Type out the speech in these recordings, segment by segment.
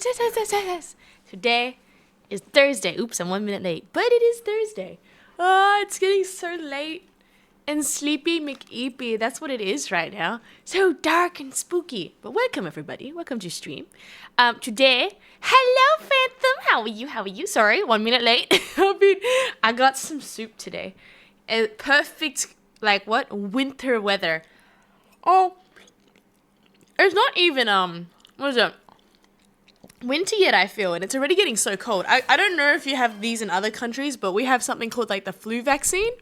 Today is Thursday. Oops, I'm 1 minute late, but it is Thursday. Oh, it's getting so late and sleepy McEepy. That's what it is right now. So dark and spooky. But welcome everybody. Welcome to stream. Today, hello Phantom. How are you? How are you? Sorry, 1 minute late. I got some soup today. Perfect, like what? Winter weather. Oh, it's not even what is it? Winter yet, I feel, and it's already getting so cold. I don't know if you have these in other countries, but we have something called like the flu vaccine,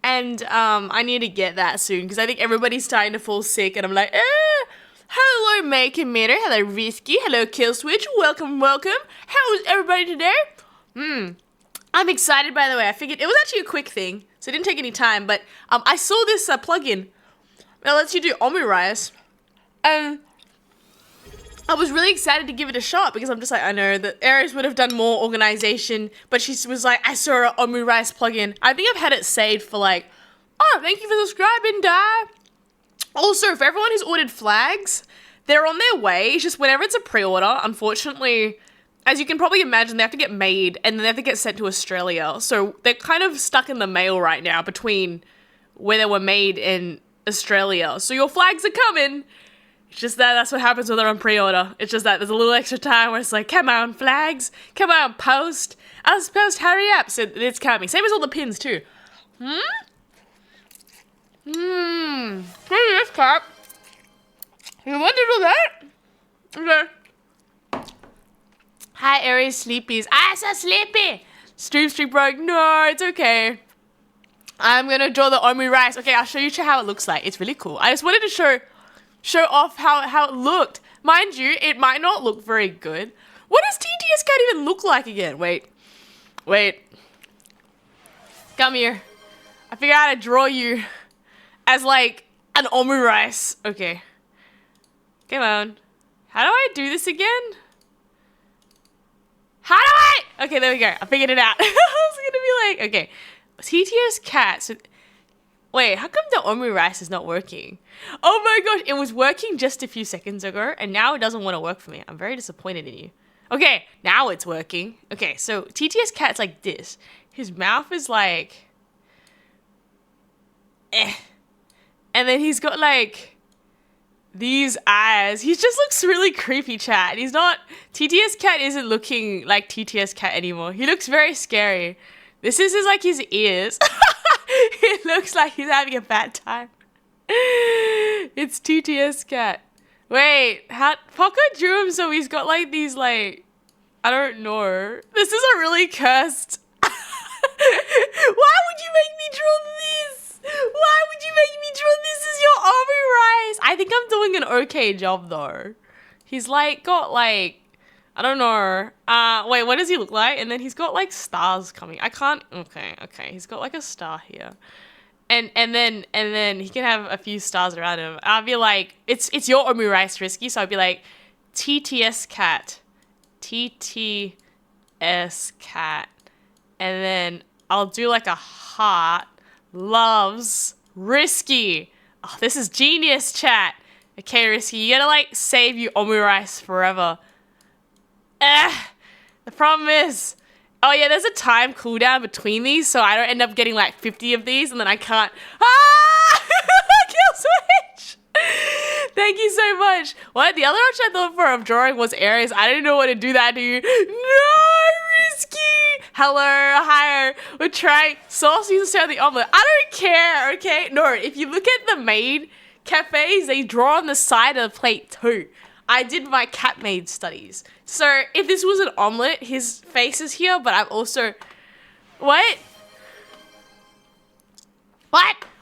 and I need to get that soon because I think everybody's starting to fall sick, and I'm like, hello Make and Meter, hello Risky, hello Kill Switch, welcome. How is everybody today? I'm excited, by the way. I figured it was actually a quick thing, so it didn't take any time, but I saw this plugin that lets you do omurice, and I was really excited to give it a shot because I'm just like, I know that Aries would have done more organization, but she was like, I saw an omurice plugin. I think I've had it saved for like, oh, thank you for subscribing, Di. Also, for everyone who's ordered flags, they're on their way. It's just whenever it's a pre-order, unfortunately, as you can probably imagine, they have to get made and then they have to get sent to Australia. So they're kind of stuck in the mail right now between where they were made in Australia. So your flags are coming. It's just that's what happens when they're on pre-order. It's just that there's a little extra time where it's like, come on, flags. Come on, post. Us post, hurry up. So it's coming. Same as all the pins, too. Hey, this cap. You want to do that? Okay. Hi, Aries Sleepies. I'm so sleepy. Stream broke. No, it's okay. I'm going to draw the omurice. Okay, I'll show you how it looks like. It's really cool. I just wanted to show off how it looked. Mind you, it might not look very good. What does TTS Cat even look like again? Wait. Come here. I figured out how to draw you as like an omurice. Okay. Come on. How do I do this again? Okay, there we go. I figured it out. I was gonna be like, okay. TTS Cat. So, wait, how come the omurice is not working? Oh my gosh, it was working just a few seconds ago, and now it doesn't want to work for me. I'm very disappointed in you. Okay, now it's working. Okay, so TTS Cat's like this. His mouth is like... And then he's got like... these eyes. He just looks really creepy, chat. He's not... TTS Cat isn't looking like TTS Cat anymore. He looks very scary. This is his ears. It looks like he's having a bad time. It's TTS Cat. Wait, Poco drew him so he's got like these like, I don't know. This is a really cursed. Why would you make me draw this? Why would you make me draw this as your omurice? I think I'm doing an okay job though. He's like got like, I don't know. Wait, what does he look like? And then he's got like stars coming. I can't. Okay. He's got like a star here, and then he can have a few stars around him. I'll be like, it's your omurice, Risky. So I'll be like, TTS Cat, TTS Cat, and then I'll do like a heart. Loves Risky. Oh, this is genius, chat. Okay, Risky, you gotta like save your omurice forever. The problem is, oh yeah, there's a time cooldown between these, so I don't end up getting like 50 of these, and then I can't. Kill switch! Thank you so much. What? The other option I thought for of drawing was Aries. I didn't know what to do that to you. No, Risky! Hello, hi. We're trying. Sauce needs to stay on the omelet. I don't care, okay? No, if you look at the maid cafes, they draw on the side of the plate too. I did my cat maid studies. So if this was an omelet, his face is here, but I'm also... What?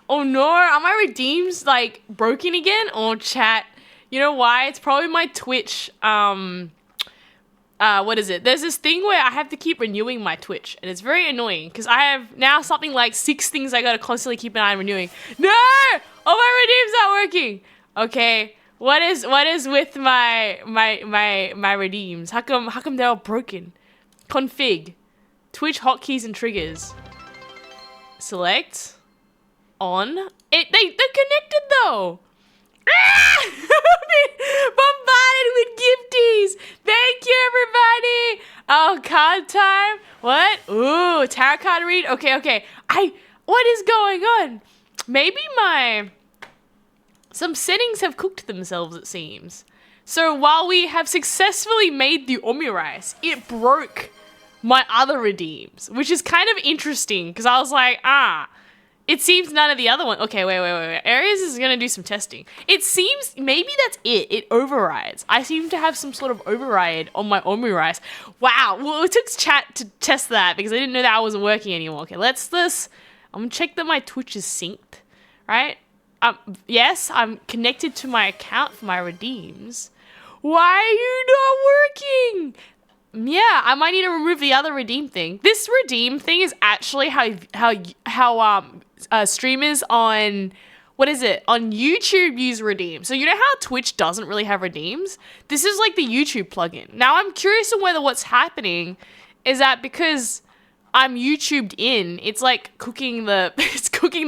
Oh no, are my redeems like broken again? Oh chat, you know why? It's probably my Twitch, what is it? There's this thing where I have to keep renewing my Twitch, and it's very annoying because I have now something like 6 things I gotta constantly keep an eye on renewing. No! Oh, my redeem's not working! Okay. What is with my redeems? How come they're all broken? Config. Twitch hotkeys and triggers. Select. On. They're connected though. Bombarded with gifties. Thank you, everybody. Oh, card time. What? Ooh, tarot card read. Okay. What is going on? Maybe some settings have cooked themselves, it seems. So while we have successfully made the omurice, it broke my other redeems, which is kind of interesting because I was like, it seems none of the other one. Okay, wait. Aries is going to do some testing. It seems maybe that's it. It overrides. I seem to have some sort of override on my omurice. Wow. Well, it took chat to test that because I didn't know that wasn't working anymore. Okay, I'm going to check that my Twitch is synced, right? Yes, I'm connected to my account for my redeems. Why are you not working? Yeah, I might need to remove the other redeem thing. This redeem thing is actually how streamers on on YouTube use redeem. So you know how Twitch doesn't really have redeems? This is like the YouTube plugin. Now I'm curious on whether what's happening is that because I'm YouTubed in, it's like cooking the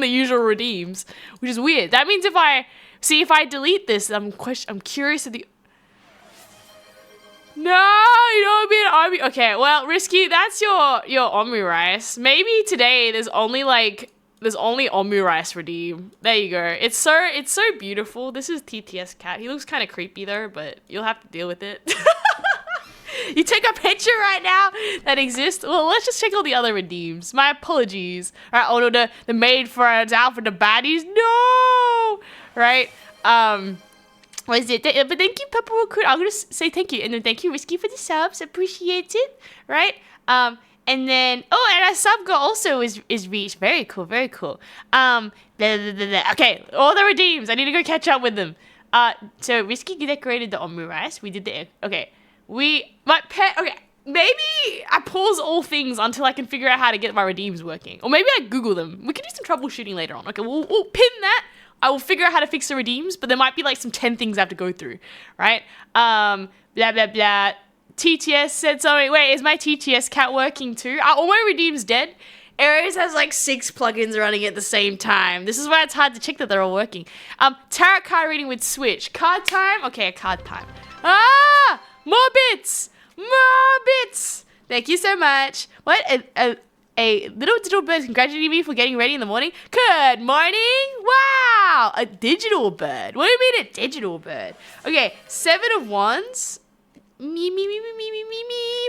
usual redeems, which is weird. That means if I delete this, I'm curious of the. No, you don't be an army. Okay, well, Risky, that's your omurice. Maybe today there's only omurice redeem. There you go. It's so beautiful. This is TTS cat. He looks kind of creepy though, but you'll have to deal with it. You take a picture right now that exists. Well, let's just check all the other redeems. My apologies. All right. Oh no, the maid friends out for the baddies. No. Right. What is it? But thank you, Pepper Recruit. I'm gonna say thank you, and then thank you, Risky, for the subs. Appreciate it. Right. And then and our sub girl also is reached. Very cool. Very cool. Okay. All the redeems. I need to go catch up with them. So Risky decorated the omurice. We did the okay. Okay, maybe I pause all things until I can figure out how to get my redeems working. Or maybe I Google them. We can do some troubleshooting later on. Okay, we'll pin that. I will figure out how to fix the redeems, but there might be like some 10 things I have to go through, right? Blah, blah, blah. TTS said something. Wait, is my TTS cat working too? Are all my redeems dead? Aries has like 6 plugins running at the same time. This is why it's hard to check that they're all working. Tarot card reading with Switch. Card time? Okay, card time. More bits! Thank you so much. What? A little digital bird congratulating me for getting ready in the morning? Good morning! Wow! A digital bird. What do you mean a digital bird? Okay, 7 of Wands. Me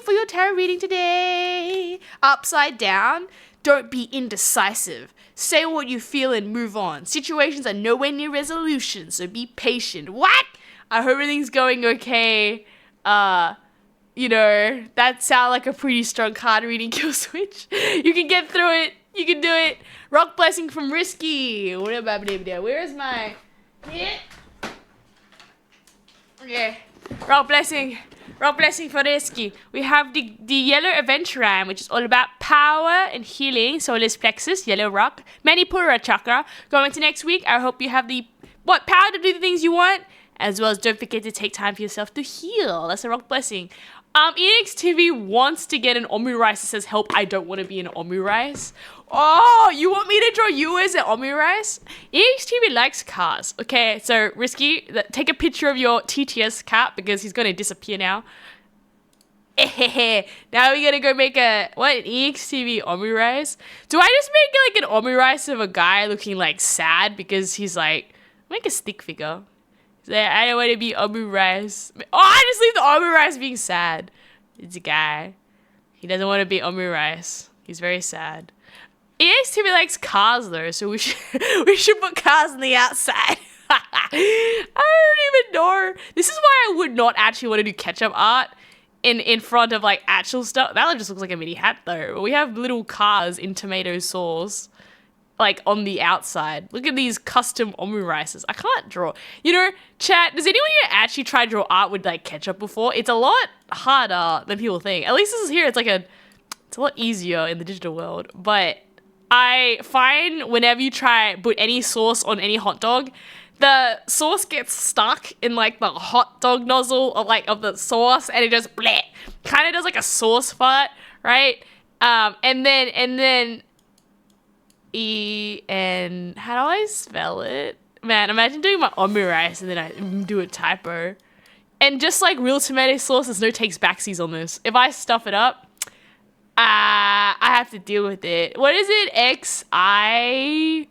for your tarot reading today. Upside down. Don't be indecisive. Say what you feel and move on. Situations are nowhere near resolution, so be patient. What? I hope everything's going okay. That sounds like a pretty strong card reading kill switch. You can get through it. You can do it. Rock blessing from Risky. Where is my... Yeah. Okay. Rock blessing for Risky. We have the yellow Aventurine, which is all about power and healing. Solar plexus, yellow rock. Manipura chakra. Going to next week, I hope you have the power to do the things you want. As well as don't forget to take time for yourself to heal. That's a rock blessing. EXTV wants to get an omurice that says, help, I don't want to be an omurice. Oh, you want me to draw you as an omurice? EXTV likes cars. Okay, so Risky, take a picture of your TTS cat because he's going to disappear now. Now we're going to go make an EXTV omurice? Do I just make like an omurice of a guy looking like sad because he's like, make a stick figure. I don't want to be omurice. Oh, I just leave the omurice being sad. It's a guy. He doesn't want to be omurice. He's very sad. EXTV likes cars though, so we should put cars on the outside. I don't even know. This is why I would not actually want to do ketchup art in front of like actual stuff. That just looks like a mini hat though. We have little cars in tomato sauce. Like on the outside. Look at these custom omurices. I can't draw. Chat, does anyone here actually try to draw art with like ketchup before? It's a lot harder than people think. At least this is here. It's a lot easier in the digital world. But I find whenever you try put any sauce on any hot dog, the sauce gets stuck in like the hot dog nozzle of the sauce, and it just bleh, kind of does like a sauce fart, right? And then. And how do I spell it? Man, imagine doing my omurice and then I do a typo. And just like real tomato sauce, there's no takes backsies on this. If I stuff it up, I have to deal with it. What is it? XITY?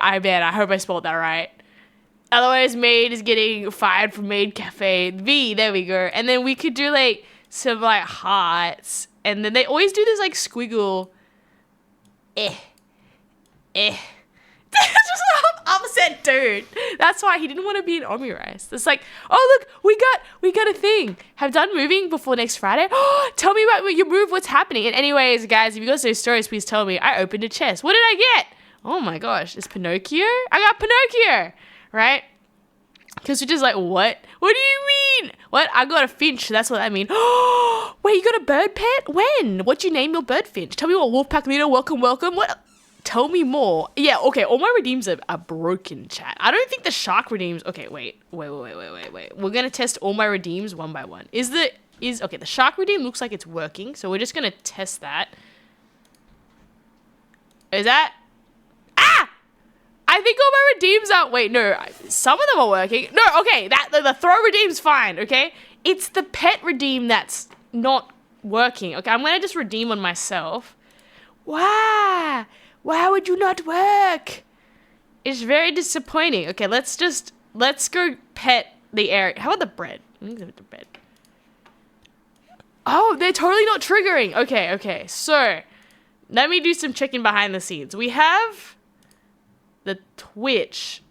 I hope I spelled that right. Otherwise, Maid is getting fired from Maid Cafe. V, there we go. And then we could do like some like hearts. And then they always do this like squiggle. That's just an upset dude. That's why he didn't want to be in omurice. It's like, oh look, we got a thing. Have done moving before next Friday. Tell me about your move. What's happening? And anyways, guys, if you got those stories, please tell me. I opened a chest. What did I get? Oh my gosh, it's Pinocchio. I got Pinocchio, right? Because we're just like, what? What do you mean? What? I got a finch. That's what I mean. Wait, you got a bird pet? When? What'd you name your bird finch? Tell me what, Wolfpack leader. Welcome. What? Tell me more. Yeah, okay, all my redeems are broken, chat. I don't think the shark redeems... Okay, wait. We're going to test all my redeems one by one. Okay, the shark redeem looks like it's working, so we're just going to test that. Is that... Ah! I think all my redeems are... Wait, no, some of them are working. No, okay, the throw redeem's fine, okay? It's the pet redeem that's not working. Okay, I'm going to just redeem on myself. Wow! Why would you not work? It's very disappointing. Okay, let's go pet the area. How about the bread? Let me give it the bread. Oh, they're totally not triggering. Okay. So, let me do some checking behind the scenes. We have the Twitch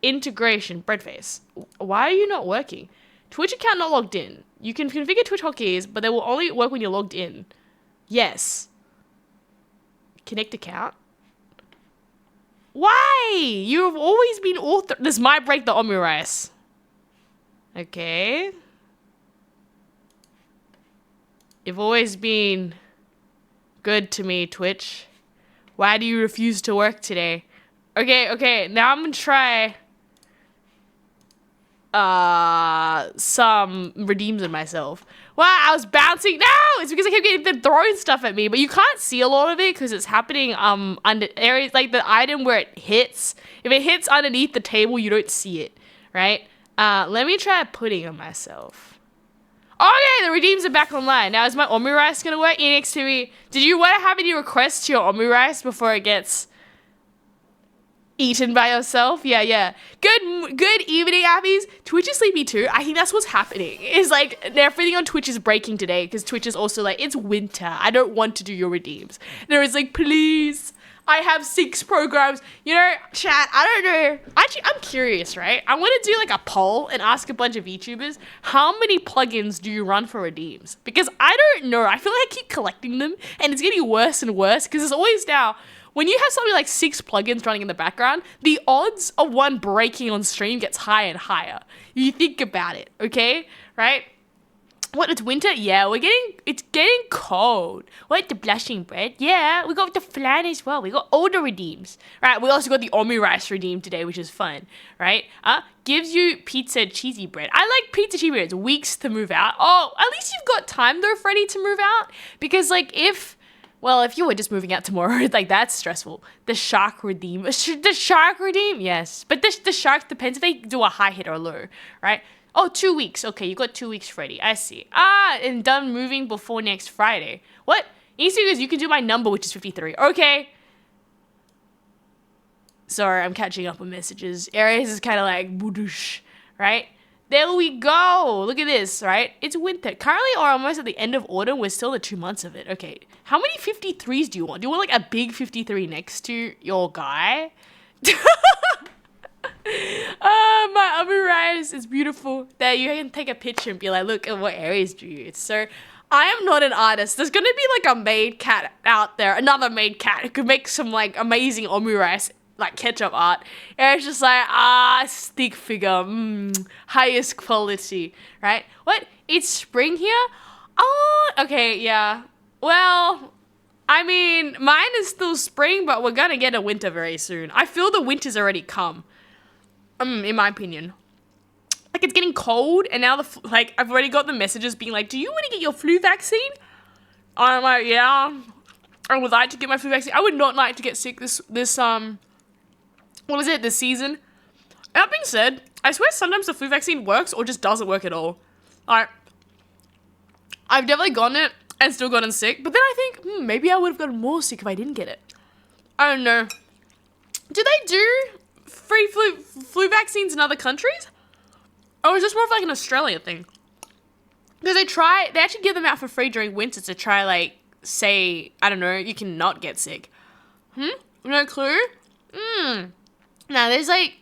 integration breadface. Why are you not working? Twitch account not logged in. You can configure Twitch hotkeys, but they will only work when you're logged in. Yes. Connect account. Why? You've always been this might break the omurice. Okay. You've always been good to me, Twitch. Why do you refuse to work today? Okay. Now I'm gonna try some redeems on myself. Wow, I was bouncing. No, it's because I kept getting them throwing stuff at me, but you can't see a lot of it because it's happening under areas like the item where it hits. If it hits underneath the table, you don't see it, right? Let me try pudding on myself. Okay, the redeems are back online. Now, is my omurice gonna work? ENXTV, did you want to have any requests to your omurice before it gets eaten by yourself? Yeah. Good evening, Abbies. Twitch is sleepy too. I think that's what's happening. Is like everything on Twitch is breaking today because Twitch is also like, it's winter. I don't want to do your redeems. There is like, please. I have 6 programs. You know, chat, I don't know. Actually, I'm curious, right? I want to do like a poll and ask a bunch of VTubers, how many plugins do you run for redeems? Because I don't know. I feel like I keep collecting them and it's getting worse and worse because it's always now... When you have something like 6 plugins running in the background, the odds of one breaking on stream gets higher and higher. You think about it, okay? Right? What, it's winter? Yeah, it's getting cold. What, the blushing bread? Yeah, we got the flan as well. We got all the redeems. Right, we also got the omurice redeem today, which is fun, right? Gives you pizza cheesy bread. I like pizza cheesy bread. It's weeks to move out. Oh, at least you've got time though, Freddie, to move out. Because like if you were just moving out tomorrow, like that's stressful. The shark redeem. The shark redeem? Yes. But the shark depends if they do a high hit or low, right? Oh, 2 weeks. Okay, you got 2 weeks, Freddie. I see. And done moving before next Friday. What? Easy as you can do my number, which is 53. Okay. Sorry, I'm catching up on messages. Aries is kind of like, boodoosh, right? There we go. Look at this, right? It's winter. Currently, or almost at the end of autumn, we're still at 2 months of it. Okay. How many 53s do you want? Do you want like a big 53 next to your guy? My omurice is beautiful. There, you can take a picture and be like, look at what Aries drew. It's so... I am not an artist. There's going to be like a maid cat out there, another maid cat who could make some like amazing omurice like ketchup art, and it's just like stick figure, highest quality, right? What? It's spring here? Oh, okay, yeah. Well, I mean, mine is still spring, but we're gonna get a winter very soon. I feel the winter's already come, in my opinion. Like, it's getting cold, and now I've already got the messages being like, do you want to get your flu vaccine? I'm like, yeah, I would like to get my flu vaccine. I would not like to get sick this what is it, the season. That being said, I swear sometimes the flu vaccine works or just doesn't work at all. Alright, I've definitely gotten it and still gotten sick, but then I think, maybe I would have gotten more sick if I didn't get it. I don't know. Do they do free flu vaccines in other countries? Or is this more of like an Australian thing? Because they actually give them out for free during winter to try, like, say, I don't know, you can not get sick. No clue? Now, there's like,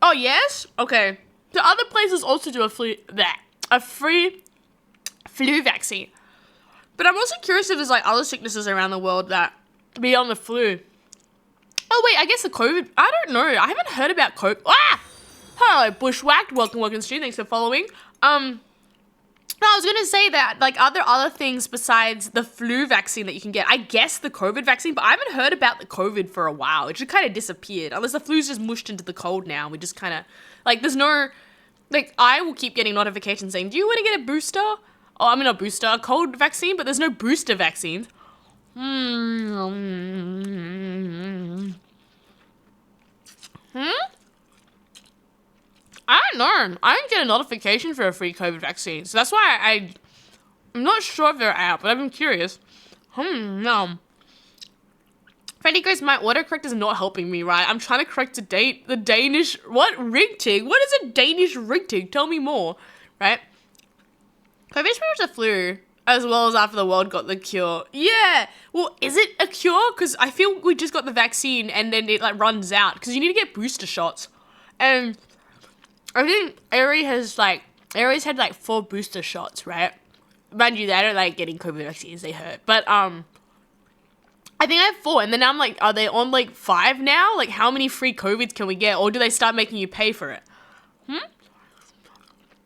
oh, yes? Okay. So other places also do a free flu vaccine. But I'm also curious if there's, like, other sicknesses around the world that beyond the flu. Oh, wait, I guess the COVID, I don't know. I haven't heard about COVID. Hello, Bushwhacked. Welcome, Stu. Thanks for following. No, I was going to say that, like, are there other things besides the flu vaccine that you can get? I guess the COVID vaccine, but I haven't heard about the COVID for a while. It just kind of disappeared. Unless the flu's just mushed into the cold now. We just kind of, like, there's no, like, I will keep getting notifications saying, do you want to get a booster? Oh, I mean, a booster, a cold vaccine, but there's no booster vaccines. I don't know. I didn't get a notification for a free COVID vaccine. So that's why I'm not sure if they're out, but I've been curious. No. Freddy goes, my autocorrect is not helping me, right? I'm trying to correct the Danish, what? Rigtig? What is a Danish rigtig? Tell me more, right? COVID's pretty much the flu, as well as after the world got the cure. Yeah. Well, is it a cure? Because I feel we just got the vaccine and then it, like, runs out. Because you need to get booster shots. And I think Aries had like 4 booster shots, right? Mind you, they don't like getting COVID vaccines, they hurt. But I think I have 4, and then I'm like, are they on like 5 now? Like, how many free COVIDs can we get, or do they start making you pay for it?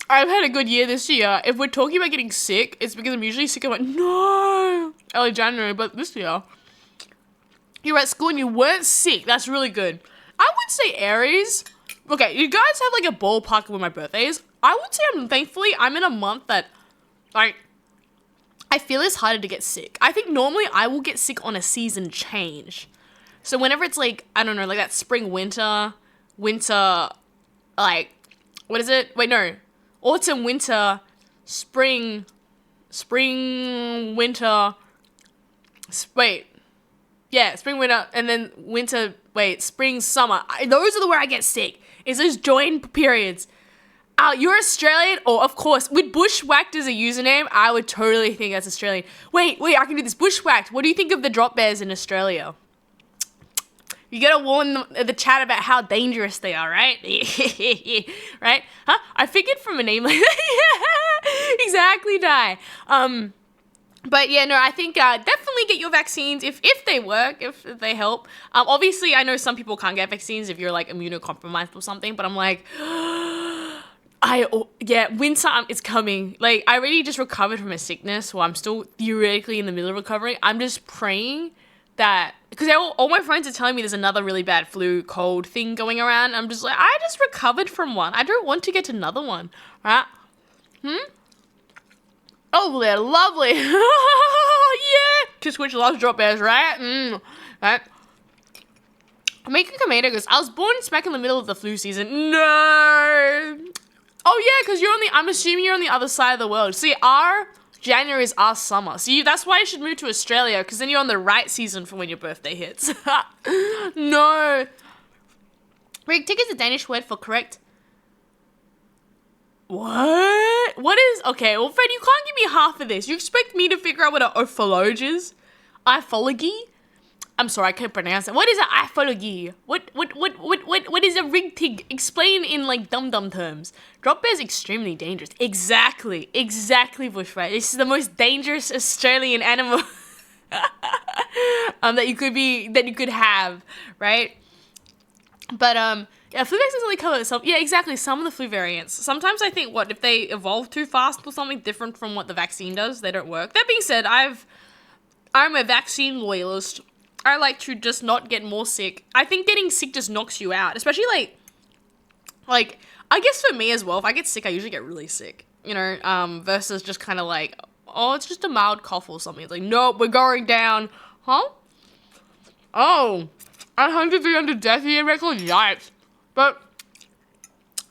I've had a good year this year. If we're talking about getting sick, it's because I'm usually sick. I'm like, no, early January, but this year, you're at school and you weren't sick. That's really good. I would say Aries. Okay, you guys have like a ballpark of when my birthday is. I would say thankfully I'm in a month that, like, I feel it's harder to get sick. I think normally I will get sick on a season change. So whenever it's like, I don't know, like that spring, winter, like, what is it? Wait, no. Autumn, winter, spring, winter, spring, winter, and then winter, spring, summer. Those are where I get sick. Is those joint periods. You're Australian? Oh, of course. With Bushwhacked as a username, I would totally think that's Australian. Wait, I can do this. Bushwhacked, what do you think of the drop bears in Australia? You gotta warn the chat about how dangerous they are, right? Right? Huh? I figured from a name like that. Yeah, exactly, Di. But yeah, no, I think definitely get your vaccines if they work, if they help. Obviously, I know some people can't get vaccines if you're like immunocompromised or something, but I'm like, winter is coming. Like, I already just recovered from a sickness, so I'm still theoretically in the middle of recovering. I'm just praying that, because all my friends are telling me there's another really bad flu, cold thing going around. I'm just like, I just recovered from one. I don't want to get another one, right? Oh, they're lovely. Yeah. Just which loves drop bears, right? Right. Making Tomato goes, I was born smack in the middle of the flu season. No. Oh, yeah, because I'm assuming you're on the other side of the world. See, our January is our summer. So that's why you should move to Australia, because then you're on the right season for when your birthday hits. No. Rigtig is a Danish word for correct. What? What is... Okay, well, Fred, you can't give me half of this. You expect me to figure out what an ophology is? Ophology? I'm sorry, I can't pronounce it. What is an ophology? What is a rigtig? Explain in, like, dum-dum terms. Drop bear's extremely dangerous. Exactly, Bushfire. This is the most dangerous Australian animal that you could have, right? But, yeah, flu vaccines only cover some. Yeah, exactly. Some of the flu variants. Sometimes I think, if they evolve too fast or something different from what the vaccine does, they don't work. That being said, I'm a vaccine loyalist. I like to just not get more sick. I think getting sick just knocks you out, especially like I guess for me as well. If I get sick, I usually get really sick. You know, versus just kind of like, oh, it's just a mild cough or something. It's like, nope, we're going down, huh? Oh. 100, 300 death year record, yikes. But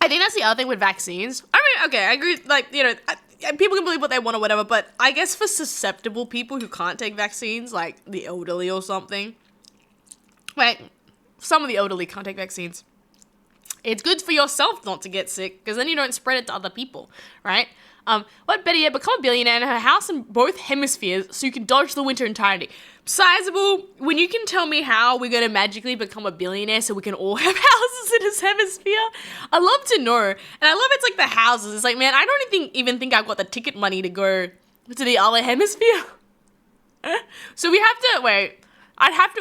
I think that's the other thing with vaccines. I mean, okay, I agree, like, you know, people can believe what they want or whatever, but I guess for susceptible people who can't take vaccines, like the elderly or something, like, some of the elderly can't take vaccines. It's good for yourself not to get sick, because then you don't spread it to other people, right? What better yet, become a billionaire and have a house in both hemispheres so you can dodge the winter entirely. Sizable, when you can tell me how we're going to magically become a billionaire so we can all have houses in this hemisphere, I love to know. And I love it's like the houses. It's like, man, I don't even think I've got the ticket money to go to the other hemisphere. So we have to, wait,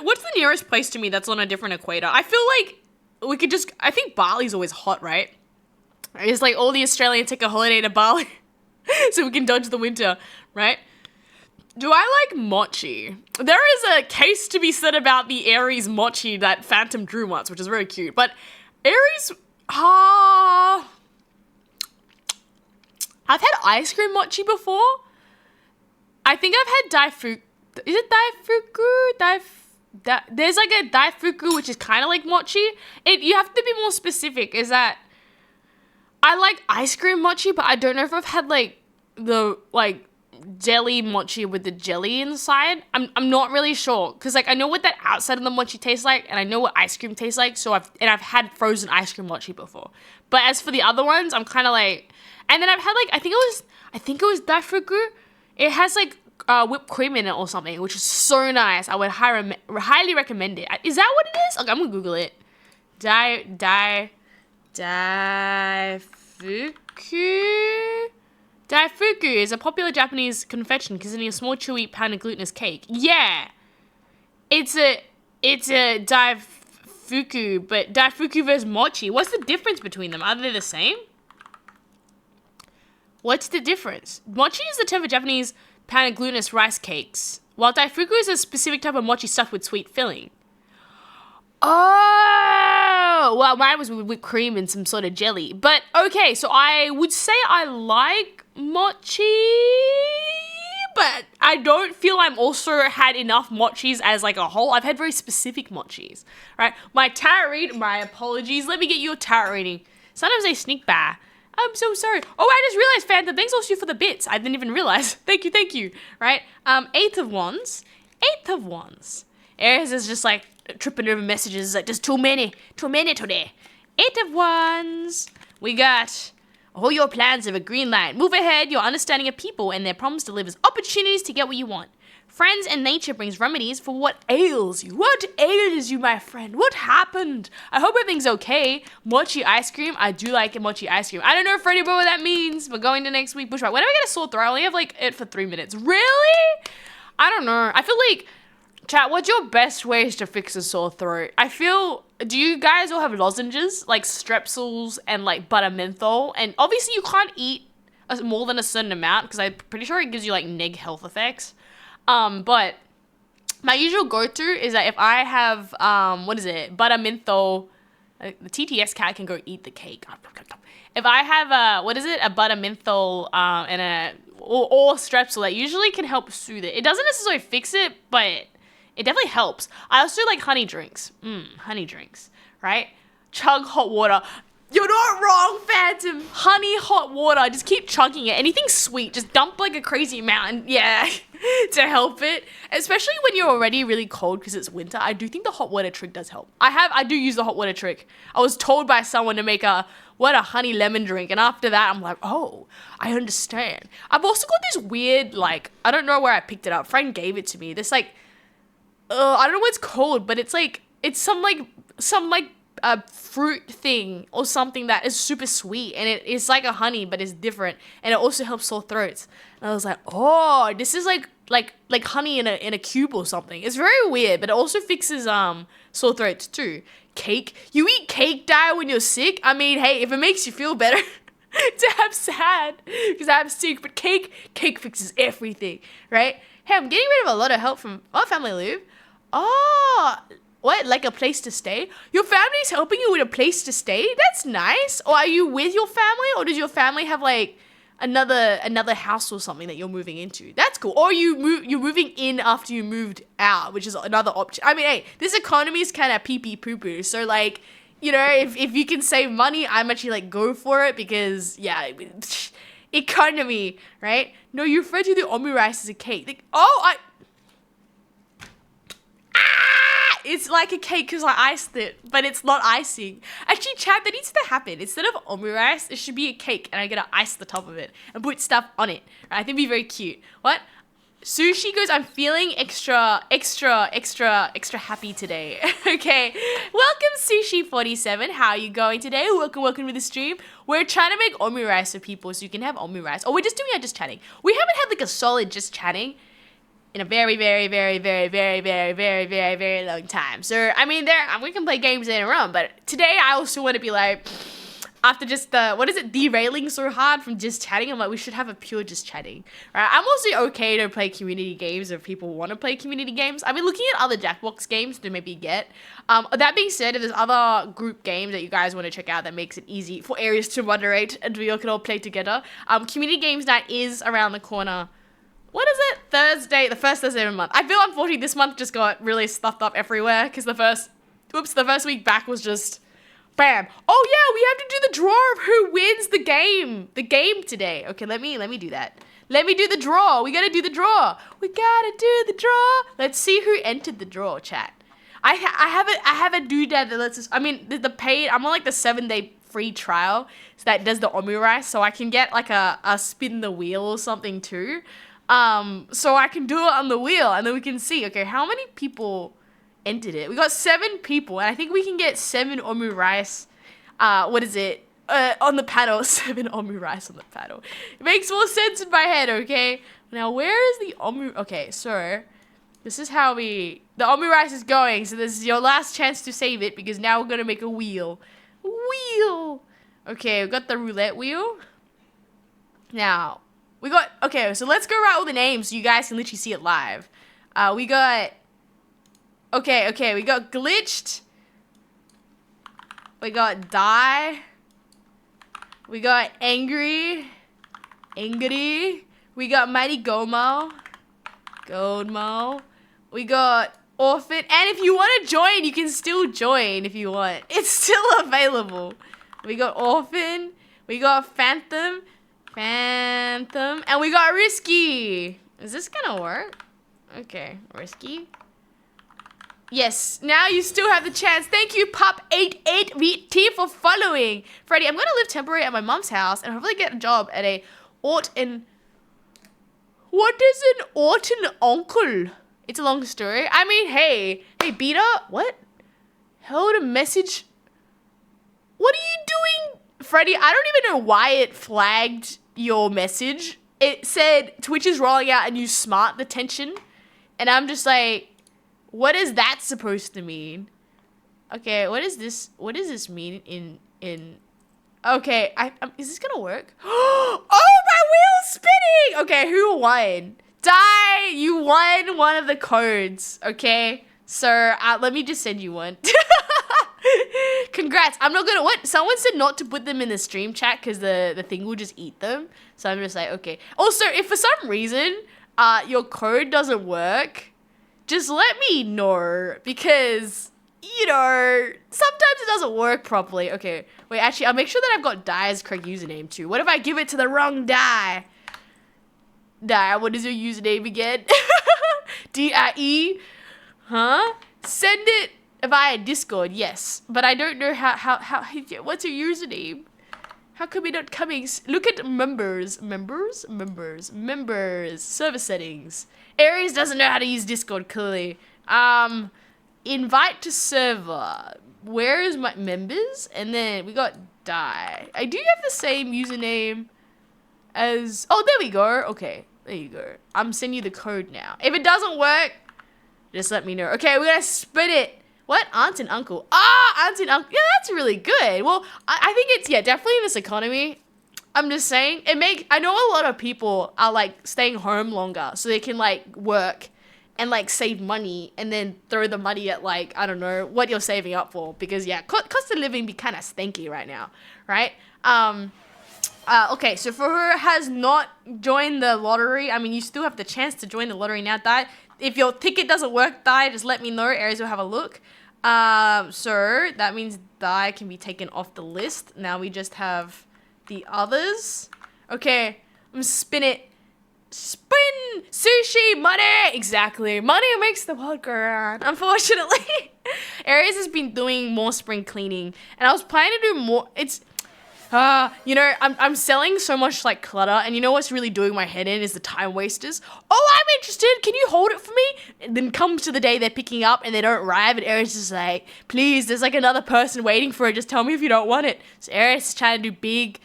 what's the nearest place to me that's on a different equator? I feel like we could just, I think Bali's always hot, right? It's like all the Australians take a holiday to Bali so we can dodge the winter, right? Do I like mochi? There is a case to be said about the Aries mochi that Phantom drew once, which is very cute. But Aries, I've had ice cream mochi before. I think I've had daifuku. Is it daifuku? There's like a daifuku, which is kind of like mochi. You have to be more specific. Is that I like ice cream mochi, but I don't know if I've had like the jelly mochi with the jelly inside. I'm not really sure, because like I know what that outside of the mochi tastes like, and I know what ice cream tastes like. So I've had frozen ice cream mochi before. But as for the other ones, I'm kind of like, and then I've had like I think it was daifuku. It has like whipped cream in it or something, which is so nice. I would highly recommend it. Is that what it is? Okay, I'm gonna Google it. Daifuku. Daifuku is a popular Japanese confection consisting of a small, chewy, pounded glutinous cake. Yeah, it's a daifuku, but daifuku versus mochi. What's the difference between them? Are they the same? What's the difference? Mochi is the term for Japanese pounded glutinous rice cakes, while daifuku is a specific type of mochi stuffed with sweet filling. Oh, well, mine was with whipped cream and some sort of jelly. But okay, so I would say I like mochi, but I don't feel I'm also had enough mochis as like a whole. I've had very specific mochis, right? My tarot reading, my apologies. Let me get you a tarot reading. Sometimes they sneak by. I'm so sorry. Oh, I just realized, Phantom, thanks also for the bits. I didn't even realize. Thank you, right? Eight of Wands. Aries is just like tripping over messages, like there's too many today. Eight of Wands. We got all your plans have a green light. Move ahead, your understanding of people and their problems delivers opportunities to get what you want. Friends and nature brings remedies for what ails you. What ails you, my friend? What happened? I hope everything's okay. Mochi ice cream. I do like mochi ice cream. I don't know, Freddie, what that means. We're going to next week. Bushwhack. Whenever I get a sore throat, I only have like it for 3 minutes. Really? I don't know. I feel like, chat, what's your best ways to fix a sore throat? Do you guys all have lozenges, like strepsils and like butter menthol? And obviously you can't eat more than a certain amount, because I'm pretty sure it gives you like neg health effects. But my usual go-to is that if I have, butter menthol, the TTS cat can go eat the cake. If I have a butter menthol, or strepsil, that usually can help soothe it. It doesn't necessarily fix it, but it definitely helps. I also like honey drinks. Honey drinks, right? Chug hot water. You're not wrong, Phantom. Honey, hot water. Just keep chugging it. Anything sweet, just dump like a crazy amount, to help it. Especially when you're already really cold because it's winter. I do think the hot water trick does help. I do use the hot water trick. I was told by someone to make a honey lemon drink. And after that, I'm like, oh, I understand. I've also got this weird, like, I don't know where I picked it up. Friend gave it to me. This like, I don't know what it's called, but it's some a fruit thing or something that is super sweet, and it's like a honey, but it's different, and it also helps sore throats. And I was like, oh, this is like honey in a cube or something. It's very weird, but it also fixes sore throats too. Cake, you eat cake, when you're sick? I mean, hey, if it makes you feel better. I'm sad because I'm sick, but cake fixes everything, right? Hey, I'm getting rid of a lot of help from Family Lube. Oh, what? Like a place to stay? Your family's helping you with a place to stay? That's nice. Or are you with your family? Or does your family have like another house or something that you're moving into. That's cool. Or you're moving in after you moved out, which is another option. I mean, hey, this economy is kind of pee-pee poo-poo. So like, you know, if you can save money, I'm actually like go for it because yeah, economy, right? No, you refer to the omurice as a cake. Like, it's like a cake because I iced it, but it's not icing. Actually, chat, that needs to happen. Instead of omurice, it should be a cake, and I gotta ice the top of it and put stuff on it. Right? I think it'd be very cute. What? Sushi goes, I'm feeling extra happy today. Okay. Welcome, Sushi47. How are you going today? Welcome to the stream. We're trying to make omurice for people so you can have omurice. Or we're just doing our just chatting. We haven't had like a solid just chatting in a very long time. So, I mean, we can play games in a room, but today I also want to be like, after just derailing so hard from just chatting, I'm like, we should have a pure just chatting, right? I'm also okay to play community games if people want to play community games. I've been looking at other Jackbox games to maybe get. That being said, if there's other group games that you guys want to check out that makes it easy for areas to moderate and we all can all play together, community games night is around the corner. What is it? Thursday, the first Thursday of the month. I feel unfortunately this month just got really stuffed up everywhere because the first week back was just bam. Oh yeah, we have to do the draw of who wins the game today. Okay, let me do that. Let me do the draw. We gotta do the draw. Let's see who entered the draw, chat. I have a doodad that lets us. I mean, the paid. I'm on like the 7-day free trial that does the omurice, so I can get like a spin the wheel or something too. So I can do it on the wheel and then we can see, okay, how many people entered it? We got 7 people and I think we can get 7 omurice, on the panel. 7 omurice on the panel. It makes more sense in my head, okay? Now, where is the okay, so this is how the omurice is going. So this is your last chance to save it because now we're going to make a wheel. Okay, we got the roulette wheel. Now, okay, so let's go write all the names so you guys can literally see it live. We got Glitched. We got Die. We got Angry. We got Mighty Goldmo. We got Orphan. And if you want to join, you can still join if you want. It's still available. We got Orphan. We got Phantom, and we got Risky. Is this gonna work? Okay, Risky. Yes, now you still have the chance. Thank you, Pup88VT, for following. Freddie, I'm gonna live temporary at my mom's house and hopefully get a job at a What is an Orton uncle? It's a long story. I mean, hey, Beta, what? Held a message. What are you doing? Freddie, I don't even know why it flagged your message. It said Twitch is rolling out a new smart detention. And I'm just like, what is that supposed to mean? Okay, what does this mean in okay, is this gonna work? Oh, my wheel's spinning! Okay, who won? Die, you won one of the codes, okay? Sir, let me just send you one. Congrats. I'm not gonna, what? Someone said not to put them in the stream chat because the thing will just eat them. So I'm just like, okay. Also, if for some reason, your code doesn't work, just let me know because, you know, sometimes it doesn't work properly. Okay, wait, actually, I'll make sure that I've got Die as correct username too. What if I give it to the wrong Die? Die, what is your username again? DIE? Huh? Send it via Discord, yes. But I don't know how what's your username? How come you're not coming? Look at members. Server settings. Aries doesn't know how to use Discord, clearly. Invite to server. Where is my members? And then we got Die. I do have the same username as, oh, there we go. Okay, there you go. I'm sending you the code now. If it doesn't work, just let me know. Okay, we're gonna spin it. What? Aunt and uncle. Aunt and uncle. Yeah, that's really good. Well, I think it's, yeah, definitely in this economy. I'm just saying, I know a lot of people are like staying home longer so they can like work and like save money and then throw the money at like, I don't know, what you're saving up for. Because yeah, cost of living be kind of stinky right now, right? Okay, so for who has not joined the lottery, I mean, you still have the chance to join the lottery now, Di. If your ticket doesn't work, Di, just let me know. Aries will have a look. So that means Di can be taken off the list. Now we just have the others. Okay, I'm spin it. Spin! Sushi! Money! Exactly. Money makes the world go round. Unfortunately, Aries has been doing more spring cleaning. And I was planning to do more. I'm selling so much like clutter, and you know what's really doing my head in is the time wasters. Oh, I'm interested. Can you hold it for me? And then comes to the day they're picking up and they don't arrive, and Aries is like, please, there's like another person waiting for it. Just tell me if you don't want it. So Aries is trying to do big,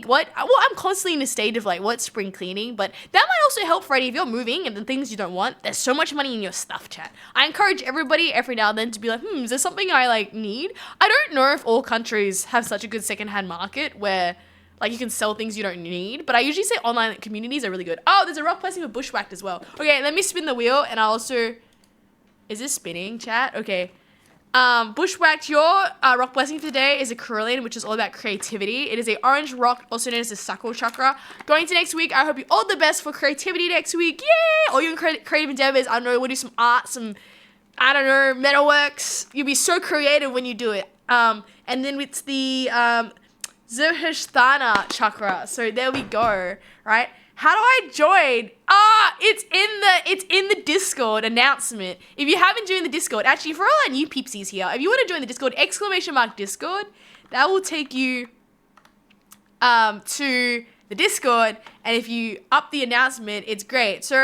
what? Well, I'm constantly in a state of like, what, spring cleaning, but that might also help, Freddie, if you're moving and the things you don't want. There's so much money in your stuff, chat. I encourage everybody every now and then to be like, is there something I like need? I don't know if all countries have such a good secondhand market where like you can sell things you don't need, but I usually say online communities are really good. Oh, there's a rock blessing with bushwhacked as well. Okay, let me spin the wheel, and I'll also, is this spinning, chat? Okay. Bushwhacked, your rock blessing for today is a Carillion, which is all about creativity. It is a orange rock, also known as the Sakura chakra. Going to next week, I hope you all the best for creativity next week. Yay! All your creative endeavors. I don't know, we'll do some art, some, I don't know, metalworks. You'll be so creative when you do it. And then it's the Zirhasthana chakra. So there we go, right? How do I join? It's in the Discord announcement. If you haven't joined the Discord, actually for all our new peepsies here, if you want to join the Discord, !Discord, that will take you to the Discord, and if you up the announcement, it's great. So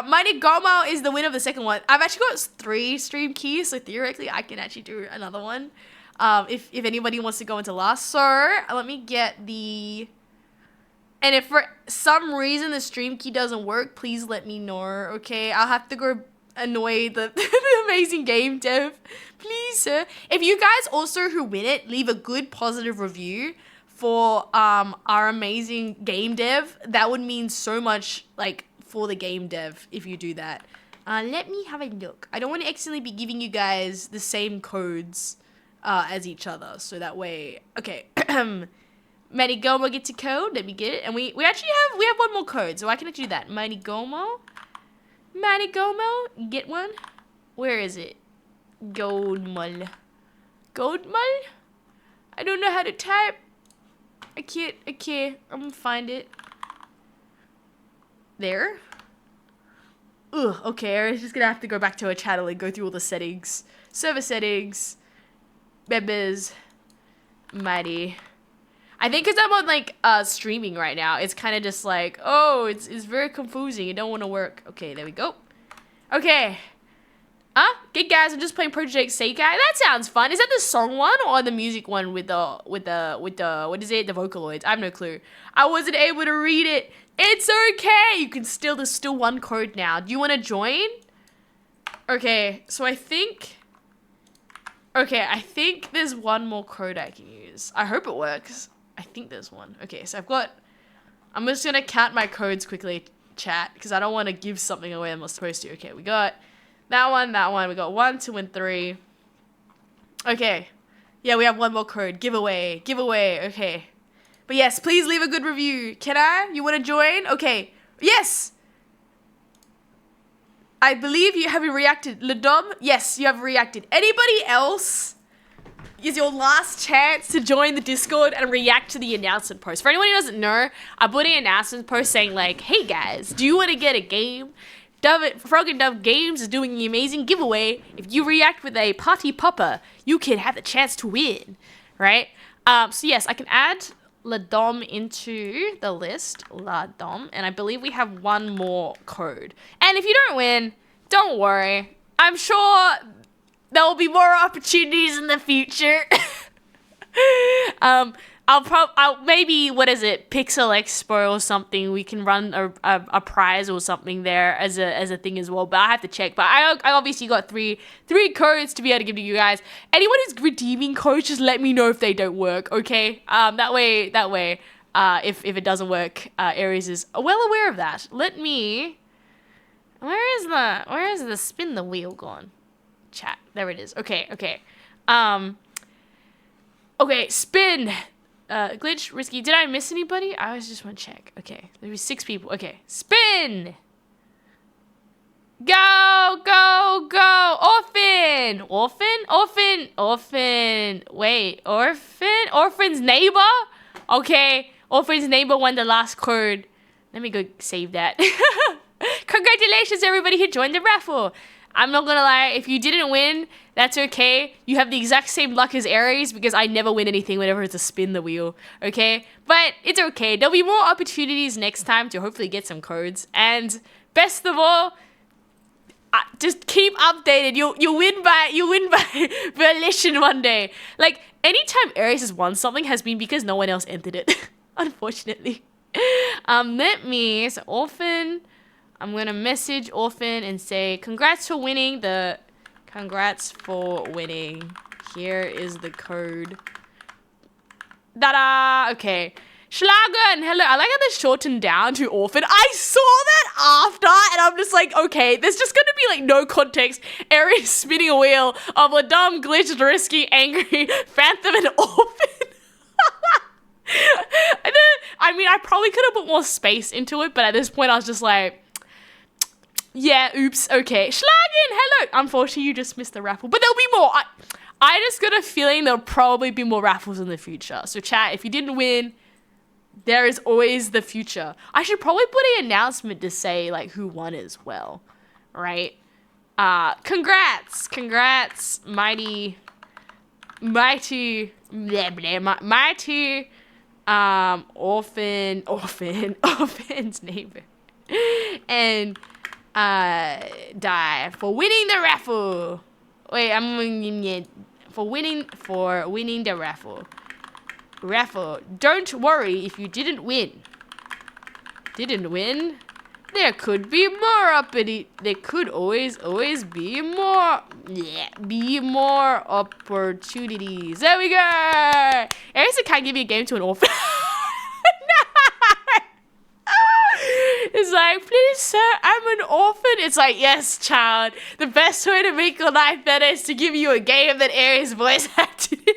Mighty Gomo is the winner of the second one. I've actually got 3 stream keys, so theoretically I can actually do another one. If anybody wants to go into last. So let me get the... And if for some reason the stream key doesn't work, please let me know, okay? I'll have to go annoy the amazing game dev. Please, sir. If you guys also who win it, leave a good positive review for our amazing game dev, that would mean so much, like, for the game dev if you do that. Let me have a look. I don't want to accidentally be giving you guys the same codes as each other, so that way... Okay. Mighty Gomo gets a code. Let me get it. And we actually have one more code, so I can actually do that. Mighty Gomo, get one. Where is it? Goldmull. I don't know how to type. I can't. I'm gonna find it. There. Ugh, okay, I'm just gonna have to go back to our channel and go through all the settings. Server settings. Members. Mighty. I think because I'm on, like, streaming right now, it's kind of just like, oh, it's very confusing. It don't want to work. Okay, there we go. Okay. Good guys, I'm just playing Project Sekai. That sounds fun. Is that the song one or the music one with the, what is it? The Vocaloids? I have no clue. I wasn't able to read it. It's okay. You can still, there's still one code now. Do you want to join? Okay, so I think there's one more code I can use. I hope it works. I think there's one. Okay, so I'm just going to count my codes quickly, chat, because I don't want to give something away I'm not supposed to. Okay, we got that one. We got 1, 2, and 3. Okay. Yeah, we have one more code. Giveaway. Okay. But yes, please leave a good review. Can I? You want to join? Okay. Yes! I believe you have reacted. Ledom? Yes, you have reacted. Anybody else? Is your last chance to join the Discord and react to the announcement post. For anyone who doesn't know, I put an announcement post saying like, hey guys, do you want to get a game? Frog and Dove Games is doing an amazing giveaway. If you react with a party popper, you can have the chance to win, right? So yes, I can add Ladom into the list, Ladom, and I believe we have one more code. And if you don't win, don't worry. I'm sure there will be more opportunities in the future. I'll maybe, what is it, Pixel Expo or something, we can run a prize or something there as a thing as well, but I have to check. But I obviously got three codes to be able to give to you guys. Anyone who's redeeming codes, just let me know if they don't work, okay? That way, if it doesn't work, Aries is well aware of that. Let me, where is the spin the wheel gone? Chat, there it is. Okay. Okay, spin. Glitch, Risky. Did I miss anybody? I was just want to check. Okay, there was 6 people. Okay, spin. Go, go, go. Orphan. Wait, Orphan's neighbor? Okay, Orphan's neighbor won the last code. Let me go save that. Congratulations, everybody who joined the raffle. I'm not gonna lie, if you didn't win, that's okay. You have the exact same luck as Aries because I never win anything whenever it's a spin the wheel, okay? But it's okay. There'll be more opportunities next time to hopefully get some codes. And best of all, just keep updated. You'll win by volition one day. Like, anytime Aries has won something has been because no one else entered it, unfortunately. Let me, so Orphan, I'm gonna message Orphan and say, congrats for winning. Here is the code. Ta-da! Okay. Schlagen, hello. I like how they're shortened down to Orphan. I saw that after, and I'm just like, okay, there's just gonna be like no context. Aries spinning a wheel of a dumb, glitched, risky, angry, Phantom, and Orphan. I mean, I probably could have put more space into it, but at this point, I was just like, yeah, oops, okay. Schlagen, hello. Unfortunately, you just missed the raffle, but there'll be more. I just got a feeling there'll probably be more raffles in the future. So chat, if you didn't win, there is always the future. I should probably put an announcement to say like who won as well, right? Congrats, mighty, Orphan's neighbor, and Die for winning the raffle. Wait, for winning the raffle. Don't worry if you didn't win. There could be more uppity. There could always be more. Yeah, be more opportunities. There we go. Aries can't give you a game to an orphan. It's like, please, sir, I'm an orphan. It's like, yes, child. The best way to make your life better is to give you a game that Aries voice acted in.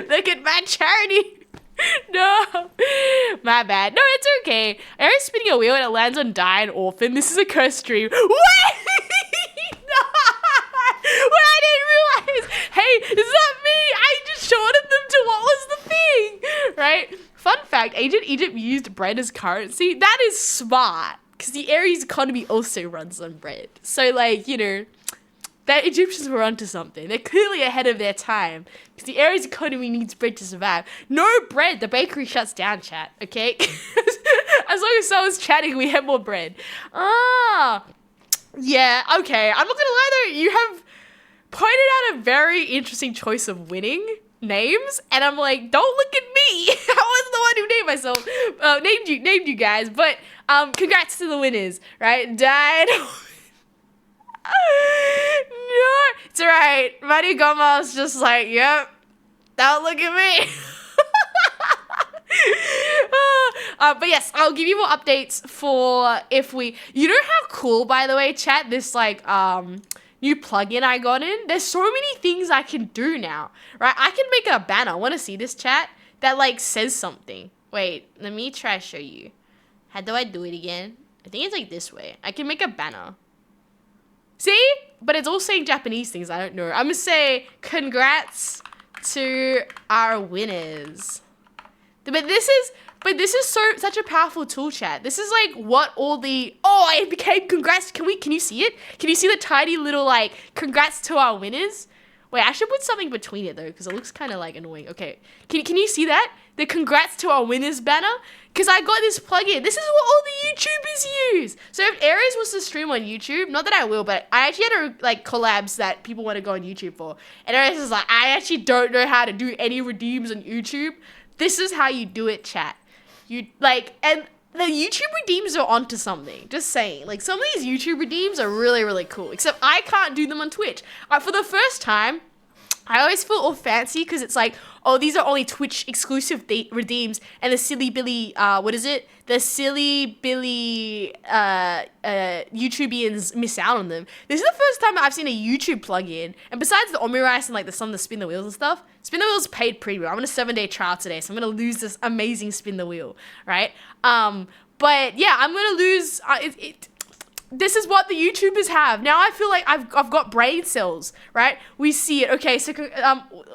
Look at my charity. No, my bad. No, it's okay. Aries spinning a wheel and it lands on Die and Orphan. This is a cursed stream. Wait! No! Wait, I didn't realize. Hey, it's not me. I just shorted them to what was the thing, right? Fun fact, Ancient Egypt used bread as currency. That is smart, because the Aries economy also runs on bread. So, like, you know, the Egyptians were onto something. They're clearly ahead of their time, because the Aries economy needs bread to survive. No bread, the bakery shuts down, chat, okay? As long as someone's chatting, we have more bread. Yeah, okay. I'm not gonna lie though, you have pointed out a very interesting choice of winning names, and I'm like, don't look at me. I was the one who named myself, named you guys. But congrats to the winners, right? Died. No, it's alright. Mario Goma's just like, yep, don't look at me. But yes, I'll give you more updates for if we. You know how cool, by the way, chat, this like new plugin I got in? There's so many things I can do now, right? I can make a banner. Want to see this, chat? That like says something. Wait, let me try to show you. How do I do it again? I think it's like this way. I can make a banner. See? But it's all saying Japanese things. I don't know. I'm gonna say congrats to our winners. But this is such a powerful tool, chat. This is like what all the it became congrats. Can you see it? Can you see the tiny little like congrats to our winners? Wait, I should put something between it though, because it looks kind of like annoying. Okay, can you see that? The congrats to our winners banner? Because I got this plugin. This is what all the YouTubers use. So if Aries was to stream on YouTube, not that I will, but I actually had like collabs that people want to go on YouTube for. And Aries is like, I actually don't know how to do any redeems on YouTube. This is how you do it, chat. You like, and the YouTube redeems are onto something. Just saying. Like, some of these YouTube redeems are really, really cool. Except I can't do them on Twitch. For the first time, I always feel all fancy because it's like, oh, these are only Twitch exclusive redeems, and the silly Billy, what is it? The silly Billy YouTubians miss out on them. This is the first time I've seen a YouTube plugin, and besides the Omurice and like some of the spin the wheels and stuff, spin the wheels paid premium. I'm on a 7-day trial today, so I'm gonna lose this amazing spin the wheel, right? But yeah, I'm gonna lose. This is what the YouTubers have. Now I feel like I've got brain cells, right? We see it. Okay, so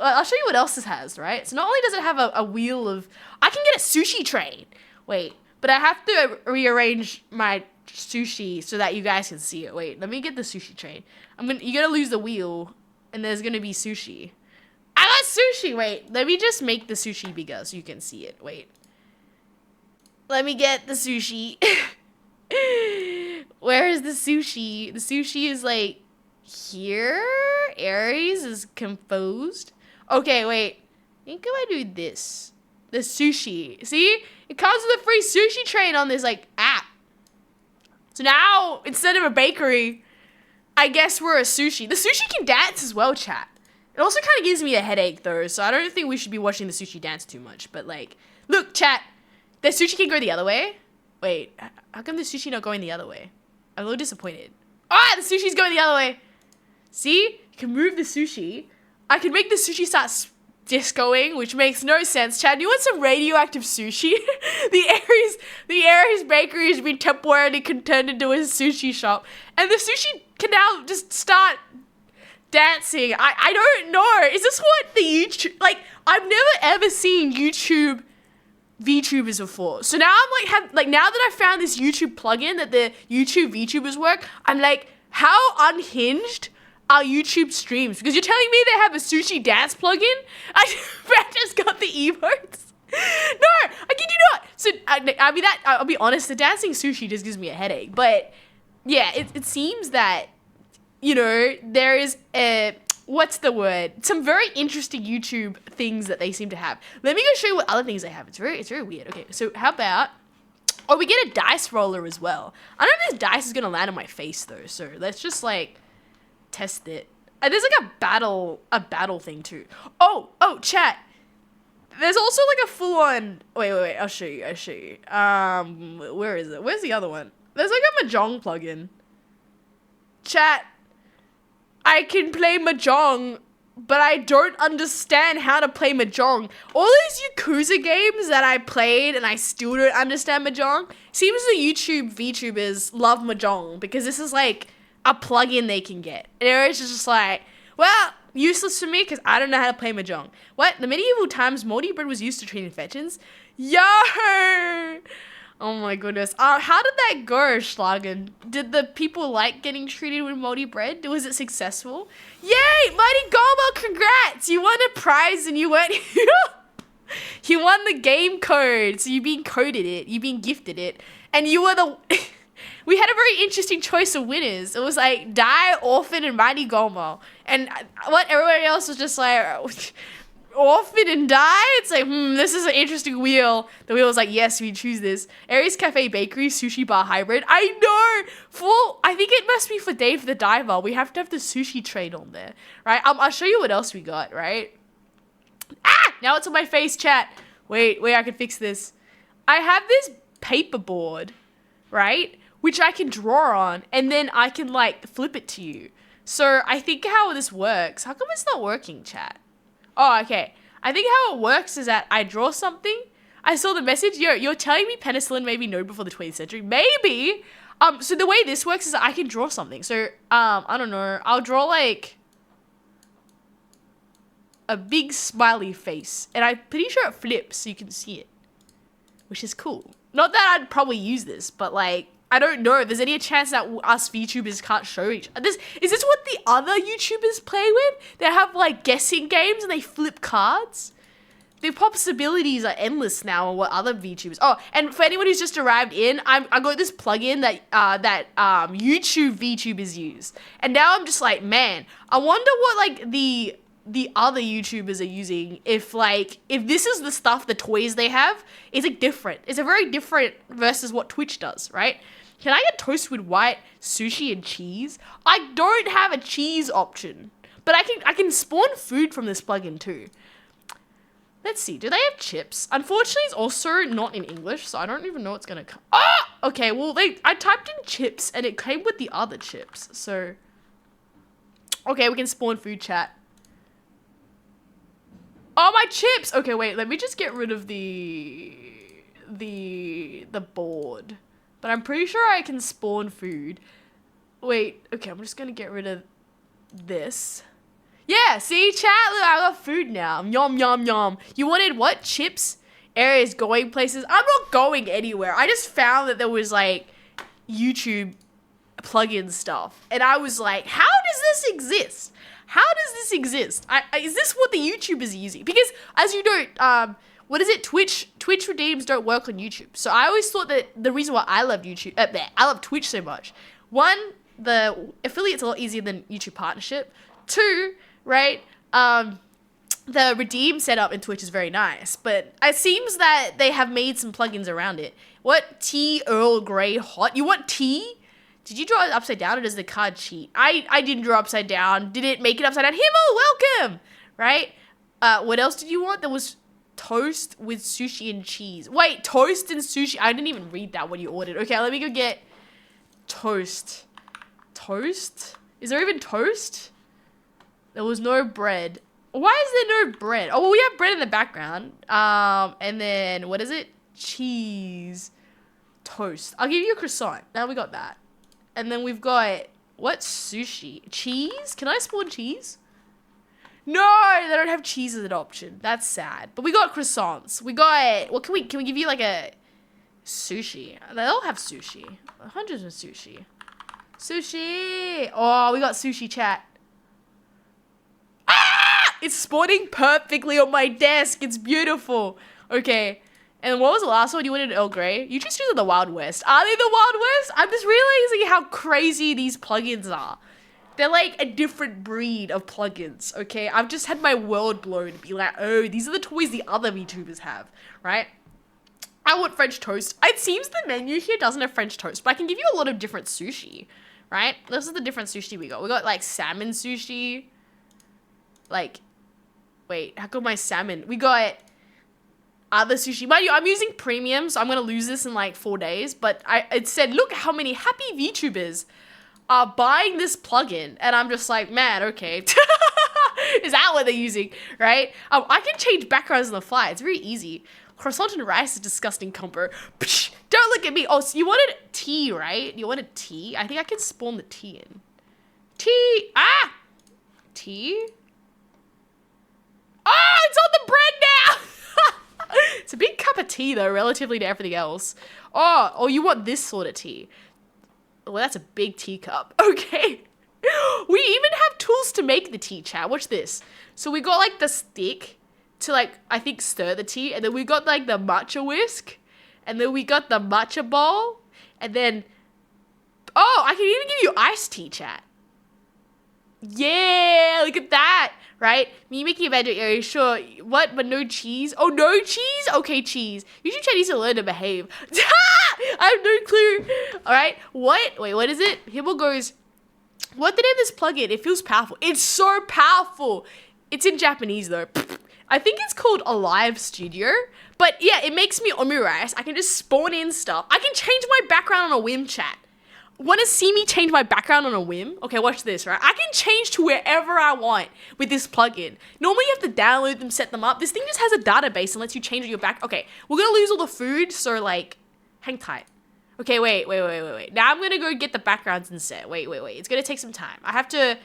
I'll show you what else this has, right? So not only does it have a wheel of... I can get a sushi tray. Wait, but I have to rearrange my sushi so that you guys can see it. Wait, let me get the sushi tray. You're gonna lose the wheel, and there's gonna be sushi. I got sushi! Wait, let me just make the sushi bigger so you can see it. Wait. Let me get the sushi. Where is the sushi? The sushi is like here. Aries is composed. Okay, wait. I think if I do this, the sushi. See, it comes with a free sushi train on this like app. So now instead of a bakery, I guess we're a sushi. The sushi can dance as well, chat. It also kind of gives me a headache though, so I don't think we should be watching the sushi dance too much. But like, look, chat. The sushi can go the other way. Wait, how come the sushi not going the other way? I'm a little disappointed. Ah, the sushi's going the other way. See? You can move the sushi. I can make the sushi start discoing, which makes no sense. Chad, you want some radioactive sushi? the Aries bakery has been temporarily turned into a sushi shop. And the sushi can now just start dancing. I don't know. Is this what the YouTube... Like, I've never ever seen YouTube... VTubers before. So now I'm like, now that I found this YouTube plugin that the YouTube VTubers work, I'm like, how unhinged are YouTube streams? Because you're telling me they have a sushi dance plugin? I just got the emotes. No, I kid you not. So, I'll be honest, the dancing sushi just gives me a headache. But yeah, it seems that, you know, there is a... What's the word? Some very interesting YouTube things that they seem to have. Let me go show you what other things they have. It's very weird. Okay, so how about... Oh, we get a dice roller as well. I don't know if this dice is going to land on my face, though. So let's just, like, test it. There's, like, a battle thing, too. Oh, chat. There's also, like, a full-on... Wait. I'll show you. Where is it? Where's the other one? There's, like, a Mahjong plugin. Chat. I can play Mahjong, but I don't understand how to play Mahjong. All those Yakuza games that I played and I still don't understand Mahjong, seems the YouTube VTubers love Mahjong because this is like a plugin they can get. And it's just like, well, useless for me because I don't know how to play Mahjong. What? The medieval times, moldy bread was used to treat infections? Yo! Oh my goodness. How did that go, Schlagen? Did the people like getting treated with moldy bread? Was it successful? Yay! Mighty Gomo, congrats! You won a prize and you went... You won the game code. So you've been coded it. You've been gifted it. And you were the... We had a very interesting choice of winners. It was like Die, Orphan, and Mighty Gomo. And what everybody else was just like... Orphan and Die? It's like, this is an interesting wheel. The wheel was like, yes, we choose this. Aries Cafe Bakery Sushi Bar Hybrid. I know! I think it must be for Dave the Diver. We have to have the sushi train on there, right? I'll show you what else we got, right? Ah! Now it's on my face, chat. Wait, I can fix this. I have this paperboard, right? Which I can draw on, and then I can, like, flip it to you. So I think how this works... How come it's not working, chat? Oh, okay. I think how it works is that I draw something. I saw the message. You're telling me penicillin may be known before the 20th century? Maybe. So the way this works is that I can draw something. So, I don't know. I'll draw, like, a big smiley face. And I'm pretty sure it flips so you can see it. Which is cool. Not that I'd probably use this, but, like, I don't know if there's any chance that us VTubers can't show each other. Is this what the other YouTubers play with? They have like guessing games and they flip cards? The possibilities are endless now on what other VTubers... Oh, and for anyone who's just arrived in, I got this plugin that YouTube VTubers use. And now I'm just like, man, I wonder what like the other YouTubers are using if this is the stuff, the toys they have, is it different? It's a very different versus what Twitch does, right? Can I get toast with white sushi and cheese? I don't have a cheese option. But I can spawn food from this plugin too. Let's see. Do they have chips? Unfortunately, it's also not in English, so I don't even know what's gonna come. Oh! Okay, well, I typed in chips, and it came with the other chips, so... Okay, we can spawn food, chat. Oh, my chips! Okay, wait, let me just get rid of the board. But I'm pretty sure I can spawn food. Wait, okay, I'm just gonna get rid of this. Yeah, see, chat? Look, I got food now. Yum, yum, yum. You wanted what? Chips? Areas, going places? I'm not going anywhere. I just found that there was, like, YouTube plugin stuff. And I was like, how does this exist? How does this exist? Is this what the YouTubers are using? Because, as you know, what is it? Twitch redeems don't work on YouTube. So I always thought that the reason why I love YouTube, I love Twitch so much. One, the affiliate's a lot easier than YouTube partnership. Two, right? The redeem setup in Twitch is very nice, but it seems that they have made some plugins around it. What? Tea Earl Grey hot? You want tea? Did you draw it upside down or does the card cheat? I didn't draw upside down. Did it make it upside down? Himmel, welcome! Right? What else did you want? There was toast with sushi and cheese. Wait, toast and sushi? I didn't even read that when you ordered. Okay, let me go get toast. Toast? Is there even toast? There was no bread. Why is there no bread? Oh, well, we have bread in the background. And then, what is it? Cheese. Toast. I'll give you a croissant. Now we got that. And then we've got, what? Sushi. Cheese? Can I spawn cheese? No, they don't have cheese as an option. That's sad. But we got croissants. We got, what can we give you like a sushi? They all have sushi. Hundreds of sushi. Sushi. Oh, we got sushi, chat. Ah! It's spawning perfectly on my desk. It's beautiful. Okay. And what was the last one? You wanted Earl Grey? You just used the Wild West. Are they the Wild West? I'm just realizing how crazy these plugins are. They're like a different breed of plugins, okay? I've just had my world blown to be like, oh, these are the toys the other VTubers have, right? I want French toast. It seems the menu here doesn't have French toast, but I can give you a lot of different sushi, right? This is the different sushi we got. We got like salmon sushi. Like, wait, how come my salmon? We got other sushi. Mind you, I'm using premium, so I'm going to lose this in like 4 days. But it said, look how many happy VTubers are buying this plugin. And I'm just like, man, okay. Is that what they're using, right? I can change backgrounds on the fly. It's very easy. Croissant and rice is disgusting combo. Psh, don't look at me. Oh, so you wanted tea, right? You wanted tea? I think I can spawn the tea in. Tea. Ah! Tea? Oh, it's on the bread now! It's a big cup of tea, though, relatively to everything else. Oh, you want this sort of tea. Well, that's a big teacup. Okay. We even have tools to make the tea, chat. Watch this. So we got, like, the stick to, like, I think stir the tea. And then we got, like, the matcha whisk. And then we got the matcha bowl. And then... Oh, I can even give you iced tea, chat. Yeah, look at that. Right? Me making a better area, sure. What? But no cheese? Oh, no cheese? Okay, cheese. YouTube chat needs to learn to behave. I have no clue. Alright, what? Wait, what is it? Himmel goes, what the name of this plugin? It feels powerful. It's so powerful. It's in Japanese, though. I think it's called Alive Studio. But yeah, it makes me omurice. I can just spawn in stuff. I can change my background on a whim, chat. Want to see me change my background on a whim? Okay, watch this, right? I can change to wherever I want with this plugin. Normally you have to download them, set them up. This thing just has a database and lets you change your back. Okay, we're going to lose all the food, so like, hang tight. Okay, wait. Now I'm going to go get the backgrounds and set. Wait. It's going to take some time. I have to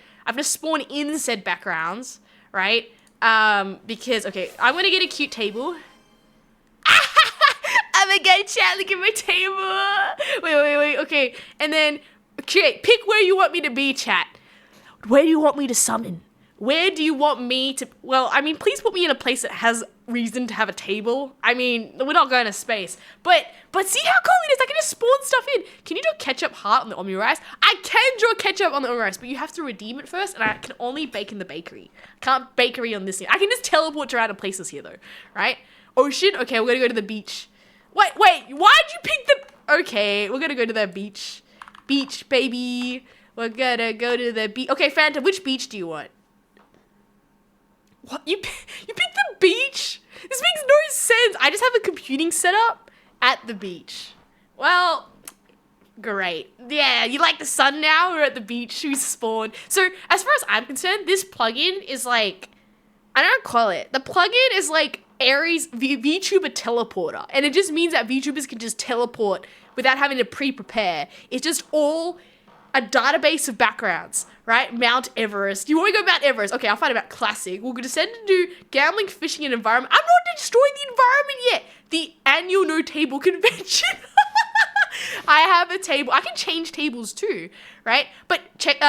spawn in said backgrounds, right? Because, okay, I'm going to get a cute table. Oh my god, chat, look at my table. Wait. Okay, and then, okay, pick where you want me to be, chat. Where do you want me to summon? Where do you want me to, well, I mean, please put me in a place that has reason to have a table. I mean, we're not going to space. But see how cool it is? I can just spawn stuff in. Can you draw ketchup heart on the omurice? I can draw ketchup on the omurice, but you have to redeem it first, and I can only bake in the bakery. Can't bakery on this thing. I can just teleport to random places here, though, right? Ocean? Okay, we're going to go to the beach. Wait, why'd you pick the... Okay, we're gonna go to the beach. Beach, baby. We're gonna go to the beach. Okay, Phantom, which beach do you want? What? You picked the beach? This makes no sense. I just have a computing setup at the beach. Well, great. Yeah, you like the sun now? We're at the beach. We spawned. So, as far as I'm concerned, this plugin is like, I don't call it. The plugin is like Aries VTuber teleporter. And it just means that VTubers can just teleport without having to pre-prepare. It's just all a database of backgrounds, right? Mount Everest. You want to go Mount Everest? Okay, I'll find about classic. We'll descend and do gambling, fishing, and environment. I'm not destroying the environment yet. The annual no table convention. I have a table. I can change tables too, right? But check,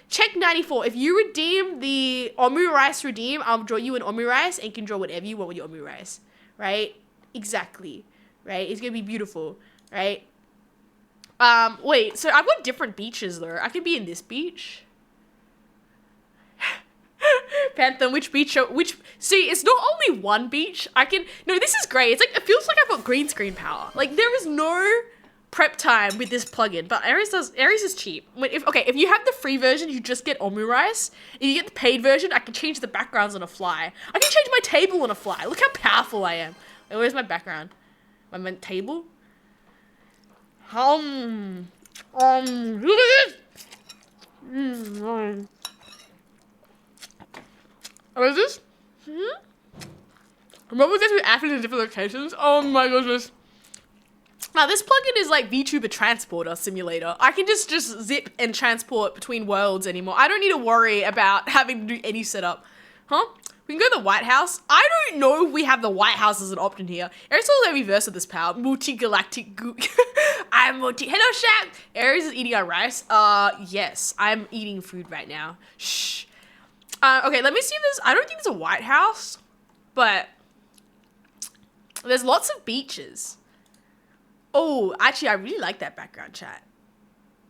check 94. If you redeem the Omu Rice redeem, I'll draw you an Omu Rice and you can draw whatever you want with your Omu Rice, right? Exactly, right? It's going to be beautiful, right? Wait, so I've got different beaches though. I can be in this beach. Panther, which beach, see, it's not only one beach. No, this is great. It's like, it feels like I've got green screen power. Like, there is no prep time with this plugin, but Aries is cheap. If you have the free version, you just get Omu Rice. If you get the paid version, I can change the backgrounds on a fly. I can change my table on a fly. Look how powerful I am. Wait, where's my background? My table? Look at this! What is this? Remember this with athletes in different locations? Oh my goodness. Now this plugin is like VTuber transporter simulator. I can just zip and transport between worlds anymore. I don't need to worry about having to do any setup. Huh? We can go to the White House. I don't know if we have the White House as an option here. Aries is the reverse of this power. Multi-galactic I'm Hello, Shaq! Aries is eating our rice. Yes. I'm eating food right now. Shh. Okay, let me see if there's... I don't think there's a White House, but there's lots of beaches. Oh, actually, I really like that background, chat.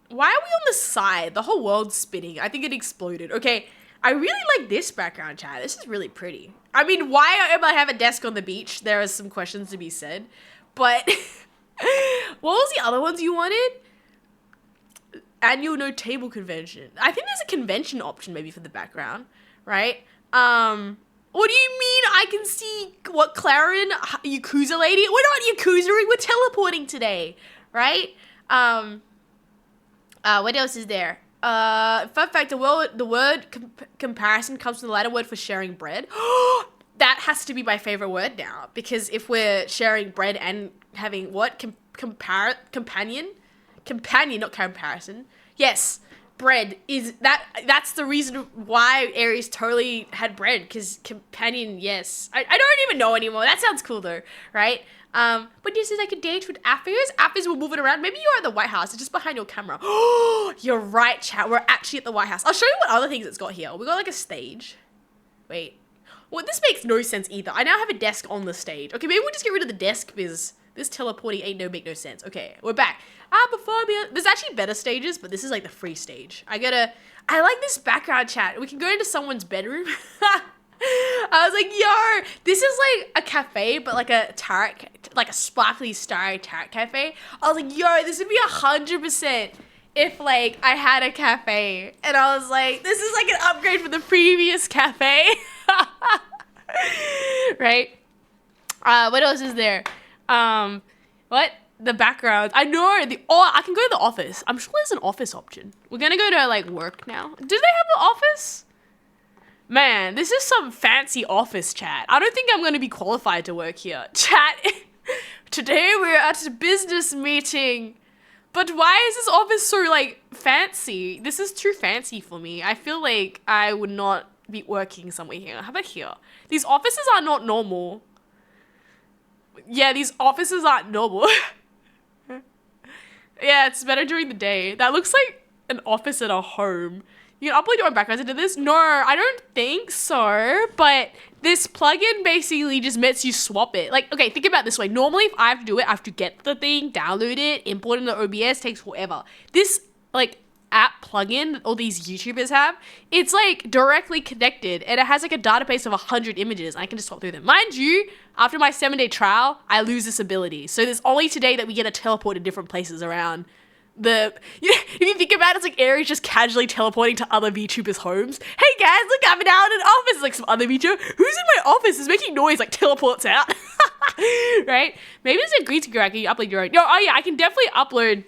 Why are we on the side? The whole world's spinning. I think it exploded. Okay, I really like this background, chat. This is really pretty. I mean, why am I have a desk on the beach? There are some questions to be said. But what was the other ones you wanted? Annual no table convention. I think there's a convention option maybe for the background, right? What do you mean I can see what Clarin, Yakuza lady? We're not Yakuzering, we're teleporting today, right? What else is there? Fun fact, the word comparison comes from the Latin word for sharing bread. That has to be my favorite word now, because if we're sharing bread and having what? Companion, not comparison. Yes, bread is that's the reason why Aries totally had bread, because companion, yes. I don't even know anymore. That sounds cool though, right? But this is like a date with Affairs. Affairs will move it around. Maybe you're at the White House. It's just behind your camera. Oh, you're right, chat. We're actually at the White House. I'll show you what other things it's got here. We got like a stage. Wait. Well, this makes no sense either. I now have a desk on the stage. Okay, maybe we'll just get rid of the desk because this teleporting make no sense. Okay, we're back. There's actually better stages, but this is like the free stage. I like this background, chat. We can go into someone's bedroom. I was like, yo, this is like a cafe, but like a tarot, like a sparkly starry tarot cafe. I was like, yo, this would be 100% if like I had a cafe. And I was like, this is like an upgrade from the previous cafe. Right? What else is there? What? The background. I know. I can go to the office. I'm sure there's an office option. We're gonna go to like work now. Do they have the office? Man, this is some fancy office, chat. I don't think I'm gonna be qualified to work here. Chat, today we're at a business meeting. But why is this office so like fancy? This is too fancy for me. I feel like I would not be working somewhere here. How about here? These offices are not normal. Yeah, these offices aren't normal. Yeah, it's better during the day. That looks like an office at a home. You can upload your own backgrounds into this? No, I don't think so. But this plugin basically just lets you swap it. Like, okay, think about it this way. Normally, if I have to do it, I have to get the thing, download it, import it into OBS, takes forever. This, like, app plugin that all these YouTubers have, it's, like, directly connected. And it has, like, a database of 100 images. And I can just swap through them. Mind you, after my 7-day trial, I lose this ability. So there's only today that we get to teleport to different places around if you think about it, it's like Aries just casually teleporting to other VTubers' homes. Hey guys, look, I'm now in an office. Like some other VTuber, who's in my office is making noise, like teleports out. Right? Maybe it's a green screen. Can you upload your own? No, oh yeah, I can definitely upload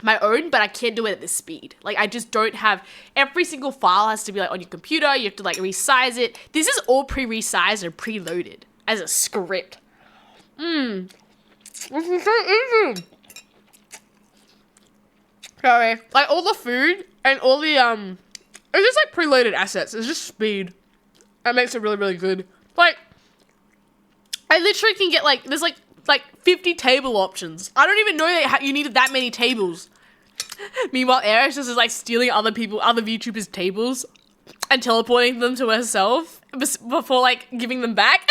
my own, but I can't do it at this speed. Like I just don't have, every single file has to be like on your computer. You have to like resize it. This is all pre-resized and preloaded as a script. This is so easy. Sorry. Like all the food and all the it's just like preloaded assets. It's just speed. That makes it really, really good. Like I literally can get like, there's like 50 table options. I don't even know that you needed that many tables. Meanwhile, Aries just is like stealing other VTubers' tables and teleporting them to herself before like giving them back.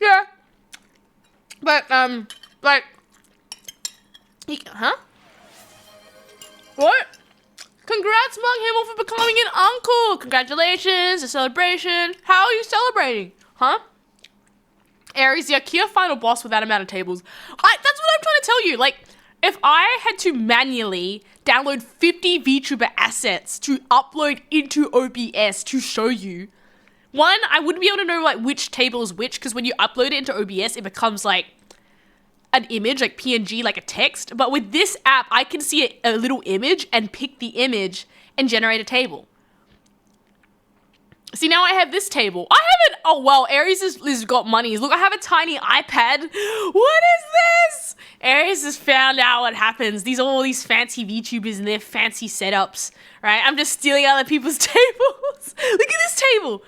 Yeah. But like, huh? What? Congrats, Mug Himmel, for becoming an uncle. Congratulations, a celebration. How are you celebrating? Huh? Aries, the IKEA final boss with that amount of tables. That's what I'm trying to tell you. Like, if I had to manually download 50 VTuber assets to upload into OBS to show you, one, I wouldn't be able to know like which table is which, because when you upload it into OBS, it becomes like an image, like PNG, like a text. But with this app, I can see a little image and pick the image and generate a table. See, now I have this table. I haven't, oh well, Aries has got money. Look, I have a tiny iPad. What is this? Aries has found out what happens. These are all these fancy VTubers and their fancy setups, right? I'm just stealing other people's tables. Look at this table.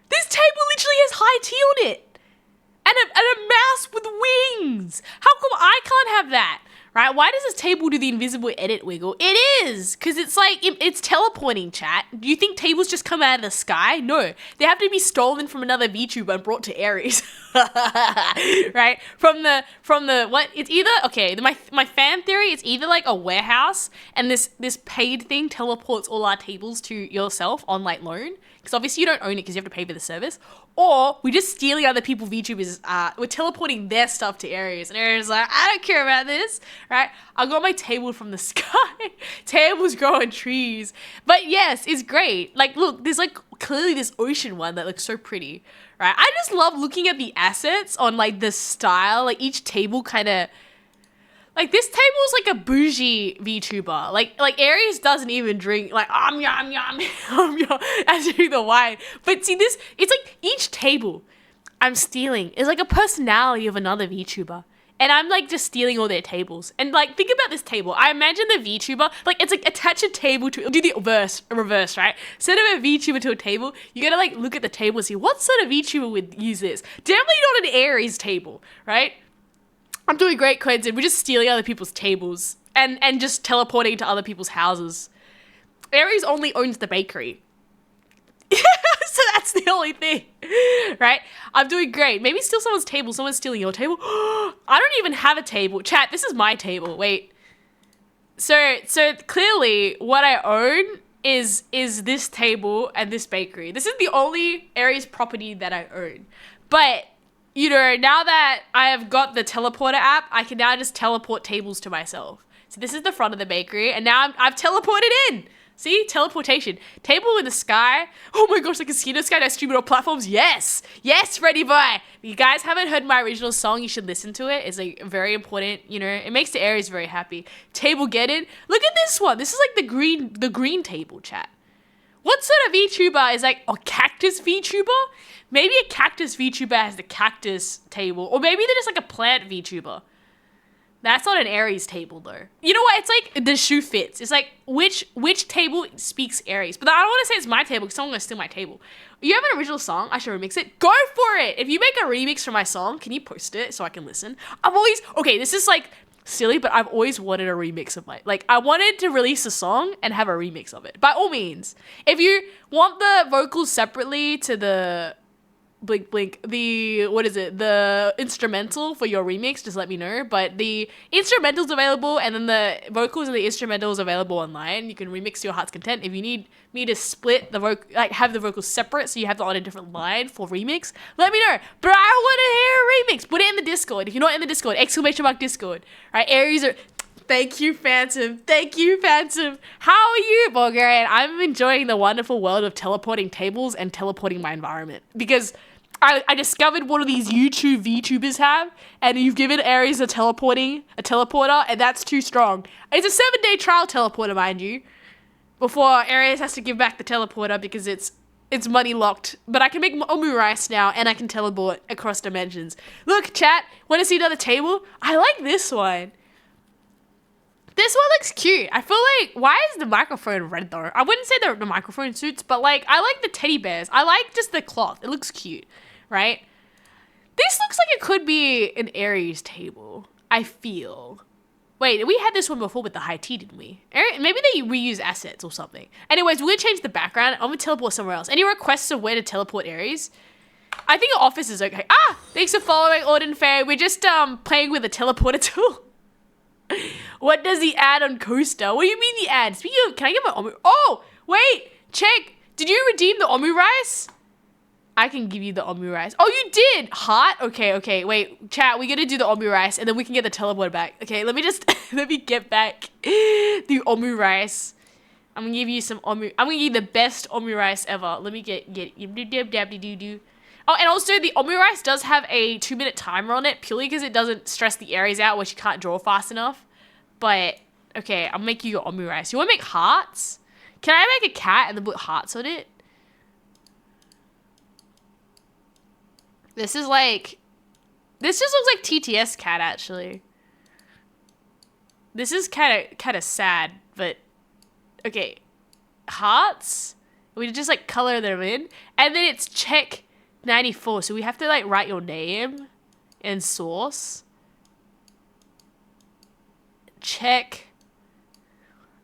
This table literally has high tea on it. And a mouse with wings. How come I can't have that? Right? Why does this table do the invisible edit wiggle? It is, because it's like, it's teleporting, chat. Do you think tables just come out of the sky? No. They have to be stolen from another VTuber and brought to Aries. Right? From the, what? It's either, okay, my fan theory, it's either like a warehouse and this paid thing teleports all our tables to yourself on like loan. Because obviously you don't own it because you have to pay for the service. Or we're just stealing other people VTubers. We're teleporting their stuff to Aries. And Aries is like, I don't care about this. Right? I got my table from the sky. Tables grow on trees. But yes, it's great. Like, look, there's like clearly this ocean one that looks so pretty. Right? I just love looking at the assets on like the style. Like each table kind of, like this table is like a bougie VTuber. Like Aries doesn't even drink like yum yum yum as doing the wine. But see this, it's like each table I'm stealing is like a personality of another VTuber. And I'm like just stealing all their tables. And like think about this table. I imagine the VTuber, like it's like attach a table to, do the reverse, right? Instead of a VTuber to a table, you gotta like look at the table and see what sort of VTuber would use this. Definitely not an Aries table, right? I'm doing great, Quentin. We're just stealing other people's tables and just teleporting to other people's houses. Aries only owns the bakery. So that's the only thing, right? I'm doing great. Maybe steal someone's table. Someone's stealing your table. I don't even have a table. Chat, this is my table. Wait. So clearly what I own is this table and this bakery. This is the only Aries property that I own. But you know, now that I have got the teleporter app, I can now just teleport tables to myself. So this is the front of the bakery, and now I've teleported in. See? Teleportation. Table in the sky. Oh my gosh, I can see the sky. I stream it on platforms. Yes! Yes, Freddy boy! If you guys haven't heard my original song, you should listen to it. It's like very important, you know. It makes the Aries very happy. Table get in. Look at this one. This is like the green table, chat. What sort of VTuber is like a cactus VTuber? Maybe a cactus VTuber has the cactus table. Or maybe they're just like a plant VTuber. That's not an Aries table though. You know what? It's like the shoe fits. It's like which table speaks Aries. But I don't want to say it's my table because someone's going to steal my table. You have an original song? I should remix it. Go for it! If you make a remix for my song, can you post it so I can listen? Okay, this is like silly, but I've always wanted a remix of I wanted to release a song and have a remix of it. By all means. If you want the vocals separately to the blink blink what is it, the instrumental for your remix, just let me know. But the instrumental's available, and then the vocals and the instrumentals available online. You can remix to your heart's content. If you need me to split the have the vocals separate so you have them on a different line for remix, let me know. But I want to hear a remix. Put it in the Discord. If you're not in the Discord, ! Discord. Right, Aries are. Thank you, Phantom. Thank you, Phantom. How are you, Bulgarian? I'm enjoying the wonderful world of teleporting tables and teleporting my environment. Because I discovered one of these VTubers have, and you've given Aries a teleporter, and that's too strong. It's a 7-day trial teleporter, mind you, before Aries has to give back the teleporter because it's money locked. But I can make omu rice now, and I can teleport across dimensions. Look, chat, want to see another table? I like this one. This one looks cute. I feel like, why is the microphone red though? I wouldn't say the microphone suits, but like, I like the teddy bears. I like just the cloth. It looks cute, right? This looks like it could be an Aries table, I feel. Wait, we had this one before with the high tea, didn't we? Maybe they reuse assets or something. Anyways, we're gonna change the background. I'm gonna teleport somewhere else. Any requests of where to teleport Aries? I think office is okay. Thanks for following Auden Faye. We're just playing with a teleporter tool. What does the ad on Coaster? What do you mean the ad? Speaking of, can I get my omu? Oh, wait, check. Did you redeem the omu rice? I can give you the omu rice. Oh, you did. Hot? Okay. Wait, chat, we gotta do the omu rice and then we can get the teleporter back. Okay, let me get back the omu rice. I'm gonna give you some omu. I'm gonna give you the best omu rice ever. Let me get. Oh, and also the omu rice does have a 2-minute timer on it, purely because it doesn't stress the areas out where she can't draw fast enough. But, okay, I'll make you your omu rice. You want to make hearts? Can I make a cat and then put hearts on it? This just looks like TTS cat, actually. This is kind of sad, but, okay. Hearts? We just, like, color them in. And then it's check 94, so we have to like write your name and source. Check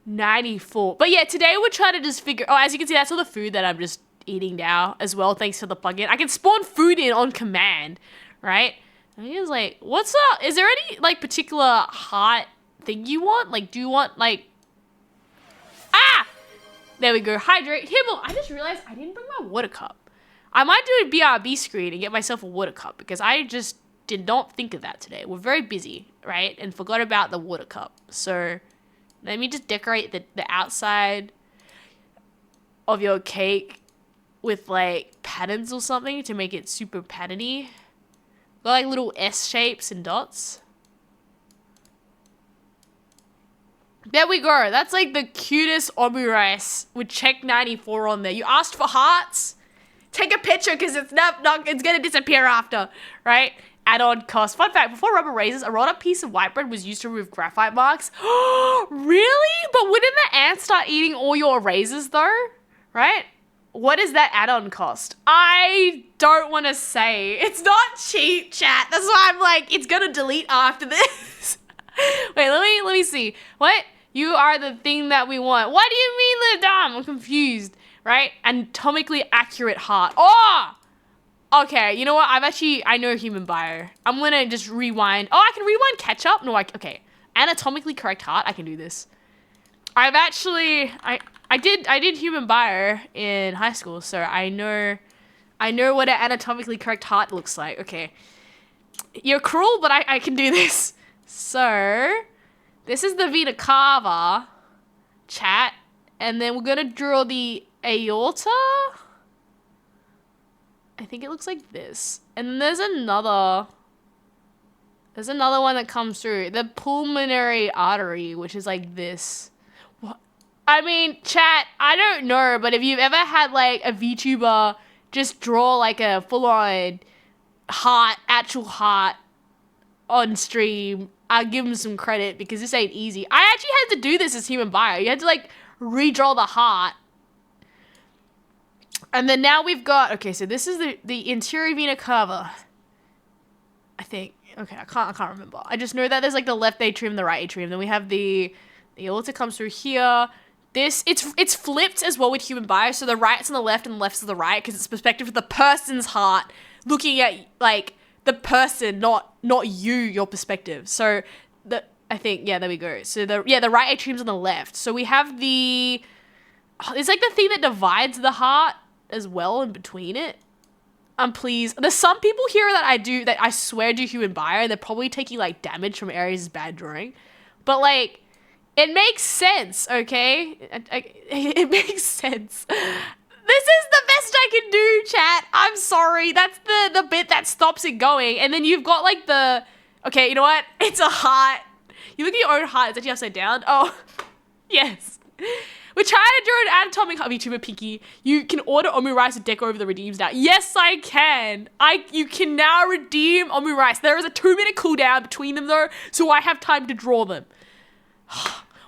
94. But yeah, today we're trying to just figure. Oh, as you can see, that's all the food that I'm just eating now as well, thanks to the plugin. I can spawn food in on command, right? And he was like, "What's up? Is there any like particular heart thing you want? Like, do you want like There we go. Hydrate. Himmel. I just realized I didn't bring my water cup. I might do a BRB screen and get myself a water cup because I just did not think of that today. We're very busy, right? And forgot about the water cup. So let me just decorate the outside of your cake with like patterns or something to make it super pattern-y. Got like little S shapes and dots. There we go. That's like the cutest omu rice with check 94 on there. You asked for hearts? Take a picture because it's it's gonna disappear after, right? Add-on cost. Fun fact, before rubber razors, a rolled up piece of white bread was used to remove graphite marks. Really? But wouldn't the ants start eating all your razors though? Right? What does that add-on cost? I don't want to say. It's not cheap, chat. That's why I'm like, it's gonna delete after this. Wait, let me see. What? You are the thing that we want. What do you mean, little dumb? I'm confused. Right? Anatomically accurate heart. Oh! Okay, you know what? I know human bio. I'm gonna just rewind. Oh, I can rewind catch up? No, okay. Anatomically correct heart. I can do this. I did human bio in high school, so I know what an anatomically correct heart looks like. Okay. You're cruel, but I can do this. So, this is the Vena Cava chat, and then we're gonna draw the aorta. I think it looks like this. And then there's another one that comes through. The pulmonary artery, which is like this. What? I mean, chat, I don't know, but if you've ever had like a VTuber just draw like a full-on heart, actual heart on stream, I'll give them some credit because this ain't easy. I actually had to do this as human bio. You had to like redraw the heart. And then now we've got, okay, so this is the interior vena cava. I think. Okay, I can't remember. I just know that there's like the left atrium, the right atrium. Then we have the aorta comes through here It's flipped as well with human bias. So the right's on the left and the left's on the right because it's perspective of the person's heart looking at like the person, not you, your perspective. So I think, yeah, there we go. So the right atrium's on the left. So we have it's like the thing that divides the heart as well in between it. Please. There's some people here that I swear do human bio, and they're probably taking like damage from Aries' bad drawing. But like, it makes sense, okay? It makes sense. This is the best I can do, chat. I'm sorry. That's the bit that stops it going. And then you've got like okay, you know what? It's a heart. You look at your own heart, it's actually upside down. Oh, yes. We're trying to do an anatomic VTuber Pinky. You can order Omurice to deco over the redeems now. Yes, I can. You can now redeem Omurice. There is a 2-minute cooldown between them though, so I have time to draw them.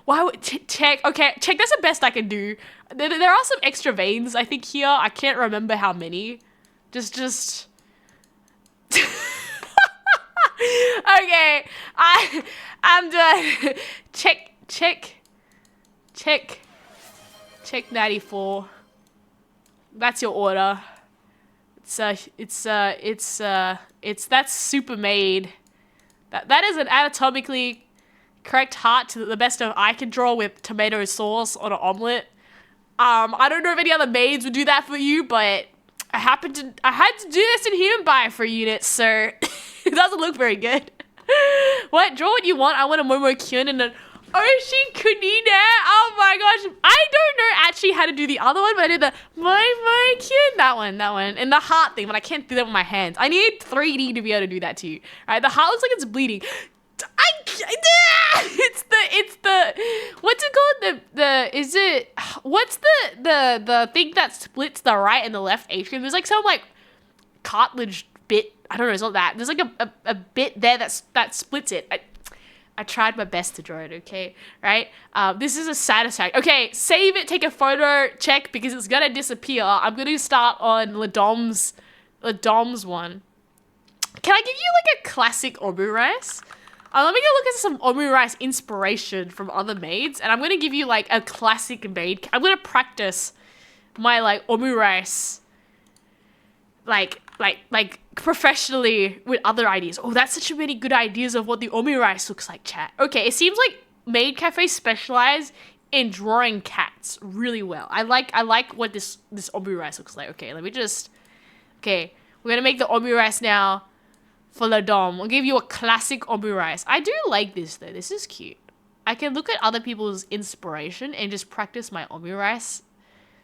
Why would check? Okay, check. That's the best I can do. There are some extra veins I think here. I can't remember how many. Just. Okay, I'm done. Check 94. That's your order. That's super made. That is an anatomically correct heart to the best of I can draw with tomato sauce on an omelet. I don't know if any other maids would do that for you, but I had to do this in human bio for units, so it doesn't look very good. What? Draw what you want. I want a Momo Kyun and an Ocean Kunina. Oh my gosh. I don't know actually how to do the other one, but I did the Momo Kyun. That one. And the heart thing, but I can't do that with my hands. I need 3D to be able to do that to you. Alright, the heart looks like it's bleeding. It's the what's it called? What's the thing that splits the right and the left atrium? There's like some like cartilage bit. I don't know, it's not that. There's like a bit there that splits it. I tried my best to draw it, okay? Right? This is a satisfaction. Okay, save it, take a photo, check, because it's gonna disappear. I'm gonna start on Ladom's one. Can I give you like a classic Omurice? Let me go look at some Omurice inspiration from other maids, and I'm gonna give you like a classic maid. I'm gonna practice my like Omurice like professionally with other ideas. Oh, that's such a many good ideas of what the Omurice looks like, chat. Okay, it seems like Maid Cafe specialize in drawing cats really well. I like what this Omurice looks like. Okay, okay, we're gonna make the Omurice now for the Dom. I'll give you a classic Omurice. I do like this though. This is cute. I can look at other people's inspiration and just practice my Omurice.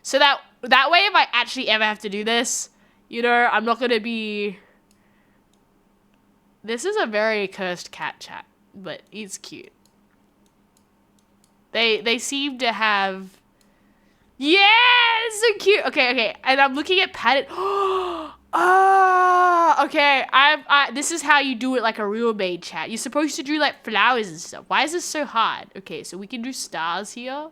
So that way, if I actually ever have to do this, you know, I'm not gonna be... This is a very cursed cat, chat, but he's cute. They seem to have... Yeah, it's so cute. Okay, and I'm looking at pattern. Oh, okay. This is how you do it like a real maid, chat. You're supposed to do like flowers and stuff. Why is this so hard? Okay, so we can do stars here.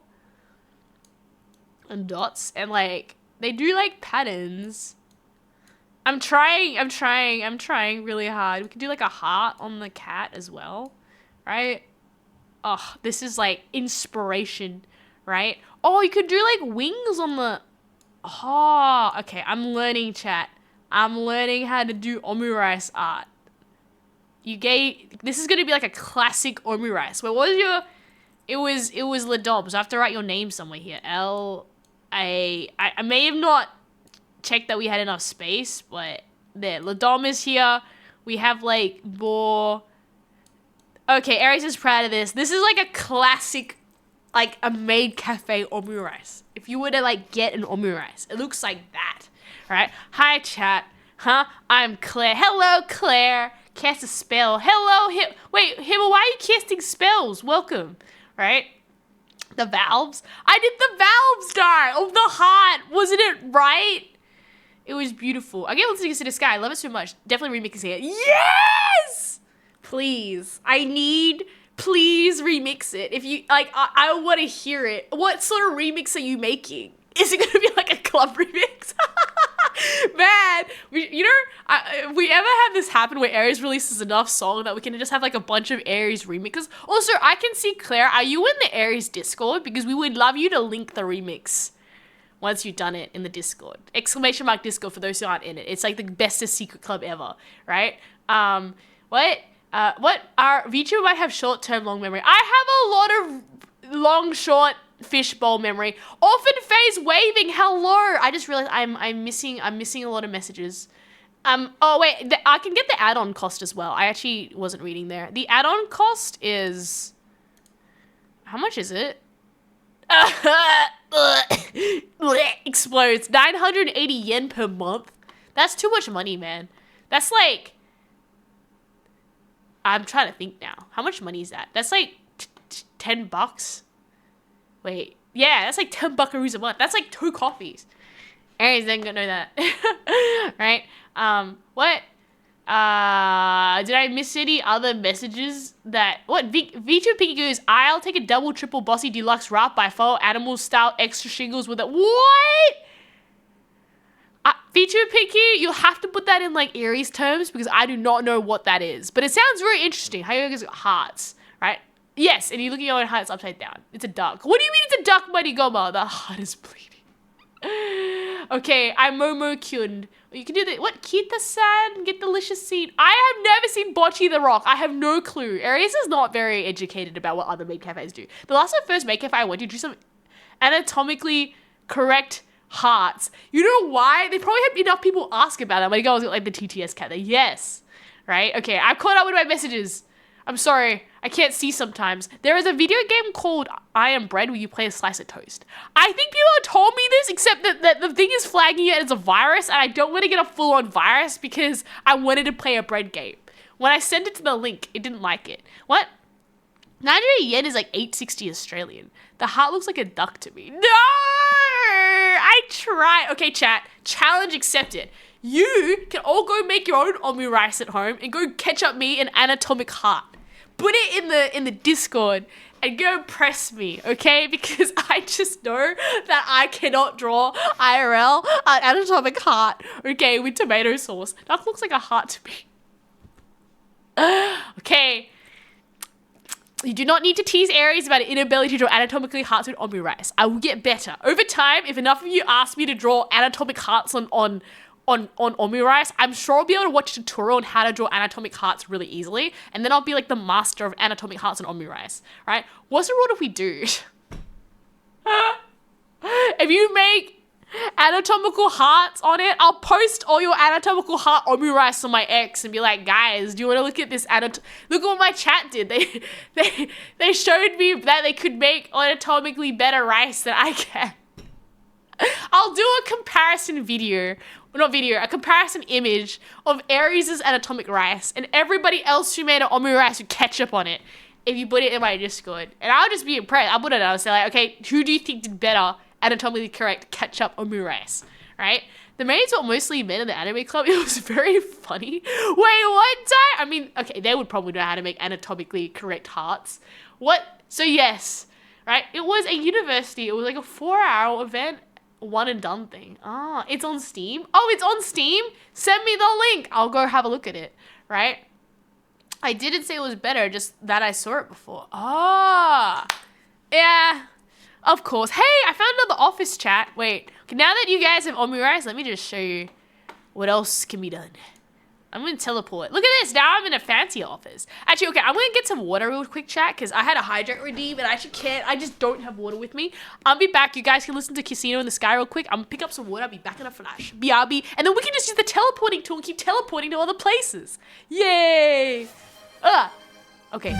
And dots. And like, they do like patterns. I'm trying really hard. We can do like a heart on the cat as well, right? Oh, this is like inspiration, right? Oh, you could do like wings on the... Oh, okay, I'm learning, chat. I'm learning how to do Omurice art. This is gonna be like a classic Omurice. Wait, what was your... It was Ladom, so I have to write your name somewhere here. I may have not checked that we had enough space, but there, Ladom is here. We have like more... Okay, Aries is proud of this. This is like a classic, like a Maid Cafe Omurice. If you were to like get an Omurice, it looks like that, right? Hi chat, huh? I'm Claire. Hello Claire. Cast a spell. Hello Wait, Himmel, why are you casting spells? Welcome, right? The valves. I did the valves die of the heart. Wasn't it right? It was beautiful. I get listening to the sky. I love it so much. Definitely remixing it. Yes! Please. Please remix it. If you, like, I want to hear it. What sort of remix are you making? Is it going to be like a club remix? Man, if we ever have this happen where Aries releases enough song that we can just have like a bunch of Aries remixes. Also, I can see Claire, are you in the Aries Discord? Because we would love you to link the remix once you've done it in the Discord. Exclamation mark Discord for those who aren't in it. It's like the bestest secret club ever, right? What are Vichu might have short-term long memory. I have a lot of long, short fishbowl memory. Orphan phase waving. Hello. I just realized I'm missing a lot of messages. Oh wait, I can get the add-on cost as well. I actually wasn't reading there. The add-on cost is, how much is it? Explodes. 980 yen per month. That's too much money, man. That's like, I'm trying to think now. How much money is that? That's like $10. Wait, yeah, that's like 10 buckaroos a month. That's like 2 coffees. Aries ain't gonna know that. Right? What? Did I miss any other messages that, what? Vichu Piki goes, I'll take a double, triple, bossy, deluxe wrap by fellow animal style extra shingles with it. What? Vichu Piki, you'll have to put that in like Aries terms because I do not know what that is. But it sounds very interesting. How you guys got hearts, right? Yes, and you look at your own heart, it's upside down. It's a duck. What do you mean it's a duck, Mighty Goma? The heart is bleeding. Okay, I'm Momo-kyun. You can do the, what? Kita-san, get delicious seed. I have never seen Bocce the Rock. I have no clue. Aries is not very educated about what other maid cafes do. The last and first maid cafe I went to do some anatomically correct hearts. You know why? They probably have enough people ask about that. My girl was like the TTS cat there. Yes. Right? Okay, I've caught up with my messages. I'm sorry. I can't see sometimes. There is a video game called I Am Bread where you play a slice of toast. I think people have told me this, except that the thing is flagging it as a virus, and I don't want to get a full-on virus because I wanted to play a bread game. When I sent it to the link, it didn't like it. What? 900 yen is like 860 Australian. The heart looks like a duck to me. No! I tried. Okay, chat. Challenge accepted. You can all go make your own omu rice at home and go catch up me an anatomic heart. Put it in the Discord and go press me, okay? Because I just know that I cannot draw IRL an anatomic heart, okay, with tomato sauce. That looks like a heart to me. Okay. You do not need to tease Aries about an inability to draw anatomically hearts with omu rice. I will get better. Over time, if enough of you ask me to draw anatomic hearts on omu rice, I'm sure I'll be able to watch a tutorial on how to draw anatomic hearts really easily, and then I'll be like the master of anatomic hearts on omu rice, right? What's the rule if we do? If you make anatomical hearts on it, I'll post all your anatomical heart omu rice on my ex and be like, guys, do you want to look at this look at what my chat did. They showed me that they could make anatomically better rice than I can. I'll do a comparison video, a comparison image of Aries' anatomic rice and everybody else who made an omu rice with ketchup on it if you put it in my Discord. And I'll just be impressed. I'll put it out and say like, okay, who do you think did better anatomically correct ketchup omu rice, right? The maids were mostly men in the anime club. It was very funny. Wait, what? I mean, okay, they would probably know how to make anatomically correct hearts. What? So yes, right? It was a university. It was like a 4-hour event. One and done thing. Ah, it's on Steam. Oh, it's on Steam? Send me the link. I'll go have a look at it, right? I didn't say it was better, just that I saw it before. Ah, yeah, of course. Hey, I found another office chat. Wait, okay, now that you guys have omu rice, let me just show you what else can be done. I'm going to teleport. Look at this. Now I'm in a fancy office. Actually, okay, I'm going to get some water real quick, chat, because I had a hydrate redeem and I actually can't. I just don't have water with me. I'll be back. You guys can listen to Casino in the Sky real quick. I'm going to pick up some water. I'll be back in a flash. BRB. And then we can just use the teleporting tool and keep teleporting to other places. Yay. Okay.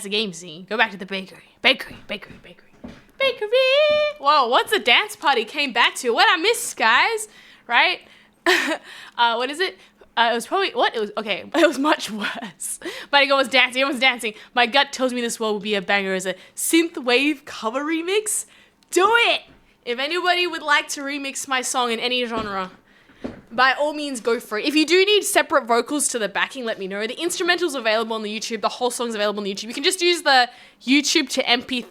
the game scene. Go back to the bakery. Bakery. Whoa, what's the dance party came back to? What I missed, guys? Right? What is it? It was probably, what? It was much worse. But everyone's dancing. My gut tells me this will be a banger as a synthwave cover remix. Do it! If anybody would like to remix my song in any genre, by all means go for it. If you do need separate vocals to the backing, let me know. The instrumental's available on the YouTube. The whole song's available on the YouTube. You can just use the YouTube to MP4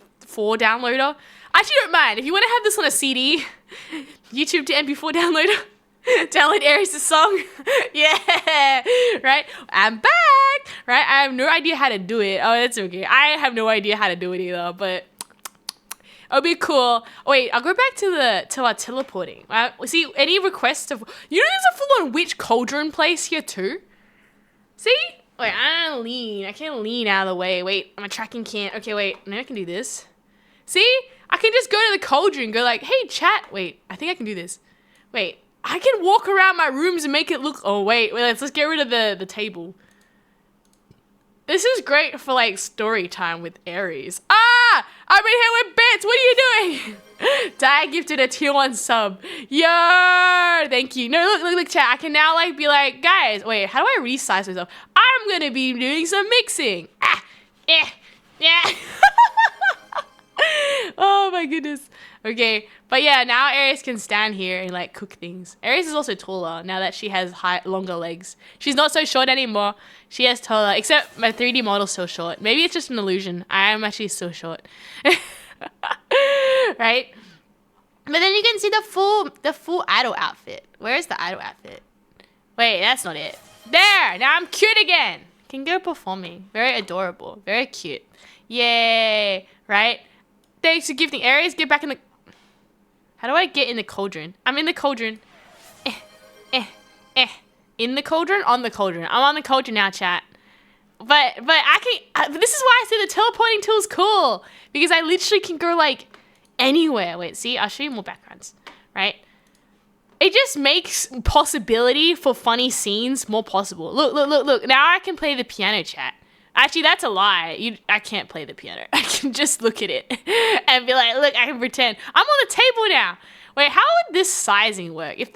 downloader. I actually don't mind. If you want to have this on a CD, YouTube to MP4 downloader, download Aries' song. Yeah, right? I'm back, right? I have no idea how to do it. Oh, that's okay. I have no idea how to do it either, but it'll be cool. Oh, wait, I'll go back to our teleporting. See, any requests of... You know there's a full-on witch cauldron place here too? See? Wait, I can't lean out of the way. Wait, I'm a tracking can't. Okay, wait, now I can do this. See? I can just go to the cauldron and go like, hey, chat. Wait, I think I can do this. Wait, I can walk around my rooms and make it look... Oh, wait, let's get rid of the table. This is great for, like, story time with Aries. Ah! I'm in here with Bits! What are you doing? Dia gifted a tier 1 sub. Yo! Thank you. No, look, chat. I can now, like, be like, guys, wait, how do I resize myself? I'm gonna be doing some mixing. Yeah. Oh, my goodness. Okay, but yeah, now Aries can stand here and like cook things. Aries is also taller now that she has longer legs. She's not so short anymore. She has taller, except my 3D model's so short. Maybe it's just an illusion. I am actually so short. Right? But then you can see the full idol outfit. Where is the idol outfit? Wait, that's not it. There! Now I'm cute again! Can go performing. Very adorable. Very cute. Yay! Right? Thanks for gifting. Aries, get back in the... How do I get in the cauldron? I'm in the cauldron. In the cauldron? On the cauldron. I'm on the cauldron now, chat. But I can... this is why I say the teleporting tool is cool. Because I literally can go, like, anywhere. Wait, see? I'll show you more backgrounds. Right? It just makes possibility for funny scenes more possible. Look. Now I can play the piano, chat. Actually, that's a lie. I can't play the piano. I can just look at it and be like, look, I can pretend. I'm on the table now. Wait, how would this sizing work? If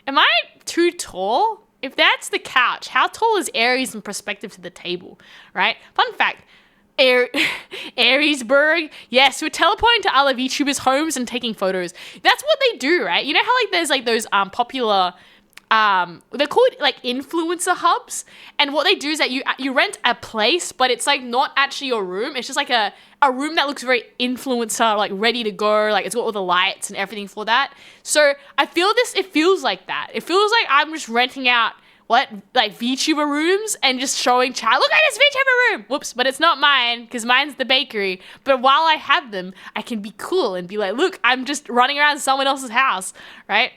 am I too tall? If that's the couch, how tall is Aries in perspective to the table, right? Fun fact, Ariesburg. Yes, we're teleporting to other VTubers' homes and taking photos. That's what they do, right? You know how like there's like those popular... they're called like influencer hubs, and what they do is that you rent a place, but it's like not actually your room. It's just like a room that looks very influencer, like ready to go, like it's got all the lights and everything for that. So I feel it feels like that. It feels like I'm just renting out like VTuber rooms and just showing chat, look at this VTuber room. Whoops, but it's not mine because mine's the bakery. But while I have them, I can be cool and be like, look, I'm just running around someone else's house, right?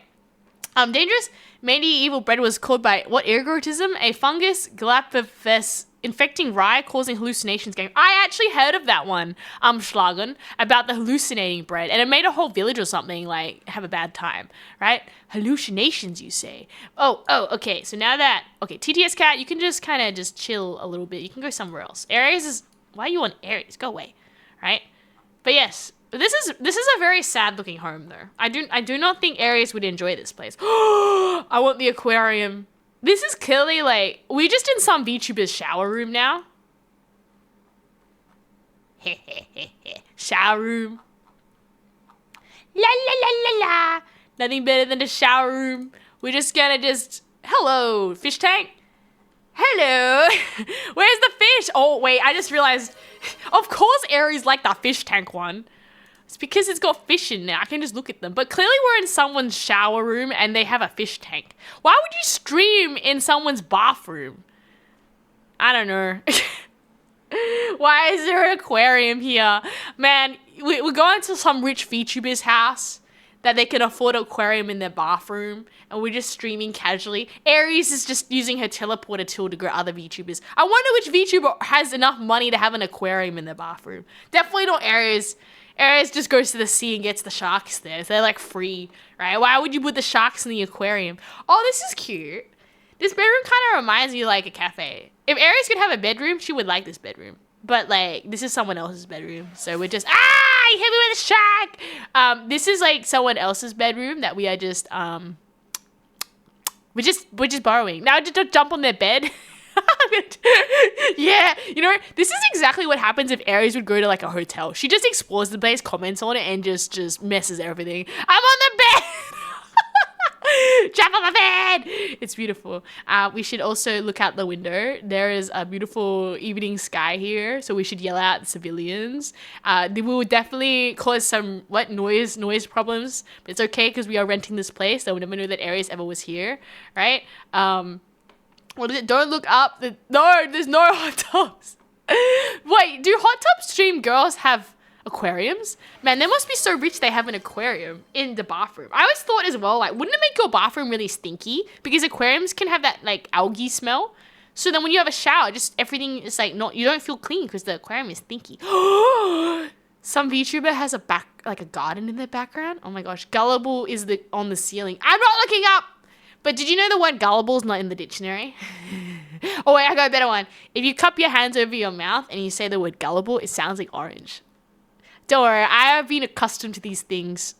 Dangerous medieval bread was caused by what ergotism? A fungus Galapagos infecting rye causing hallucinations game. I actually heard of that one, Schlagen, about the hallucinating bread, and it made a whole village or something like have a bad time, right? Hallucinations, you say? Oh, okay. So now that TTS cat, you can just kind of just chill a little bit. You can go somewhere else. Aries is why are you on Aries? Go away, right? But yes. This is a very sad looking home though. I do not think Aries would enjoy this place. I want the aquarium. This is clearly like we're just in some VTuber's shower room now. Shower room. La la la la la. Nothing better than a shower room. We're just gonna hello, fish tank. Hello. Where's the fish? Oh wait, I just realized. Of course Aries like the fish tank one. It's because it's got fish in there. I can just look at them. But clearly we're in someone's shower room and they have a fish tank. Why would you stream in someone's bathroom? I don't know. Why is there an aquarium here? Man, we're going to some rich VTuber's house that they can afford an aquarium in their bathroom and we're just streaming casually. Aries is just using her teleporter tool to grow other VTubers. I wonder which VTuber has enough money to have an aquarium in their bathroom. Definitely not Aries. Aries just goes to the sea and gets the sharks there. So they're like free, right? Why would you put the sharks in the aquarium? Oh, this is cute. This bedroom kind of reminds me of like a cafe. If Aries could have a bedroom, she would like this bedroom. But like, this is someone else's bedroom, so we're just you hit me with a shark. This is like someone else's bedroom that we are just we're just borrowing. Now just don't jump on their bed. Yeah, you know, this is exactly what happens if Aries would go to like a hotel. She just explores the place, comments on it, and just messes everything. I'm on the bed. Jump on my bed. It's beautiful. We should also look out the window. There is a beautiful evening sky here, so we should yell out at civilians. They will definitely cause some noise problems, but it's okay because we are renting this place. So we never know that Aries ever was here, right? What is it? Don't look up. No, there's no hot tubs. Wait, do hot tub stream girls have aquariums? Man, they must be so rich they have an aquarium in the bathroom. I always thought as well, like, wouldn't it make your bathroom really stinky? Because aquariums can have that, like, algae smell. So then when you have a shower, just everything is, like, you don't feel clean because the aquarium is stinky. Some VTuber has a garden in their background. Oh my gosh. Gullible is on the ceiling. I'm not looking up! But did you know the word gullible is not in the dictionary? Oh wait, I got a better one. If you cup your hands over your mouth and you say the word gullible, it sounds like orange. Don't worry, I have been accustomed to these things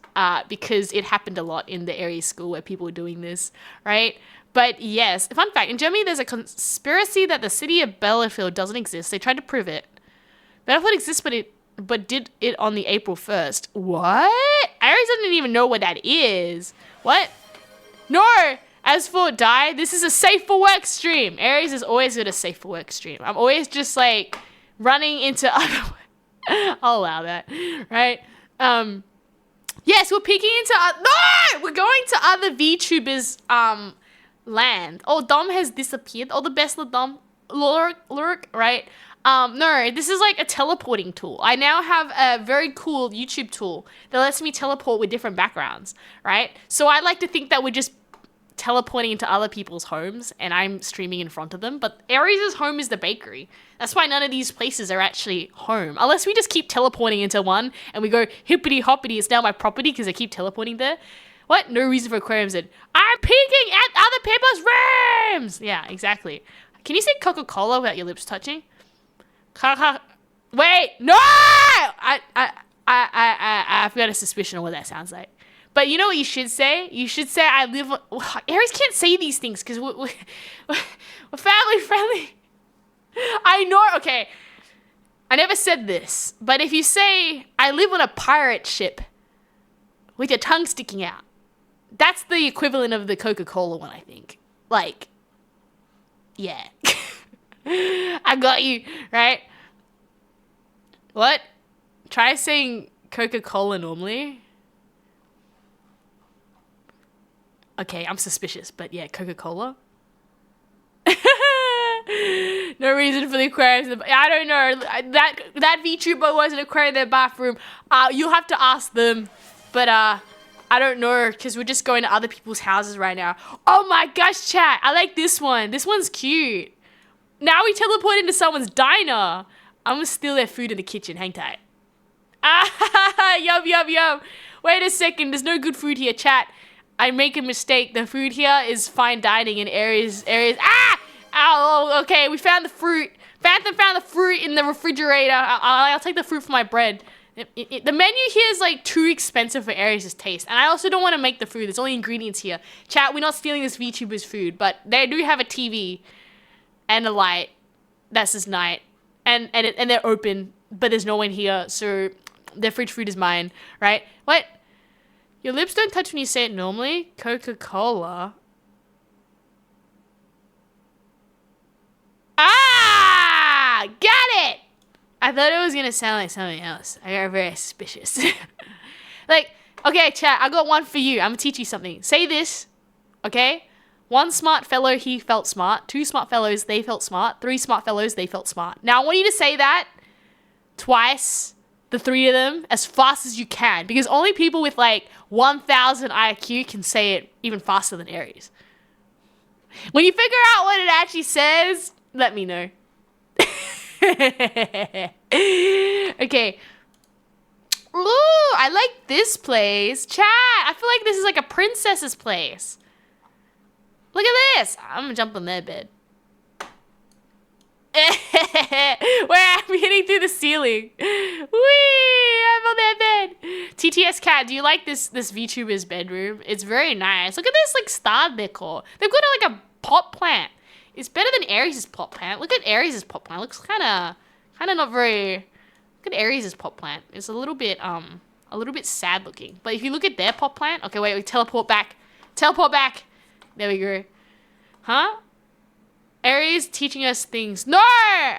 because it happened a lot in the Aries school where people were doing this, right? But yes, fun fact, in Germany there's a conspiracy that the city of Bielefeld doesn't exist. They tried to prove it. Bielefeld exists, but did it on the April 1st. What? Aries doesn't even know what that is. What? No! As for die, this is a safe for work stream. Aries is always got a safe for work stream. I'm always just like running into other... I'll allow that, right? Yes, we're peeking into... No! We're going to other VTubers' land. Oh, Dom has disappeared. Oh, the best of Dom. Lurk, right? No, this is like a teleporting tool. I now have a very cool YouTube tool that lets me teleport with different backgrounds, right? So I like to think that we're just teleporting into other people's homes and I'm streaming in front of them. But Aries' home is the bakery. That's why none of these places are actually home. Unless we just keep teleporting into one and we go hippity hoppity, it's now my property because I keep teleporting there. What? No reason for aquariums then. I'm peeking at other people's rooms! Yeah, exactly. Can you say Coca-Cola without your lips touching? Wait, no! I've got a suspicion of what that sounds like. But you know what you should say? You should say I live... Aries can't say these things because we're family friendly. I know, okay. I never said this, but if you say I live on a pirate ship with your tongue sticking out, that's the equivalent of the Coca-Cola one, I think. Like, yeah. I got you, right? What? Try saying Coca-Cola normally. Okay, I'm suspicious, but yeah, Coca-Cola. No reason for the aquarium. I don't know. That VTuber was an aquarium in their bathroom. You'll have to ask them. But I don't know because we're just going to other people's houses right now. Oh my gosh, chat. I like this one. This one's cute. Now we teleport into someone's diner. I'm gonna steal their food in the kitchen. Hang tight. Yum. Wait a second. There's no good food here, chat. I make a mistake. The food here is fine dining in areas. Oh, okay. We found the fruit. Phantom found the fruit in the refrigerator. I'll take the fruit for my bread. The menu here is like too expensive for Aries' taste. And I also don't want to make the food. There's only ingredients here. Chat, we're not stealing this VTuber's food. But they do have a TV and a light. That's his night. And they're open. But there's no one here. So their fridge food is mine. Right? What? Your lips don't touch when you say it normally? Coca-Cola. Got it! I thought it was gonna sound like something else. I got very suspicious. Like, okay, chat, I got one for you. I'm gonna teach you something. Say this, okay? One smart fellow, he felt smart. Two smart fellows, they felt smart. Three smart fellows, they felt smart. Now, I want you to say that twice, the three of them, as fast as you can. Because only people with, like, 1,000 IQ can say it even faster than Aries. When you figure out what it actually says, let me know. Okay. Ooh, I like this place. Chat, I feel like this is like a princess's place. Look at this. I'm gonna jump on their bed. Where I'm hitting through the ceiling. Whee! I'm on that bed. TTS Cat, do you like this VTuber's bedroom? It's very nice. Look at this like star decor. They've got like a pot plant. It's better than Aries' pot plant. Look at Aries' pot plant. It looks kind of not very. Look at Aries' pot plant. It's a little bit sad looking. But if you look at their pot plant, okay, wait, we teleport back. Teleport back. There we go. Huh? Aries teaching us things. No,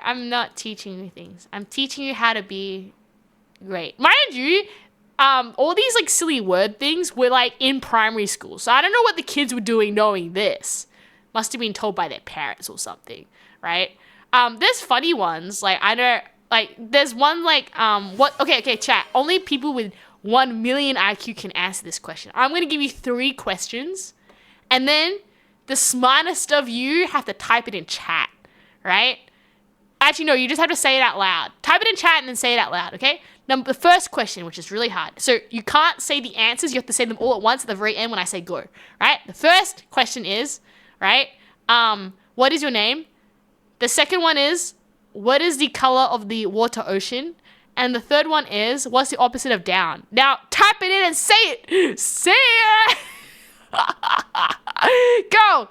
I'm not teaching you things. I'm teaching you how to be great. Mind you, all these like silly word things were like in primary school. So I don't know what the kids were doing knowing this. Must have been told by their parents or something, right? There's funny ones. Like, I know, like, there's one like, okay, chat. Only people with 1 million IQ can answer this question. I'm going to give you 3 questions. And then the smartest of you have to type it in chat, right? Actually, no, you just have to say it out loud. Type it in chat and then say it out loud, okay? Now, the first question, which is really hard. So you can't say the answers. You have to say them all at once at the very end when I say go, right? The first question is, right, what is your name? The second one is, what is the color of the water ocean? And the third one is, what's the opposite of down? Now, type it in and say it. Say it. Go.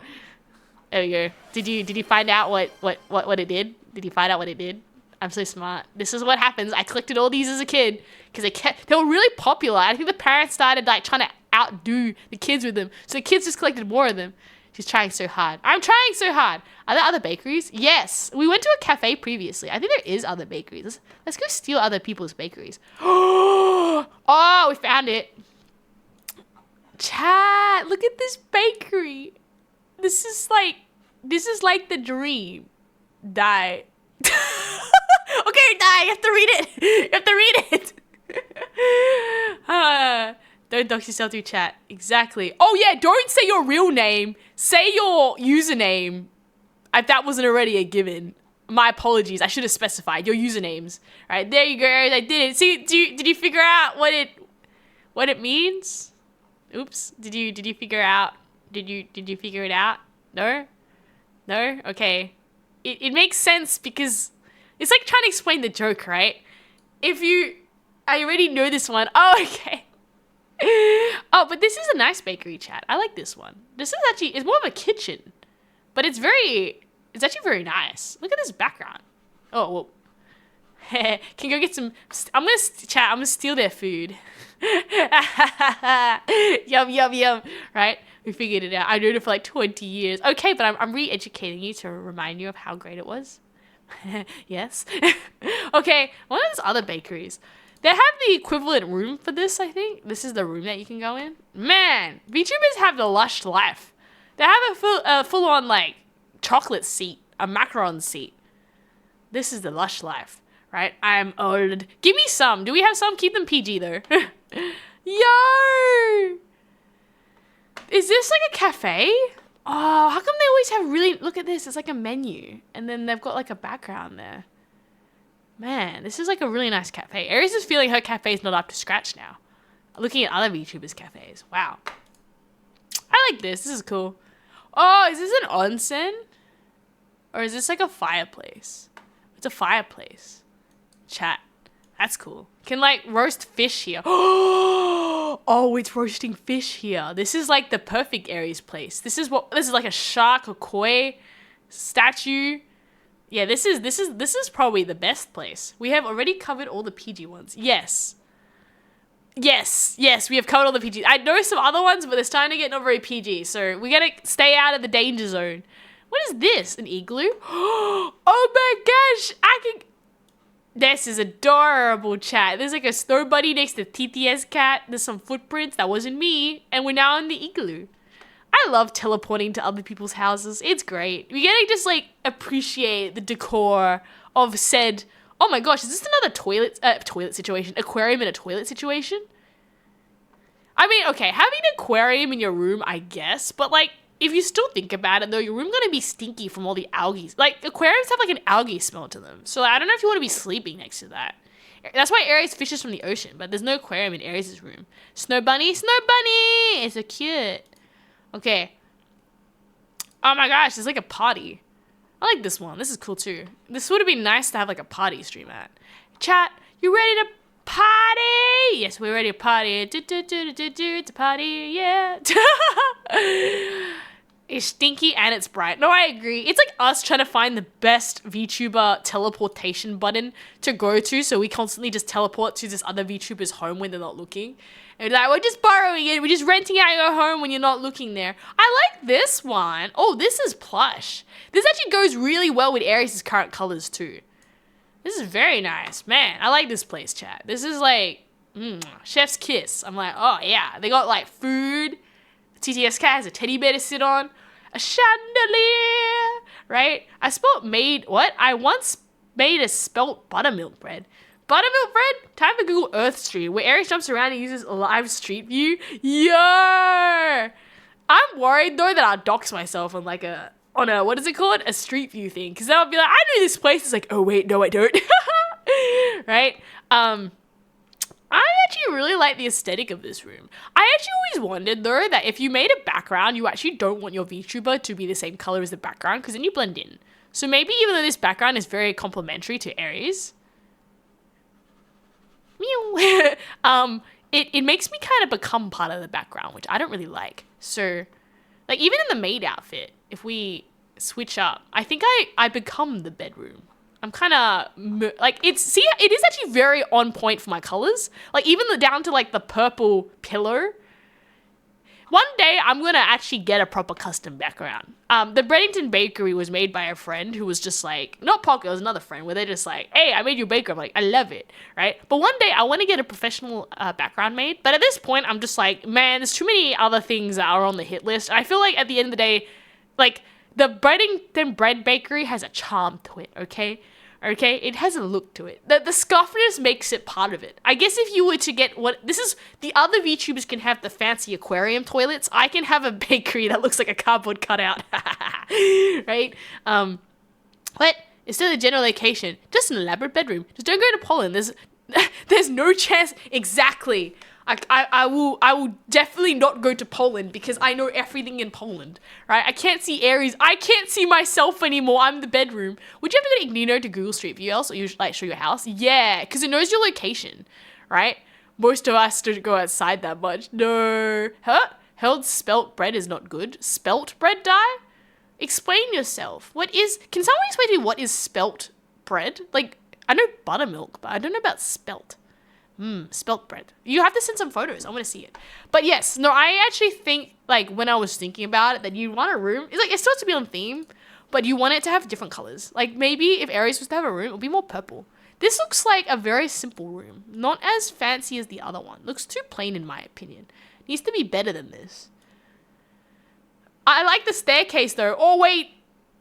There we go. Did you find out what it did? Did you find out what it did? I'm so smart. This is what happens. I collected all these as a kid because they were really popular. I think the parents started like trying to outdo the kids with them. So the kids just collected more of them. She's trying so hard. I'm trying so hard. Are there other bakeries? Yes. We went to a cafe previously. I think there is other bakeries. Let's go steal other people's bakeries. Oh, we found it. Chat, look at this bakery. This is like the dream. Die. Okay, die. You have to read it. You have to read it. Don't dox yourself through chat. Exactly. Oh yeah, don't say your real name. Say your username. If that wasn't already a given. My apologies. I should have specified your usernames. All right, there you go. I did it. See, did you figure out what it means? Oops. Did you figure out? Did you figure it out? No? No? Okay. It makes sense because it's like trying to explain the joke, right? I already know this one. Oh, okay. Oh, but this is a nice bakery, chat. I like this one. This is actually, it's more of a kitchen, but it's actually very nice. Look at this background. Oh, well. Can you go get some, I'm gonna steal their food. Yum, yum, yum. Right? We figured it out. I known it for like 20 years. Okay, but I'm re-educating you to remind you of how great it was. Yes. Okay, one of those other bakeries. They have the equivalent room for this, I think. This is the room that you can go in. Man, VTubers have the lush life. They have a full-on, like, chocolate seat. A macaron seat. This is the lush life, right? I'm old. Give me some. Do we have some? Keep them PG, though. Yo! Is this like a cafe? Oh, how come they always have really... Look at this. It's like a menu. And then they've got like a background there. Man, this is like a really nice cafe. Aries is feeling her cafe is not up to scratch now. Looking at other VTubers' cafes. Wow. I like this. This is cool. Oh, is this an onsen? Or is this like a fireplace? It's a fireplace. Chat. That's cool. Can like roast fish here. Oh, it's roasting fish here. This is like the perfect Aries place. This is like a shark or koi statue. Yeah, this is probably the best place. We have already covered all the PG ones. Yes. Yes, we have covered all the PG. I know some other ones, but they're starting to get not very PG. So we gotta stay out of the danger zone. What is this? An igloo? Oh my gosh! This is adorable, chat. There's like a snow bunny next to TTS cat. There's some footprints. That wasn't me. And we're now in the igloo. I love teleporting to other people's houses. It's great. We get to just like appreciate the decor of said. Oh my gosh, is this another toilet situation? Aquarium in a toilet situation? I mean, okay, having an aquarium in your room, I guess, but like, if you still think about it though, your room's gonna be stinky from all the algae. Like, aquariums have like an algae smell to them. So I don't know if you want to be sleeping next to that. That's why Aries fishes from the ocean, but there's no aquarium in Aries' room. Snow bunny! It's so cute. Okay. Oh my gosh, there's like a party. I like this one. This is cool too. This would have been nice to have like a party stream at. Chat, you ready to party? Yes, we're ready to party. To party, yeah. It's stinky and it's bright. No, I agree. It's like us trying to find the best VTuber teleportation button to go to, so we constantly just teleport to this other VTuber's home when they're not looking. And like, we're just borrowing it. We're just renting out your home when you're not looking there. I like this one. Oh, this is plush. This actually goes really well with Aries' current colors too. This is very nice. Man, I like this place, chat. This is like, chef's kiss. I'm like, oh yeah. They got like food. TTS cat has a teddy bear to sit on. A chandelier, right? I once made a spelt buttermilk bread. Buttermilk bread? Time for Google Earth Street, where Aries jumps around and uses live street view. Yo! I'm worried though that I'll dox myself on like what is it called? A street view thing. Because then I'll be like, I know this place. It's like, oh wait, no I don't. Right? I actually really like the aesthetic of this room. I actually always wondered though that if you made a background, you actually don't want your VTuber to be the same color as the background because then you blend in. So maybe even though this background is very complementary to Aries, it makes me kind of become part of the background, which I don't really like. So like even in the maid outfit, if we switch up, I think I become the bedroom. I'm kind of like it is actually very on point for my colors. Like even down to like the purple pillow. One day I'm gonna actually get a proper custom background. The Breddington Bakery was made by a friend who was just like, not Pocket, it was another friend where they're just like, hey, I made you a baker. I'm like, I love it, right? But one day I want to get a professional background made. But at this point I'm just like, man, there's too many other things that are on the hit list. I feel like at the end of the day, like the Breddington Bread Bakery has a charm to it, okay? Okay, it has a look to it. The scuffness makes it part of it. I guess if you were to get the other VTubers can have the fancy aquarium toilets. I can have a bakery that looks like a cardboard cutout. Right? But instead of the general location, just an elaborate bedroom. Just don't go to Poland. There's no chance. Exactly. I will definitely not go to Poland because I know everything in Poland, right? I can't see Aries. I can't see myself anymore. I'm the bedroom. Would you ever get Ignino to Google Street View else, or you like show your house? Yeah, because it knows your location, right? Most of us don't go outside that much. No. Held spelt bread is not good. Spelt bread die? Explain yourself. Can someone explain to me what is spelt bread? Like, I know buttermilk, but I don't know about spelt. Spelt bread. You have to send some photos. I want to see it. But yes, no, I actually think, like, when I was thinking about it, that you want a room. It's like, it still has to be on theme, but you want it to have different colors. Like, maybe if Aries was to have a room, it would be more purple. This looks like a very simple room. Not as fancy as the other one. Looks too plain in my opinion. Needs to be better than this. I like the staircase though. Oh, wait.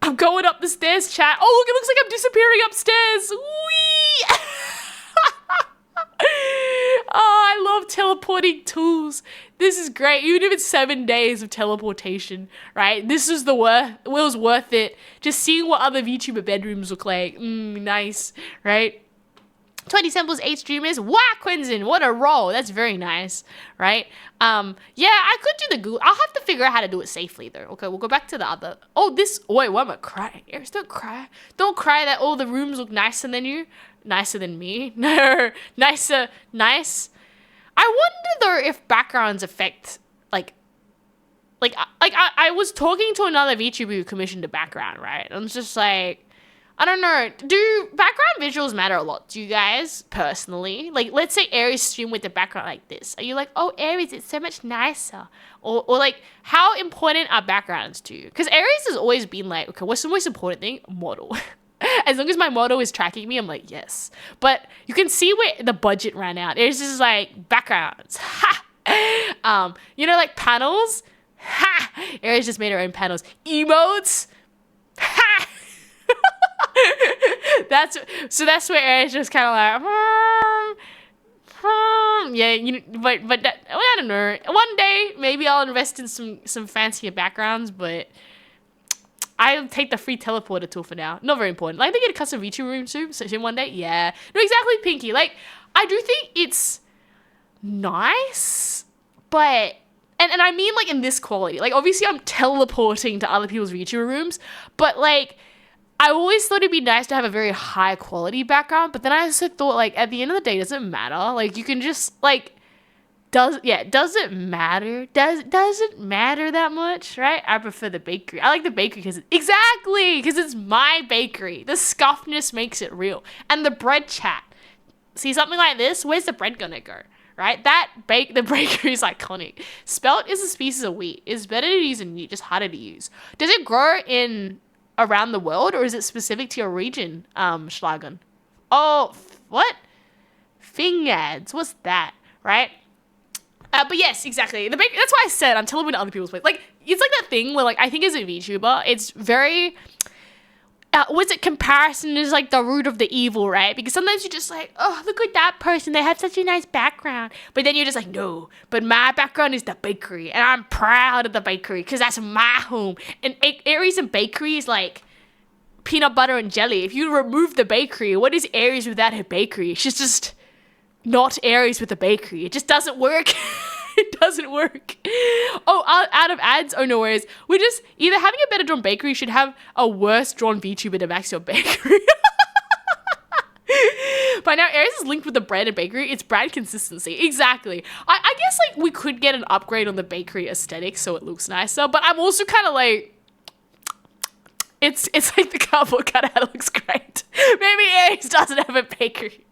I'm going up the stairs, chat. Oh, look, it looks like I'm disappearing upstairs. Whee! Oh, I love teleporting tools. This is great. Even if it's 7 days of teleportation, right? This is it was worth it. Just seeing what other VTuber bedrooms look like. Nice, right? 20 samples, 8 streamers. Wow, Quentin, what a roll. That's very nice, right? Yeah, I could do the Google. I'll have to figure out how to do it safely, though. Okay, we'll go back to the other. Oh, wait, why am I crying? Aries, don't cry. Don't cry that all the rooms look nicer than you. Nicer than me? No, nice. I wonder, though, if backgrounds affect, I was talking to another VTuber who commissioned a background, right? And it's just like, I don't know. Do background visuals matter a lot to you guys, personally? Like, let's say Aries stream with the background like this. Are you like, oh, Aries, it's so much nicer? Or like, how important are backgrounds to you? Because Aries has always been like, okay, what's the most important thing? Model. As long as my model is tracking me, I'm like, yes. But you can see where the budget ran out. Aries is like, backgrounds. Ha! Like panels. Ha! Aries just made her own panels. Emotes. Ha! That's where Aries just kind of like, yeah, but I don't know. One day maybe I'll invest in some fancier backgrounds, but I'll take the free teleporter tool for now. Not very important. Like, they get a custom VTuber room soon one day. Yeah, no, exactly, Pinky. Like, I do think it's nice, but and I mean like in this quality. Like, obviously I'm teleporting to other people's VTuber rooms, but like, I always thought it'd be nice to have a very high quality background, but then I also thought, like, at the end of the day, does it matter? Like, you can just, like, does it matter? Does it matter that much, right? I prefer the bakery. I like the bakery because it's my bakery. The scuffness makes it real. And the bread chat. See, something like this, where's the bread gonna go? Right? The bakery is iconic. Spelt is a species of wheat. It's better to use than just harder to use. Does it grow in around the world, or is it specific to your region, Schlagen? Oh, what? Fingads. What's that? Right? But yes, exactly. The bakery. That's why I said I'm telling it to other people's place. Like, it's like that thing where, like, I think as a VTuber, it's very. Was it comparison is like the root of the evil, right? Because sometimes you're just like, oh, look at that person. They have such a nice background. But then you're just like, no, but my background is the bakery. And I'm proud of the bakery because that's my home. And Aries and bakery is like peanut butter and jelly. If you remove the bakery, what is Aries without her bakery? She's just not Aries with a bakery. It just doesn't work. It doesn't work. Oh, out of ads? Oh, no worries. We're just either having a better drawn bakery should have a worse drawn VTuber to max your bakery. By now, Aries is linked with the bread and bakery. It's brand consistency. Exactly. I guess, like, we could get an upgrade on the bakery aesthetic so it looks nicer, but I'm also kind of like, it's like the cardboard cutout looks great. Maybe Aries doesn't have a bakery.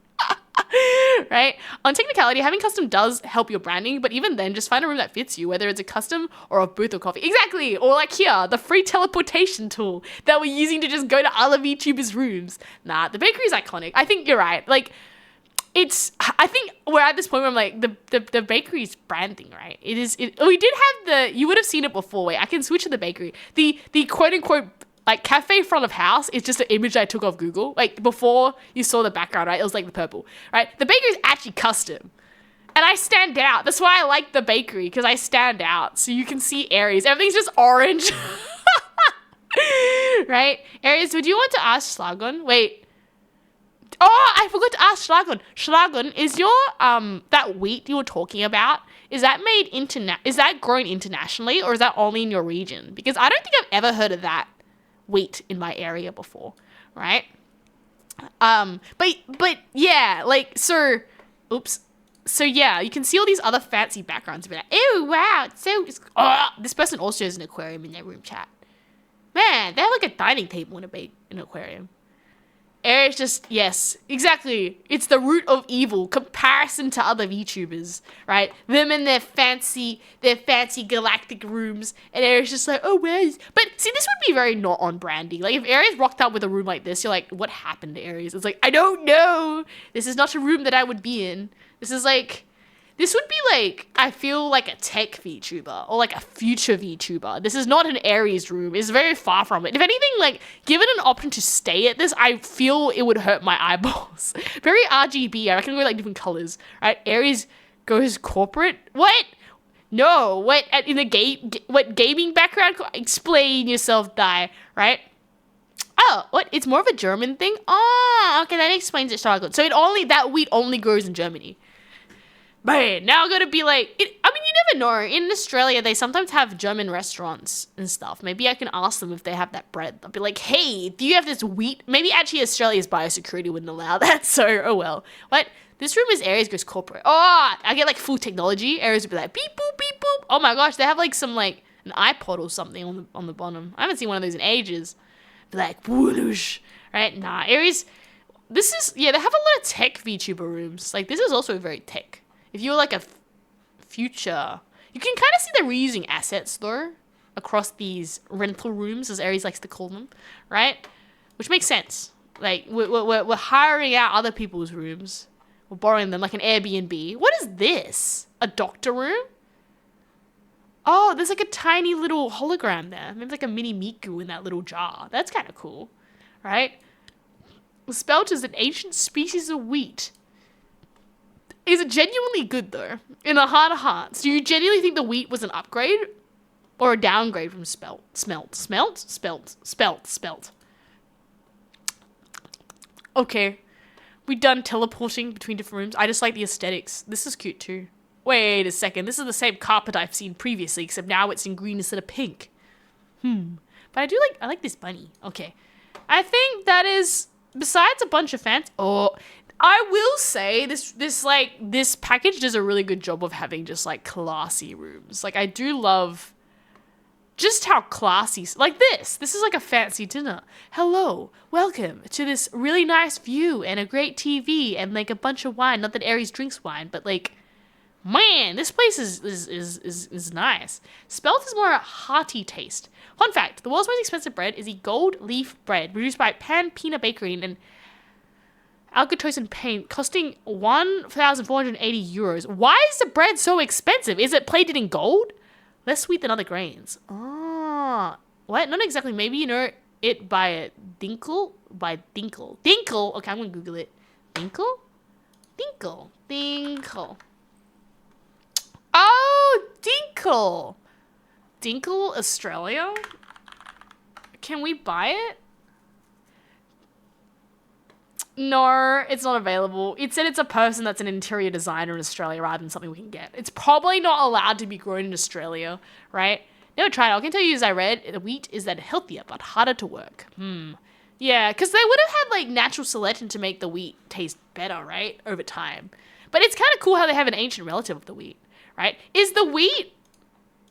Right? On technicality, having custom does help your branding, but even then, just find a room that fits you, whether it's a custom or a booth or coffee. Exactly! Or like here, the free teleportation tool that we're using to just go to other VTubers' rooms. Nah, the bakery is iconic. I think you're right. Like, I think we're at this point where I'm like, the bakery's branding, right? We did have you would have seen it before. Wait, I can switch to the bakery. The quote unquote, like, cafe front of house is just an image I took off Google. Like, before you saw the background, right? It was like the purple, right? The bakery is actually custom. And I stand out. That's why I like the bakery, because I stand out. So you can see Aries. Everything's just orange. Right? Aries, would you want to ask Schlagen? Wait. Oh, I forgot to ask Schlagen. Schlagen, is your, that wheat you were talking about, is that grown internationally, or is that only in your region? Because I don't think I've ever heard of that wheat in my area before, right? But yeah, like, so yeah, you can see all these other fancy backgrounds. But oh wow, this person also has an aquarium in their room chat. Man, they have like a dining table in an aquarium. Aries just, yes, exactly. It's the root of evil, comparison to other VTubers, right? Them in their fancy galactic rooms, and Aries just like, oh, where's... But see, this would be very not on branding. Like, if Aries rocked up with a room like this, you're like, what happened to Aries? It's like, I don't know. This is not a room that I would be in. This would be like, I feel like a tech VTuber or like a future VTuber. This is not an Aries room. It's very far from it. If anything, like, given an option to stay at this, I feel it would hurt my eyeballs. Very RGB. I reckon go like different colors, right? Aries goes corporate. What? No. What? In the what gaming background? Explain yourself, die. Right? Oh, what? It's more of a German thing. Oh, okay. That explains it. So that wheat only grows in Germany. Man, now I'm gonna be like, you never know. In Australia, they sometimes have German restaurants and stuff. Maybe I can ask them if they have that bread. I'll be like, hey, do you have this wheat? Maybe actually Australia's biosecurity wouldn't allow that, so oh well. What? This room is Aries goes corporate. Oh, I get like full technology. Aries would be like, beep, boop, beep, boop. Oh my gosh, they have like some like an iPod or something on the bottom. I haven't seen one of those in ages. Be like, whoosh. Right? Nah, Aries, they have a lot of tech VTuber rooms. Like, this is also very tech. If you're like a future, you can kind of see they're reusing assets though across these rental rooms, as Aries likes to call them, right? Which makes sense. Like, we're hiring out other people's rooms. We're borrowing them like an Airbnb. What is this? A doctor room? Oh, there's like a tiny little hologram there. Maybe like a mini Miku in that little jar. That's kind of cool, right? Spelt is an ancient species of wheat. Is it genuinely good though? In the heart of hearts, do you genuinely think the wheat was an upgrade or a downgrade from spelt? Okay, we done teleporting between different rooms. I just like the aesthetics. This is cute too. Wait a second, this is the same carpet I've seen previously, except now it's in green instead of pink. But I like this bunny. Okay. I think that is, besides a bunch of fans. Oh, I will say this package does a really good job of having just like classy rooms. Like I do love just how classy, like this is like a fancy dinner. Hello, welcome to this really nice view and a great TV and like a bunch of wine. Not that Aries drinks wine, but like, man, this place is nice. Spelt is more a hearty taste. Fun fact, the world's most expensive bread is the gold leaf bread produced by Pan Pina Bakery in Alcatois Paint, costing 1,480 euros. Why is the bread so expensive? Is it plated in gold? Less sweet than other grains. Oh, what? Not exactly. Maybe you know it by a Dinkel? By Dinkel. Dinkel? Okay, I'm going to Google it. Dinkel? Dinkel. Dinkel. Oh, Dinkel. Dinkel, Australia? Can we buy it? No, it's not available. It said it's a person that's an interior designer in Australia rather than something we can get. It's probably not allowed to be grown in Australia, right? Never tried it. I can tell you, as I read, the wheat is that healthier but harder to work. Yeah, because they would have had like natural selection to make the wheat taste better, right? Over time. But it's kind of cool how they have an ancient relative of the wheat, right? Is the wheat,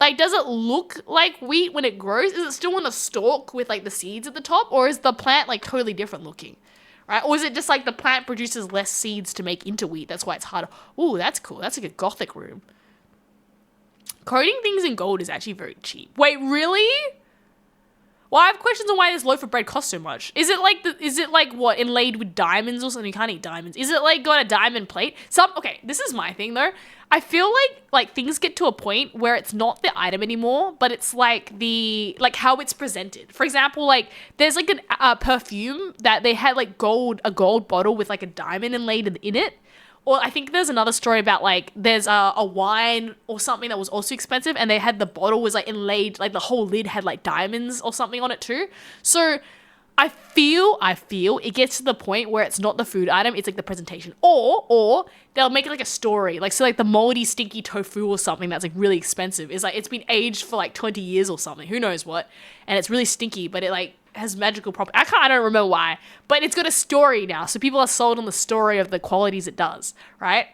like, does it look like wheat when it grows? Is it still on a stalk with like the seeds at the top? Or is the plant like totally different looking? Right? Or is it just like the plant produces less seeds to make into wheat? That's why it's harder. Ooh, that's cool. That's like a gothic room. Coating things in gold is actually very cheap. Wait, really? Well, I have questions on why this loaf of bread costs so much. Is it like what, inlaid with diamonds or something? You can't eat diamonds. Is it like got a diamond plate? Okay, this is my thing though. I feel like things get to a point where it's not the item anymore, but it's like how it's presented. For example, like there's like a perfume that they had like a gold bottle with like a diamond inlaid in it. Or I think there's another story about like there's a wine or something that was also expensive and they had the bottle was like inlaid, like the whole lid had like diamonds or something on it too. So I feel it gets to the point where it's not the food item, it's like the presentation. Or they'll make it like a story. Like so like the moldy stinky tofu or something that's like really expensive is like it's been aged for like 20 years or something. Who knows what? And it's really stinky, but it like has magical properties. I don't remember why, but it's got a story now. So people are sold on the story of the qualities it does, right?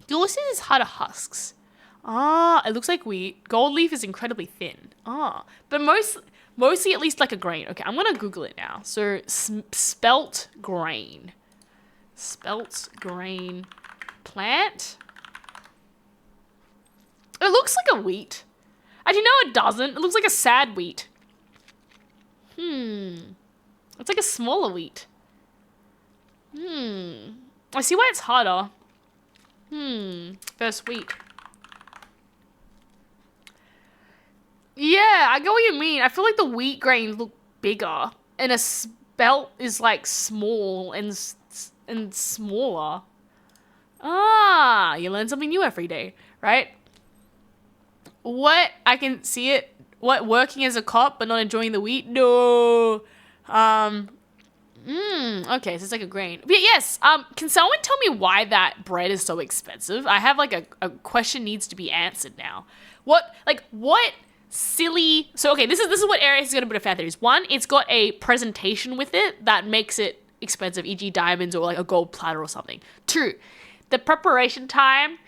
Yours is harder husks. It looks like wheat. Gold leaf is incredibly thin. But mostly at least like a grain. Okay, I'm going to Google it now. So spelt grain plant. It looks like a wheat. Actually, no, it doesn't. It looks like a sad wheat. It's like a smaller wheat. I see why it's harder. First wheat. Yeah, I get what you mean. I feel like the wheat grains look bigger and a spelt is like small and smaller. You learn something new every day, right? What? I can see it. What, working as a cop but not enjoying the wheat? No. Okay, so it's like a grain. But yes, can someone tell me why that bread is so expensive? I have like a question needs to be answered now. What silly... So, okay, this is what Aries is going to put a fan theories. One, it's got a presentation with it that makes it expensive, e.g. diamonds or like a gold platter or something. Two, the preparation time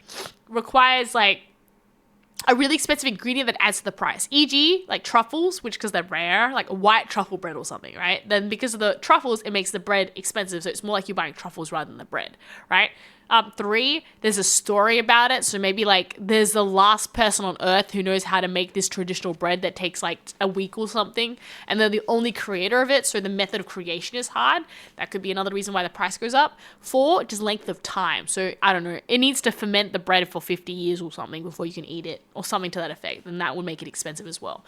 requires like a really expensive ingredient that adds to the price, e.g. like truffles, which because they're rare, like a white truffle bread or something, right? Then because of the truffles, it makes the bread expensive, so it's more like you're buying truffles rather than the bread, right? Three, there's a story about it, so maybe like there's the last person on earth who knows how to make this traditional bread that takes like a week or something, and they're the only creator of it, so the method of creation is hard. That could be another reason why the price goes up. Four, just length of time. So I don't know, it needs to ferment the bread for 50 years or something before you can eat it, or something to that effect, and that would make it expensive as well.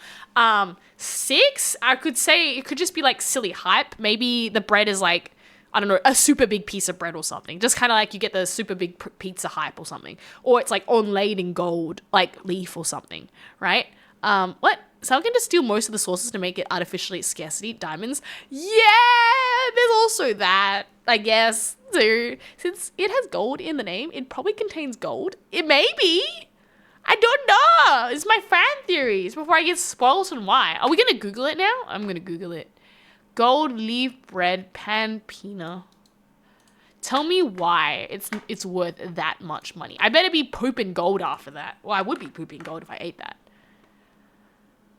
Six, I could say it could just be like silly hype. Maybe the bread is like, I don't know, a super big piece of bread or something. Just kind of like you get the super big pizza hype or something. Or it's like inlaid in gold, like leaf or something, right? What? Someone can just steal most of the sources to make it artificially scarcity. Diamonds? Yeah! There's also that, I guess. So, since it has gold in the name, it probably contains gold. It may be. I don't know. It's my fan theories before I get spoiled on why. Are we going to Google it now? I'm going to Google it. Gold leaf bread pan pina. Tell me why it's worth that much money. I better be pooping gold after that. Well, I would be pooping gold if I ate that.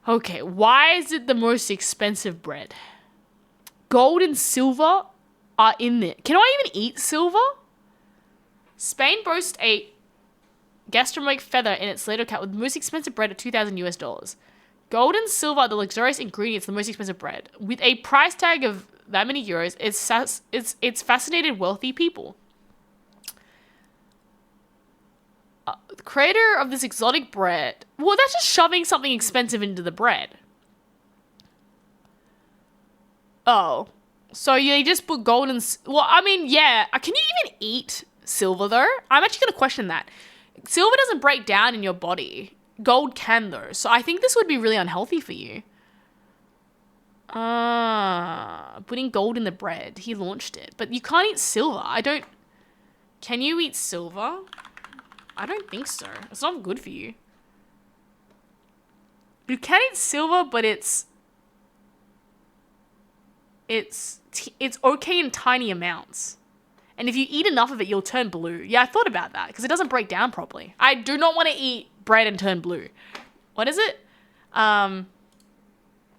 Okay, why is it the most expensive bread? Gold and silver are in it. Can I even eat silver? Spain boasts a gastronomic feather in its ladle cap with the most expensive bread at $2,000 US. Gold and silver are the luxurious ingredients of the most expensive bread. With a price tag of that many euros, it's fascinated wealthy people. The creator of this exotic bread... Well, that's just shoving something expensive into the bread. Oh. So they just put gold and... Well, I mean, yeah. Can you even eat silver, though? I'm actually going to question that. Silver doesn't break down in your body. Gold can, though. So I think this would be really unhealthy for you. Putting gold in the bread. He launched it. But you can't eat silver. Can you eat silver? I don't think so. It's not good for you. You can eat silver, but it's okay in tiny amounts. And if you eat enough of it, you'll turn blue. Yeah, I thought about that because it doesn't break down properly. I do not want to eat bread and turn blue. What is it? I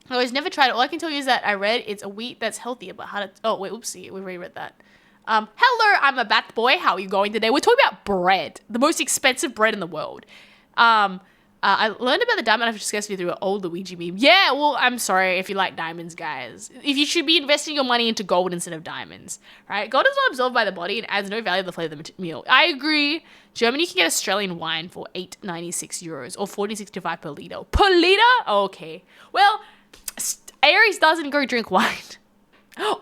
always never tried it. All I can tell you is that I read it's a wheat that's healthier, but how to... Oh, wait, oopsie. We reread that. Hello, I'm a bat boy. How are you going today? We're talking about bread. The most expensive bread in the world. I learned about the diamond I've discussed with you through an old Luigi meme. Yeah, well, I'm sorry if you like diamonds, guys. If you should be investing your money into gold instead of diamonds, right? Gold is not absorbed by the body and adds no value to the flavor of the meal. I agree. Germany can get Australian wine for €8.96 or $14.65 per litre. Per litre? Okay. Well, Aries doesn't go drink wine.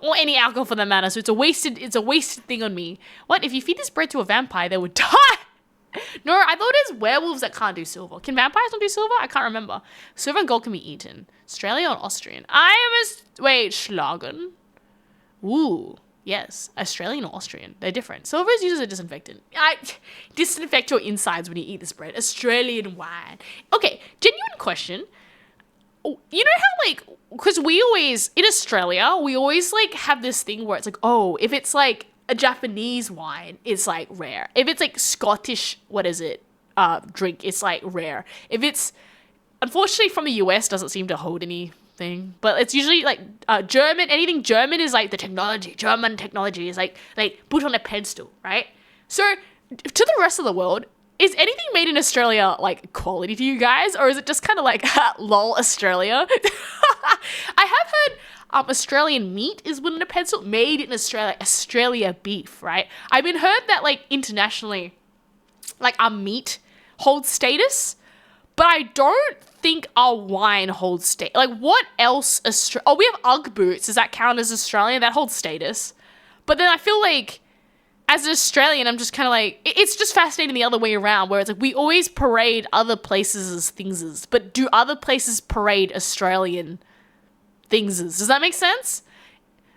Or any alcohol for that matter, so it's a wasted thing on me. What? If you feed this bread to a vampire, they would die? No, I thought it was werewolves that can't do silver. Can vampires not do silver? I can't remember. Silver and gold can be eaten. Australian or Austrian? Wait, Schlagen? Ooh, yes. Australian or Austrian? They're different. Silver is used as a disinfectant. Disinfect your insides when you eat this bread. Australian wine. Okay, genuine question. You know how, like, because we always, in Australia, we always, like, have this thing where it's like, oh, if it's, like, a Japanese wine, it's, like, rare. If it's, like, Scottish, drink, it's, like, rare. If it's, unfortunately, from the US, doesn't seem to hold anything. But it's usually, like, German, anything German is, like, the technology. German technology is, like, put on a pedestal, right? So, to the rest of the world, is anything made in Australia, like, quality to you guys? Or is it just kind of like, lol, Australia? I have heard Australian meat is put on a pencil. Made in Australia. Australia beef, right? I've been heard that, like, internationally, like, our meat holds status. But I don't think our wine holds status. Like, what else? We have Ugg boots. Does that count as Australian? That holds status. But then I feel like, as an Australian, I'm just kind of like, it's just fascinating the other way around, where it's like we always parade other places as thingses, but do other places parade Australian thingses? Does that make sense?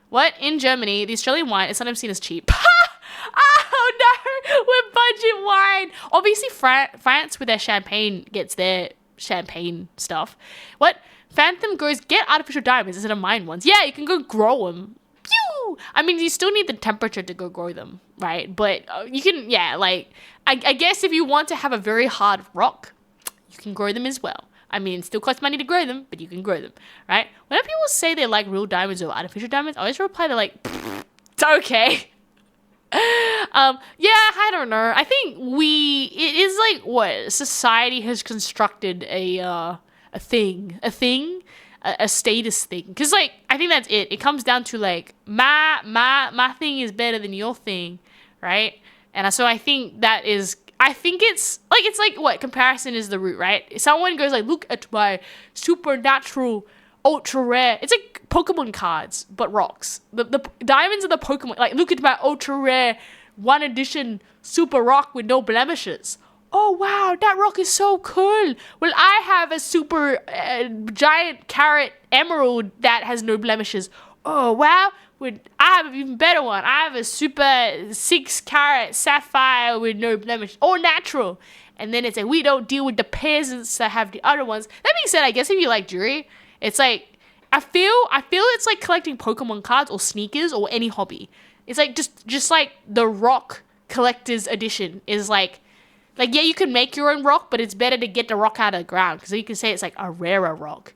What? In Germany, the Australian wine is sometimes seen as cheap. Oh no, we're budget wine. Obviously, France with their champagne gets their champagne stuff. What? Phantom goes, get artificial diamonds instead of mine ones. Yeah, you can go grow them. Pew! I mean, you still need the temperature to go grow them, right? But you can, yeah, like, I guess if you want to have a very hard rock, you can grow them as well. I mean, it still costs money to grow them, but you can grow them, right? Whenever people say they like real diamonds or artificial diamonds, I always reply, they're like, it's okay. Yeah, I don't know. I think it is like what society has constructed a status thing. Because, like, I think that's it. It comes down to, like, my thing is better than your thing, right? And so I think it's like what? Comparison is the root, right? Someone goes like, look at my supernatural, ultra rare. It's like Pokemon cards, but rocks. The diamonds are the Pokemon. Like, look at my ultra rare, one edition super rock with no blemishes. Oh, wow, that rock is so cool. Well, I have a super giant carat emerald that has no blemishes. Oh, wow, I have an even better one. I have a super 6 carat sapphire with no blemish. All natural. And then it's like, we don't deal with the peasants that have the other ones. That being said, I guess if you like jewelry, it's like, I feel it's like collecting Pokemon cards or sneakers or any hobby. It's like just like the rock collector's edition is like yeah, you can make your own rock, but it's better to get the rock out of the ground because you can say it's like a rarer rock.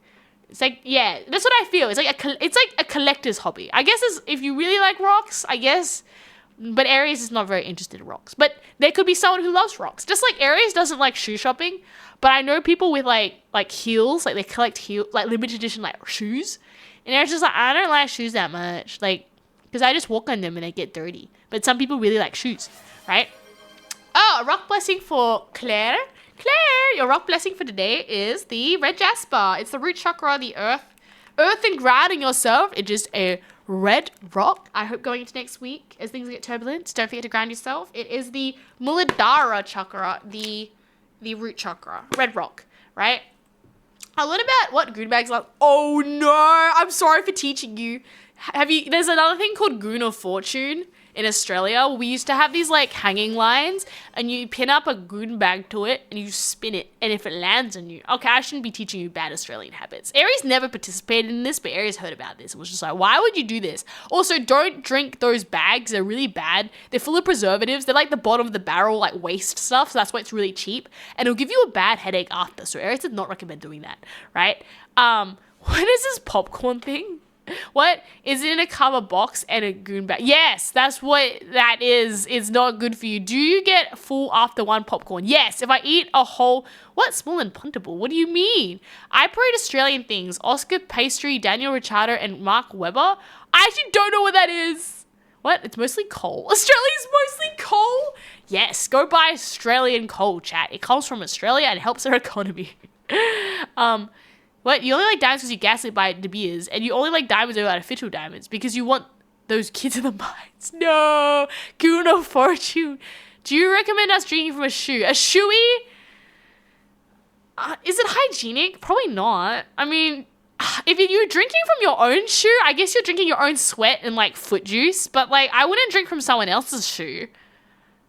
It's like, yeah, that's what I feel. It's like a collector's hobby. I guess if you really like rocks, I guess. But Aries is not very interested in rocks. But there could be someone who loves rocks. Just like Aries doesn't like shoe shopping. But I know people with like heels, like they collect like limited edition like shoes. And Aries is like, I don't like shoes that much. Like, because I just walk on them and they get dirty. But some people really like shoes, right? Oh, a rock blessing for Claire. Claire, your rock blessing for today is the red jasper. It's the root chakra, the earth and grounding yourself. It's just a red rock. I hope going into next week, as things get turbulent, don't forget to ground yourself. It is the Muladhara chakra, the root chakra, red rock, right? I learned about what goon bags are. Oh no, I'm sorry for teaching you. There's another thing called Goon of Fortune in Australia. We used to have these like hanging lines and you pin up a goon bag to it and you spin it, and if it lands on you, okay, I shouldn't be teaching you bad Australian habits. Aries never participated in this, but Aries heard about this and was just like, why would you do this? Also, don't drink those bags. They're really bad. They're full of preservatives. They're like the bottom of the barrel, like waste stuff. So that's why it's really cheap and it'll give you a bad headache after. So Aries did not recommend doing that, right? What is this popcorn thing? What? Is it in a cover box and a goon bag? Yes, that's what that is. It's not good for you. Do you get full after one popcorn? Yes, if I eat a whole... What? Small and puntable? What do you mean? I parade Australian things. Oscar Pastry, Daniel Ricciardo, and Mark Webber. I actually don't know what that is. What? It's mostly coal. Australia's mostly coal? Yes, go buy Australian coal, chat. It comes from Australia and helps our economy. What? You only like diamonds because you gaslit by De Beers, and you only like diamonds over artificial diamonds because you want those kids in the mines. No! Goon of Fortune. Do you recommend us drinking from a shoe? A shoey? Is it hygienic? Probably not. I mean, if you're drinking from your own shoe, I guess you're drinking your own sweat and like foot juice, but like I wouldn't drink from someone else's shoe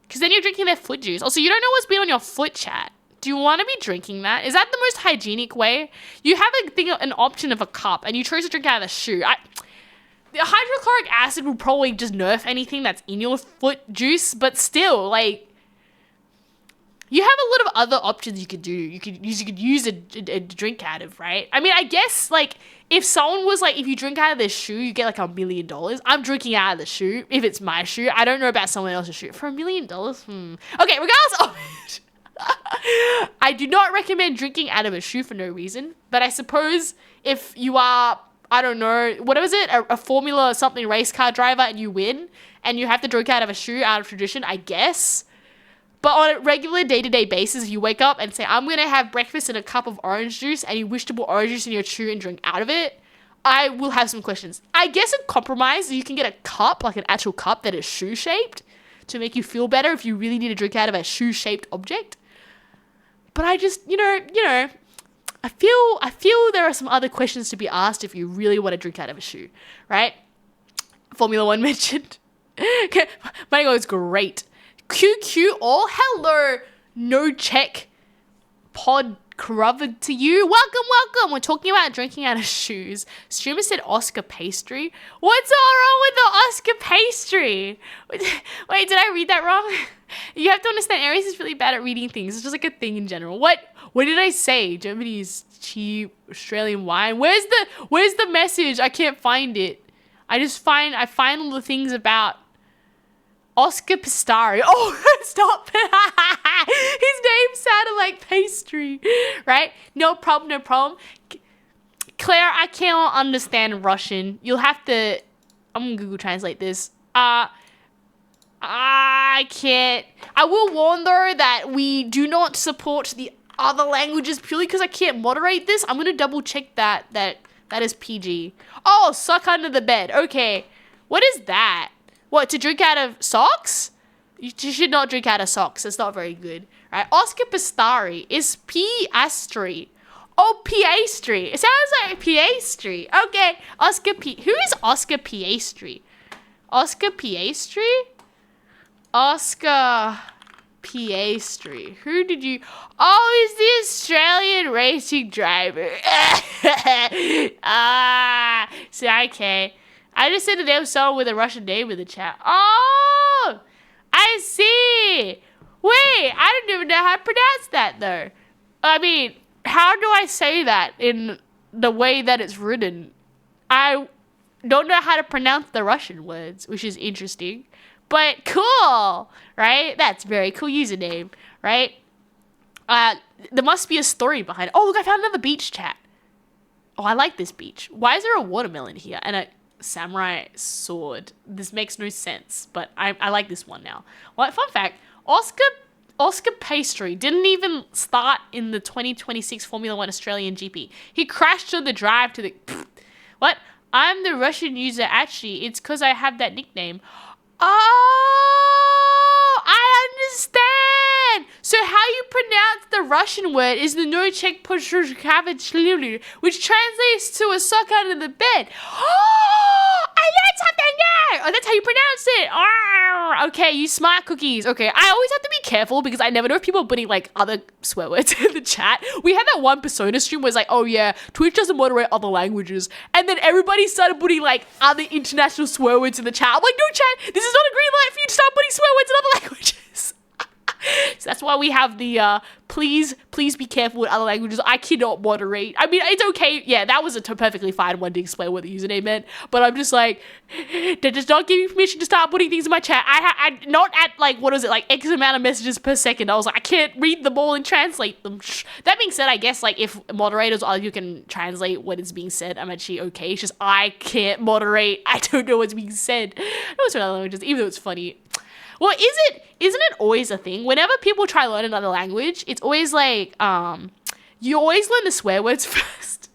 because then you're drinking their foot juice. Also, you don't know what's been on your foot, chat. Do you want to be drinking that? Is that the most hygienic way? You have an option of a cup and you chose to drink out of the shoe. The hydrochloric acid will probably just nerf anything that's in your foot juice, but still, like, you have a lot of other options you could do. You could use a drink out of, right? I mean, I guess, like, if someone was like, if you drink out of this shoe, you get like $1 million. I'm drinking out of the shoe if it's my shoe. I don't know about someone else's shoe. For $1 million? Okay, regardless of it. I do not recommend drinking out of a shoe for no reason, but I suppose if you are, I don't know, what was it, a Formula something race car driver and you win and you have to drink out of a shoe out of tradition, I guess. But on a regular day-to-day basis, if you wake up and say, I'm going to have breakfast in a cup of orange juice and you wish to put orange juice in your shoe and drink out of it, I will have some questions. I guess a compromise, you can get a cup, like an actual cup that is shoe-shaped to make you feel better if you really need to drink out of a shoe-shaped object. But I just, you know, I feel there are some other questions to be asked if you really want to drink out of a shoe, right? Formula One mentioned. Okay, my goal is great. QQ all hello, no check pod covered to you. Welcome. We're talking about drinking out of shoes. Streamer said Oscar Pastry. What's all wrong with the Oscar Pastry? Wait, did I read that wrong? You have to understand, Aries is really bad at reading things. It's just like a thing in general. What did I say? Germany's cheap Australian wine. Where's the message? I can't find it. I find all the things about Oscar Pastari. Oh, stop. His name sounded like pastry, right? No problem. Claire, I can't understand Russian. You'll have to, I'm gonna Google Translate this. I can't. I will warn though that we do not support the other languages purely because I can't moderate this. I'm gonna double check that is PG. Oh, suck under the bed. Okay. What is that? What, to drink out of socks? You should not drink out of socks. It's not very good. Right? Oscar Pastari is Piastri. Oh, Piastri. It sounds like Piastri. Okay. Who is Oscar Piastri? Oscar Piastri? Oscar Piastri. Who did you... Oh, is the Australian racing driver. So okay. I just said that there was someone with a Russian name in the chat. Oh, I see. Wait, I don't even know how to pronounce that, though. I mean, how do I say that in the way that it's written? I don't know how to pronounce the Russian words, which is interesting. But cool, right? That's very cool username, right? There must be a story behind it. Oh, look, I found another beach chat. Oh, I like this beach. Why is there a watermelon here and a samurai sword? This makes no sense, but I like this one now. Well, fun fact, Oscar Pastry didn't even start in the 2026 Formula 1 Australian GP. He crashed on the drive to the... What? I'm the Russian user. Actually, it's because I have that nickname. Oh, I understand. So how you pronounce the Russian word is the Nochek Poshkavich, which translates to a sock under the bed. Oh, I learned something new. Oh, that's how you pronounce it. Oh, okay, you smart cookies. Okay, I always have to be careful because I never know if people are putting like other swear words in the chat. We had that one Persona stream where it's like, oh yeah, Twitch doesn't moderate other languages. And then everybody started putting like other international swear words in the chat. I'm like, no chat, this is not a green light for you to start putting swear words in other languages. So that's why we have the please be careful with other languages. I cannot moderate. I mean, it's okay. Yeah, that was a perfectly fine one to explain what the username meant. But I'm just like, that does not give me permission to start putting things in my chat. I not at like, what is it, like X amount of messages per second. I was like, I can't read them all and translate them. That being said, I guess like if moderators or other people can translate what is being said, I'm actually okay. It's just I can't moderate. I don't know what's being said. I know it's in other languages, even though it's funny. Well, isn't it always a thing? Whenever people try to learn another language, it's always like, you always learn the swear words first.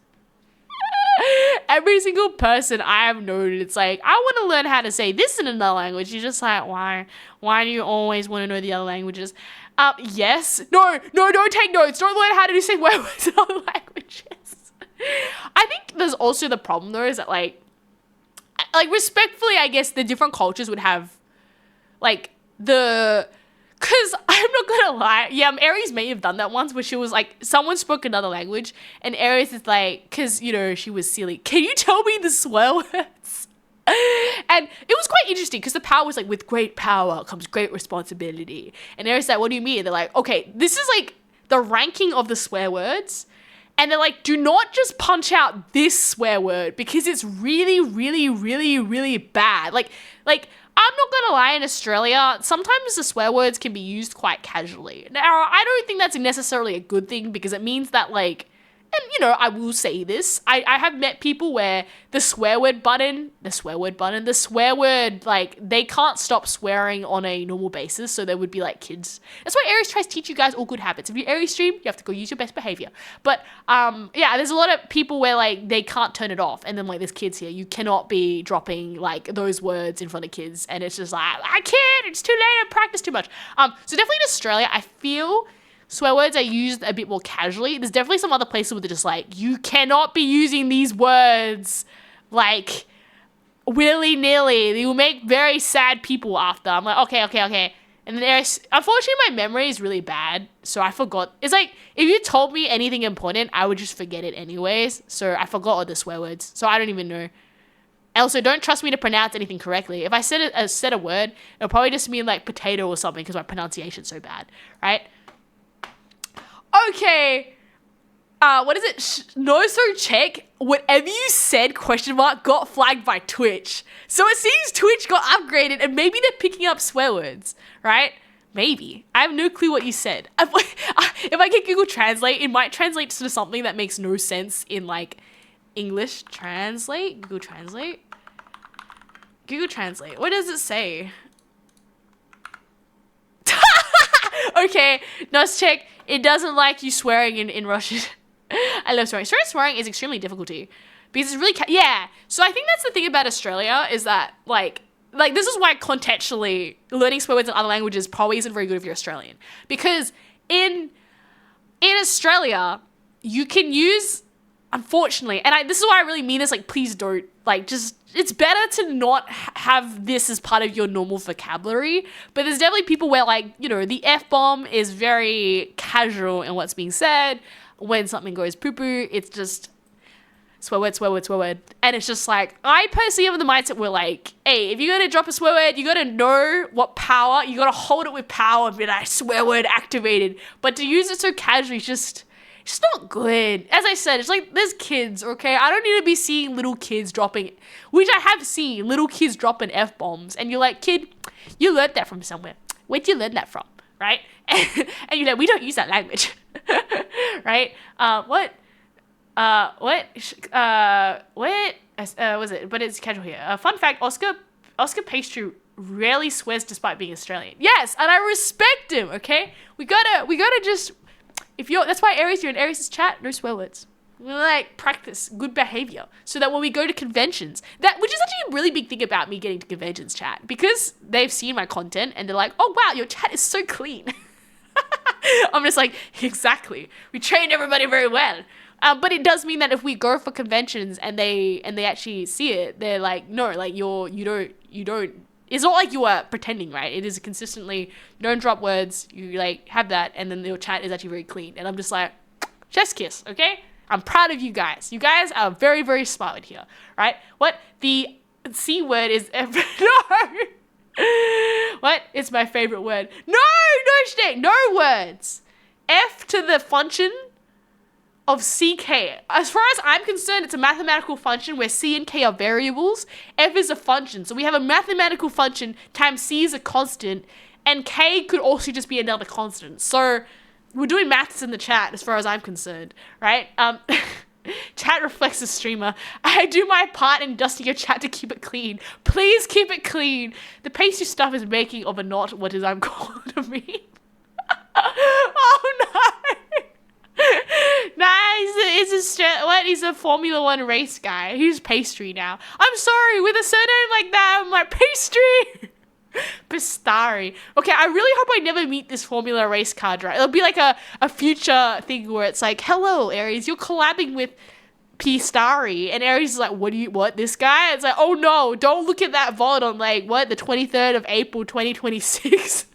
Every single person I have known, it's like, I want to learn how to say this in another language. You're just like, why do you always want to know the other languages? Yes. No, don't take notes. Don't learn how to say swear words in other languages. I think there's also the problem though, is that like respectfully, I guess the different cultures would have like because I'm not gonna lie, yeah, Aries may have done that once where she was like, someone spoke another language and Aries is like, because you know she was silly, can you tell me the swear words? And it was quite interesting because the power was like, with great power comes great responsibility, and Aries said, what do you mean? They're like, okay, this is like the ranking of the swear words. And they're like, do not just punch out this swear word because it's really, really, really, really bad. Like, I'm not gonna lie, in Australia, sometimes the swear words can be used quite casually. Now, I don't think that's necessarily a good thing because it means that like, and you know, I will say this, I have met people where the swear word, like, they can't stop swearing on a normal basis, so they would be like kids. That's why Aries tries to teach you guys all good habits. If you Aries stream, you have to go use your best behavior. But, yeah, there's a lot of people where, like, they can't turn it off, and then, like, there's kids here, you cannot be dropping, like, those words in front of kids, and it's just like, I can't, it's too late, I practice too much. So definitely in Australia, I feel swear words are used a bit more casually. There's definitely some other places where they're just like, you cannot be using these words like willy-nilly. They will make very sad people after. I'm like, okay. And then there's, unfortunately, my memory is really bad, so I forgot. It's like, if you told me anything important, I would just forget it anyways. So I forgot all the swear words, so I don't even know. Also, don't trust me to pronounce anything correctly. If I said a word, it'll probably just mean like potato or something because my pronunciation's so bad, right? Okay, what is it? No, so check. Whatever you said, ? Got flagged by Twitch. So it seems Twitch got upgraded and maybe they're picking up swear words, right? Maybe. I have no clue what you said. If I get Google Translate, it might translate to something that makes no sense in like English. Translate? Google Translate? Google Translate. What does it say? Okay, let's check. It doesn't like you swearing in Russian. I love swearing. Swearing is extremely difficult because it's really yeah. So I think that's the thing about Australia is that like this is why contextually learning swear words in other languages probably isn't very good if you're Australian, because in Australia you can use unfortunately, and this is why I really mean this, like, please don't, like, just, it's better to not have this as part of your normal vocabulary, but there's definitely people where, like, you know, the F-bomb is very casual in what's being said. When something goes poo-poo, it's just swear word, swear word, swear word. And it's just like, I personally have the mindset where, like, hey, if you're going to drop a swear word, you got to know what power, you got to hold it with power and be like, swear word activated. But to use it so casually, it's just not good. As I said, it's like, there's kids, okay? I don't need to be seeing little kids dropping, which I have seen, little kids dropping F-bombs. And you're like, kid, you learned that from somewhere. Where'd you learn that from, right? And you're like, we don't use that language, right? What was it? But it's casual here. Fun fact, Oscar Pastry rarely swears despite being Australian. Yes, and I respect him, okay? We gotta just, that's why Aries, you're in Aries' chat, no swear words. We like practice good behavior so that when we go to conventions, which is actually a really big thing about me getting to conventions chat, because they've seen my content and they're like, oh wow, your chat is so clean. I'm just like, exactly. We trained everybody very well. But it does mean that if we go for conventions and they actually see it, they're like, no, like you don't. It's not like you are pretending, right? It is consistently, you don't drop words, you like have that, and then your chat is actually very clean. And I'm just like, chest kiss, okay? I'm proud of you guys. You guys are very, very smart here, right? What? The C word is, no! What? It's my favorite word. No, no words. F to the function of CK. As far as I'm concerned, it's a mathematical function where C and K are variables. F is a function. So we have a mathematical function times C is a constant, and K could also just be another constant. So we're doing maths in the chat as far as I'm concerned, right? Chat reflects the streamer. I do my part in dusting your chat to keep it clean. Please keep it clean. The pastry stuff is making of a not what is I'm called to me. Oh no. Nice. He's a Formula One race guy. He's pastry now. I'm sorry, with a surname like that, I'm like, pastry. Pistari. Okay, I really hope I never meet this Formula race car driver. It'll be like a future thing where it's like, hello, Aries, you're collabing with Pistari. And Aries is like, what, this guy? It's like, oh no, don't look at that VOD on like, the 23rd of April, 2026.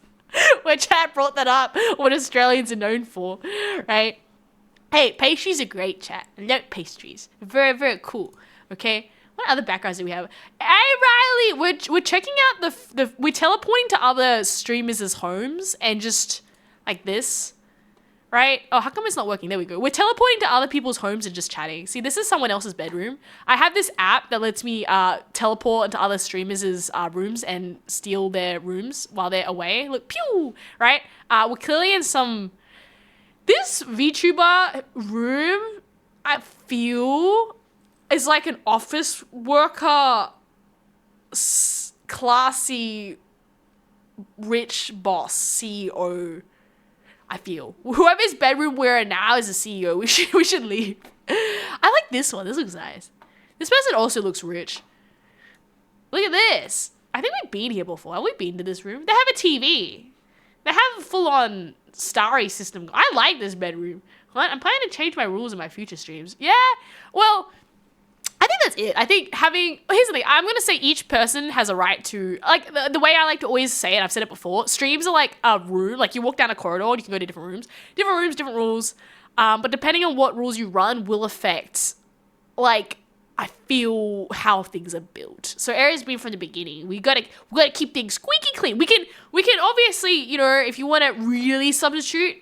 Where chat brought that up, what Australians are known for, right? Hey, pastries are great, chat. I love pastries. Very, very cool. Okay? What other backgrounds do we have? Hey, Riley! We're checking out we're teleporting to other streamers' homes and just like this. Right? Oh, how come it's not working? There we go. We're teleporting to other people's homes and just chatting. See, this is someone else's bedroom. I have this app that lets me teleport into other streamers' rooms and steal their rooms while they're away. Look, pew! Right? We're clearly in this VTuber room, I feel, is like an office worker, classy, rich boss, CEO. I feel. Whoever's bedroom we're in now is a CEO. We should leave. I like this one. This looks nice. This person also looks rich. Look at this. I think we've been here before. Have we been to this room? They have a TV. They have a full-on starry system. I like this bedroom. I'm planning to change my rules in my future streams. Yeah, well, I think that's it. I think here's the thing. I'm going to say each person has a right to, like, the way I like to always say it, I've said it before, streams are like a room. Like, you walk down a corridor and you can go to different rooms. Different rooms, different rules. But depending on what rules you run will affect, like, I feel how things are built. So Aries been from the beginning. We gotta keep things squeaky clean. We can obviously, you know, if you want to really substitute,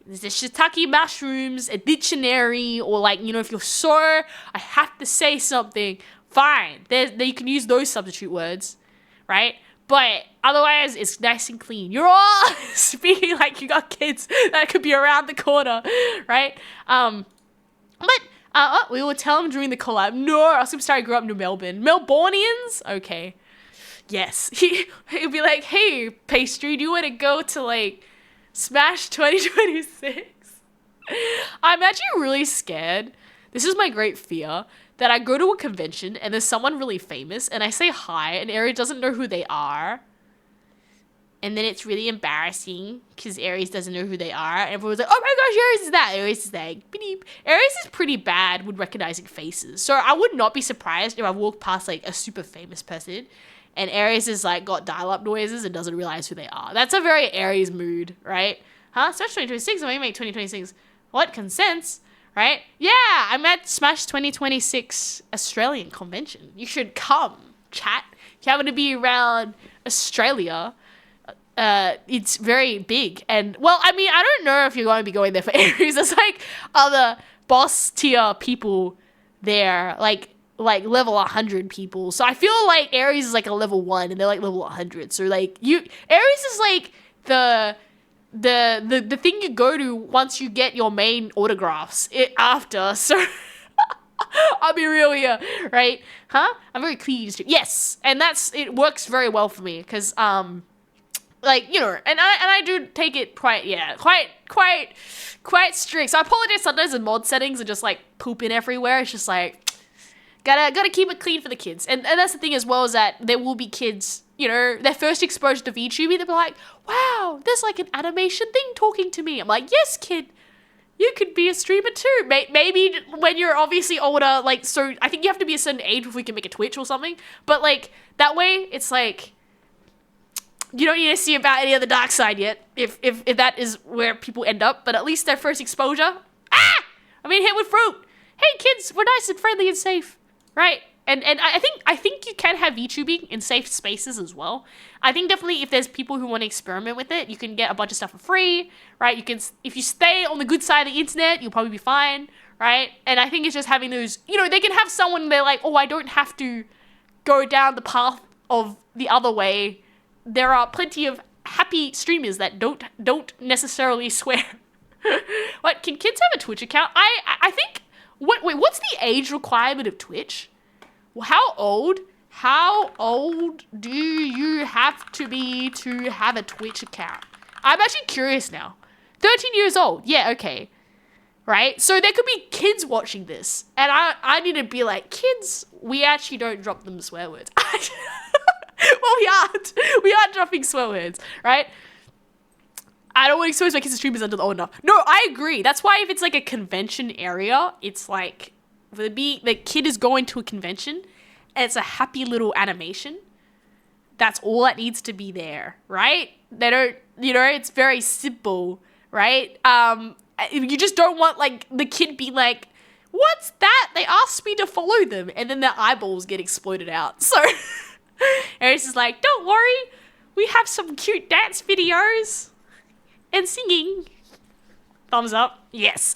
there's the shiitake mushrooms, a dictionary, or like, you know, if you're sure I have to say something, fine. You can use those substitute words, right? But otherwise, it's nice and clean. You're all speaking like you got kids that could be around the corner, right? We will tell him during the collab. No, I was sorry, I grew up in Melbourne. Melbournians? Okay. Yes. He'll be like, hey, pastry, do you want to go to, like, Smash 2026? I'm actually really scared. This is my great fear, that I go to a convention and there's someone really famous and I say hi and Ari doesn't know who they are. And then it's really embarrassing because Aries doesn't know who they are. And everyone's like, oh my gosh, Aries is that. Aries is like, beep. Aries is pretty bad with recognizing faces. So I would not be surprised if I walked past like a super famous person and Aries is like got dial-up noises and doesn't realize who they are. That's a very Aries mood, right? Huh? Smash 2026? I make 2026. What? Consents? Right? Yeah, I'm at Smash 2026 Australian convention. You should come, chat. If you happen to be around Australia, it's very big. And, well, I mean, I don't know if you're going to be going there for Aries. There's, like, other boss tier people there, like level 100 people. So I feel like Aries is, like, a level 1, and they're, like, level 100. So, like, Aries is, like, the thing you go to once you get your main autographs after. So I'll be real here, right? Huh? I'm very pleased. Yes, and it works very well for me because like, you know, and I do take it quite strict. So I apologize sometimes in mod settings and just like pooping everywhere. It's just like gotta keep it clean for the kids. And that's the thing as well, is that there will be kids, you know, their first exposure to VTubing, they'll be like, wow, there's like an animation thing talking to me. I'm like, yes, kid, you could be a streamer too. Maybe when you're obviously older, like, so I think you have to be a certain age before you can make a Twitch or something. But like, that way, it's like, you don't need to see about any of the dark side yet, if that is where people end up. But at least their first exposure, I mean, hit with fruit. Hey kids, we're nice and friendly and safe, right? And I think you can have VTubing in safe spaces as well. I think definitely if there's people who want to experiment with it, you can get a bunch of stuff for free, right? You can, if you stay on the good side of the internet, you'll probably be fine, right? And I think it's just having those, you know, they can have someone, they're like, oh, I don't have to go down the path of the other way. There are plenty of happy streamers that don't necessarily swear. What, can kids have a Twitch account? I think, what's the age requirement of Twitch? How old do you have to be to have a Twitch account? I'm actually curious now. 13 years old. Yeah, okay. Right? So there could be kids watching this. And I need to be like, kids, we actually don't drop them swear words. Well, we aren't dropping swear words, right? I don't want to expose my kids to streamers until they're old enough. No, I agree. That's why if it's like a convention area, it's like, the kid is going to a convention and it's a happy little animation. That's all that needs to be there, right? They don't, you know, it's very simple, right? You just don't want like the kid be like, what's that? They asked me to follow them, and then their eyeballs get exploded out. So Aries is like, don't worry, we have some cute dance videos and singing. Thumbs up. Yes.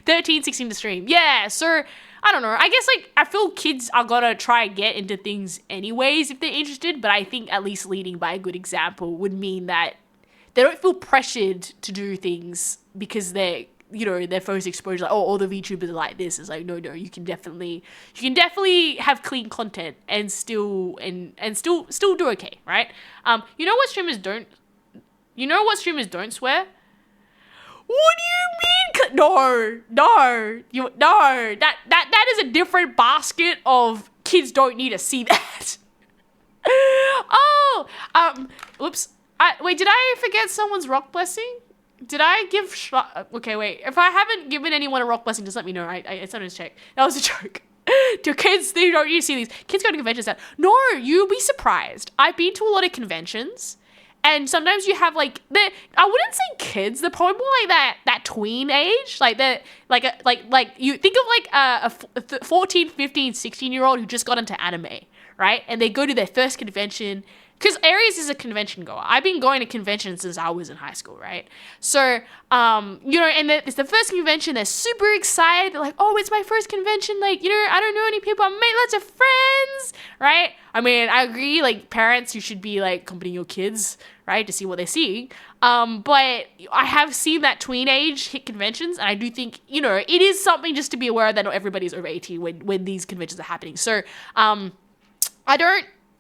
13, 16 to stream. Yeah, so I don't know. I guess like I feel kids are gonna try and get into things anyways if they're interested, but I think at least leading by a good example would mean that they don't feel pressured to do things because they're, you know, their first exposure, like, oh, all the VTubers are like this. It's like, no, you can definitely have clean content and still do okay, right? You know what streamers don't swear? What do you mean? No. That is a different basket of kids don't need to see that. Oops. Wait, did I forget someone's rock blessing? Did I give... okay, wait. If I haven't given anyone a rock blessing, just let me know. I started to check. That was a joke. To kids, they don't need to see these. Kids go to conventions now. No, you'll be surprised. I've been to a lot of conventions. And sometimes you have like I wouldn't say kids. They're probably more like that tween age. Like you think of like a 14, 15, 16-year-old who just got into anime, right? And they go to their first convention. Because Aries is a convention goer. I've been going to conventions since I was in high school, right? So, you know, and it's the first convention. They're super excited. They're like, oh, it's my first convention. Like, you know, I don't know any people. I made lots of friends, right? I mean, I agree. Like, parents, you should be, like, accompanying your kids, right, to see what they're seeing. But I have seen that tween age hit conventions. And I do think, you know, it is something just to be aware that not everybody's over 18 when these conventions are happening. So,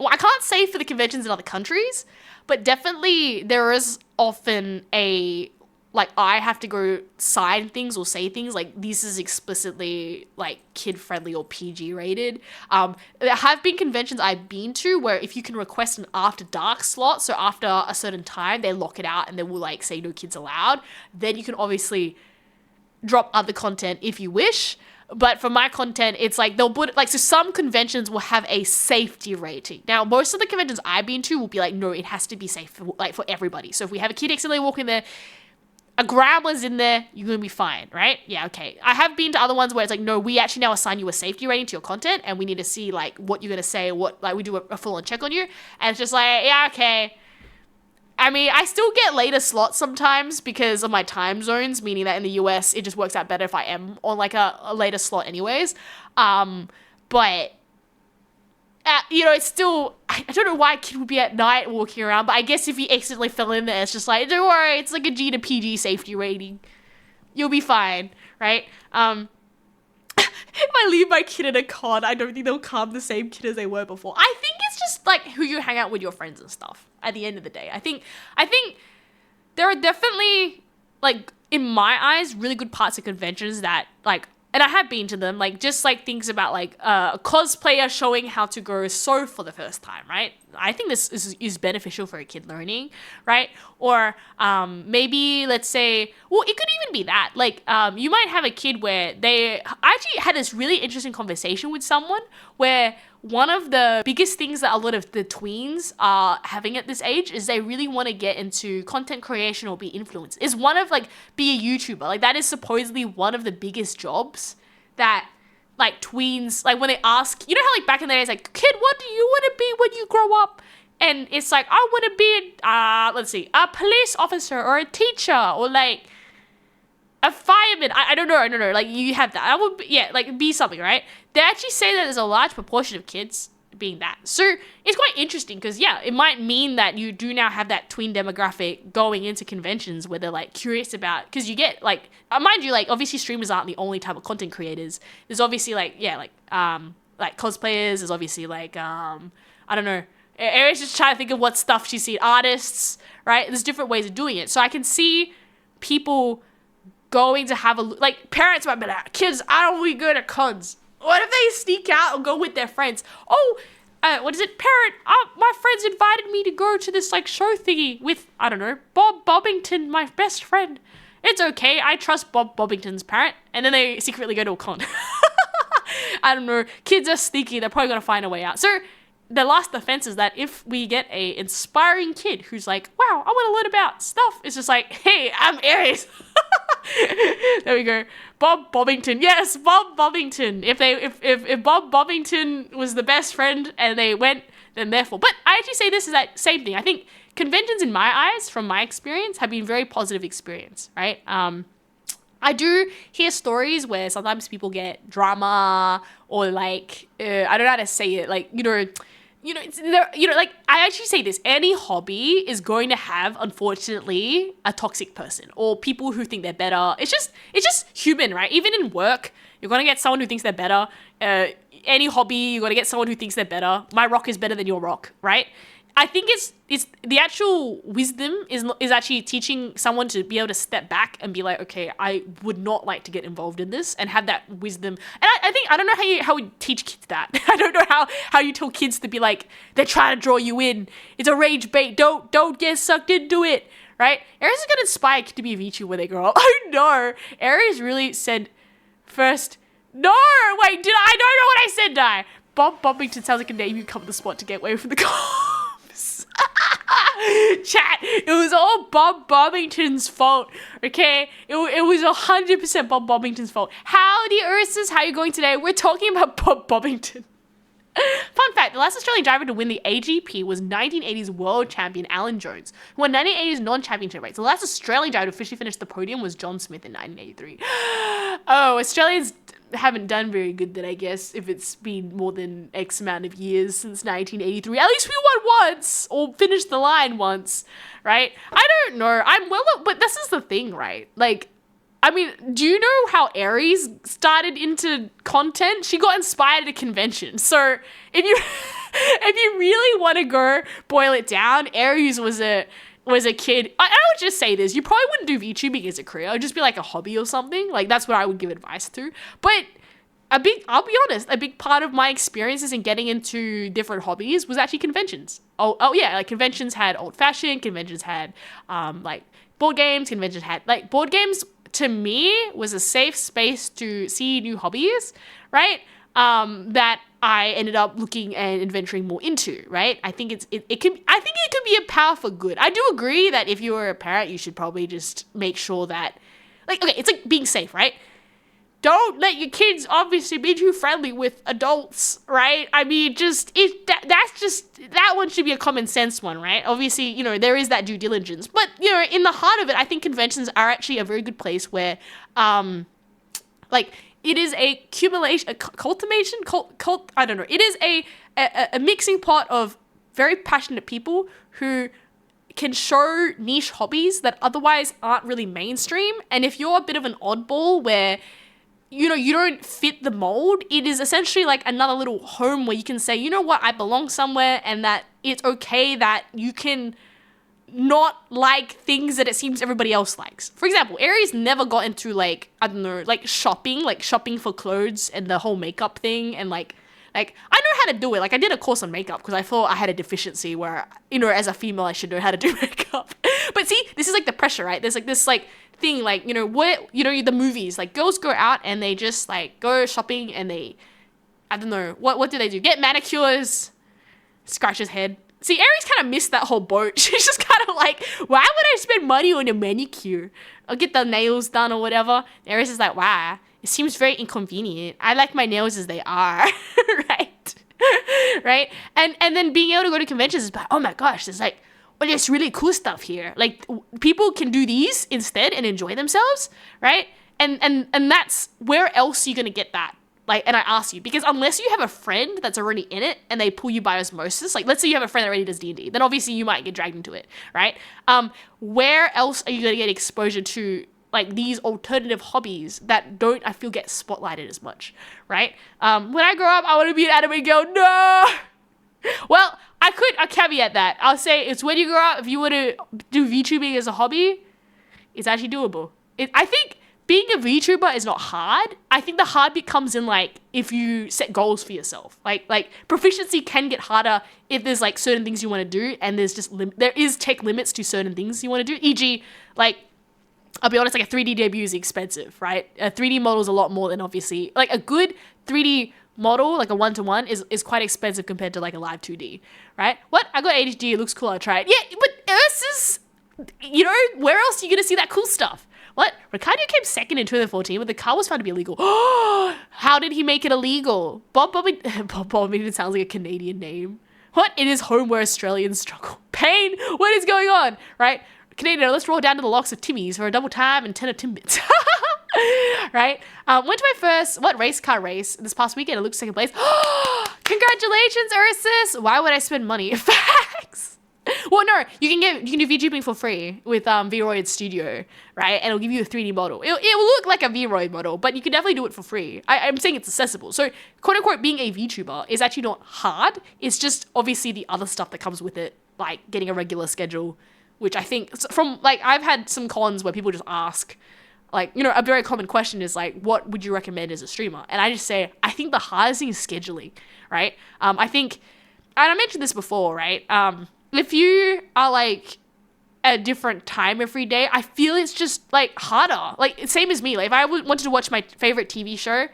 I can't say for the conventions in other countries, but definitely there is often a like I have to go sign things or say things like this is explicitly like kid friendly or PG rated. There have been conventions I've been to where if you can request an after dark slot, so after a certain time they lock it out and they will like say no kids allowed, then you can obviously drop other content if you wish. But for my content, it's like they'll put like, so some conventions will have a safety rating. Now, most of the conventions I've been to will be like, no, it has to be safe for, like for everybody. So if we have a kid accidentally walking there, a grandma's in there, you're going to be fine, right? Yeah, okay. I have been to other ones where it's like, no, we actually now assign you a safety rating to your content and we need to see like what you're going to say, like we do a full-on check on you. And it's just like, yeah, okay. I mean, I still get later slots sometimes because of my time zones, meaning that in the US, it just works out better if I am on like a later slot anyways. But you know, it's still, I don't know why a kid would be at night walking around, but I guess if he accidentally fell in there, it's just like, don't worry, it's like a G to PG safety rating. You'll be fine, right? If I leave my kid in a con, I don't think they'll calm the same kid as they were before. I think it's just like who you hang out with, your friends and stuff at the end of the day. I think there are definitely, like, in my eyes, really good parts of conventions that, like, and I have been to them, like, just, like, things about, like, a cosplayer showing how to go sew for the first time, right? I think this is beneficial for a kid learning, right? Or maybe, let's say, well, it could even be that. Like, you might have a kid where I actually had this really interesting conversation with someone where one of the biggest things that a lot of the tweens are having at this age is they really want to get into content creation or be influenced. Is one of, like, be a YouTuber. Like, that is supposedly one of the biggest jobs that, like, tweens, like, when they ask, you know how, like, back in the day, it's like, kid, what do you want to be when you grow up? And it's like, I want to be, let's see, a police officer or a teacher or, like, a fireman. I don't know. Like, you have that. I would, yeah, like, be something, right? They actually say that there's a large proportion of kids being that. So it's quite interesting because, yeah, it might mean that you do now have that tween demographic going into conventions where they're, like, curious about, because you get, like, mind you, like, obviously streamers aren't the only type of content creators. There's obviously, like, yeah, like cosplayers. There's obviously, like, I don't know. Ari's just trying to think of what stuff she's seen. Artists, right? There's different ways of doing it. So I can see people going to have like, parents might be like, kids, I don't really go to cons. What if they sneak out and go with their friends? Oh, what is it? Parent, my friends invited me to go to this, like, show thingy with, I don't know, Bob Bobbington, my best friend. It's okay, I trust Bob Bobbington's parent. And then they secretly go to a con. I don't know, kids are sneaky, they're probably going to find a way out. So the last defense is that if we get a inspiring kid who's like, wow, I want to learn about stuff, it's just like, hey, I'm Aries. There we go. Bob Bobbington. Yes, Bob Bobbington. If Bob Bobbington was the best friend and they went, then therefore. But I actually say this is that same thing. I think conventions, in my eyes, from my experience, have been very positive experience, right? I do hear stories where sometimes people get drama or, like, I don't know how to say it, like, like, I actually say this, any hobby is going to have, unfortunately, a toxic person or people who think they're better. It's just human, right? Even in work, you're going to get someone who thinks they're better. Any hobby, you're going to get someone who thinks they're better. My rock is better than your rock, right? I think it's the actual wisdom is actually teaching someone to be able to step back and be like, okay, I would not like to get involved in this, and have that wisdom. And I don't know how we teach kids that. I don't know how you tell kids to be like, they're trying to draw you in. It's a rage bait. Don't get sucked into it, right? Aries is gonna inspire a kid to be a VTuber when they grow up. I know. Aries really said first. No, wait, I don't know what I said, did I? Bob Bobbington sounds like a name you come to the spot to get away from the cops. Chat, it was all Bob Bobbington's fault, okay? It was 100% Bob Bobbington's fault. Howdy, Ursus, how you going today? We're talking about Bob Bobbington. Fun fact, the last Australian driver to win the AGP was 1980s world champion Alan Jones, who won 1980s non-championship race. The last Australian driver to officially finish the podium was John Smith in 1983. Oh, Australians haven't done very good then, I guess, if it's been more than X amount of years since 1983. At least we won once, or finished the line once, right? I don't know. But this is the thing, right? Like, I mean, do you know how Aries started into content? She got inspired at a convention. So if you really want to go boil it down, Aries was a was a kid, I would just say this, you probably wouldn't do VTubing as a career. It would just be like a hobby or something. Like, that's what I would give advice to. But I'll be honest, a big part of my experiences in getting into different hobbies was actually conventions. Oh yeah, like conventions had old fashioned, conventions had like board games, conventions had like board games. To me, was a safe space to see new hobbies, right? That I ended up looking and adventuring more into, right? I think it can be a power for good. I do agree that if you were a parent, you should probably just make sure that, like, okay, it's like being safe, right? Don't let your kids obviously be too friendly with adults, right? I mean, that one should be a common sense one, right? Obviously, you know, there is that due diligence, but you know, in the heart of it, I think conventions are actually a very good place where, like, it is a culmination, I don't know. It is a mixing pot of very passionate people who can show niche hobbies that otherwise aren't really mainstream. And if you're a bit of an oddball where, you know, you don't fit the mold, it is essentially like another little home where you can say, you know what, I belong somewhere, and that it's okay that you can not like things that it seems everybody else likes. For example, Aries never got into like, I don't know, like shopping for clothes and the whole makeup thing, and like I know how to do it. Like, I did a course on makeup because I thought I had a deficiency where, you know, as a female I should know how to do makeup. But see, this is like the pressure, right? There's like this like thing, like, you know, what, you know, the movies, like girls go out and they just like go shopping and they, I don't know, what do they do? Get manicures, scratch his head. See, Aries kind of missed that whole boat. She's just kind of like, why would I spend money on a manicure? I'll get the nails done or whatever. Aries is like, wow, it seems very inconvenient. I like my nails as they are, right? Right? And then being able to go to conventions is like, oh my gosh, there's like, well, there's really cool stuff here. Like, people can do these instead and enjoy themselves, right? And that's, where else are you going to get that? Like, and I ask you, because unless you have a friend that's already in it and they pull you by osmosis, like let's say you have a friend that already does D&D, then obviously you might get dragged into it, right? Where else are you going to get exposure to like these alternative hobbies that don't, I feel, get spotlighted as much, right? When I grow up, I want to be an anime girl. No! Well, I caveat that. I'll say it's when you grow up, if you were to do VTubing as a hobby, it's actually doable. I think being a VTuber is not hard. I think the hard bit comes in like if you set goals for yourself. Like proficiency can get harder if there's like certain things you want to do, and there's just there is tech limits to certain things you want to do. E.g., like, I'll be honest, like a 3D debut is expensive, right? A 3D model is a lot more than, obviously, like a good 3D model, like a 1-to-1 is quite expensive compared to like a live 2D, right? What? I got HD, it looks cool, I'll try it. Yeah, but Ursus, you know, where else are you gonna see that cool stuff? What? Ricardo came second in 2014, but the car was found to be illegal. How did he make it illegal? Bob Bobby sounds like a Canadian name. What? In his home where Australians struggle. Pain? What is going on? Right? Canadian, let's roll down to the locks of Timmy's for a double time and 10 of Timbits. Right? Went to my first, race car race this past weekend. It looks second place. Congratulations, Ursus! Why would I spend money? Facts! Well, no, you can do VTubing for free with Vroid Studio, right? And it'll give you a 3D model. It will look like a Vroid model, but you can definitely do it for free. I'm saying it's accessible. So, quote unquote, being a VTuber is actually not hard. It's just obviously the other stuff that comes with it, like getting a regular schedule, which I think from like I've had some cons where people just ask, like, you know, a very common question is like, what would you recommend as a streamer? And I just say, I think the hardest thing is scheduling, right? I think, and I mentioned this before, right? If you are like at a different time every day, I feel it's just like harder. Like, same as me. Like, if I wanted to watch my favorite TV show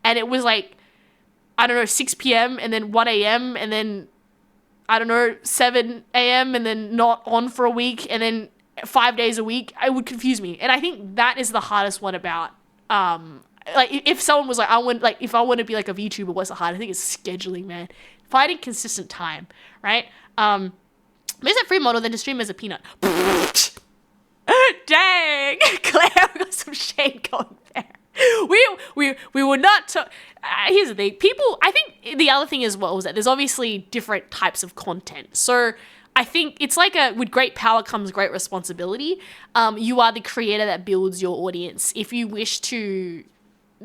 and it was like, I don't know, 6 p.m. and then 1 a.m. and then, I don't know, 7 a.m. and then not on for a week and then 5 days a week, it would confuse me. And I think that is the hardest one about, like, if someone was like, if I want to be like a VTuber, what's the hardest? I think it's scheduling, man. Finding consistent time, right? Is it free model than to stream as a peanut? Dang! Claire, we got some shade going there. We were not... here's the thing. People... I think the other thing as well is that there's obviously different types of content. So I think it's like with great power comes great responsibility. You are the creator that builds your audience. If you wish to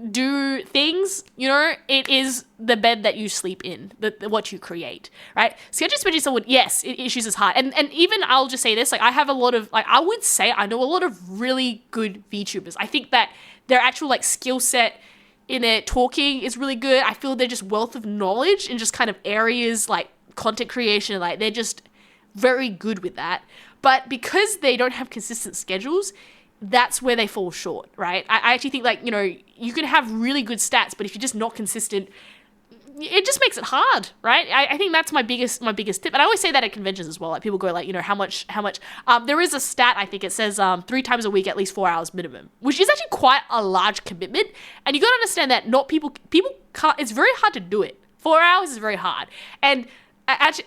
do things, it is the bed that you sleep in, what you create, right? Schedule spreadsheets would, yes, issues is hard. And even I'll just say this, like I have a lot of, like I would say I know a lot of really good VTubers. I think that their actual like skill set in their talking is really good. I feel they're just wealth of knowledge in just kind of areas like content creation, like they're just very good with that. But because they don't have consistent schedules, that's where they fall short, right? I actually think like, you can have really good stats, but if you're just not consistent, it just makes it hard, right? I think that's my biggest tip. And I always say that at conventions as well. Like people go like, how much, there is a stat, I think it says 3 times a week, at least 4 hours minimum, which is actually quite a large commitment. And you got to understand that not people can't, it's very hard to do it. 4 hours is very hard. And actually,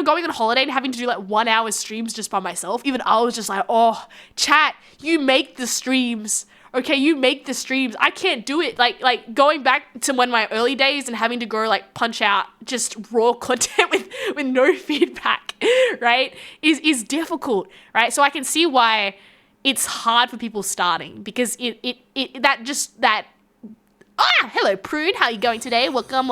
going on holiday and having to do like 1 hour streams just by myself, even I was just like, oh, chat, you make the streams. Okay, you make the streams. I can't do it. Like going back to one of my early days and having to go like punch out just raw content with no feedback, right, is difficult, right? So I can see why it's hard for people starting, because hello Prune, how are you going today? Welcome.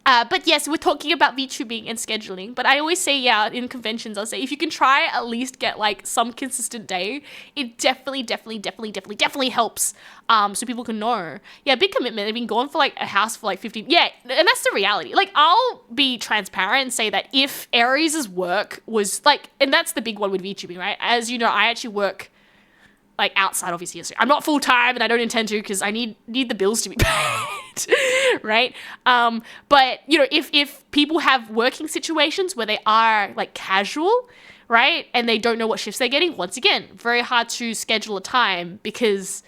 But yes, we're talking about VTubing and scheduling. But I always say, in conventions, I'll say if you can try at least get like some consistent day, it definitely helps. So people can know. Yeah, big commitment. I've been gone for like a house for like 15. Yeah, and that's the reality. Like I'll be transparent and say that if Aries' work was like, and that's the big one with VTubing, right? As you know, I actually work like outside, obviously. I'm not full time, and I don't intend to because I need the bills to be paid, right? But if people have working situations where they are like casual, right, and they don't know what shifts they're getting, once again, very hard to schedule a time because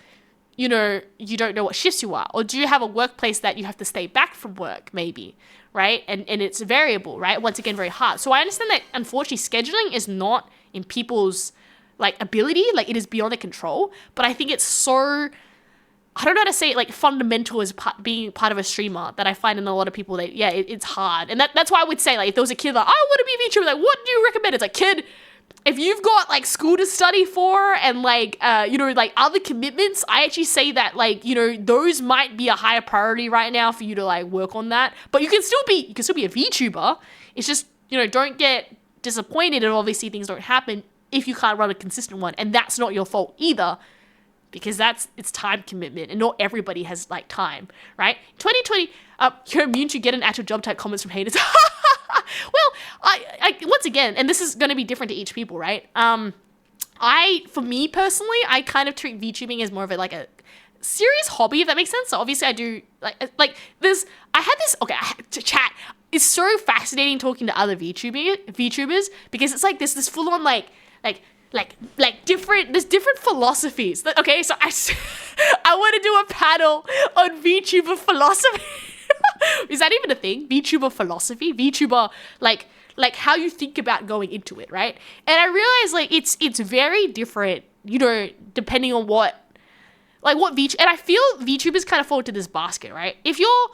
you don't know what shifts you are. Or do you have a workplace that you have to stay back from work, maybe, right? And it's variable, right? Once again, very hard. So I understand that unfortunately scheduling is not in people's like ability, like it is beyond their control, but I think it's so, I don't know how to say it, like fundamental as being part of a streamer, that I find in a lot of people that it's hard. And that's why I would say, like, if there was a kid like, I want to be a VTuber, like what do you recommend? It's like, kid, if you've got like school to study for and like like other commitments, I actually say that like those might be a higher priority right now for you to like work on that. But you can still be a VTuber. It's just don't get disappointed if obviously things don't happen if you can't run a consistent one, and that's not your fault either, because it's time commitment, and not everybody has like time, right? 2020, you're immune to get an actual job type comments from haters. Well, I once again, and this is going to be different to each people, right? For me personally, I kind of treat VTubing as more of a serious hobby, if that makes sense. So obviously I do like this. I had to chat. It's so fascinating talking to other VTubers because it's like this full on like different, there's different philosophies. Okay, so I want to do a panel on VTuber philosophy. Is that even a thing? VTuber philosophy? VTuber, like how you think about going into it, right? And I realize like it's very different, depending on what VTuber, and I feel VTubers kind of fall into this basket, right? If you're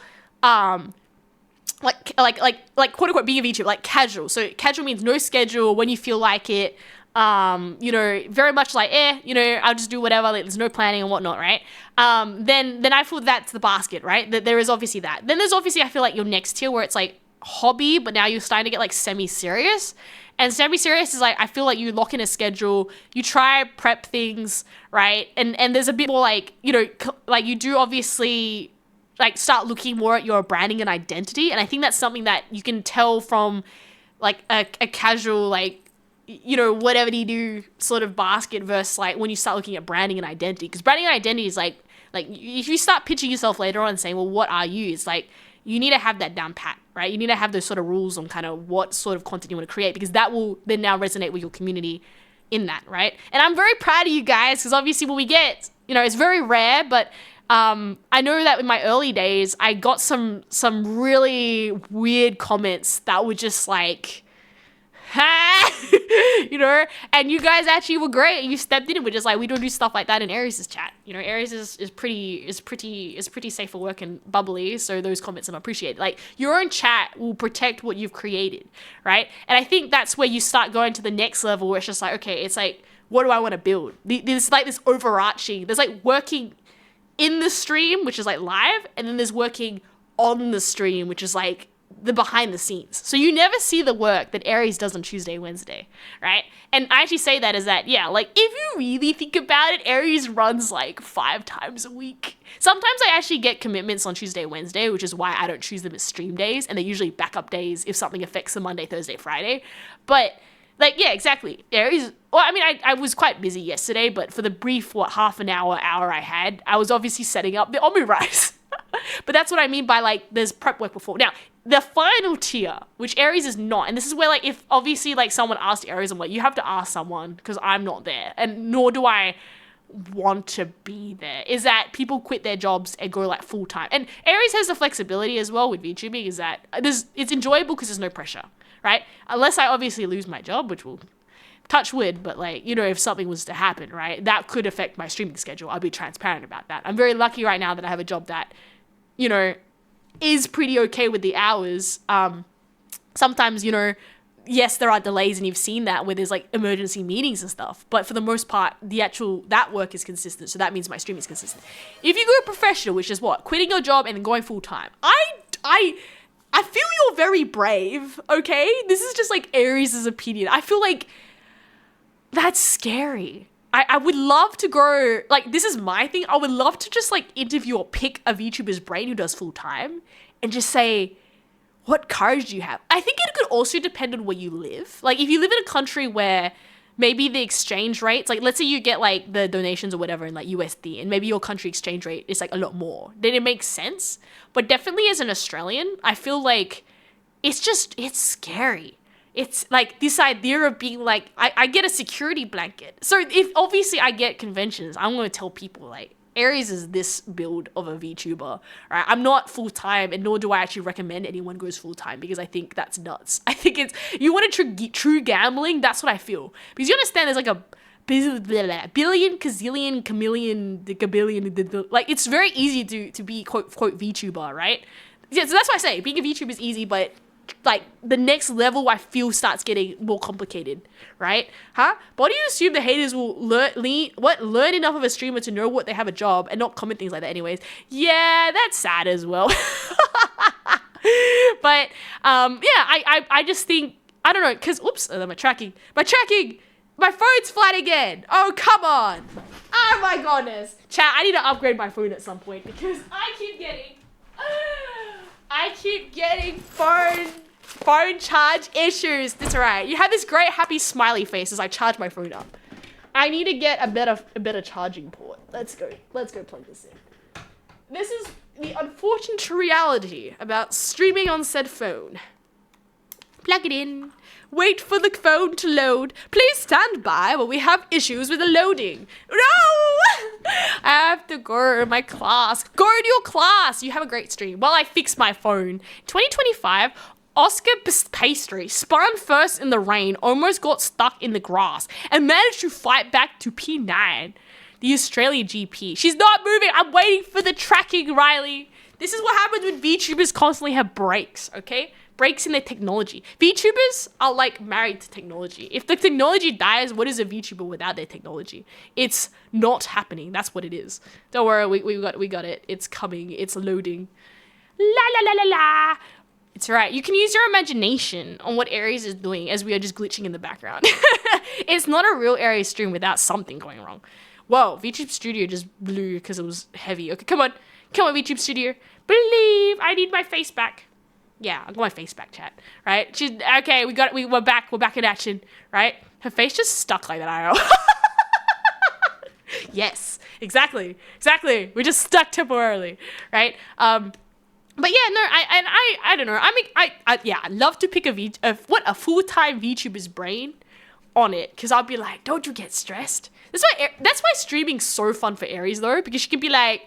like quote unquote being a VTuber, like casual. So casual means no schedule, when you feel like it. Very much like, I'll just do whatever, like, there's no planning and whatnot, right? Then I feel that's the basket, right? That there is obviously that. Then there's obviously, I feel like your next tier where it's like hobby, but now you're starting to get like semi-serious. And semi-serious is like, I feel like you lock in a schedule, you try prep things, right? And there's a bit more like, like you do obviously like start looking more at your branding and identity. And I think that's something that you can tell from like a casual, like, whatever you do sort of basket versus like when you start looking at branding and identity. Because branding and identity is like if you start pitching yourself later on and saying, well, what are you? It's like you need to have that down pat, right? You need to have those sort of rules on kind of what sort of content you want to create, because that will then now resonate with your community in that, right? And I'm very proud of you guys, because obviously when we get, it's very rare, but I know that in my early days, I got some really weird comments that were just like, and you guys actually were great. You stepped in and were just like, we don't do stuff like that in Aries' chat. Aries is pretty safe for work and bubbly, so those comments are not appreciated. Like, your own chat will protect what you've created, right? And I think that's where you start going to the next level, where it's just like, okay, it's like, what do I want to build? There's like this overarching, there's like working in the stream, which is like live, and then there's working on the stream, which is like the behind the scenes. So you never see the work that Aries does on Tuesday, Wednesday, right? And I actually say that as that, yeah, like if you really think about it, Aries runs like 5 times a week. Sometimes I actually get commitments on Tuesday, Wednesday, which is why I don't choose them as stream days, and they're usually backup days if something affects the Monday, Thursday, Friday. But like, yeah, exactly. Aries, well, I mean, I was quite busy yesterday, but for the brief, half an hour I had, I was obviously setting up the omurice. But that's what I mean by like, there's prep work before. Now, the final tier, which Aries is not, and this is where like, if obviously like someone asked Aries, I'm like, you have to ask someone because I'm not there, and nor do I want to be there, is that people quit their jobs and go like full time. And Aries has the flexibility as well with VTubing, is that it's enjoyable because there's no pressure, right? Unless I obviously lose my job, which will touch wood, but like, you know, if something was to happen, right, that could affect my streaming schedule. I'll be transparent about that. I'm very lucky right now that I have a job that, you know, is pretty okay with the hours. Sometimes, you know, yes, there are delays, and you've seen that where there's like emergency meetings and stuff, but for the most part, that work is consistent. So that means my streaming is consistent. If you go professional, which is what, quitting your job and then going full time, I feel you're very brave. Okay, this is just like Aries' opinion. I feel like that's scary. I would love to go, like, this is my thing. I would love to just like interview or pick a VTuber's brain who does full time and just say, what courage do you have? I think it could also depend on where you live. Like, if you live in a country where maybe the exchange rates, like, let's say you get like the donations or whatever in like USD, and maybe your country exchange rate is like a lot more, then it makes sense. But definitely as an Australian, I feel like it's scary. It's like this idea of being like, I get a security blanket. So if obviously I get conventions, I'm going to tell people like, Aries is this build of a VTuber, right? I'm not full-time, and nor do I actually recommend anyone goes full-time, because I think that's nuts. I think you want true gambling, that's what I feel. Because you understand there's like a billion, gazillion, chameleon, gabillion, like it's very easy to be quote VTuber, right? Yeah, so that's why I say being a VTuber is easy, but like the next level I feel starts getting more complicated, right? But do you assume the haters will learn enough of a streamer to know what they have a job and not comment things like that anyways? Yeah, that's sad as well. But I just think, I don't know, because my phone's flat again. Oh, come on. Oh my goodness. Chat, I need to upgrade my phone at some point, because I keep getting phone charge issues. That's right. You have this great happy smiley face as I charge my phone up. I need to get a better charging port. Let's go plug this in. This is the unfortunate reality about streaming on said phone. Plug it in. Wait for the phone to load. Please stand by while we have issues with the loading. No! I have to go to my class. Go to your class. You have a great stream. While I fix my phone. 2025, Oscar Pastry spun first in the rain, almost got stuck in the grass, and managed to fight back to P9. The Australian GP. She's not moving. I'm waiting for the tracking, Riley. This is what happens when VTubers constantly have breaks, okay? Breaks in their technology. VTubers are like married to technology. If the technology dies, what is a VTuber without their technology? It's not happening. That's what it is. Don't worry, we got it. It's coming. It's loading. La la la la la. It's right. You can use your imagination on what Aries is doing as we are just glitching in the background. It's not a real Aries stream without something going wrong. Whoa, VTube Studio just blew because it was heavy. Okay, come on, VTube Studio. Believe. I need my face back. Yeah, I got my face back, chat. Right? She's okay. We're back. We're back in action. Right? Her face just stuck like that. I know. Yes, exactly. We're just stuck temporarily, right? But yeah, no. I don't know. I'd love to pick a full-time VTuber's brain on it, because I'll be like, don't you get stressed? That's why streaming's so fun for Aries though, because she can be like,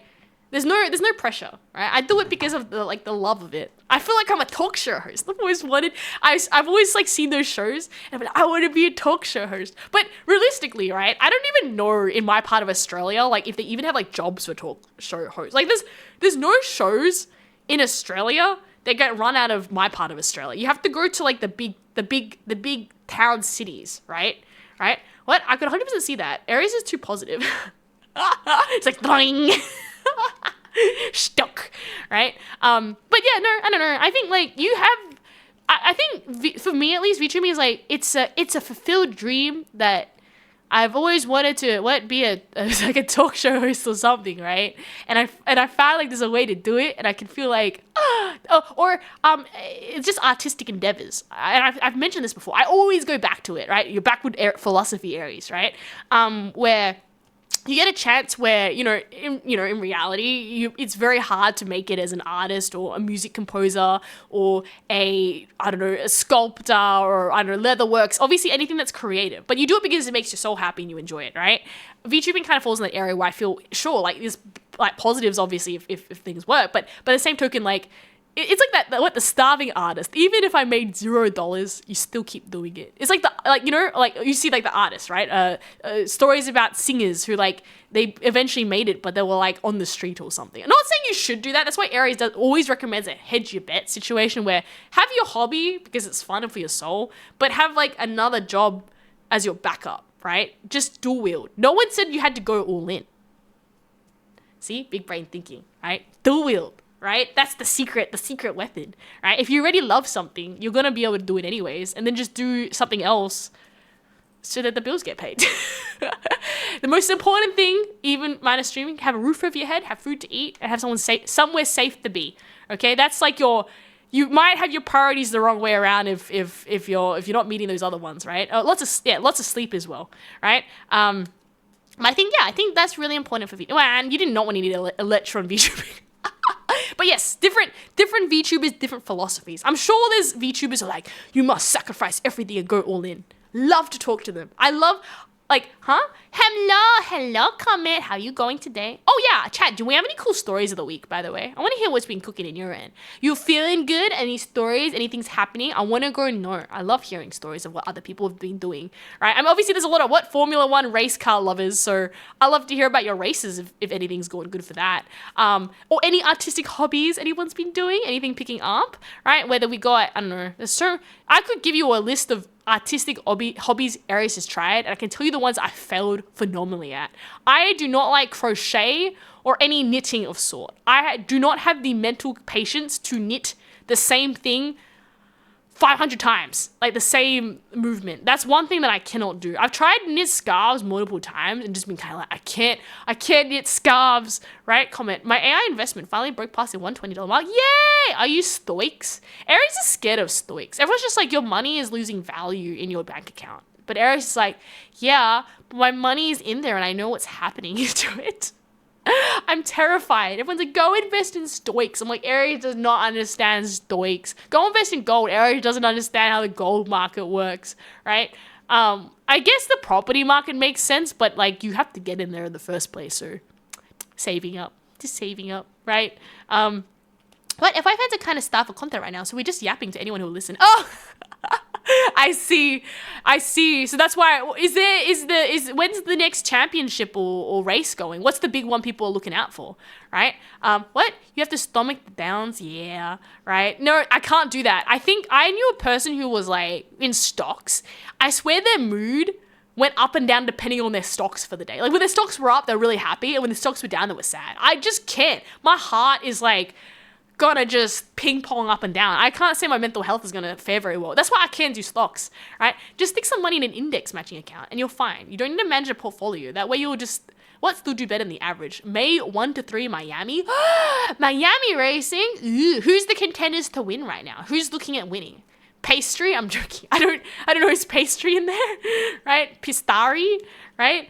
there's no pressure, right? I do it because of the love of it. I feel like I'm a talk show host. I've always like seen those shows and I'm like, I want to be a talk show host. But realistically, right? I don't even know in my part of Australia, like if they even have like jobs for talk show hosts. Like there's no shows in Australia that get run out of my part of Australia. You have to go to like the big town cities, right? Right? What? I could 100% see that. Aries is too positive. It's like, doing. Stock, right? But yeah, no, I don't know. I think like you have. I think for me at least, VTubing is like it's a fulfilled dream that I've always wanted to be like a talk show host or something, right? And I found like there's a way to do it, and I can feel like it's just artistic endeavors. And I've mentioned this before. I always go back to it, right? Your backward philosophy Aries, right? Where you get a chance where in reality it's very hard to make it as an artist or a music composer or a sculptor or leatherworks, obviously anything that's creative, but you do it because it makes your soul happy and you enjoy it, right? VTubing kind of falls in that area where I feel sure like there's like positives obviously if things work, but by the same token, like it's like that the starving artist, even if I made $0, you still keep doing it. It's like like you see like the artists, right? Stories about singers who like they eventually made it, but they were like on the street or something. I'm not saying you should do that. That's why Aries always recommends a hedge your bet situation where have your hobby because it's fun and for your soul, but have like another job as your backup, right? Just dual wield. No one said you had to go all in. See, big brain thinking, right? Dual wield. Right? That's the secret weapon, right? If you already love something, you're going to be able to do it anyways, and then just do something else so that the bills get paid. The most important thing, even minus streaming, have a roof over your head, have food to eat, and have somewhere safe to be. Okay? That's like you might have your priorities the wrong way around if you're not meeting those other ones, right? Lots of sleep as well, right? I think that's really important for VTubers. And you did not want to need a lecture on VTubing. But yes, different VTubers, different philosophies. I'm sure there's VTubers who are like, you must sacrifice everything and go all in. Love to talk to them. I love, like, hello, comment. How you going today? Oh yeah, chat. Do we have any cool stories of the week, by the way? I want to hear what's been cooking in your end. You feeling good? Any stories? Anything's happening? I want to go know. I love hearing stories of what other people have been doing, right? I mean, obviously there's a lot of Formula 1 race car lovers, so I love to hear about your races if anything's going good for that. Or any artistic hobbies anyone's been doing, anything picking up, right? Whether we got, I don't know, I could give you a list of artistic hobbies Aries has tried, and I can tell you the ones I failed phenomenally at. I do not like crochet or any knitting of sort. I do not have the mental patience to knit the same thing 500 times, like the same movement. That's one thing that I cannot do. I've tried to knit scarves multiple times and just been kind of like, I can't knit scarves, right? Comment, my AI investment finally broke past the $120 mark. Yay! Are you stoics? Aries is scared of stoics. Everyone's just like, your money is losing value in your bank account. But Aries is like, yeah, but my money is in there and I know what's happening to it. I'm terrified. Everyone's like, go invest in stoics. I'm like, Aries does not understand stoics. Go invest in gold. Aries doesn't understand how the gold market works, right? I guess the property market makes sense, but like you have to get in there in the first place. So saving up, right? But if I had to kind of start for content right now, so we're just yapping to anyone who will listen. Oh, I see. So that's why. When's the next championship or race going? What's the big one people are looking out for, right? What? You have to stomach the downs? Yeah, right. No, I can't do that. I think I knew a person who was like in stocks. I swear their mood went up and down depending on their stocks for the day. Like when their stocks were up, they're really happy, and when the stocks were down, they were sad. I just can't. My heart is like gonna just ping pong up and down. I can't say my mental health is gonna fare very well. That's why I can't do stocks, right? Just stick some money in an index matching account and you're fine. You don't need to manage a portfolio. That way you'll just, what still do better than the average? May 1 to 3 Miami. Miami racing. Ooh, who's the contenders to win right now? Who's looking at winning? Pastry? I'm joking. I don't know who's pastry in there, right? Pistari, right?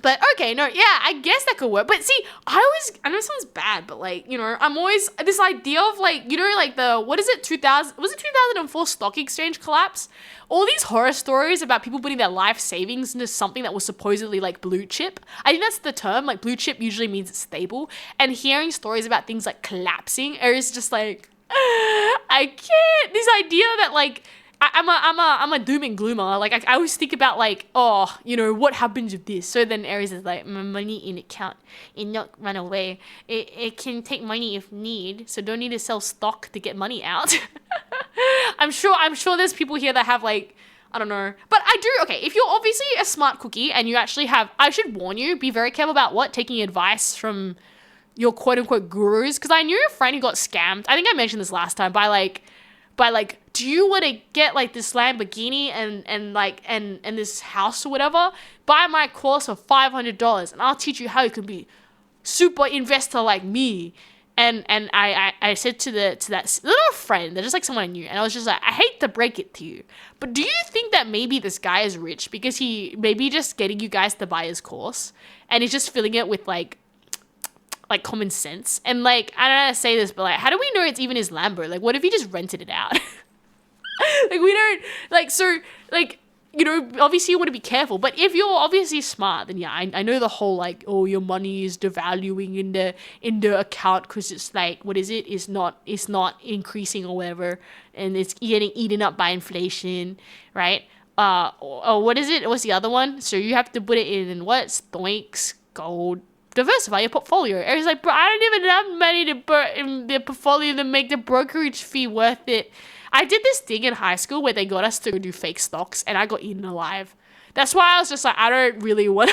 But okay, no, yeah, I guess that could work. But see, I know it sounds bad, but like, I'm always, this idea of like, like the, what is it, 2004 stock exchange collapse? All these horror stories about people putting their life savings into something that was supposedly like blue chip. I think that's the term, like blue chip usually means it's stable. And hearing stories about things like collapsing is just like, I can't, this idea that like, I'm a doom and gloomer. Like I always think about like, oh, what happens with this? So then Aries is like, my money in account, it not run away. It can take money if need, so don't need to sell stock to get money out. I'm sure there's people here that have like I don't know. But I do, okay, if you're obviously a smart cookie and you actually have, I should warn you, be very careful about taking advice from your quote unquote gurus. Because I knew a friend who got scammed. I think I mentioned this last time by do you want to get like this Lamborghini and this house or whatever? Buy my course for $500 and I'll teach you how you can be super investor like me. And I said to that little friend, they're just like someone I knew, and I was just like, I hate to break it to you, but do you think that maybe this guy is rich because he maybe just getting you guys to buy his course and he's just filling it with like common sense? And like, I don't know how to say this, but like, how do we know it's even his Lambo? Like, what if he just rented it out? Like, we don't, like, so, like, you know, obviously you want to be careful, but if you're obviously smart, then yeah, I know the whole, like, oh, your money is devaluing in the account because it's like, what is it? It's not increasing or whatever, and it's getting eaten up by inflation, right? Or what is it? What's the other one? So you have to put it in what? Stoinks, gold, diversify your portfolio. And it's like, bro, I don't even have money to put in the portfolio to make the brokerage fee worth it. I did this thing in high school where they got us to do fake stocks and I got eaten alive. That's why I was just like, I don't really want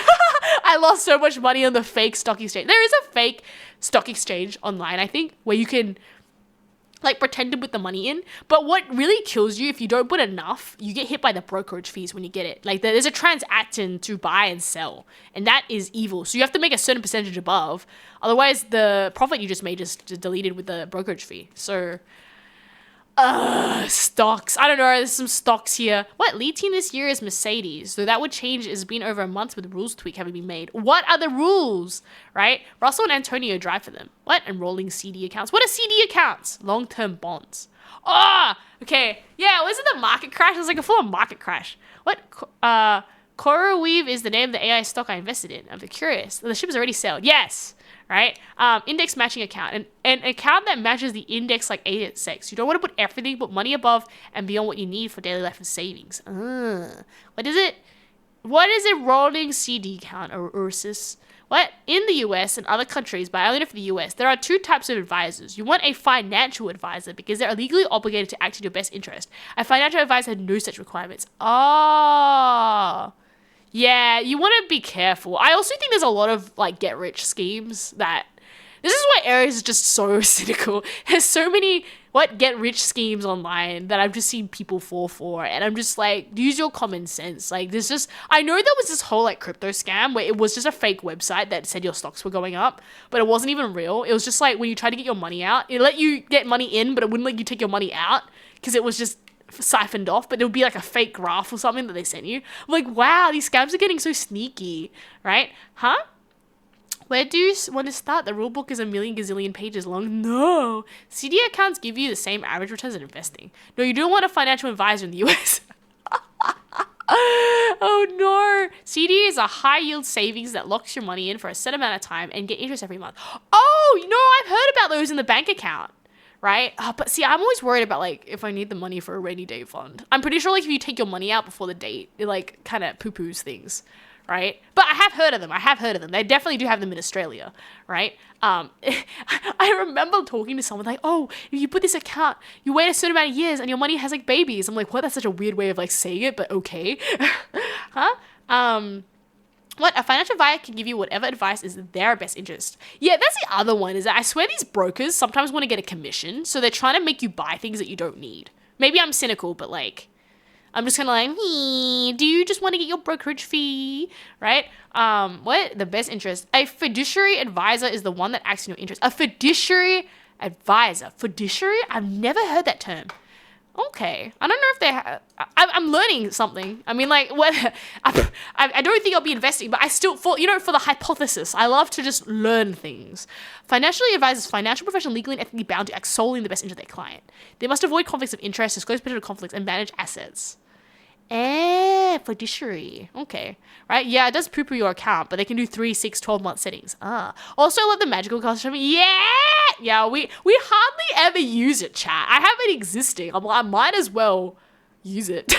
I lost so much money on the fake stock exchange. There is a fake stock exchange online, I think, where you can like pretend to put the money in. But what really kills you if you don't put enough, you get hit by the brokerage fees when you get it. Like there's a transaction to buy and sell, and that is evil. So you have to make a certain percentage above. Otherwise, the profit you just made is deleted with the brokerage fee. So stocks. I don't know. There's some stocks here. What? Lead team this year is Mercedes. So that would change. It's been over a month with rules tweak having been made. What are the rules? Right? Russell and Antonio drive for them. What? Enrolling CD accounts. What are CD accounts? Long-term bonds. Okay. Yeah, wasn't the market crash? It was like a full market crash. What? CoreWeave is the name of the AI stock I invested in. I'm curious. The ship is already sold. Yes. Right? Index matching account. An account that matches the index like 8 at 6. You don't want to put everything, put money above and beyond what you need for daily life and savings. What is it? What is a rolling CD account or URSIS? What? In the US and other countries, but I only know for the US, there are two types of advisors. You want a financial advisor because they're legally obligated to act in your best interest. A financial advisor has no such requirements. Yeah, you want to be careful. I also think there's a lot of like get rich schemes that this is why Aries is just so cynical. There's so many get rich schemes online that I've just seen people fall for, and I'm just like, use your common sense. Like there's just, I know there was this whole like crypto scam where it was just a fake website that said your stocks were going up, but it wasn't even real. It was just like when you try to get your money out, it let you get money in, but it wouldn't let you take your money out because it was just siphoned off, but it would be like a fake graph or something that they sent you. I'm like, wow, these scams are getting so sneaky, right? Huh? Where do you want to start? The rulebook is a million gazillion pages long. No. CD accounts give you the same average returns as investing. No, you don't want a financial advisor in the US. Oh no. CD is a high yield savings that locks your money in for a set amount of time and get interest every month. Oh, you know, I've heard about those in the bank account. Right? But see, I'm always worried about like if I need the money for a rainy day fund. I'm pretty sure like if you take your money out before the date, it like kind of poo-poos things, right? But I have heard of them. They definitely do have them in Australia, right? I remember talking to someone like, oh, if you put this account, you wait a certain amount of years and your money has like babies. I'm like, what? That's such a weird way of like saying it, but okay. Huh? What? A financial advisor can give you whatever advice is in their best interest. Yeah, that's the other one, is that I swear these brokers sometimes want to get a commission, so they're trying to make you buy things that you don't need. Maybe I'm cynical, but like, I'm just kind of like, do you just want to get your brokerage fee, right? What? The best interest. A fiduciary advisor is the one that acts in your interest. A fiduciary advisor. Fiduciary? I've never heard that term. Okay. I don't know if they I'm learning something. I mean, like, what? I don't think I'll be investing, but I still, for the hypothesis, I love to just learn things. Financially advisors, financial professional legally and ethically bound to act solely in the best interest of their client. They must avoid conflicts of interest, disclose potential conflicts, and manage assets. Fiduciary. Okay. Right? Yeah, it does poo-poo your account, but they can do 3, 6, 12-month settings. Also, I love the magical customer. Yeah! Yeah, we hardly ever use it, chat. I have it existing. I might as well use it.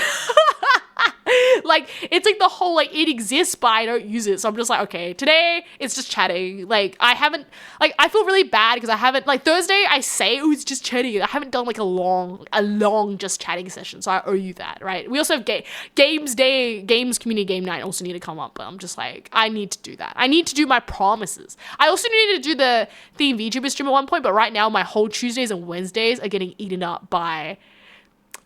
Like, it's like the whole, like, it exists, but I don't use it. So I'm just like, okay, today it's just chatting. Like, I haven't, like, I feel really bad because I haven't, like, Thursday I say, oh, it's just chatting. I haven't done, like, a long just chatting session. So I owe you that, right? We also have games community game night also need to come up. But I'm just like, I need to do that. I need to do my promises. I also needed to do the VTuber stream at one point, but right now my whole Tuesdays and Wednesdays are getting eaten up by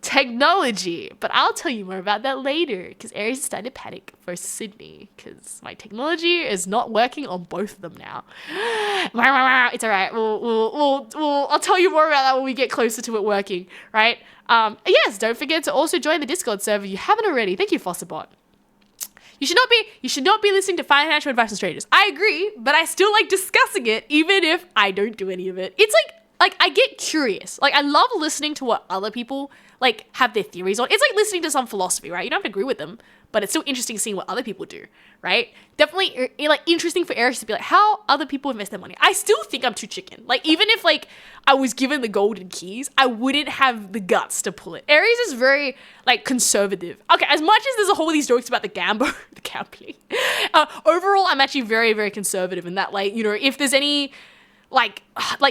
technology. But I'll tell you more about that later because Aries is starting to panic for Sydney because my technology is not working on both of them now. It's all right. I'll tell you more about that when we get closer to it working, right? Yes, don't forget to also join the Discord server if you haven't already. Thank you, Fosterbot. You should not be listening to financial advice from strangers. I agree, but I still like discussing it even if I don't do any of it. It's like I get curious. Like, I love listening to what other people like have their theories on. It's like listening to some philosophy, right? You don't have to agree with them, but it's still interesting seeing what other people do, right? Definitely like interesting for Aries to be like how other people invest their money. I still think I'm too chicken. Like, even if like I was given the golden keys, I wouldn't have the guts to pull it. Aries is very like conservative. Okay, as much as there's a whole of these jokes about the gambling, overall I'm actually very, very conservative in that, like, you know, if there's any like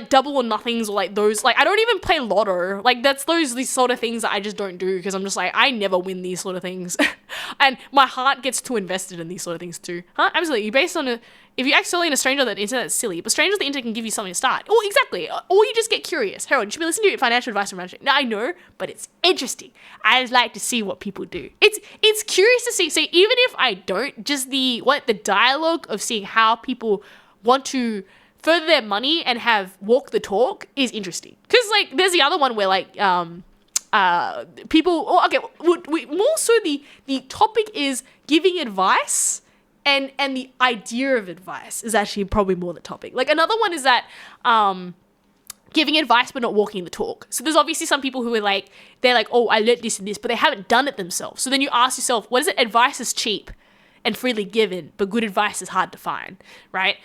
double or nothings or like those, like I don't even play lotto. Like that's these sort of things that I just don't do because I'm just like, I never win these sort of things. And my heart gets too invested in these sort of things too. Huh? Absolutely. Based on if you act silly in a stranger on the internet, it's silly. But strangers on the internet can give you something to start. Oh, exactly. Or you just get curious. Harold, you should be listening to financial advice from management. Now I know, but it's interesting. I just like to see what people do. It's curious to see. So even if I don't, just the dialogue of seeing how people want to further their money and have walk the talk is interesting. Because like there's the other one where like people, more so the topic is giving advice and the idea of advice is actually probably more the topic. Like another one is that giving advice but not walking the talk. So there's obviously some people who are like, they're like, oh, I learned this and this, but they haven't done it themselves. So then you ask yourself, what is it? Advice is cheap and freely given, but good advice is hard to find, right?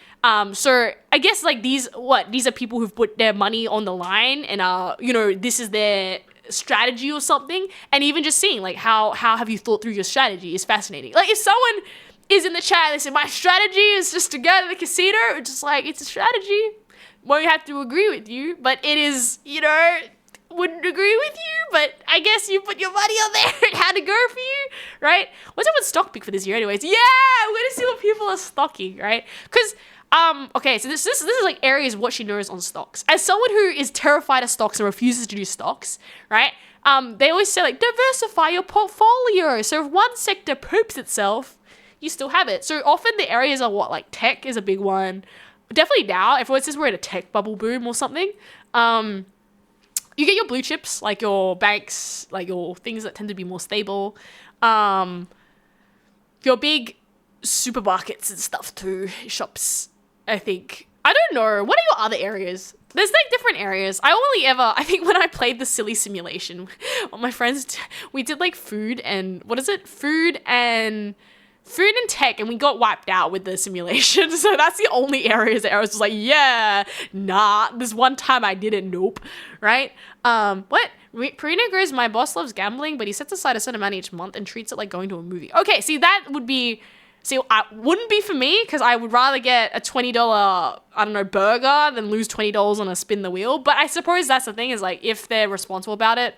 So I guess like these are people who've put their money on the line and you know, this is their strategy or something. And even just seeing like how have you thought through your strategy is fascinating. Like if someone is in the chat and they say my strategy is just to go to the casino, it's just like, it's a strategy. Won't have to agree with you, but it is, you know, wouldn't agree with you, but I guess you put your money on there and had to go for you, right? What's everyone's stock pick for this year anyways? Yeah, we're gonna see what people are stocking, right? Because okay, so this is like Aries what she knows on stocks. As someone who is terrified of stocks and refuses to do stocks, right? They always say like diversify your portfolio. So if one sector poops itself, you still have it. So often the areas are what, like tech is a big one. Definitely now, everyone says we're in a tech bubble boom or something. You get your blue chips, like your banks, like your things that tend to be more stable. Your big supermarkets and stuff too, shops, I think. I don't know. What are your other areas? There's like different areas. I think when I played the silly simulation, my friends, we did like food and tech, and we got wiped out with the simulation. So that's the only areas that I was just like, yeah, nah, this one time I didn't, nope, right? What? Perina goes, my boss loves gambling, but he sets aside a certain amount each month and treats it like going to a movie. Okay, see, that would be, wouldn't be for me, because I would rather get a $20, I don't know, burger than lose $20 on a spin the wheel. But I suppose that's the thing, is like, if they're responsible about it,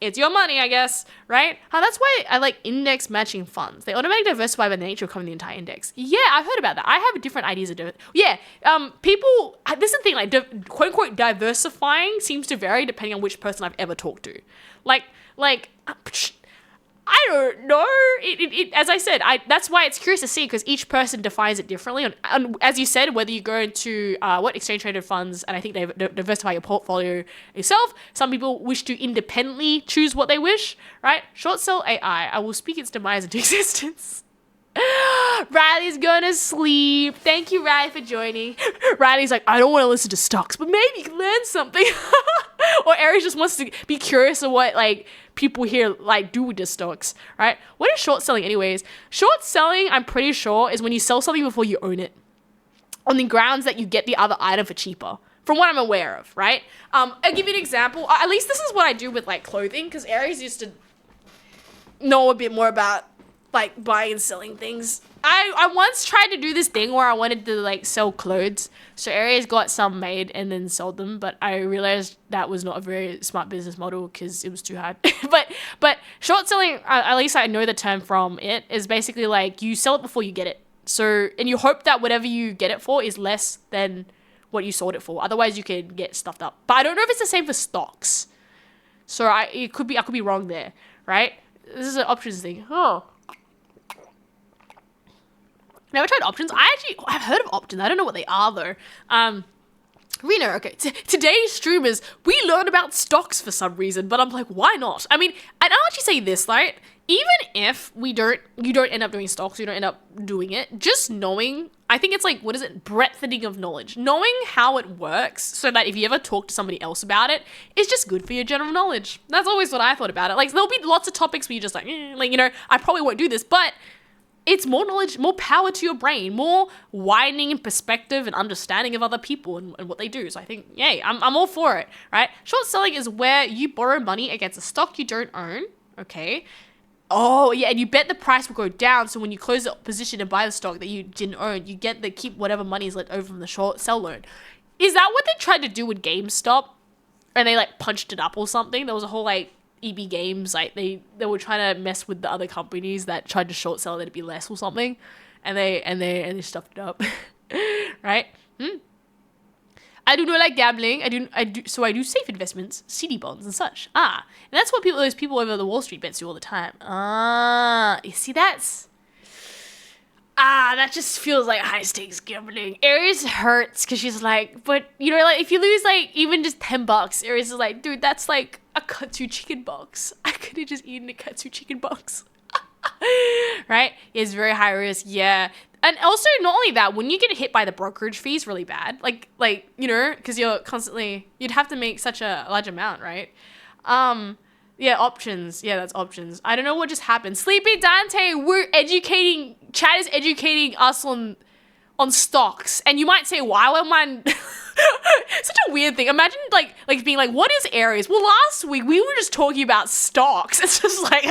it's your money, I guess, right? That's why I like index matching funds. They automatically diversify by the nature of covering the entire index. Yeah, I've heard about that. I have different ideas of this is the thing, like quote unquote diversifying seems to vary depending on which person I've ever talked to. Like I don't know. As I said, that's why it's curious to see, because each person defines it differently. And as you said, whether you go into exchange traded funds, and I think they diversify your portfolio yourself. Some people wish to independently choose what they wish, right? Short sell AI. I will speak its demise into existence. Riley's gonna sleep. Thank you, Riley, for joining. Riley's like, I don't want to listen to stocks, but maybe you can learn something. Or Aries just wants to be curious of what like people here like do with the stocks, right? What is short selling anyways? Short selling, I'm pretty sure, is when you sell something before you own it, on the grounds that you get the other item for cheaper, from what I'm aware of, right? I'll give you an example. At least this is what I do with like clothing, because Aries used to know a bit more about like buying and selling things. I once tried to do this thing where I wanted to like sell clothes. So Aries got some made and then sold them, but I realized that was not a very smart business model because it was too hard. but short selling, at least I know the term from it, is basically like you sell it before you get it. So, and you hope that whatever you get it for is less than what you sold it for. Otherwise you can get stuffed up. But I don't know if it's the same for stocks. So I could be wrong there, right? This is an options thing. Oh. Never tried options. I've heard of options. I don't know what they are though. Rena, okay. Today's streamers, we learn about stocks for some reason, but I'm like, why not? I mean, and I'll actually say this, right? Even if you don't end up doing stocks, you don't end up doing it, just knowing, I think it's like, breadthening of knowledge. Knowing how it works so that if you ever talk to somebody else about it, it's just good for your general knowledge. That's always what I thought about it. Like, there'll be lots of topics where you're just like, I probably won't do this, but it's more knowledge, more power to your brain, more widening in perspective and understanding of other people and what they do. So I think, yay, I'm all for it, right? Short selling is where you borrow money against a stock you don't own, okay? Oh, yeah, and you bet the price will go down. So when you close the position and buy the stock that you didn't own, you get to keep whatever money is left over from the short sell loan. Is that what they tried to do with GameStop? And they like punched it up or something? There was a whole like EB Games, like they were trying to mess with the other companies that tried to short sell it to be less or something, and they stuffed it up, right? I do not like gambling. I do safe investments, CD bonds and such. And that's what those people over the Wall Street bets do all the time. You see that just feels like high stakes gambling. Aries hurts because she's like, but like if you lose like even just $10, Aries is like, dude, that's like a katsu chicken box. I could have just eaten a katsu chicken box. Right? It's very high risk. Yeah. And also not only that, when you get hit by the brokerage fees really bad, like because you're constantly, you'd have to make such a large amount, right? Yeah, options. Yeah, that's options. I don't know what just happened. Sleepy Dante, Chad is educating us on stocks. And you might say, why am I... Such a weird thing. Imagine like being like, what is Aries? Well, last week we were just talking about stocks. It's just like,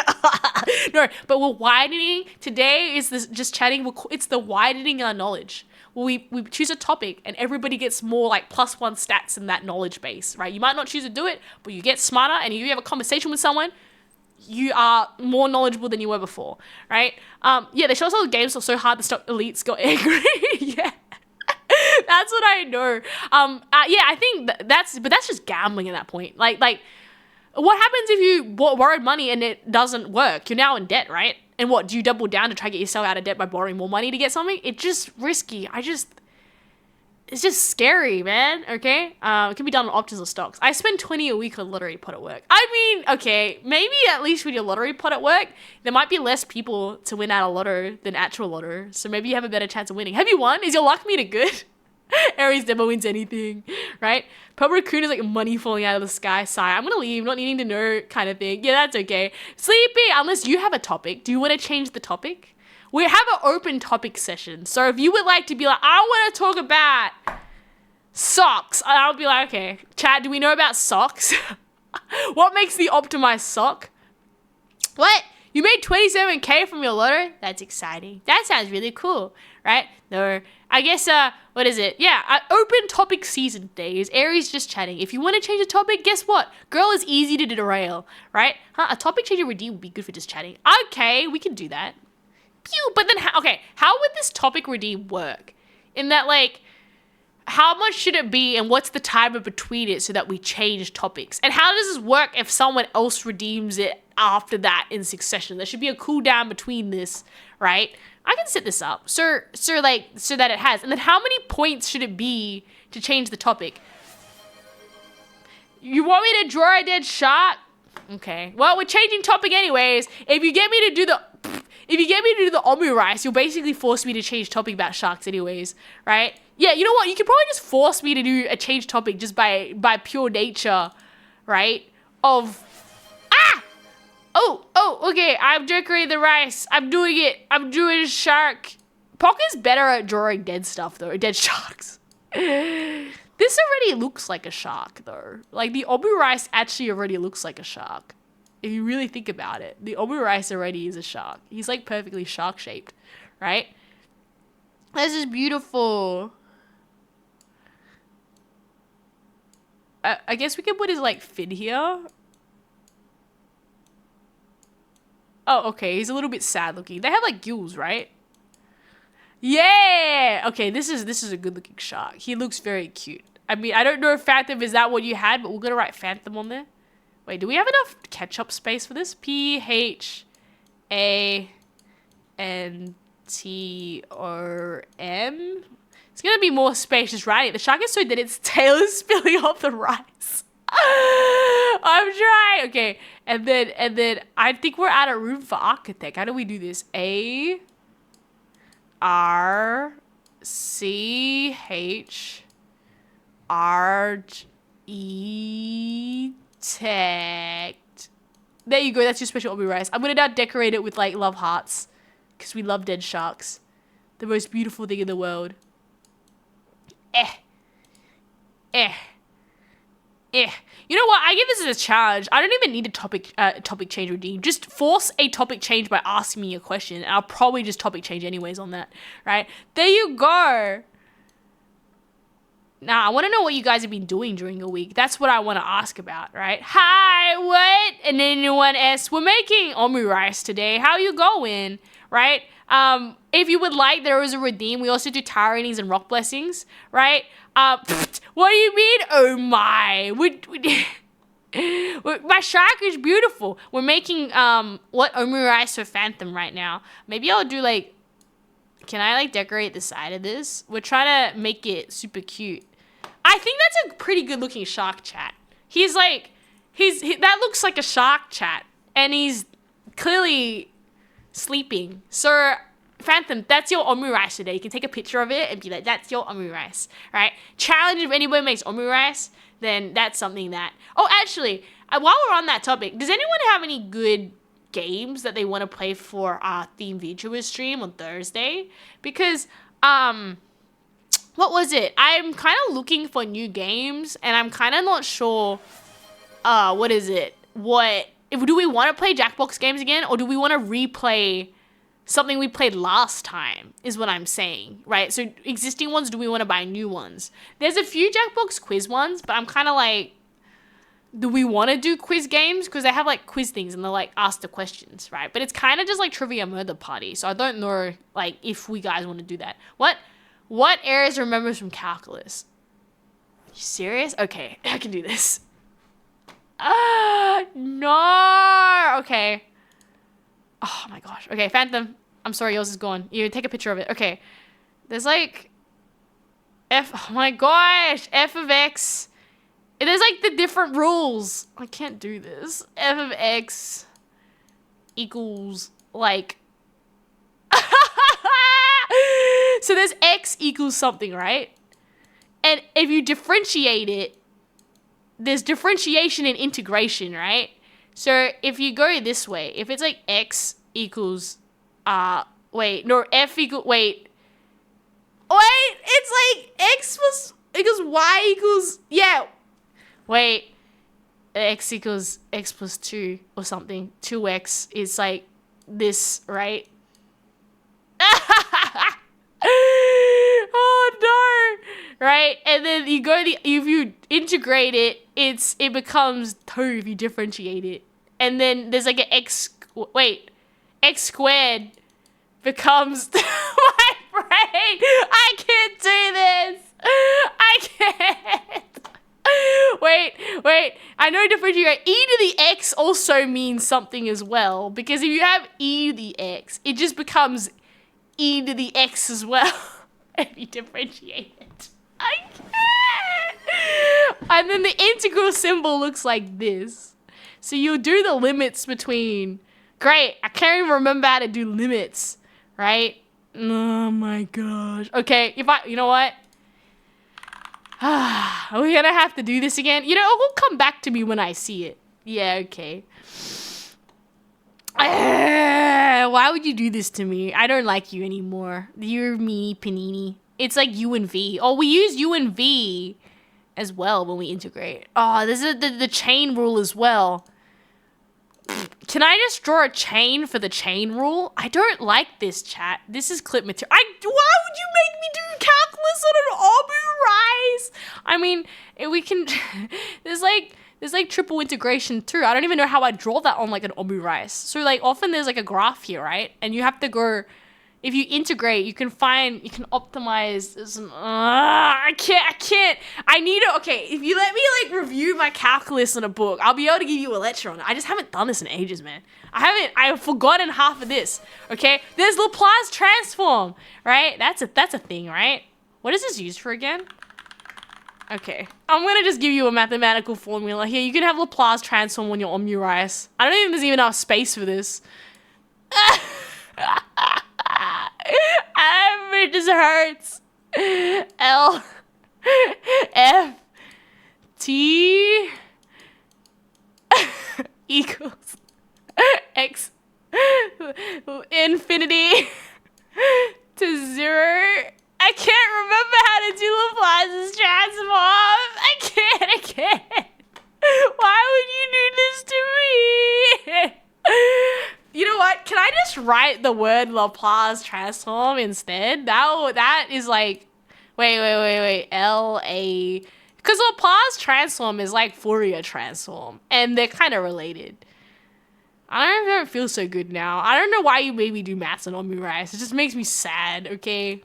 no, but we're widening. Today is this just chatting. It's the widening our knowledge. We choose a topic and everybody gets more like +1 stats in that knowledge base, right? You might not choose to do it, but you get smarter, and if you have a conversation with someone, you are more knowledgeable than you were before, right? Yeah, they show us all the games so hard the stock elites got angry. Yeah. That's what I know. Yeah, I think that's just gambling at that point. Like what happens if you borrowed money and it doesn't work? You're now in debt, right? And what, do you double down to try to get yourself out of debt by borrowing more money to get something? It's just risky. It's just scary, man, okay? It can be done on options or stocks. I spend 20 a week on lottery pot at work. I mean, okay, maybe at least with your lottery pot at work, there might be less people to win out a lotto than actual lotto. So maybe you have a better chance of winning. Have you won? Is your luck meter good? Aries never wins anything, right? Purple Raccoon is like money falling out of the sky. Sigh, I'm gonna leave, not needing to know kind of thing. Yeah, that's okay. Sleepy, unless you have a topic. Do you want to change the topic? We have an open topic session. So if you would like to be like, I want to talk about socks, I'll be like, okay, Chad, do we know about socks? What makes the optimized sock? What? You made 27K from your lotto? That's exciting. That sounds really cool, right? No, I guess, what is it? Yeah, open topic season days. Aries just chatting. If you want to change the topic, guess what? Girl is easy to derail, right? A topic change or redeem would be good for just chatting. Okay, we can do that. Pew, but then, how would this topic redeem work? In that, like, how much should it be and what's the timer between it so that we change topics? And how does this work if someone else redeems it after that in succession? There should be a cooldown between this, right? I can set this up so that it has. And then how many points should it be to change the topic? You want me to draw a dead shark? Okay. Well, we're changing topic anyways. If you get me to do the omurice, you'll basically force me to change topic about sharks anyways, right? Yeah, you know what? You could probably just force me to do a change topic just by pure nature, right? Okay, I've decorated the rice. I'm doing it. I'm doing shark. Pocket's better at drawing dead stuff, though. Dead sharks. This already looks like a shark, though. Like, the omurice actually already looks like a shark. If you really think about it, the omurice already is a shark. He's like perfectly shark shaped, right? This is beautiful. I guess we can put his like fin here. Oh, okay. He's a little bit sad looking. They have like gills, right? Yeah. Okay, this is a good looking shark. He looks very cute. I mean, I don't know if Phantom is that what you had, but we're gonna write Phantom on there. Wait, do we have enough ketchup space for this? PHANTOM. It's gonna be more space just writing it. The shark is so dead its tail is spilling off the rice. I'm trying. Okay, and then I think we're out of room for architect. How do we do this? Architect. There you go. That's your special omurice. I'm gonna now decorate it with like love hearts, because we love dead sharks. The most beautiful thing in the world. You know what? I give this as a challenge. I don't even need a topic change redeem. Just force a topic change by asking me a question, and I'll probably just topic change anyways on that, right? There you go. Now, I want to know what you guys have been doing during the week. That's what I want to ask about, right? Hi, what? And then anyone asks, we're making omurice today. How you going, right? If you would like, there is a redeem. We also do tyrannies and rock blessings, right? What do you mean? Oh my! My shark is beautiful. We're making what omurice for Phantom right now. Maybe I'll do like. Can I like decorate the side of this? We're trying to make it super cute. I think that's a pretty good looking shark, chat. He's like, that looks like a shark, chat, and he's clearly sleeping. So, Phantom, that's your omurice today. You can take a picture of it and be like, that's your omurice, right? Challenge if anybody makes omurice, then that's something that... Oh, actually, while we're on that topic, does anyone have any good games that they want to play for our Theme VTuber stream on Thursday? Because, what was it? I'm kind of looking for new games, and I'm kind of not sure, what is it? Do we want to play Jackbox games again, or do we want to replay something we played last time, is what I'm saying, right? So existing ones, do we want to buy new ones? There's a few Jackbox quiz ones, but I'm kind of like, do we want to do quiz games? Because they have like quiz things and they're like ask the questions, right? But it's kind of just like Trivia Murder Party. So I don't know like if we guys want to do that. What areas remembers from calculus? You serious? Okay, I can do this. No. Okay. Oh my gosh. Okay, Phantom. I'm sorry, yours is gone. You take a picture of it. Okay. There's like oh my gosh. F of X. There's like the different rules. I can't do this. F of X equals like so there's X equals something, right? And if you differentiate it, there's differentiation and integration, right? So if you go this way, if it's like X equals, F equals, it's like X equals Y equals, X equals X plus 2 or something. 2X is like this, right? Oh no! Right? And then you go if you integrate it, it becomes 2 if you differentiate it. And then there's like an X squared becomes my brain. I can't do this. I can't. Wait. I know differentiate. E to the X also means something as well. Because if you have E to the X, it just becomes E to the X as well. If you differentiate it. I can't. And then the integral symbol looks like this. So you'll do the limits between... Great. I can't even remember how to do limits. Right? Oh my gosh. Okay. You know what? Are we gonna have to do this again? You know, it will come back to me when I see it. Yeah, okay. Why would you do this to me? I don't like you anymore. You're meanie panini. It's like U and V. Oh, we use U and V as well when we integrate. Oh, this is the chain rule as well. Can I just draw a chain for the chain rule? I don't like this, chat. This is clip material. Why would you make me do calculus on an omurice? I mean, we can... there's like triple integration too. I don't even know how I draw that on like an omurice. So like often there's like a graph here, right? And you have to go... If you integrate, you can optimize this. I can't. I need to, okay, if you let me like review my calculus in a book, I'll be able to give you a lecture on it. I just haven't done this in ages, man. I've forgotten half of this, okay? There's Laplace transform, right? That's a thing, right? What is this used for again? Okay, I'm gonna just give you a mathematical formula here. You can have Laplace transform on your omurice. I don't think there's even enough space for this. It just hurts. L F T equals X infinity to 0. I can't remember how to do Laplace's transform. I can't. Why would you do this to me? You know what? Can I just write the word Laplace transform instead? That is like, wait. L-A... Because Laplace transform is like Fourier transform. And they're kind of related. I don't feel so good now. I don't know why you made me do maths on omurice. It just makes me sad, okay?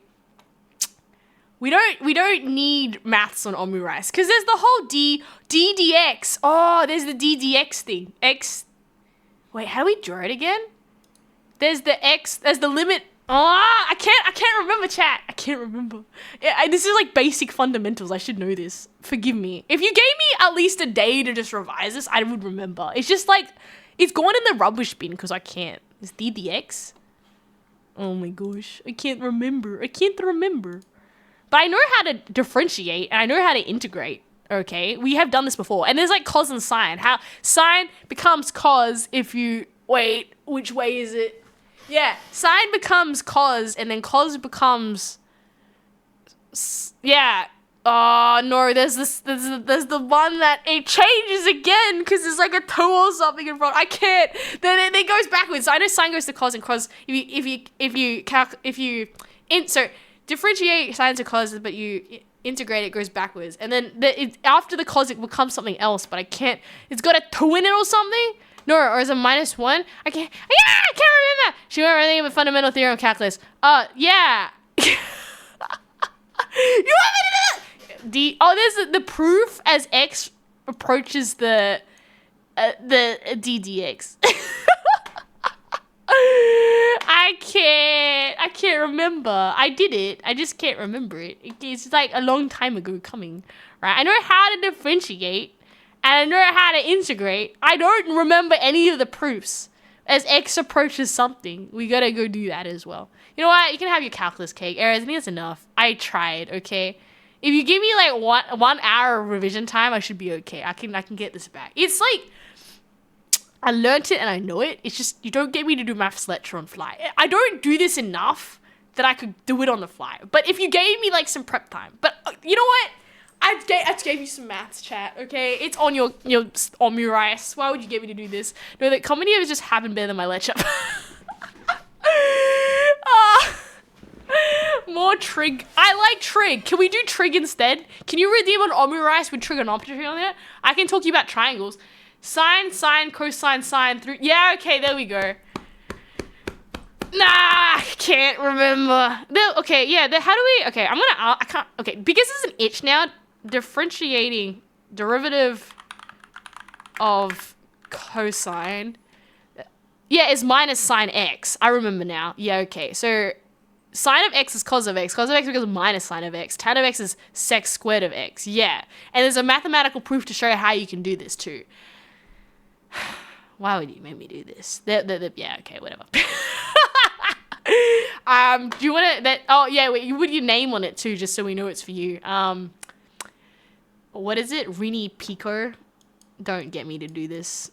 We don't need maths on omurice. Because there's the whole dx. Oh, there's the ddx thing. X... Wait, how do we draw it again? There's the X, there's the limit. Oh, I can't remember, chat. I can't remember. This is like basic fundamentals. I should know this. Forgive me. If you gave me at least a day to just revise this, I would remember. It's just like, it's gone in the rubbish bin because I can't. It's ddx. Oh my gosh. I can't remember. But I know how to differentiate and I know how to integrate. Okay, we have done this before. And there's like cos and sine. How sine becomes cos if you... Wait, which way is it? Yeah, sine becomes cos and then cos becomes... Yeah. Oh, no, there's the one that it changes again because there's like a 2 or something in front. I can't. Then it goes backwards. So I know sine goes to cos and cos. So differentiate sine to cos, but you... integrate, it goes backwards, and then after the cos it becomes something else, but I can't. It's got a 2 in it or something. No, or is it -1? I can't remember. She went everything of a fundamental theorem of calculus. Yeah. You want me to do that? There's the proof as x approaches the ddx. I can't remember. I did it. I just can't remember it. It's like a long time ago coming, right? I know how to differentiate and I know how to integrate. I don't remember any of the proofs. As x approaches something, we gotta go do that as well. You know what? You can have your calculus cake. Ares, I think that's enough. I tried, okay? If you give me like one hour of revision time, I should be okay. I can get this back. It's like, I learnt it and I know it. It's just, you don't get me to do maths lecture on fly. I don't do this enough that I could do it on the fly. But if you gave me like some prep time. But you know what? I gave you some maths, chat, okay? It's on your omurice. Why would you get me to do this? No, that comedy has just happened better than my lecture. More trig. I like trig. Can we do trig instead? Can you redeem an omurice with trigonometry on it? I can talk to you about triangles. Sine, cosine, sine, through. Yeah, okay, there we go. Nah, I can't remember. Okay, yeah, how do we... Okay, I can't... Okay, because it's an itch now, differentiating derivative of cosine... Yeah, it's minus sine x. I remember now. Yeah, okay, so... Sine of x is cos of x. Cos of x becomes minus sine of x. Tan of x is sec squared of x. Yeah. And there's a mathematical proof to show how you can do this too. Why would you make me do this? Yeah, okay, whatever. Do you want to... Oh, yeah, wait, you put your name on it too, just so we know it's for you. What is it? Rini Pico? Don't get me to do this.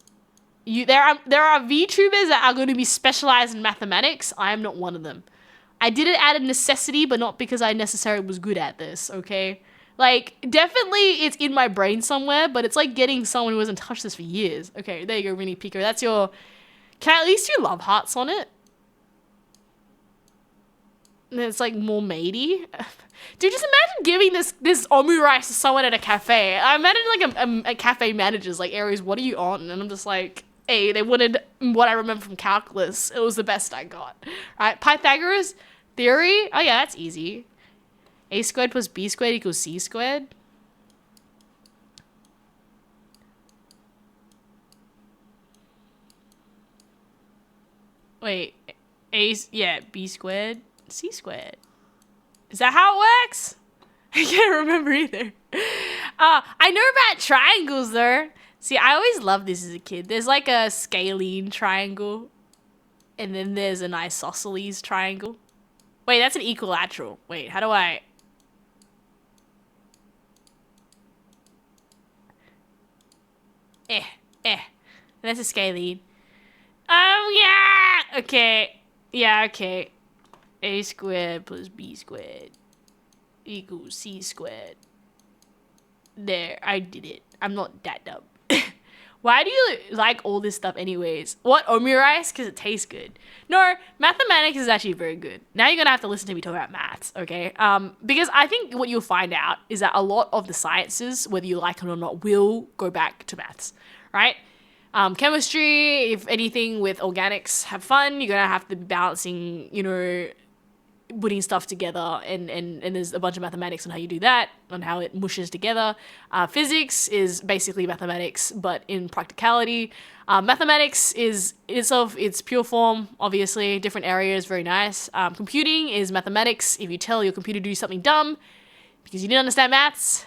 There are VTubers that are going to be specialized in mathematics. I am not one of them. I did it out of necessity, but not because I necessarily was good at this, okay? Like, definitely it's in my brain somewhere, but it's like getting someone who hasn't touched this for years. Okay, there you go, Mini Pico. That's your... Can at least do love hearts on it? And it's like more matey. Dude, just imagine giving this omurice to someone at a cafe. I imagine like a cafe manager's like, Aries, what are you on? And I'm just like, hey, they wanted what I remember from calculus. It was the best I got. Right? Pythagoras theory. Oh yeah, that's easy. A squared plus B squared equals C squared. Wait, yeah, B squared, C squared. Is that how it works? I can't remember either. I know about triangles though. See, I always loved this as a kid. There's like a scalene triangle. And then there's an isosceles triangle. Wait, that's an equilateral. Wait, how do I... That's a scalene. Yeah! Okay. Yeah, okay. A squared plus B squared equals C squared. There, I did it. I'm not that dumb. Why do you like all this stuff anyways? What, omurice? Because it tastes good. No, mathematics is actually very good. Now you're going to have to listen to me talk about maths, okay? Because I think what you'll find out is that a lot of the sciences, whether you like it or not, will go back to maths, right? Chemistry, if anything with organics, have fun. You're going to have to be balancing, you know, putting stuff together, and there's a bunch of mathematics on how you do that, on how it mushes together. Physics is basically mathematics, but in practicality. Mathematics is itself its pure form, obviously, different areas, very nice. Computing is mathematics. If you tell your computer to do something dumb because you didn't understand maths,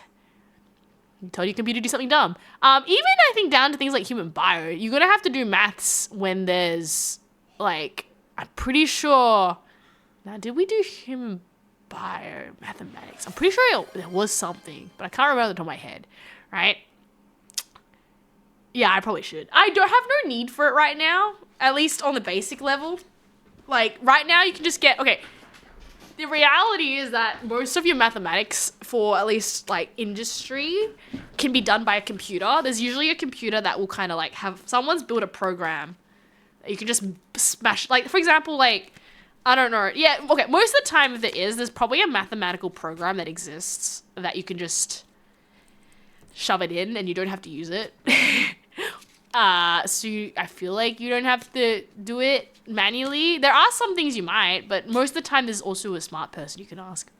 you told your computer to do something dumb. Even I think down to things like human bio, you're gonna have to do maths when there's like, I'm pretty sure. Now, did we do human bio mathematics? I'm pretty sure there was something, but I can't remember the top of my head, right? Yeah, I probably should. I don't have no need for it right now, at least on the basic level. Like, right now you can just get, okay, the reality is that most of your mathematics for at least, like, industry can be done by a computer. There's usually a computer that will kind of, like, have, someone's built a program that you can just smash, like, for example, like, I don't know. Yeah, okay, most of the time if there is, there's probably a mathematical program that exists that you can just shove it in and you don't have to use it. I feel like you don't have to do it manually. There are some things you might, but most of the time there's also a smart person you can ask.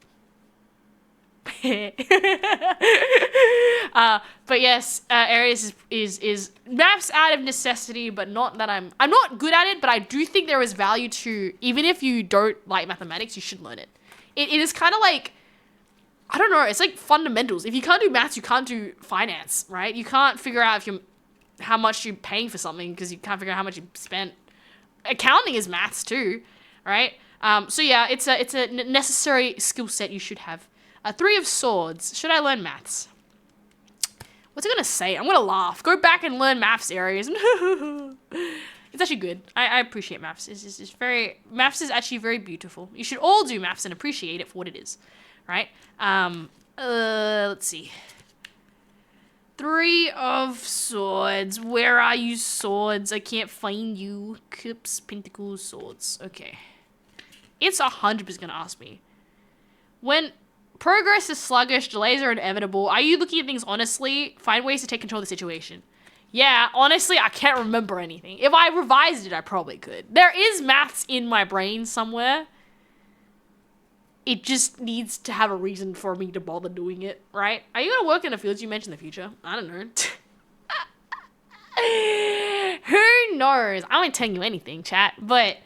But yes, Aries is maths out of necessity, but not that I'm not good at it, but I do think there is value to, even if you don't like mathematics, you should learn it. It is kind of like, I don't know, it's like fundamentals. If you can't do maths, you can't do finance, right? You can't figure out how much you're paying for something because you can't figure out how much you spent. Accounting is maths too, right? So yeah, it's a necessary skill set you should have. 3 of Swords. Should I learn maths? What's it gonna say? I'm gonna laugh. Go back and learn maths, Aries. It's actually good. I appreciate maths. It's very, maths is actually very beautiful. You should all do maths and appreciate it for what it is, right? Let's see. 3 of Swords. Where are you, Swords? I can't find you. Cups, Pentacles, Swords. Okay. It's 100% gonna ask me. When progress is sluggish, delays are inevitable, are you looking at things honestly? Find ways to take control of the situation. Yeah, honestly, I can't remember anything. If I revised it, I probably could. There is maths in my brain somewhere. It just needs to have a reason for me to bother doing it, right? Are you gonna work in the fields you mentioned in the future? I don't know. Who knows? I won't tell you anything, chat. But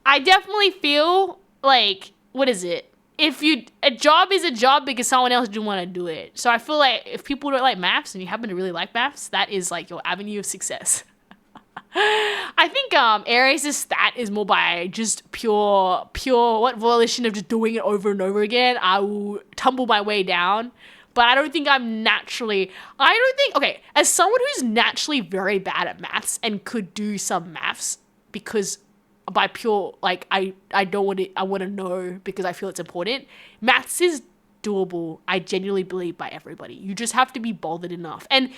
I definitely feel like, what is it? A job is a job because someone else didn't want to do it. So I feel like if people don't like maths and you happen to really like maths, that is like your avenue of success. I think Aries' stat is more by just pure what volition of just doing it over and over again. I will tumble my way down. But I don't think okay, as someone who's naturally very bad at maths and could do some maths because by pure, like, I don't want it, I want to know because I feel it's important. Maths is doable, I genuinely believe, by everybody. You just have to be bothered enough. And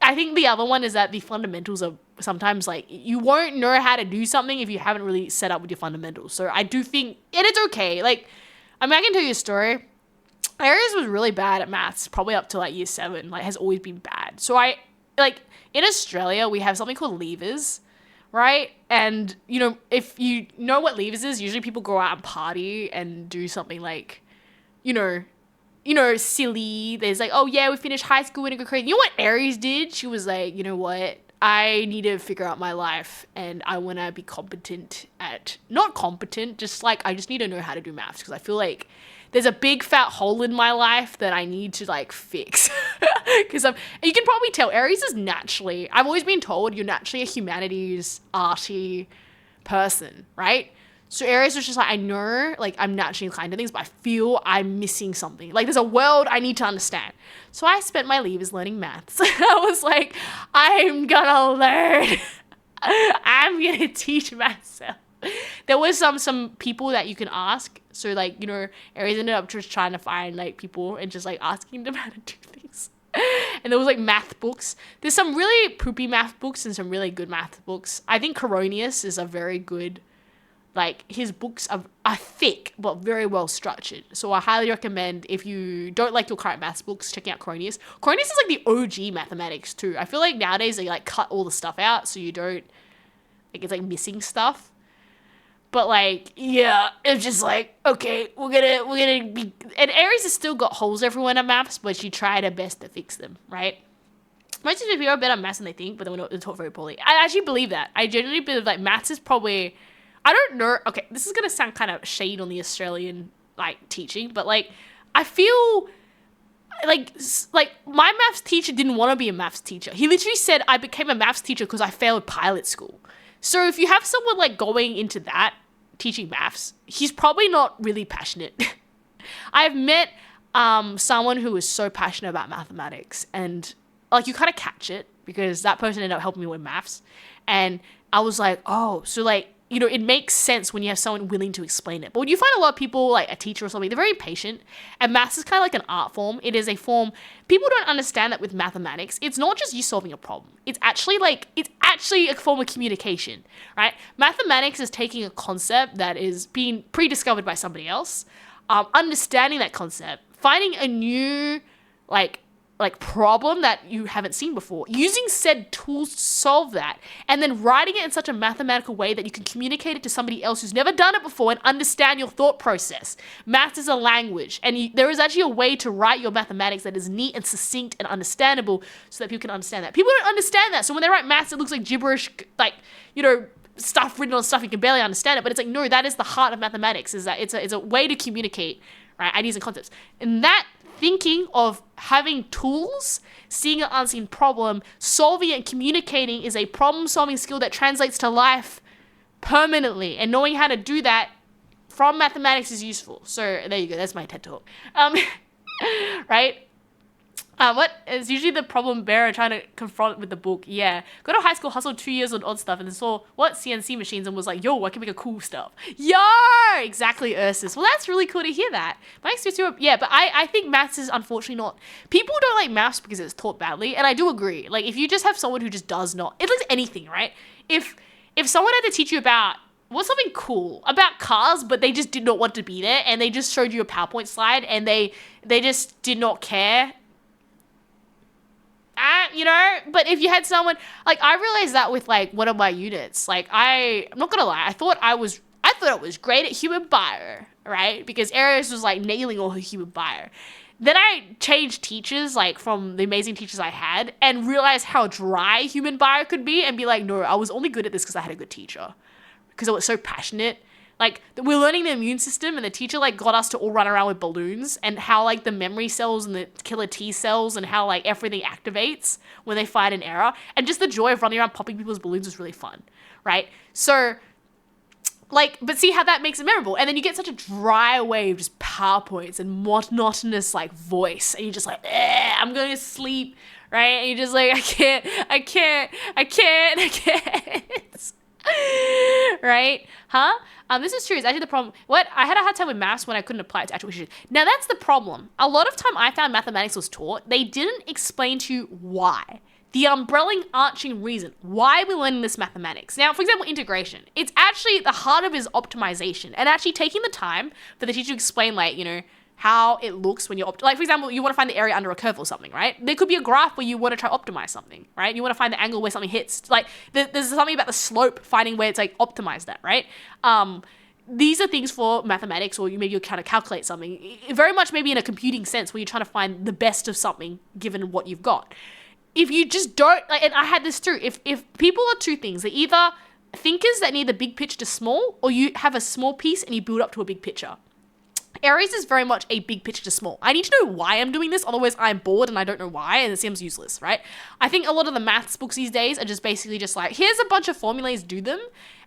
I think the other one is that the fundamentals are sometimes like, you won't know how to do something if you haven't really set up with your fundamentals. So I do think, and it's okay. Like, I mean, I can tell you a story. Aries was really bad at maths, probably up to like year 7, like has always been bad. So in Australia, we have something called levers, right? And, you know, if you know what levers is, usually people go out and party and do something like, you know, silly. There's like, oh yeah, we finished high school and go crazy. You know what Aries did? She was like, you know what? I need to figure out my life and I want to be competent at, not competent, just like, I just need to know how to do maths because I feel like there's a big fat hole in my life that I need to like fix. Because you can probably tell Aries is naturally, I've always been told you're naturally a humanities, arty person, right? So Aries was just like, I know, like, I'm naturally inclined to things, but I feel I'm missing something. Like, there's a world I need to understand. So I spent my levers learning maths. I was like, I'm gonna learn. I'm gonna teach myself. There was some people that you can ask. So, like, you know, Aries ended up just trying to find, like, people and just, like, asking them how to do things. And there was, like, math books. There's some really poopy math books and some really good math books. I think Coronius is a very good, like, his books are thick but very well structured. So I highly recommend, if you don't like your current maths books, checking out Coronius. Coronius is like the OG mathematics too. I feel like nowadays they like cut all the stuff out so you don't, like, it's like missing stuff. But like, yeah, it's just like, okay, we're gonna be, and Aries has still got holes everywhere in maths, but she tried her best to fix them, right? Most of the people are better at maths than they think, but they're taught very poorly. I actually believe that. I genuinely believe like maths is probably, I don't know, okay, this is gonna sound kind of shade on the Australian like teaching, but like, I feel like my maths teacher didn't want to be a maths teacher. He literally said, I became a maths teacher because I failed pilot school. So if you have someone like going into that, teaching maths, he's probably not really passionate. I've met someone who is so passionate about mathematics, and like you kind of catch it because that person ended up helping me with maths. And I was like, oh, so like, you know, it makes sense when you have someone willing to explain it. But when you find a lot of people, like a teacher or something, they're very patient. And maths is kind of like an art form. It is a form. People don't understand that with mathematics. It's not just you solving a problem. It's actually a form of communication, right? Mathematics is taking a concept that is being pre-discovered by somebody else, understanding that concept, finding a new, like problem that you haven't seen before, using said tools to solve that, and then writing it in such a mathematical way that you can communicate it to somebody else who's never done it before and understand your thought process. Maths is a language, and there is actually a way to write your mathematics that is neat and succinct and understandable so that people can understand that. People don't understand that, so when they write maths, it looks like gibberish, like, you know, stuff written on stuff, you can barely understand it, but it's like, no, that is the heart of mathematics, is that it's a way to communicate, right, ideas and concepts. And that thinking of having tools, seeing an unseen problem, solving it and communicating is a problem-solving skill that translates to life permanently. And knowing how to do that from mathematics is useful. So there you go. That's my TED Talk. Right? What is usually the problem bearer trying to confront with the book? Yeah. Go to high school, hustled 2 years on odd stuff, and then saw what CNC machines and was like, yo, I can make a cool stuff. Yo! Exactly, Ursus. Well, that's really cool to hear that. My experience, yeah, but I think maths is unfortunately not. People don't like maths because it's taught badly, and I do agree. Like, if you just have someone who just does not, it's like anything, right? If someone had to teach you about what's something cool about cars, but they just did not want to be there, and they just showed you a PowerPoint slide, and they just did not care. You know, but if you had someone, like, I realized that with, like, one of my units, like, I'm not gonna lie, I thought I was great at human bio, right? Because Aries was, like, nailing all her human bio. Then I changed teachers, like, from the amazing teachers I had, and realized how dry human bio could be, and be like, no, I was only good at this because I had a good teacher. Because I was so passionate. Like, we're learning the immune system, and the teacher, like, got us to all run around with balloons, and how, like, the memory cells and the killer T cells and how, like, everything activates when they find an error. And just the joy of running around popping people's balloons was really fun, right? So, like, but see how that makes it memorable. And then you get such a dry way of just PowerPoints and monotonous, like, voice. And you're just like, I'm going to sleep, right? And you're just like, I can't. Right? Huh? This is true. It's actually the problem. What I had a hard time with maths when I couldn't apply it to actual issues. Now that's the problem. A lot of time I found mathematics was taught, they didn't explain to you why. The umbrelling arching reason why we're learning this mathematics. Now, for example, integration. It's actually the heart of it is optimization and actually taking the time for the teacher to explain, like, you know, how it looks when you're like, for example, you want to find the area under a curve or something, right? There could be a graph where you want to try to optimize something, right? You want to find the angle where something hits. Like, there's something about the slope, finding where it's like optimize that, right? These are things for mathematics, or maybe you're trying to calculate something. Very much maybe in a computing sense, where you're trying to find the best of something given what you've got. If you just don't, like, and I had this too, if people are two things, they're either thinkers that need the big picture to small, or you have a small piece and you build up to a big picture. Aries is very much a big picture to small. I need to know why I'm doing this, otherwise I'm bored and I don't know why, and it seems useless, right? I think a lot of the maths books these days are just basically just like, here's a bunch of formulas, do them,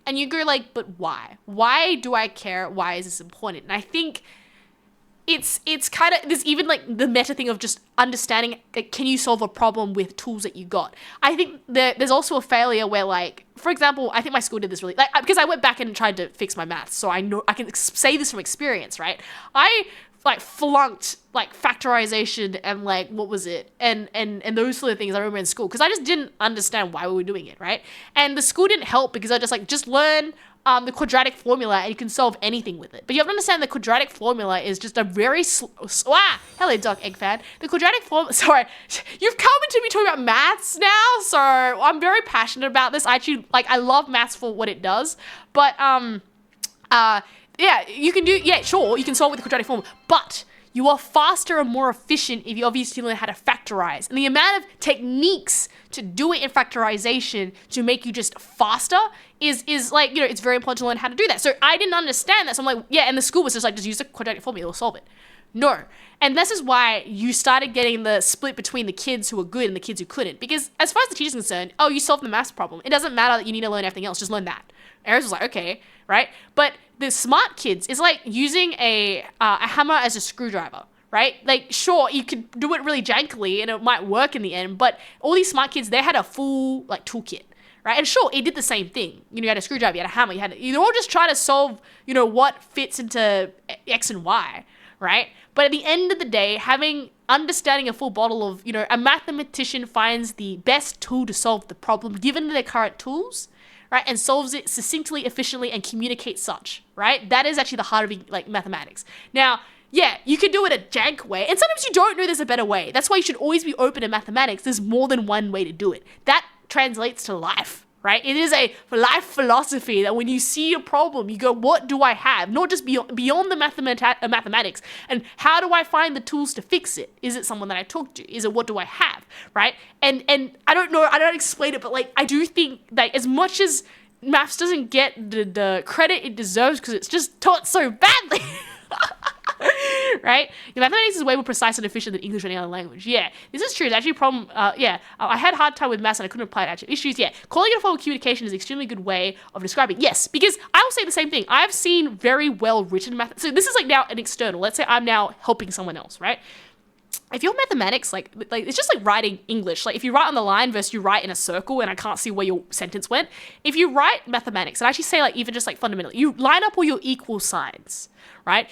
and you go like, but why? Why do I care? Why is this important? And I think it's kind of, there's even like the meta thing of just understanding, like, can you solve a problem with tools that you got? I think there's also a failure where, like, for example, I think my school did this really, like, because I went back and tried to fix my maths, so I know I can say this from experience, right? I like flunked like factorization and like, what was it, and those sort of things I remember in school, because I just didn't understand why we were doing it, right? And the school didn't help, because I just learn the quadratic formula and you can solve anything with it. But you have to understand the quadratic formula is just a very hello, Doc Egg Fan. The quadratic formula, sorry, you've come into me talking about maths now, so I'm very passionate about this. I actually, like, I love maths for what it does, but yeah, you can do, yeah, sure, you can solve with the quadratic formula, but you are faster and more efficient if you obviously learn how to factorize. And the amount of techniques to do it in factorization to make you just faster is like, you know, it's very important to learn how to do that. So I didn't understand that. So I'm like, yeah, and the school was just like, just use the quadratic formula, it'll solve it. No. And this is why you started getting the split between the kids who were good and the kids who couldn't. Because as far as the teacher's concerned, oh, you solved the maths problem. It doesn't matter that you need to learn everything else, just learn that. Aries was like, okay, right? But the smart kids is like using a hammer as a screwdriver, right? Like, sure, you could do it really jankily and it might work in the end, but all these smart kids, they had a full like toolkit, right? And sure, it did the same thing. You know, you had a screwdriver, you had a hammer, you're all just trying to solve, you know, what fits into X and Y, right? But at the end of the day, understanding a full bottle of, you know, a mathematician finds the best tool to solve the problem given their current tools, right? And solves it succinctly, efficiently, and communicates such, right? That is actually the heart of, like, mathematics. Now, yeah, you can do it a jank way, and sometimes you don't know there's a better way. That's why you should always be open to mathematics. There's more than one way to do it. That translates to life, right? It is a life philosophy that when you see a problem, you go, what do I have? Not just beyond the mathematics, and how do I find the tools to fix it? Is it someone that I talk to? Is it what do I have, right? And I don't know, I don't explain it, but like, I do think that as much as maths doesn't get the credit it deserves because it's just taught so badly, right? Mathematics is way more precise and efficient than English or any other language. Yeah, this is true. It's actually a problem. I had a hard time with maths and I couldn't apply it to actual issues. Yeah, calling it a form of communication is an extremely good way of describing. Yes, because I will say the same thing. I've seen very well written math. So this is like now an external. Let's say I'm now helping someone else, right? If your mathematics, like it's just like writing English. Like if you write on the line versus you write in a circle and I can't see where your sentence went. If you write mathematics, and I actually say like even just like fundamentally, you line up all your equal signs, right?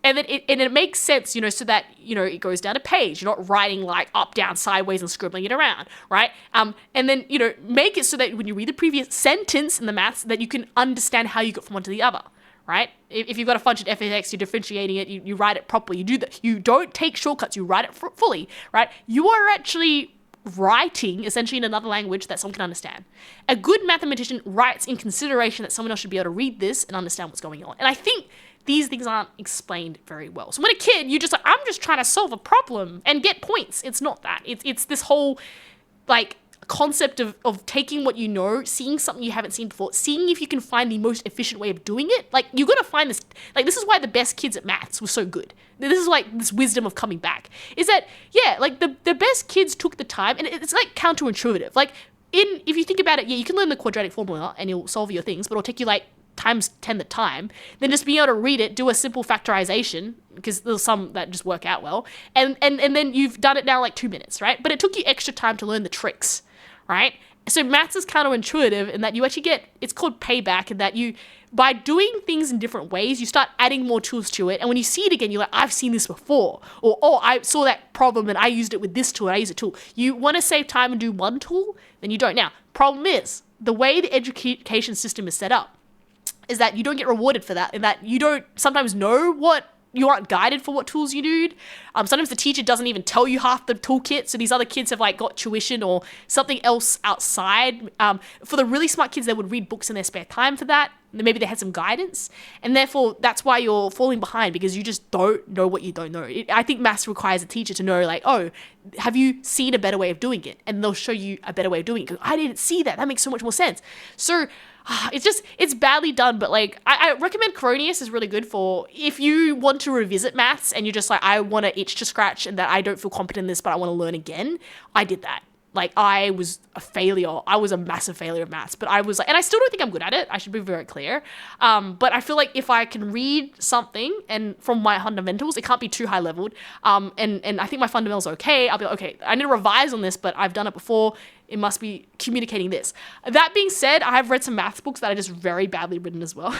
And it makes sense, you know, so that, you know, it goes down a page. You're not writing like up, down, sideways and scribbling it around, right? And then, you know, make it so that when you read the previous sentence in the maths that you can understand how you got from one to the other. Right? If you've got a function f of x, you're differentiating it, you write it properly. You do that. You don't take shortcuts. You write it fully, right? You are actually writing essentially in another language that someone can understand. A good mathematician writes in consideration that someone else should be able to read this and understand what's going on. And I think these things aren't explained very well. So when a kid, you just like, I'm just trying to solve a problem and get points. It's not that. It's this whole like concept of taking what you know, seeing something you haven't seen before, seeing if you can find the most efficient way of doing it. Like, you're going to find this, like, this is why the best kids at maths were so good. This is like this wisdom of coming back, is that, yeah, like the best kids took the time, and it's like counterintuitive. Like, if you think about it, yeah, you can learn the quadratic formula and it'll solve your things, but it'll take you like times 10 the time, then just being able to read it, do a simple factorization, because there's some that just work out well, and then you've done it now like 2 minutes, right? But it took you extra time to learn the tricks, right? So maths is counterintuitive in that you actually get, it's called payback, in that you, by doing things in different ways, you start adding more tools to it. And when you see it again, you're like, I've seen this before. Or, oh, I saw that problem and I used it with this tool and I use a tool. You want to save time and do one tool, then you don't. Now, problem is, the way the education system is set up is that you don't get rewarded for that, and that you don't sometimes know what, you aren't guided for what tools you need. Sometimes the teacher doesn't even tell you half the toolkit, so these other kids have like got tuition or something else outside. For the really smart kids, they would read books in their spare time for that. Maybe they had some guidance, and therefore that's why you're falling behind, because you just don't know what you don't know. I think maths requires a teacher to know, like, oh, have you seen a better way of doing it? And they'll show you a better way of doing it. I didn't see that. That makes so much more sense. So it's badly done, but like I recommend Coronius is really good for if you want to revisit maths and you're just like, I want to itch to scratch and that I don't feel competent in this, but I want to learn again. I did that. Like, I was a failure. I was a massive failure of maths, but I was like, and I still don't think I'm good at it. I should be very clear. But I feel like if I can read something and from my fundamentals, it can't be too high leveled. And I think my fundamentals are okay. I'll be like, okay, I need to revise on this, but I've done it before. It must be communicating this. That being said, I have read some maths books that are just very badly written as well.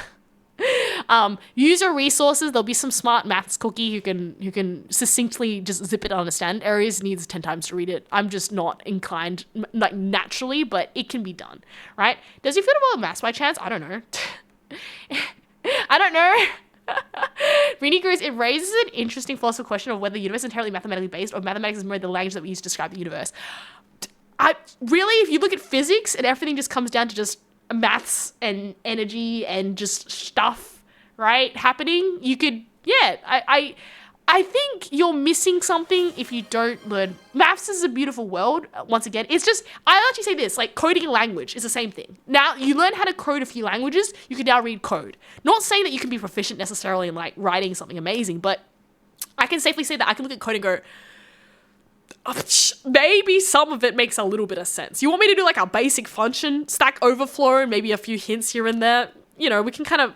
User resources, there'll be some smart maths cookie who can succinctly just zip it and understand. Aries needs 10 times to read it. I'm just not inclined, like, naturally, but it can be done, right? Does he fit about maths by chance? I don't know. I don't know. Rini goes, it raises an interesting philosophical question of whether the universe is entirely mathematically based or mathematics is merely the language that we use to describe the universe. Really, if you look at physics and everything just comes down to just maths and energy and just stuff, right, happening, you could, yeah, I think you're missing something if you don't learn. Maths is a beautiful world, once again. It's just, I'll actually say this, like, coding a language is the same thing. Now, you learn how to code a few languages, you can now read code. Not saying that you can be proficient necessarily in, like, writing something amazing, but I can safely say that I can look at code and go, maybe some of it makes a little bit of sense. You want me to do like a basic function, Stack Overflow, and maybe a few hints here and there? You know, we can kind of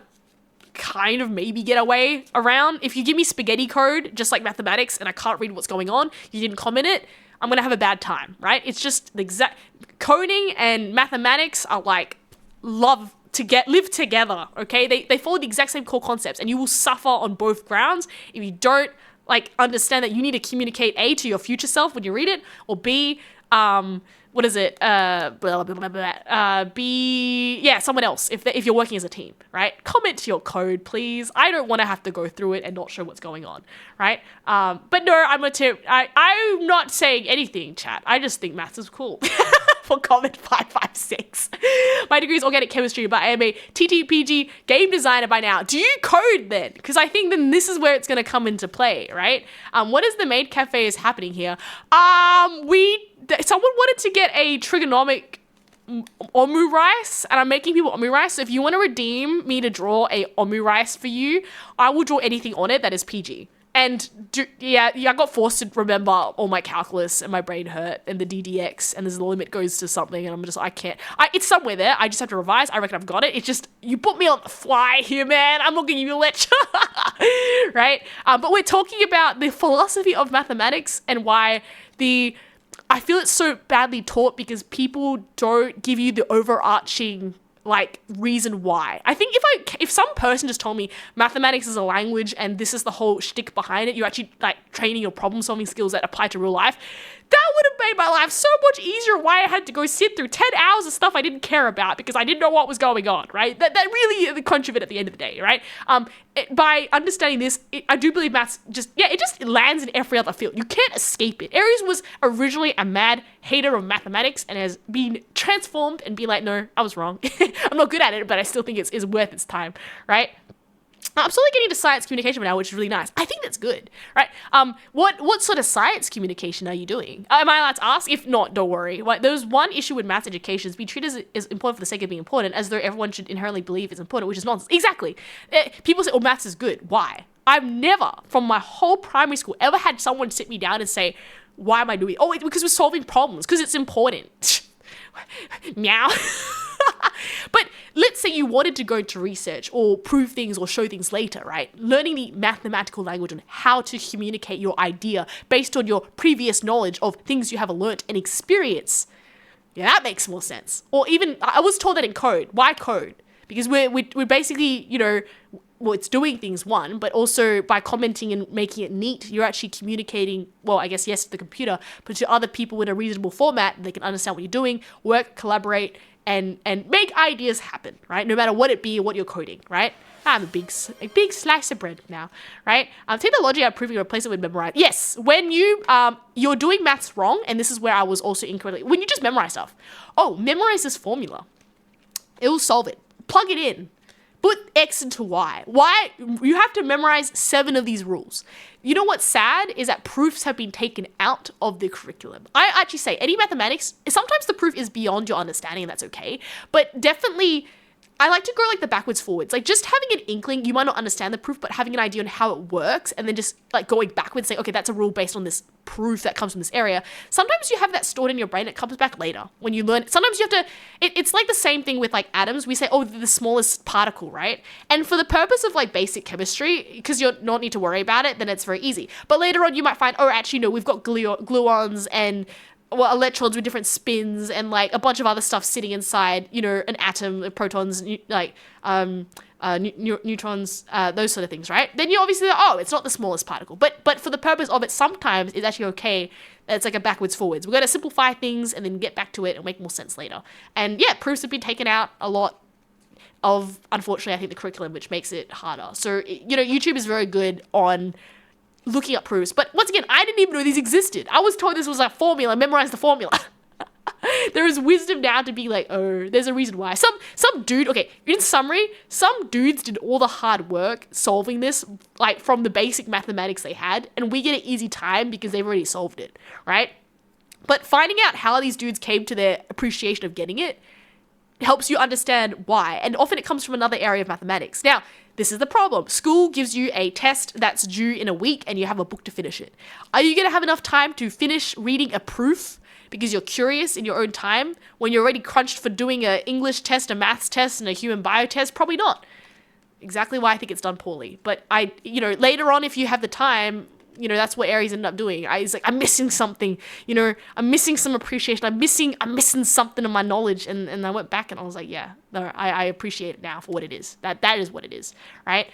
maybe get away around. If you give me spaghetti code, just like mathematics, and I can't read what's going on, you didn't comment it, I'm going to have a bad time, right? It's just the exact, coding and mathematics are like, live together, okay? They follow the exact same core concepts, and you will suffer on both grounds if you don't like understand that you need to communicate A, to your future self when you read it, or B, what is it? B, yeah, someone else if you're working as a team, right? Comment to your code, please. I don't want to have to go through it and not show what's going on, right? But no, I'm not saying anything, chat. I just think maths is cool. For comment 556. My degree is organic chemistry, but I am a TTPG game designer by now. Do you code then? Because I think then this is where it's going to come into play, right? What is the maid cafe is happening here? Someone wanted to get a trigonomic omu rice, and I'm making people omu rice. So if you want to redeem me to draw a omu rice for you, I will draw anything on it that is PG. And I got forced to remember all my calculus and my brain hurt and the DDX and the limit goes to something and I'm just, I can't. It's somewhere there. I just have to revise. I reckon I've got it. It's just, you put me on the fly here, man. I'm not giving you a lecture. Right? But we're talking about the philosophy of mathematics and why I feel it's so badly taught because people don't give you the overarching like reason why. I think if some person just told me mathematics is a language and this is the whole shtick behind it, you're actually like training your problem solving skills that apply to real life, that would have made my life so much easier. Why I had to go sit through 10 hours of stuff I didn't care about because I didn't know what was going on, right? That really is the crunch of it at the end of the day, right? By understanding this, I do believe maths it just lands in every other field. You can't escape it. Aries was originally a mad hater of mathematics and has been transformed and been like, no, I was wrong. I'm not good at it, but I still think it's worth its time, right? I'm slowly getting into science communication now, which is really nice. I think that's good, right? What sort of science communication are you doing? Am I allowed to ask? If not, don't worry. Like, there's one issue with maths education is being treated as important for the sake of being important, as though everyone should inherently believe it's important, which is nonsense. Exactly. People say, oh, maths is good. Why? I've never, from my whole primary school, ever had someone sit me down and say, why am I doing it? Oh, it's because we're solving problems, because it's important. Meow. But let's say you wanted to go into research or prove things or show things later, right? Learning the mathematical language on how to communicate your idea based on your previous knowledge of things you have learnt and experience Yeah, that makes more sense. Or even, I was told that in code. Why code? Because we're basically, well, it's doing things, one, but also by commenting and making it neat, you're actually communicating, well, I guess, yes, to the computer, but to other people in a reasonable format. They can understand what you're doing, work, collaborate, and make ideas happen, right? No matter what it be or what you're coding, right? I'm a big slice of bread now, right? Take the logic out of proving and replace it with memorize. Yes, when you're doing maths wrong, and this is where I was also incorrectly, when you just memorize stuff. Oh, memorize this formula. It will solve it. Plug it in. Put X into Y. Why? You have to memorize 7 of these rules. You know what's sad is that proofs have been taken out of the curriculum. I actually say any mathematics, sometimes the proof is beyond your understanding and that's okay. But definitely, I like to go like the backwards forwards. Like just having an inkling, you might not understand the proof, but having an idea on how it works and then just like going backwards saying, okay, that's a rule based on this proof that comes from this area. Sometimes you have that stored in your brain. It comes back later when you learn. Sometimes you have to, it's like the same thing with like atoms. We say, oh, the smallest particle, right? And for the purpose of like basic chemistry, because you don't need to worry about it, then it's very easy. But later on you might find, oh, actually, no, we've got gluons and electrons with different spins and like a bunch of other stuff sitting inside, an atom, protons, neutrons, those sort of things, right? Then you obviously, it's not the smallest particle. But for the purpose of it, sometimes it's actually okay. It's like a backwards forwards. We're going to simplify things and then get back to it and make more sense later. And yeah, proofs have been taken out a lot of, unfortunately, I think the curriculum, which makes it harder. So, YouTube is very good on looking up proofs. But once again, I didn't even know these existed. I was told this was a formula, memorize the formula. There is wisdom now to be like, oh, there's a reason why. Some dude, okay, in summary, some dudes did all the hard work solving this, like from the basic mathematics they had, and we get an easy time because they've already solved it, right? But finding out how these dudes came to their appreciation of getting it helps you understand why. And often it comes from another area of mathematics. Now, this is the problem. School gives you a test that's due in a week and you have a book to finish it. Are you going to have enough time to finish reading a proof because you're curious in your own time when you're already crunched for doing an English test, a maths test, and a human bio test? Probably not. Exactly why I think it's done poorly. But later on, if you have the time, that's what Aries ended up doing. I'm missing something, I'm missing some appreciation. I'm missing something in my knowledge. And I went back and I was like, yeah, no, I appreciate it now for what it is. That is what it is, right?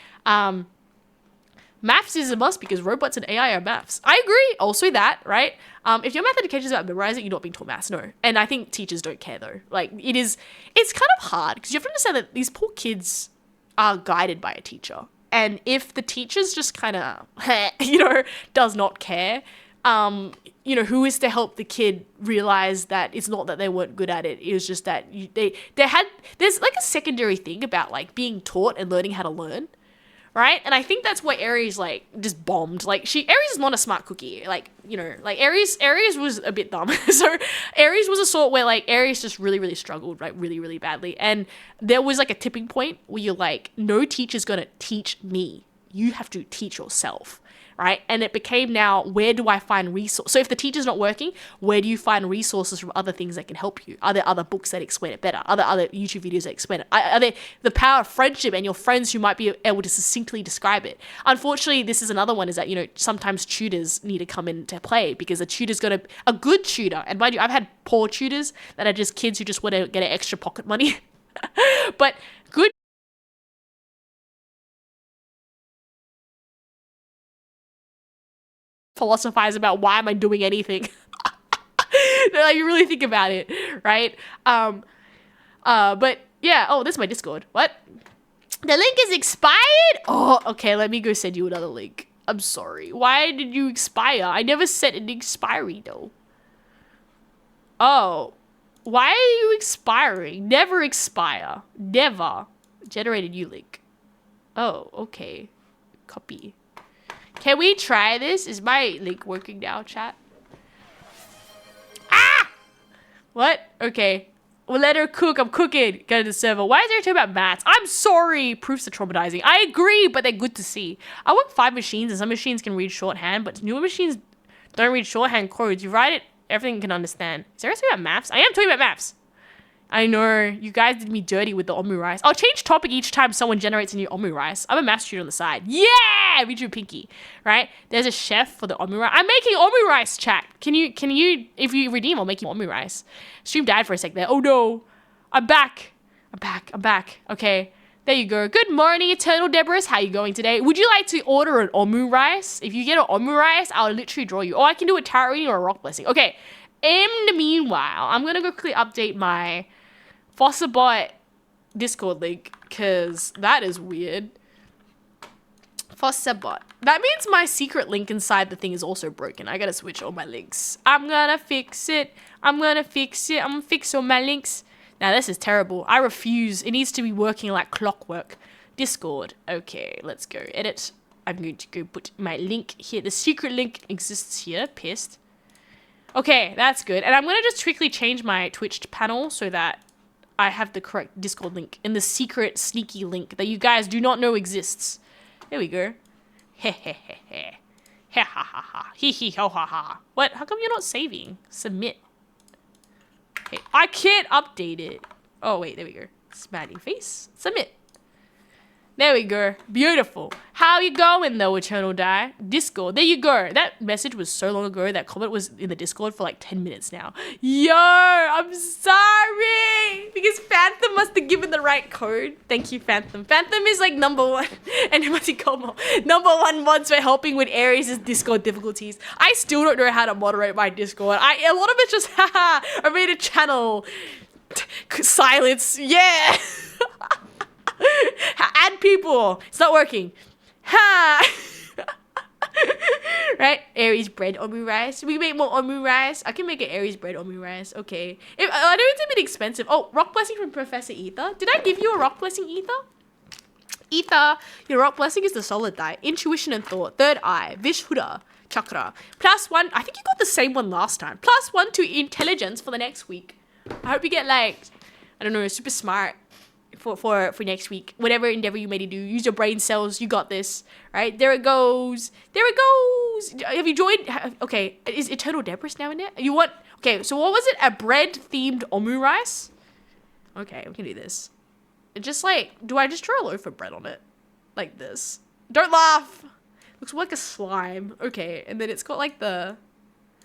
Maths is a must because robots and AI are maths. I agree. Also that, right? If your math education is about memorizing, you're not being taught maths, no. And I think teachers don't care though. Like it's kind of hard because you have to understand that these poor kids are guided by a teacher. And if the teacher's just kind of, does not care, who is to help the kid realize that it's not that they weren't good at it. It was just that there's like a secondary thing about like being taught and learning how to learn. Right? And I think that's why Aries like just bombed. Like Aries is not a smart cookie. Like, Aries was a bit dumb. So Aries was a sort where like Aries just really, really struggled, like really, really badly. And there was like a tipping point where you're like, no teacher's gonna teach me. You have to teach yourself. Right? And it became now, where do I find resources? So if the teacher's not working, where do you find resources from other things that can help you? Are there other books that explain it better? Are there other YouTube videos that explain it? Are there the power of friendship and your friends who might be able to succinctly describe it? Unfortunately, this is another one is that, sometimes tutors need to come into play because a good tutor, and mind you, I've had poor tutors that are just kids who just want to get an extra pocket money. But good philosophize about why am I doing anything. Like you really think about it, right? But yeah, this is my Discord. What? The link is expired? Oh, okay, let me go send you another link. I'm sorry. Why did you expire? I never set an expiry though. Oh, why are you expiring? Never expire. Never. Generate a new link. Oh, okay. Copy. Can we try this? Is my link working now, chat? Ah! What? Okay. We'll let her cook. I'm cooking. Go to the server. Why is there talking about maths? I'm sorry. Proofs are traumatizing. I agree, but they're good to see. I work 5 machines, and some machines can read shorthand, but newer machines don't read shorthand codes. You write it, everything can understand. Is there anything about maths? I am talking about maths. I know. You guys did me dirty with the omu rice. I'll change topic each time someone generates a new omu rice. I'm a maths tutor on the side. Yeah! reach your pinky, right? There's a chef for the omurice. I'm making omurice, chat. Can you, if you redeem, I'll make you omurice. Stream died for a sec there. Oh no. I'm back. Okay. There you go. Good morning, Eternal Deborahs. How you going today? Would you like to order an omurice? If you get an omurice, I'll literally draw you. Or I can do a tarot reading or a rock blessing. Okay. In the meanwhile, I'm going to go quickly update my Fosterbot Discord link because that is weird. Fosterbot. That means my secret link inside the thing is also broken. I got to switch all my links. I'm going to fix it. I'm going to fix all my links. Now, this is terrible. I refuse. It needs to be working like clockwork. Discord. Okay, let's go. Edit. I'm going to go put my link here. The secret link exists here. Pissed. Okay, that's good. And I'm going to just quickly change my Twitch panel so that I have the correct Discord link in the secret sneaky link that you guys do not know exists. There we go. He he he he. He ha ha ha. He he ho ha ha. What? How come you're not saving? Submit. Okay, I can't update it. Oh, wait, there we go. Smiley face. Submit. There we go. Beautiful. How you going though, Eternal Die? Discord. There you go. That message was so long ago. That comment was in the Discord for like 10 minutes now. Yo, I'm sorry. Because Phantom must have given the right code. Thank you, Phantom. Phantom is like number one. And number one mods for helping with Aries' Discord difficulties. I still don't know how to moderate my Discord. A lot of it's just, haha, I made a channel. Silence. Yeah. Add people. It's not working. Ha! Right? Aries bread omurice. We make more omurice. I can make an Aries bread omurice. Okay. I know it's a bit expensive. Oh, rock blessing from Professor Ether. Did I give you a rock blessing, Ether? Ether, your rock blessing is the solid die. Intuition and thought. Third eye. Vishuddha chakra. +1. I think you got the same one last time. +1 to intelligence for the next week. I hope you get like, I don't know, super smart. For next week, whatever endeavor you may do, use your brain cells. You got this, right? There it goes. Have you joined? Okay, is Eternal Deborah now in there? You want? Okay, so what was it? A bread themed omurice? Okay, we can do this. Just like, do I just draw a loaf of bread on it, like this? Don't laugh. Looks like a slime. Okay, and then it's got like the.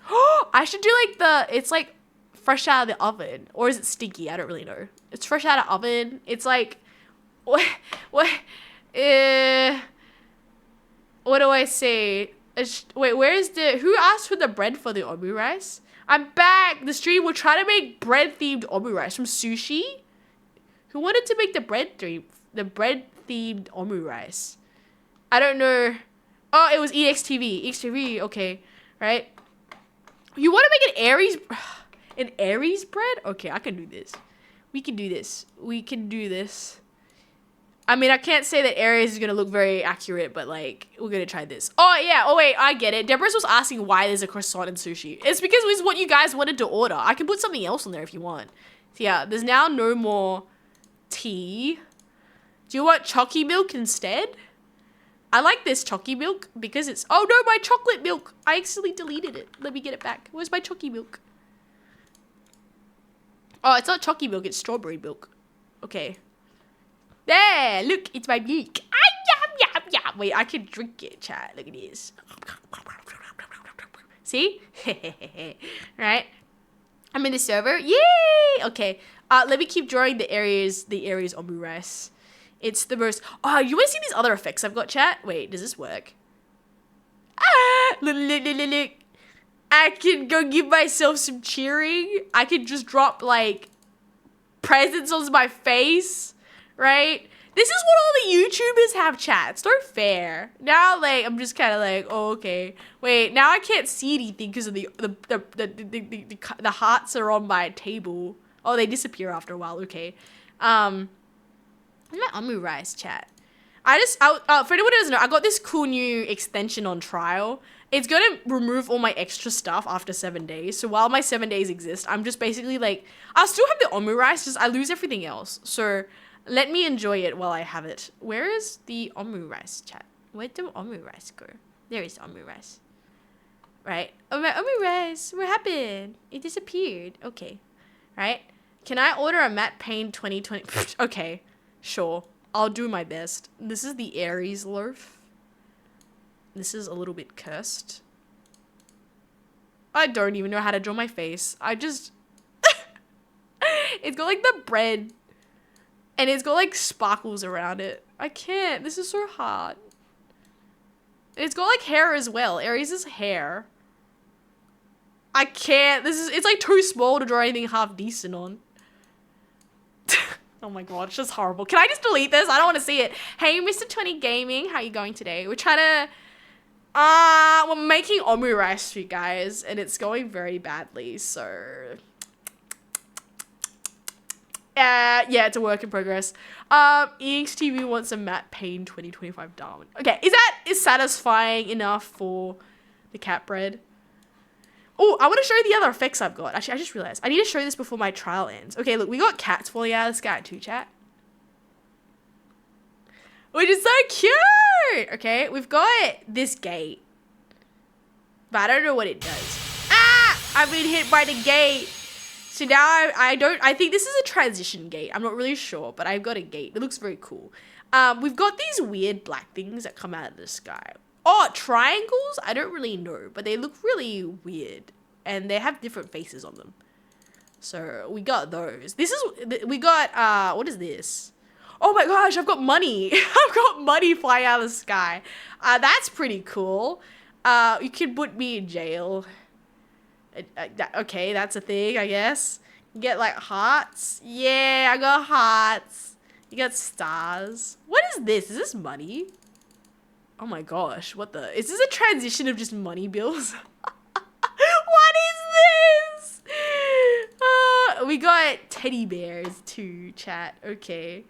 Oh, I should do like the. It's like fresh out of the oven, or is it stinky? I don't really know. It's fresh out of oven. It's like, what do I say? Wait, where's who asked for the bread for the omurice? I'm back. The stream, we're trying to make bread themed omurice from sushi. Who wanted to make the bread themed omurice? I don't know. Oh, it was EXTV, okay, right? You want to make an Aries bread? Okay, I can do this. We can do this. I mean, I can't say that Aries is going to look very accurate, but like, we're going to try this. Oh, yeah. Oh, wait, I get it. Deborah's was asking why there's a croissant in sushi. It's because it's what you guys wanted to order. I can put something else on there if you want. So yeah, there's now no more tea. Do you want chalky milk instead? I like this chalky milk because it's... Oh, no, my chocolate milk. I accidentally deleted it. Let me get it back. Where's my chalky milk? Oh, it's not chalky milk, it's strawberry milk. Okay. There, look, it's my milk. Ah, yum, yum, yum. Wait, I can drink it, chat. Look at this. See? Right? I'm in the server. Yay! Okay. Let me keep drawing the Aries omurice. It's the most... Oh, you want to see these other effects I've got, chat? Wait, does this work? Ah! Look. I can go give myself some cheering. I can just drop, like, presents on my face, right? This is what all the YouTubers have, chat. It's not fair. Now, like, I'm just kind of like, oh, okay. Wait, now I can't see anything because of the hearts are on my table. Oh, they disappear after a while. Okay. My omurice, chat. For anyone who doesn't know, I got this cool new extension on trial. It's going to remove all my extra stuff after 7 days. So while my 7 days exist, I'm just basically like, I'll still have the omurice, just I lose everything else. So let me enjoy it while I have it. Where is the omurice, chat? Where'd the omurice go? There is omurice. Right? Oh, my omurice. What happened? It disappeared. Okay. Right? Can I order a matte paint 2020? Okay. Sure. I'll do my best. This is the Aries loaf. This is a little bit cursed. I don't even know how to draw my face. I just... It's got like the bread. And it's got like sparkles around it. I can't. This is so hard. It's got like hair as well. Aries' hair. I can't. It's like too small to draw anything half decent on. Oh my god, it's just horrible. Can I just delete this? I don't want to see it. Hey, Mr. 20 Gaming, how you going today? We're trying to... we're making omu rice for you guys, and it's going very badly, so... yeah, it's a work in progress. EXTV wants a matte pain 2025 Darwin. Okay, is satisfying enough for the cat bread? Oh, I want to show you the other effects I've got. Actually, I just realized I need to show this before my trial ends. Okay, look, we got cats falling out of the sky too, chat. Which is so cute! Okay, we've got this gate. But I don't know what it does. Ah! I've been hit by the gate. So now I think this is a transition gate. I'm not really sure, but I've got a gate. It looks very cool. We've got these weird black things that come out of the sky. Oh, triangles? I don't really know, but they look really weird. And they have different faces on them. So, we got those. We got, what is this? Oh my gosh, I've got money. I've got money flying out of the sky. That's pretty cool. You can put me in jail. Okay, that's a thing, I guess. You get, like, hearts. Yeah, I got hearts. You got stars. What is this? Is this money? Oh my gosh, is this a transition of just money bills? What is this? We got teddy bears too, chat. Okay.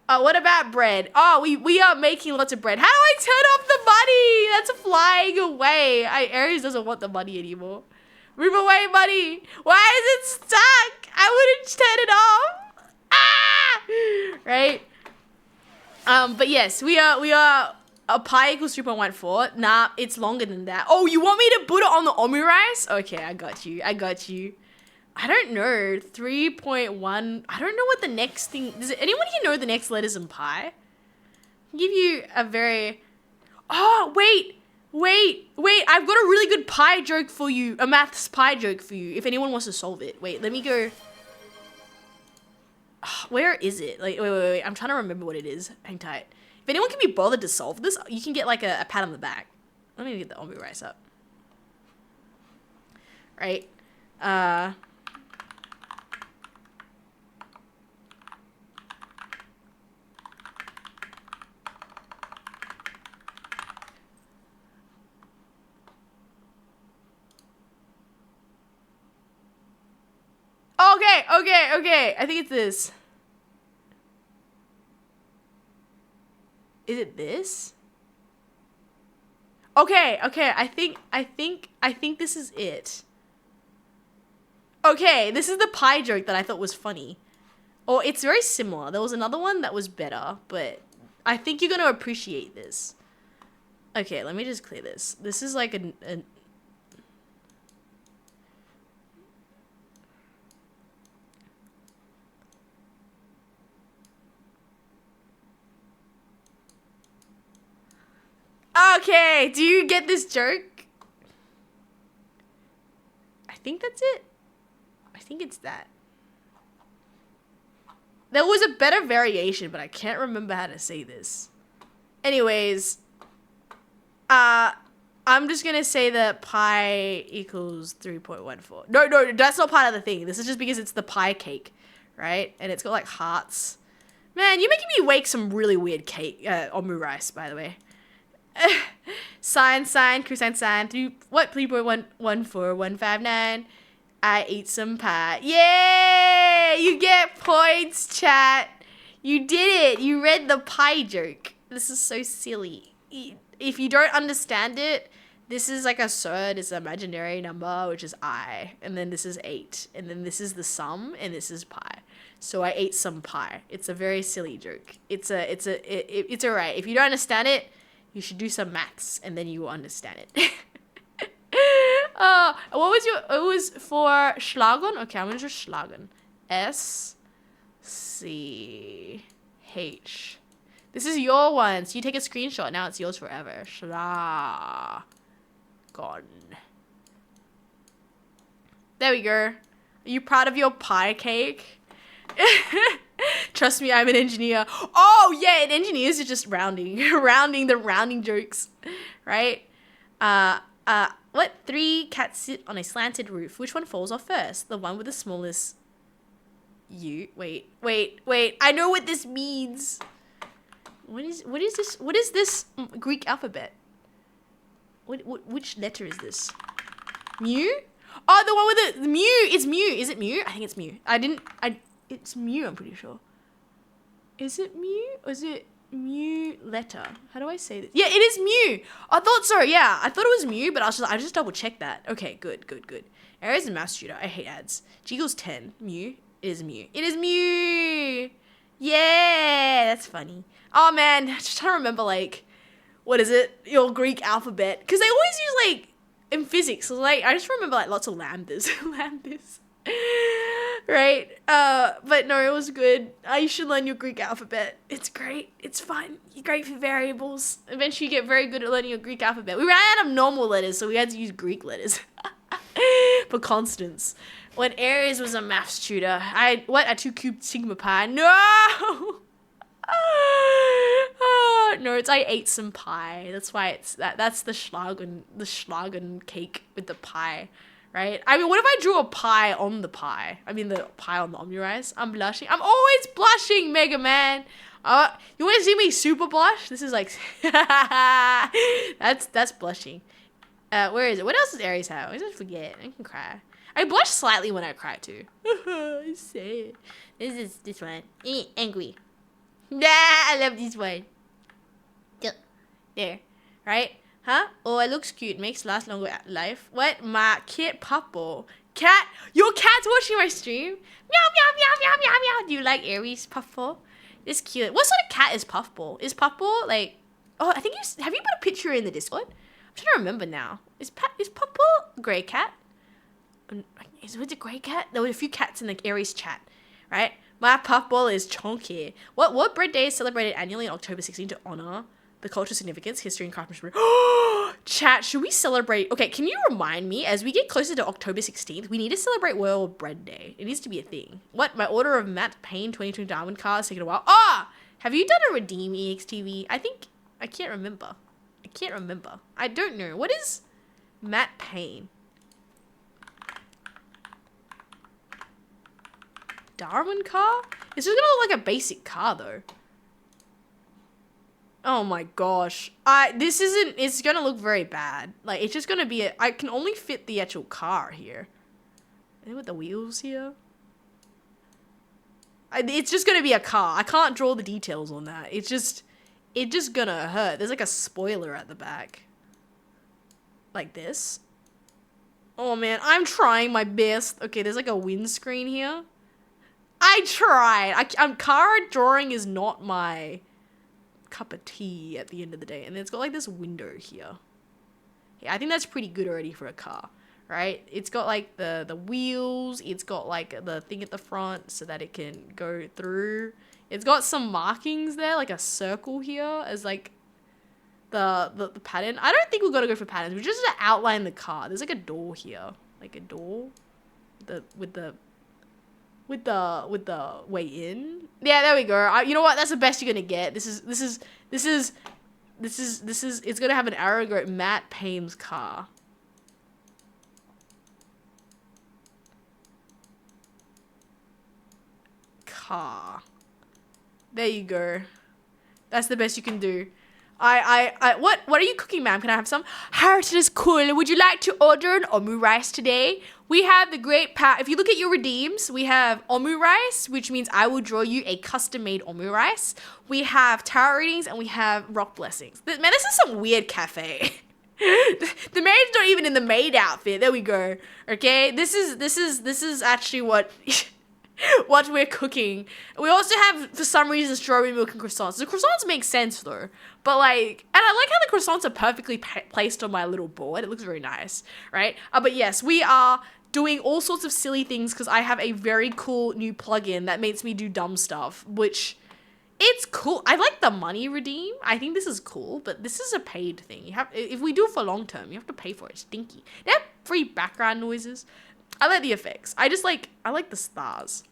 What about bread? Oh, we are making lots of bread. How do I turn off the money? That's flying away. Aries doesn't want the money anymore. Move away, money. Why is it stuck? I wouldn't turn it off. Ah! Right? But yes, we are pi equals 3.14. Nah, it's longer than that. Oh, you want me to put it on the omu rice? Okay, I got you. I don't know. 3.1. I don't know what the next thing... Does anyone here know the next letters in pi? I'll give you a very... Oh, wait. I've got a really good pi joke for you. A maths pi joke for you. If anyone wants to solve it. Wait, let me go... Where is it? Like, wait. I'm trying to remember what it is. Hang tight. If anyone can be bothered to solve this, you can get like a pat on the back. Let me get the omu rice up. Right. Okay. I think it's this. Is it this? Okay. I think this is it. Okay, this is the pie joke that I thought was funny. Or it's very similar. There was another one that was better, but I think you're gonna appreciate this. Okay, let me just clear this. This is like an Okay, do you get this joke? I think that's it. I think it's that. There was a better variation, but I can't remember how to say this. Anyways, I'm just gonna say that pi equals 3.14. No, that's not part of the thing. This is just because it's the pie cake, right? And it's got like hearts. Man, you're making me wake some really weird cake, omu rice, by the way. Sine, cosine, sine, 3.14159. I ate some pie. Yay! You get points, chat. You did it. You read the pie joke. This is so silly. If you don't understand it, this is like a surd. It's an imaginary number, which is I. And then this is 8. And then this is the sum, and this is pi. So I ate some pie. It's a very silly joke. It's alright. If you don't understand it, you should do some maths, and then you will understand it. What was your... It was for Schlagen? Okay, I'm gonna do Schlagen. S-C-H. This is your one. So you take a screenshot. Now it's yours forever. Shla. Gone. There we go. Are you proud of your pie cake? Trust me, I'm an engineer. Oh, yeah, and engineers are just rounding. Rounding the rounding jokes. Right? What? 3 cats sit on a slanted roof. Which one falls off first? The one with the smallest... Wait. I know what this means. What is this? What is this Greek alphabet? Which letter is this? Mu? Oh, the one with the mu. It's mu. Is it mu? I think it's mu. It's mu, I'm pretty sure. Is it mu? Or is it mu letter? How do I say this? Yeah, it is mu. I thought so. Yeah, I thought it was mu, but I just double checked that. Okay, good. Aries and mouse shooter. I hate ads. Jiggles 10. Mu. It is mu. It is mu. Yeah, that's funny. Oh man, just trying to remember like, what is it? Your Greek alphabet. Because they always use like, in physics, like, I just remember like lots of lambdas. Lambdas. Right? But no, it was good. You should learn your Greek alphabet. It's great. It's fun. You're great for variables. Eventually you get very good at learning your Greek alphabet. We ran out of normal letters, so we had to use Greek letters. For constants. When Aries was a maths tutor, I 2 cubed sigma pi. No! No, it's I ate some pie. That's why it's that's the Schlagen cake with the pie, right? I mean, what if I drew a pie on the pie? I mean, the pie on the omurice. I'm blushing. I'm always blushing, Mega Man. You want to see me super blush? This is like that's blushing. Where is it? What else does Aries have? I just forget. I can cry. I blush slightly when I cry too. I say it. This one. Angry. Nah, I love this one. There. Right? Huh? Oh, it looks cute. Makes last longer life. What? My kid Puffball. Cat? Your cat's watching my stream? Meow, meow, meow, meow, meow, meow. Do you like Aries Puffball? It's cute. What sort of cat is Puffball? Is Puffball like... Oh, I think have you put a picture in the Discord? I'm trying to remember now. Is Puffball a grey cat? Is it a grey cat? There were a few cats in the Aries chat. Right? My Puffball is chonky. What bread day is celebrated annually on October 16 to honor the cultural significance, history, and craftsmanship? Chat, should we celebrate? Okay, can you remind me, as we get closer to October 16th, we need to celebrate World Bread Day. It needs to be a thing. What? My order of Matt Payne 2020 Diamond cards taking a while. Have you done a Redeem EXTV? I can't remember. I don't know. What is Matt Payne? Darwin car? It's just gonna look like a basic car though. Oh my gosh. It's gonna look very bad. Like, it's just gonna be I can only fit the actual car here. And with the wheels here. It's just gonna be a car. I can't draw the details on that. It's just gonna hurt. There's like a spoiler at the back. Like this. Oh man, I'm trying my best. Okay, there's like a windscreen here. I tried. Car drawing is not my cup of tea at the end of the day. And it's got like this window here. Yeah, I think that's pretty good already for a car, right? It's got like the wheels. It's got like the thing at the front so that it can go through. It's got some markings there, like a circle here as like the pattern. I don't think we're gonna go for patterns. We're just gonna outline the car. There's like a door here, like a door, with the way in. Yeah, there we go. You know what? That's the best you're gonna get. This is. It's gonna have an arrow go Matt Payne's car. There you go. That's the best you can do. What are you cooking, ma'am? Can I have some? Harriet is cool. Would you like to order an omu rice today? We have the great if you look at your redeems, we have omu rice, which means I will draw you a custom-made omu rice. We have tarot readings and we have rock blessings. Man, this is some weird cafe. The maid's not even in the maid outfit. There we go. Okay, this is actually what we're cooking. We also have, for some reason, strawberry milk and croissants. The croissants make sense though, but like, and I like how the croissants are perfectly placed on my little board. It looks very nice, right? But yes, we are doing all sorts of silly things because I have a very cool new plugin that makes me do dumb stuff, which It's cool. I like the money redeem. I think this is cool, but this is a paid thing. You have, if we do it for long term, you have to pay for it. Stinky. They have free background noises. I like the effects. I like the stars.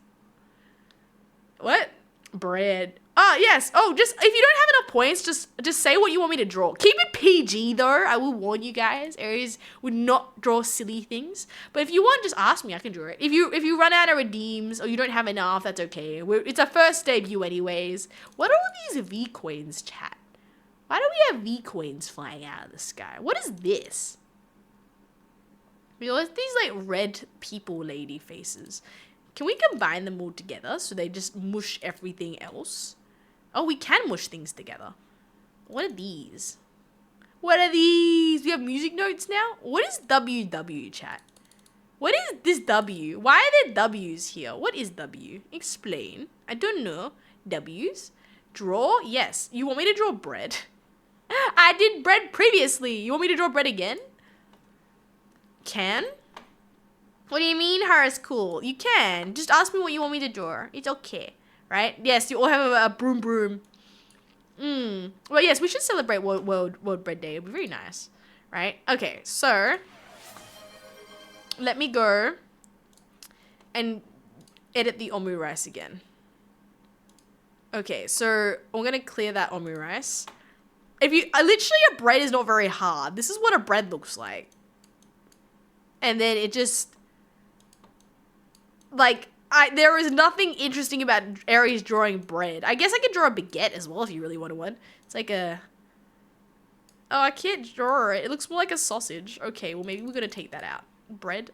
What? Bread. Oh, yes. Oh, just, if you don't have enough points, just say what you want me to draw. Keep it PG, though. I will warn you guys. Aries would not draw silly things. But if you want, just ask me. I can draw it. If you run out of redeems or you don't have enough, that's okay. It's a first debut anyways. What are all these V-coins, chat? Why do we have V-coins flying out of the sky? What is this? You know, it's these, like, red people lady faces. Can we combine them all together so they just mush everything else? Oh, we can mush things together. What are these? What are these? We have music notes now? What is WW, chat? What is this W? Why are there W's here? What is W? Explain. I don't know. W's? Draw? Yes. You want me to draw bread? I did bread previously. You want me to draw bread again? Can? What do you mean her is cool? You can. Just ask me what you want me to draw. It's okay. Right? Yes, you all have a broom broom. Well, yes, we should celebrate World Bread Day. It'd be very nice. Right? Okay, so let me go and edit the omu rice again. Okay, so I'm gonna clear that omu rice. Literally a bread is not very hard. This is what a bread looks like. And then it just, like, there is nothing interesting about Aries drawing bread. I guess I could draw a baguette as well if you really wanted one. It's like a... Oh, I can't draw it. It looks more like a sausage. Okay, well, maybe we're going to take that out. Bread?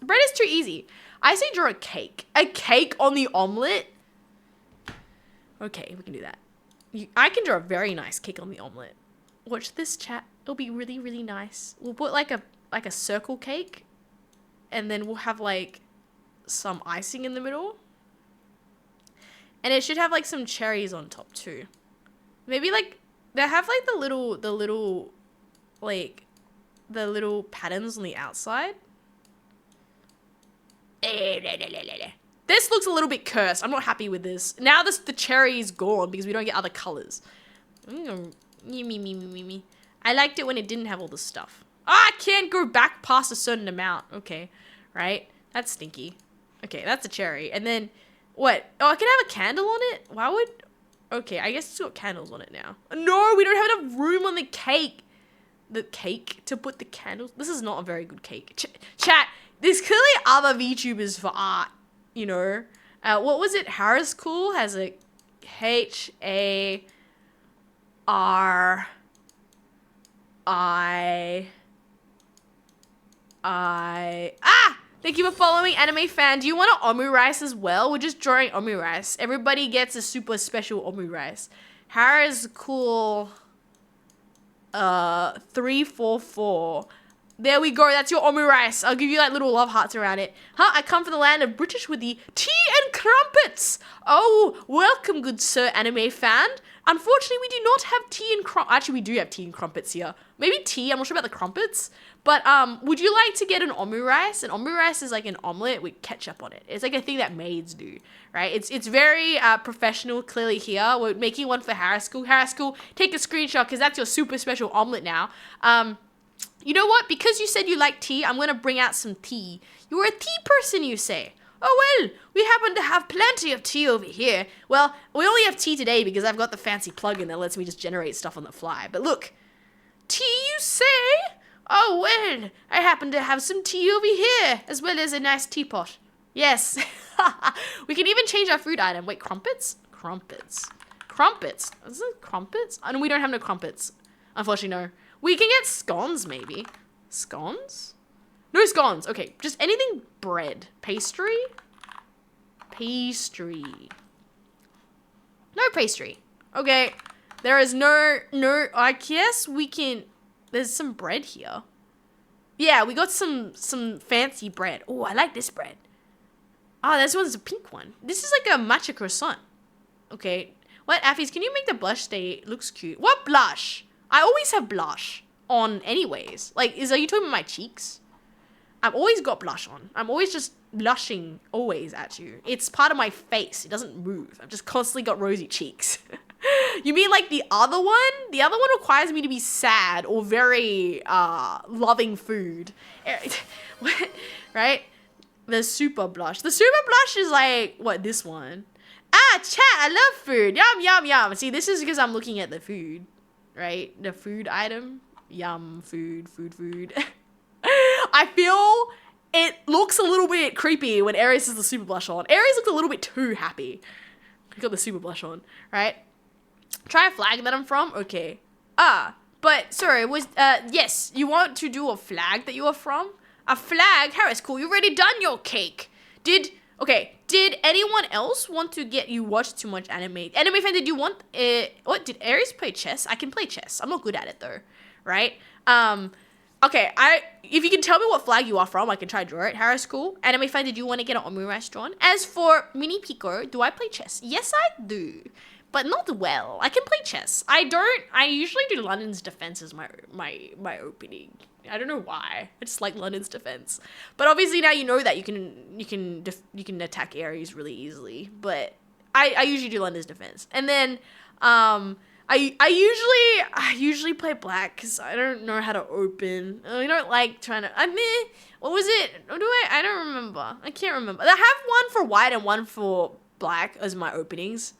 Bread is too easy. I say draw a cake. A cake on the omelet? Okay, we can do that. I can draw a very nice cake on the omelet. Watch this, chat. It'll be really, really nice. We'll put, like a circle cake. And then we'll have, like, some icing in the middle, and it should have like some cherries on top too. Maybe like they have like the little patterns on the outside. This looks a little bit cursed. I'm not happy with this. Now the cherry is gone because we don't get other colors. Me. I liked it when it didn't have all this stuff. I can't go back past a certain amount. Okay, right? That's stinky. Okay, that's a cherry. And then, what? Oh, I can have a candle on it? Why would... Okay, I guess it's got candles on it now. No, we don't have enough room on the cake. The cake to put the candles... This is not a very good cake. Chat, there's clearly other VTubers for art, you know? What was it? Harris Cool has a H-A-R-I... Thank you for following, Anime Fan. Do you want an omu rice as well? We're just drawing omu rice. Everybody gets a super special omu rice. Harris Cool 344. There we go. That's your omu rice. I'll give you like little love hearts around it. Huh? I come from the land of British with the tea and crumpets. Oh, welcome, good sir, Anime Fan. Unfortunately, we do not have tea and Actually, we do have tea and crumpets here. Maybe tea. I'm not sure about the crumpets. But would you like to get an omu rice? An omu rice is like an omelet with ketchup on it. It's like a thing that maids do, right? It's very professional, clearly here. We're making one for Harris School. Harris School, take a screenshot because that's your super special omelet now. You know what? Because you said you like tea, I'm going to bring out some tea. You're a tea person, you say. Oh, well, we happen to have plenty of tea over here. Well, we only have tea today because I've got the fancy plug-in that lets me just generate stuff on the fly. But look, tea, you say? Oh, well, I happen to have some tea over here, as well as a nice teapot. Yes. We can even change our food item. Wait, crumpets? Crumpets. Crumpets. Is it crumpets? Oh, no, we don't have no crumpets. Unfortunately, no. We can get scones, maybe. Scones? No scones. Okay, just anything bread. Pastry? Pastry. No pastry. Okay. There is no, I guess we can, there's some bread here. Yeah, we got some fancy bread. Oh, I like this bread. Oh, this one's a pink one. This is like a matcha croissant. Okay. What, Affies, can you make the blush stay? It looks cute. What blush? I always have blush on anyways. Like, are you talking about my cheeks? I've always got blush on. I'm always just blushing always at you. It's part of my face. It doesn't move. I've just constantly got rosy cheeks. You mean like the other one? The other one requires me to be sad or very loving food. Right? The super blush. The super blush is like, what, this one? Ah, chat, I love food. Yum, yum, yum. See, this is because I'm looking at the food, right? The food item. Yum, food. I feel it looks a little bit creepy when Aries has the super blush on. Aries looks a little bit too happy. He got the super blush on, right? Try a flag that I'm from? Okay. But sorry, yes, you want to do a flag that you are from? A flag? Harris, cool, you already done your cake. Did anyone else want to get you watch too much anime? Anime fan, did you want, did Aries play chess? I can play chess. I'm not good at it though, right? Okay, if you can tell me what flag you are from, I can try to draw it. Harris, cool. Anime fan, did you want to get an omurice drawn? As for Mini Pico, do I play chess? Yes, I do. But not well. I can play chess. I usually do London's Defense as my opening. I don't know why. I just like London's Defense. But obviously now you know that you can attack Aries really easily. But I usually do London's Defense. And then I usually play black because I don't know how to open. I don't like trying to. What was it? I don't remember. I can't remember. I have one for white and one for black as my openings.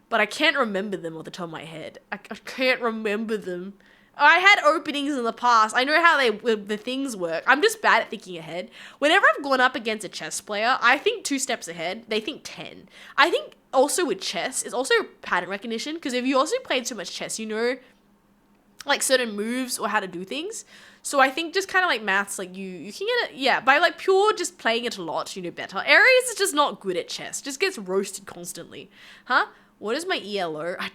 But I can't remember them off the top of my head. I can't remember them. I had openings in the past. I know how the things work. I'm just bad at thinking ahead. Whenever I've gone up against a chess player, I think 2 steps ahead. They think 10. I think also with chess, it's also pattern recognition. Because if you also played so much chess, you know like certain moves or how to do things. So I think just kind of like maths, like you can get it, yeah, by like pure just playing it a lot, you know better. Aries is just not good at chess. Just gets roasted constantly. Huh? What is my ELO? I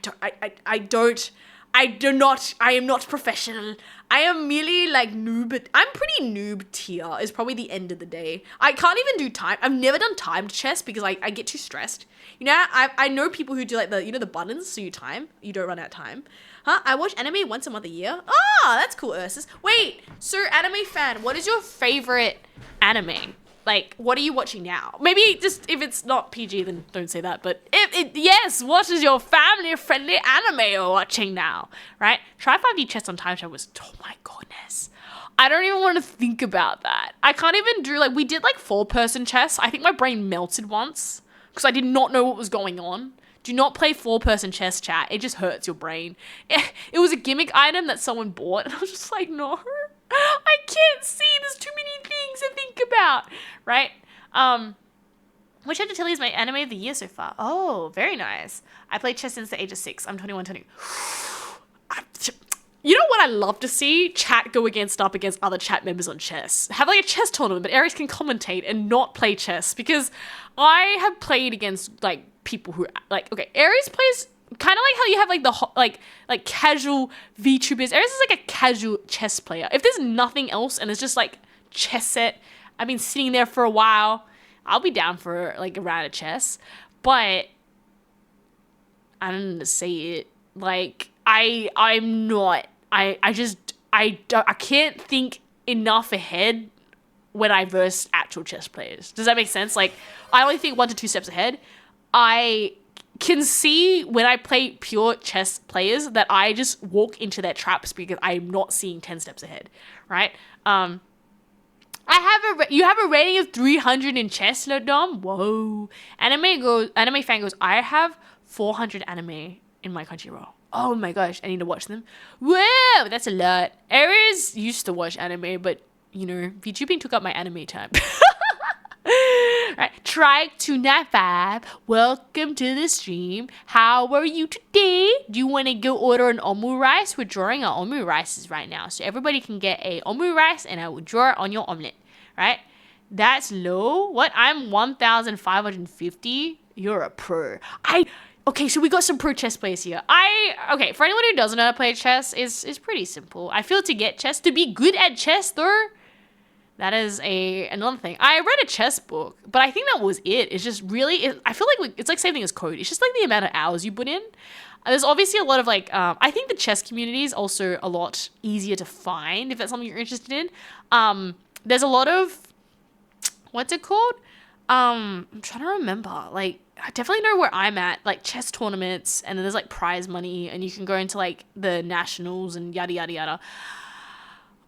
am not professional. I am merely like noob. I'm pretty noob tier is probably the end of the day. I can't even do time. I've never done timed chess because I get too stressed. You know, I know people who do like the buttons so you don't run out of time. Huh? I watch anime once a month a year. Ah, that's cool, Ursus. Wait, so anime fan, what is your favorite anime? Like, what are you watching now? Maybe just, if it's not PG, then don't say that. But yes, what is your family-friendly anime you're watching now? Right? Try 5D chess on time travel was, oh my goodness. I don't even want to think about that. I can't even do, like, we did, like, 4-person chess. I think my brain melted once because I did not know what was going on. Do not play 4-person chess, chat. It just hurts your brain. It was a gimmick item that someone bought, and I was just like, no. I can't see. There's too many things to think about, right? Which I have to tell you is my anime of the year so far. Oh, very nice. I played chess since the age of 6. I'm 21, 20. You know what I love to see? Chat go up against other chat members on chess. Have like a chess tournament, but Aries can commentate and not play chess because I have played against like people who like, okay, Aries plays kind of like how you have like the like casual VTubers. Aries is like a casual chess player. If there's nothing else and it's just like chess set, I've been sitting there for a while, I'll be down for like a round of chess. But I don't know to say it. Like I'm not. I can't think enough ahead when I verse actual chess players. Does that make sense? Like I only think 1 to 2 steps ahead. I can see when I play pure chess players that I just walk into their traps because I'm not seeing 10 steps ahead, right? You have a rating of 300 in chess, Dom? Whoa. Anime fan goes, I have 400 anime in my Crunchyroll. Oh my gosh, I need to watch them. Whoa, that's a lot. Aries used to watch anime, but you know, VTubing took up my anime time. Right, Trike295, welcome to the stream. How are you today? Do you want to go order an omurice? We're drawing our omurices right now, so everybody can get a omurice, and I will draw it on your omelet. Right? That's low. What? I'm 1,550. You're a pro. Okay, so we got some pro chess players here. Okay, for anyone who doesn't know how to play chess, is pretty simple. I feel to get chess, to be good at chess though, that is another thing. I read a chess book, but I think that was it. It's just really, I feel like it's like same thing as code. It's just like the amount of hours you put in. There's obviously a lot of like, I think the chess community is also a lot easier to find if that's something you're interested in. there's a lot of, what's it called? I'm trying to remember. Like, I definitely know where I'm at, like chess tournaments, and then there's like prize money, and you can go into like the nationals and yada yada yada.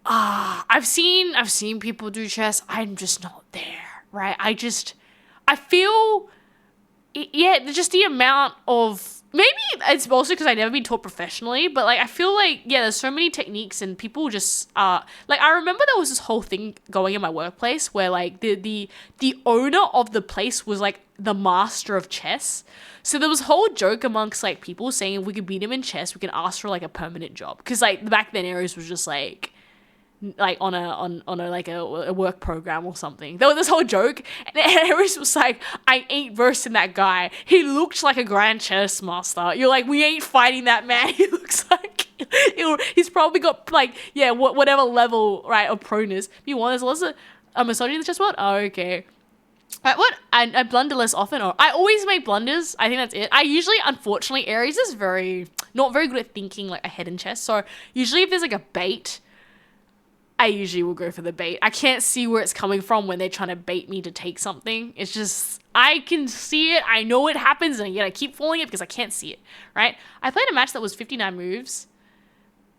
I've seen people do chess. I'm just not there, right? I feel, yeah, just the amount of, maybe it's also because I've never been taught professionally, but like I feel like, yeah, there's so many techniques and people just like, I remember there was this whole thing going in my workplace where like the owner of the place was like the master of chess. So there was a whole joke amongst like people saying if we could beat him in chess, we can ask for like a permanent job, because like back then Aries was just like on a work program or something. There was this whole joke, and Aries was like, I ain't versing that guy. He looked like a grand chess master. You're like, we ain't fighting that man. He looks like he's probably got like, yeah, whatever level, right, of proness. You want, there's lots of misogyny in the chess world. Oh, okay. Right, what? I blunder less often, or I always make blunders. I think that's it. I usually, unfortunately, Aries is not very good at thinking like ahead in chess. So usually if there's like a bait, I usually will go for the bait. I can't see where it's coming from when they're trying to bait me to take something. It's just, I can see it. I know it happens, and yet I keep falling it because I can't see it, right? I played a match that was 59 moves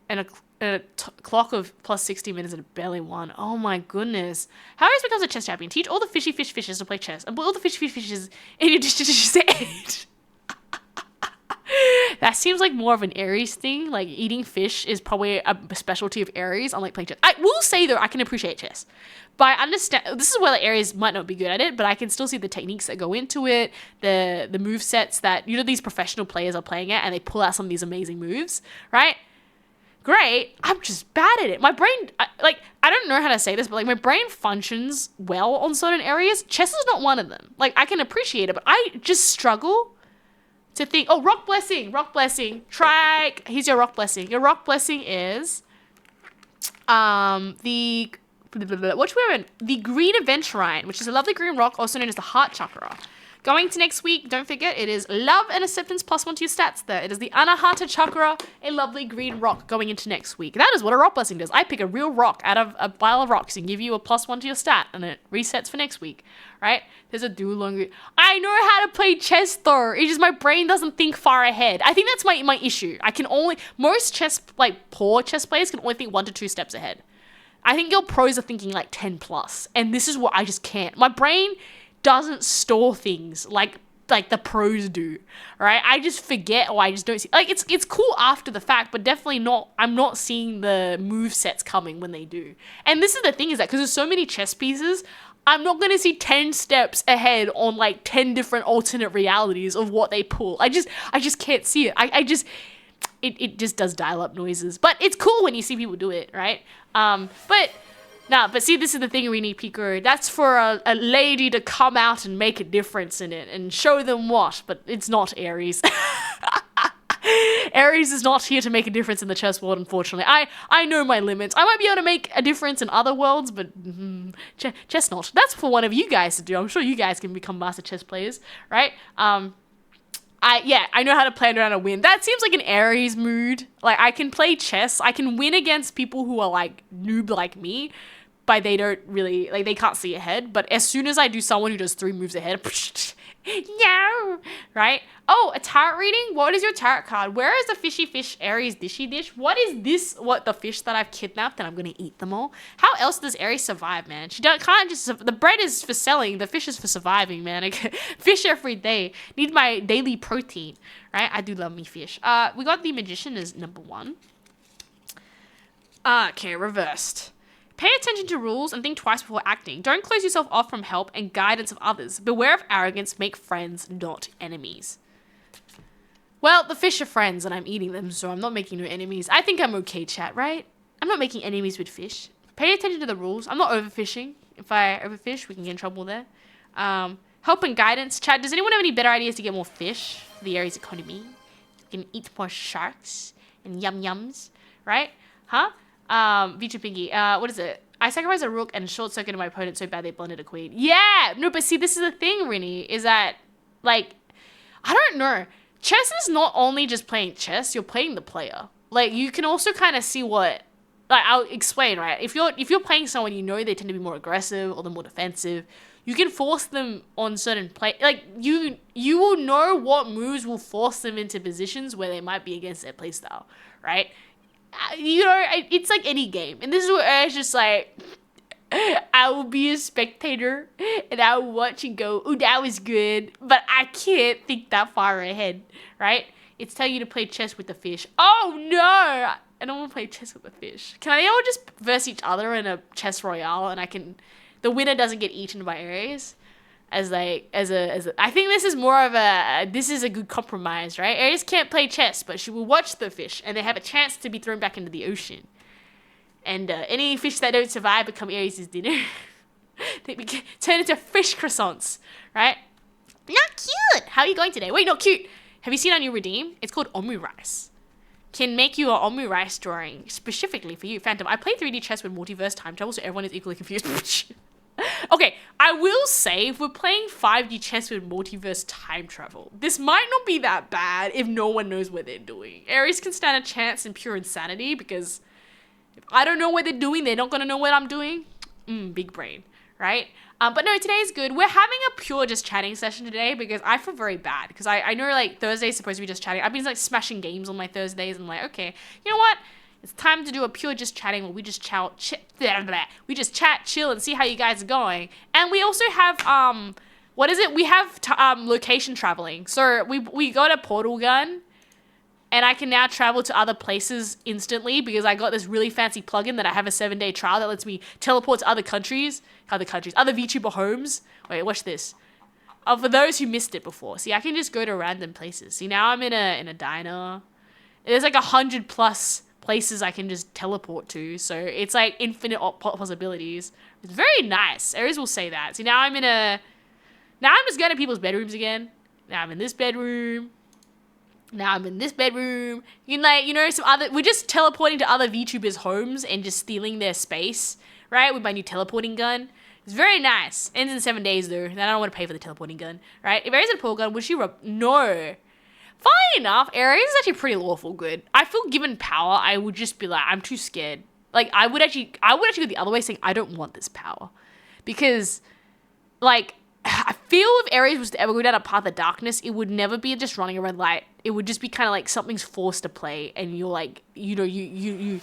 and a clock of plus 60 minutes and barely won. Oh my goodness. How Aries becomes a chess champion? Teach all the fishes to play chess and put all the fishes in your dish to eat. That seems like more of an Aries thing. Like, eating fish is probably a specialty of Aries, unlike playing chess. I will say, though, I can appreciate chess. But I understand, this is where the Aries might not be good at it, but I can still see the techniques that go into it, the move sets that, you know, these professional players are playing at, and they pull out some of these amazing moves, right? Great. I'm just bad at it. My brain, I don't know how to say this, but like my brain functions well on certain areas. Chess is not one of them. Like, I can appreciate it, but I just struggle to think. Oh, rock blessing. Here's your rock blessing. Your rock blessing is the green aventurine, which is a lovely green rock, also known as the heart chakra. Going to next week, don't forget, it is love and acceptance +1 to your stats there. It is the Anahata chakra, a lovely green rock going into next week. That is what a rock blessing does. I pick a real rock out of a pile of rocks and give you a +1 to your stat, and it resets for next week, right? There's a Duolong. I know how to play chess though. It's just my brain doesn't think far ahead. I think that's my issue. Most chess, like poor chess players can only think 1 to 2 steps ahead. I think your pros are thinking like 10 plus, and this is what I just can't. My brain doesn't store things like the pros do, right? I just forget, or I just don't see. Like, it's cool after the fact, but definitely not. I'm not seeing the move sets coming when they do. And this is the thing, is that because there's so many chess pieces, I'm not going to see 10 steps ahead on like 10 different alternate realities of what they pull. I just can't see it. It just does dial-up noises. But it's cool when you see people do it, right? But see, this is the thing, Rini Pico. That's for a lady to come out and make a difference in it and show them what, but it's not Aries. Aries is not here to make a difference in the chess world, unfortunately. I know my limits. I might be able to make a difference in other worlds, but chess not. That's for one of you guys to do. I'm sure you guys can become master chess players, right? I know how to play and know how to win. That seems like an Aries mood. Like, I can play chess. I can win against people who are like noob like me, but they don't really, like, they can't see ahead. But as soon as I do someone who does 3 moves ahead, no, right? Oh, a tarot reading? What is your tarot card? Where is the fishy fish Aries dishy dish? What is this? What, the fish that I've kidnapped and I'm going to eat them all? How else does Aries survive, man? Can't just, the bread is for selling, the fish is for surviving, man. I get fish every day. Need my daily protein, right? I do love me fish. We got the magician as number 1. Okay, reversed. Pay attention to rules and think twice before acting. Don't close yourself off from help and guidance of others. Beware of arrogance. Make friends, not enemies. Well, the fish are friends and I'm eating them, so I'm not making no enemies. I think I'm okay, chat, right? I'm not making enemies with fish. Pay attention to the rules. I'm not overfishing. If I overfish, we can get in trouble there. Help and guidance. Chat, does anyone have any better ideas to get more fish for the Aries economy? You can eat more sharks and yum-yums, right? Huh? Vichu Pinky, what is it? I sacrificed a rook and short-circuited my opponent so bad they blundered a queen. Yeah! No, but see, this is the thing, Rini, is that, like, I don't know. Chess is not only just playing chess, you're playing the player. Like, you can also kind of see what like, I'll explain, right? If you're playing someone you know they tend to be more aggressive or they're more defensive, you can force them on certain play. Like, you will know what moves will force them into positions where they might be against their playstyle, right? You know, it's like any game. And this is where it's just like, I will be a spectator and I will watch and go, "Ooh, that was good," but I can't think that far ahead, right? It's telling you to play chess with the fish. Oh no! I don't want to play chess with the fish. Can I all just verse each other in a chess royale and the winner doesn't get eaten by Aries? I think this is more of this is a good compromise, right? Aries can't play chess, but she will watch the fish and they have a chance to be thrown back into the ocean. And any fish that don't survive become Aries' dinner. They turn into fish croissants, right? Not cute! How are you going today? Wait, not cute! Have you seen our new redeem? It's called Omu Rice. Can make you an Omu Rice drawing specifically for you. Phantom, I play 3D chess with multiverse time travel, so everyone is equally confused. Okay, I will say, if we're playing 5D chess with multiverse time travel, this might not be that bad if no one knows what they're doing. Aries can stand a chance in pure insanity, because if I don't know what they're doing, they're not going to know what I'm doing. Big brain, right? But no, today's good. We're having a pure just chatting session today because I feel very bad. Because I know, like, Thursday's supposed to be just chatting. I've been, like, smashing games on my Thursdays. And I'm like, okay, you know what? It's time to do a pure just chatting where we just we just chat, chill, and see how you guys are going. And we also have, we have location traveling. So we got a portal gun. And I can now travel to other places instantly because I got this really fancy plugin that I have a 7-day trial that lets me teleport to other VTuber homes. Wait, watch this. For those who missed it before, see, I can just go to random places. See, now I'm in a diner. There's like 100+ places I can just teleport to, so it's like infinite possibilities. It's very nice. Aries will say that. See, now I'm just going to people's bedrooms again. Now I'm in this bedroom. Now I'm in this bedroom. You can, we're just teleporting to other VTubers' homes and just stealing their space, right? With my new teleporting gun. It's very nice. Ends in 7 days though. Then I don't want to pay for the teleporting gun, right? If Aries had a portal gun, would she No. Funny enough, Aries is actually pretty lawful good. I feel given power, I would just be like, I'm too scared. Like, I would actually go the other way saying, I don't want this power. Because, like, I feel if Aries was to ever go down a path of darkness, it would never be just running a red light. It would just be kind of like something's forced to play, and you're like, you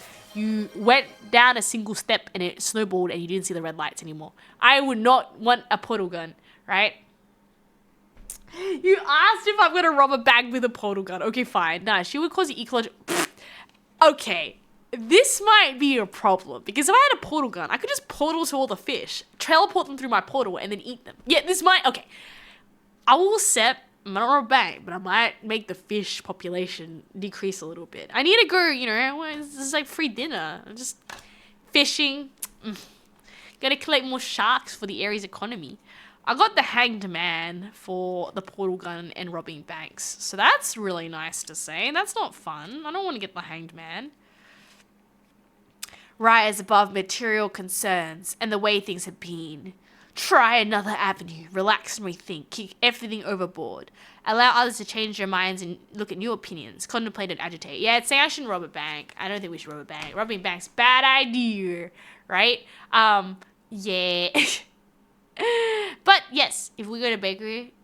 went down a single step and it snowballed, and you didn't see the red lights anymore. I would not want a portal gun, right? You asked if I'm gonna rob a bank with a portal gun. Okay, fine. Nah, she would cause the ecological. Okay. This might be a problem, because if I had a portal gun, I could just portal to all the fish, teleport them through my portal, and then eat them. Yeah, okay. I will set, I'm not rob a bank, but I might make the fish population decrease a little bit. I need to go, this is like free dinner. I'm just fishing. Gotta collect more sharks for the Aries economy. I got the Hanged Man for the portal gun and robbing banks, so that's really nice to say. That's not fun. I don't want to get the Hanged Man. Rise above material concerns and the way things have been. Try another avenue. Relax and rethink. Kick everything overboard. Allow others to change their minds and look at new opinions. Contemplate and agitate. Yeah, it's saying I shouldn't rob a bank. I don't think we should rob a bank. Robbing banks, bad idea, right? Yeah. But yes, if we go to bakery,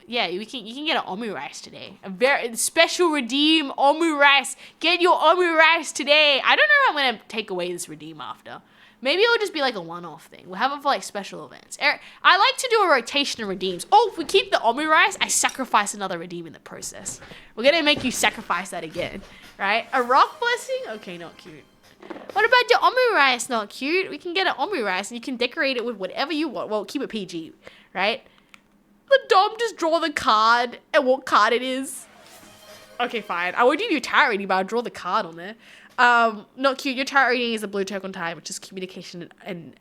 yeah, you can get an omu rice today. A very special redeem omu rice. Get your omu rice today. I don't know how I'm gonna take away this redeem after. Maybe it'll just be like a one-off thing. We'll have it for like special events. I like to do a rotation of redeems. Oh, if we keep the omu rice, I sacrifice another redeem in the process. We're gonna make you sacrifice that again, right? A rock blessing? Okay, not cute. What about the omu rice? Not cute. We can get an omu rice and you can decorate it with whatever you want. Well, keep it PG, right? The Dom just draw the card and what card it is. Okay, fine. I won't give you a tarot reading, but I'll draw the card on there. Not cute. Your tarot reading is a blue turquoise tide, which is communication and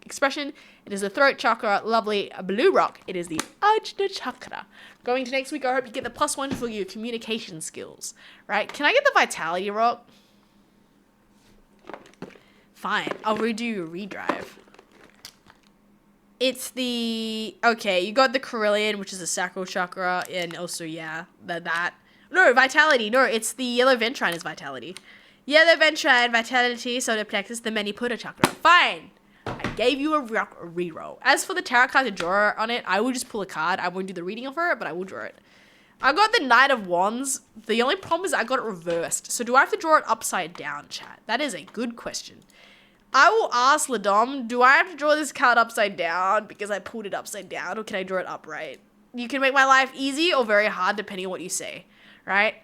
expression. It is the throat chakra, lovely blue rock. It is the Ajna chakra. Going to next week, I hope you get the +1 for your communication skills, right? Can I get the vitality rock? Fine, I'll redo your redrive. It's okay, you got the Carillion, which is the sacral chakra, and also, yeah, that. No, vitality, no, it's the yellow Ventrine is vitality. Yellow venture and vitality, solar plexus, the many Putta chakra. Fine. I gave you a reroll. As for the tarot card to draw on it, I will just pull a card. I won't do the reading of her, but I will draw it. I got the Knight of Wands. The only problem is I got it reversed. So do I have to draw it upside down, chat? That is a good question. I will ask Ladom, do I have to draw this card upside down because I pulled it upside down, or can I draw it upright? You can make my life easy or very hard depending on what you say, right?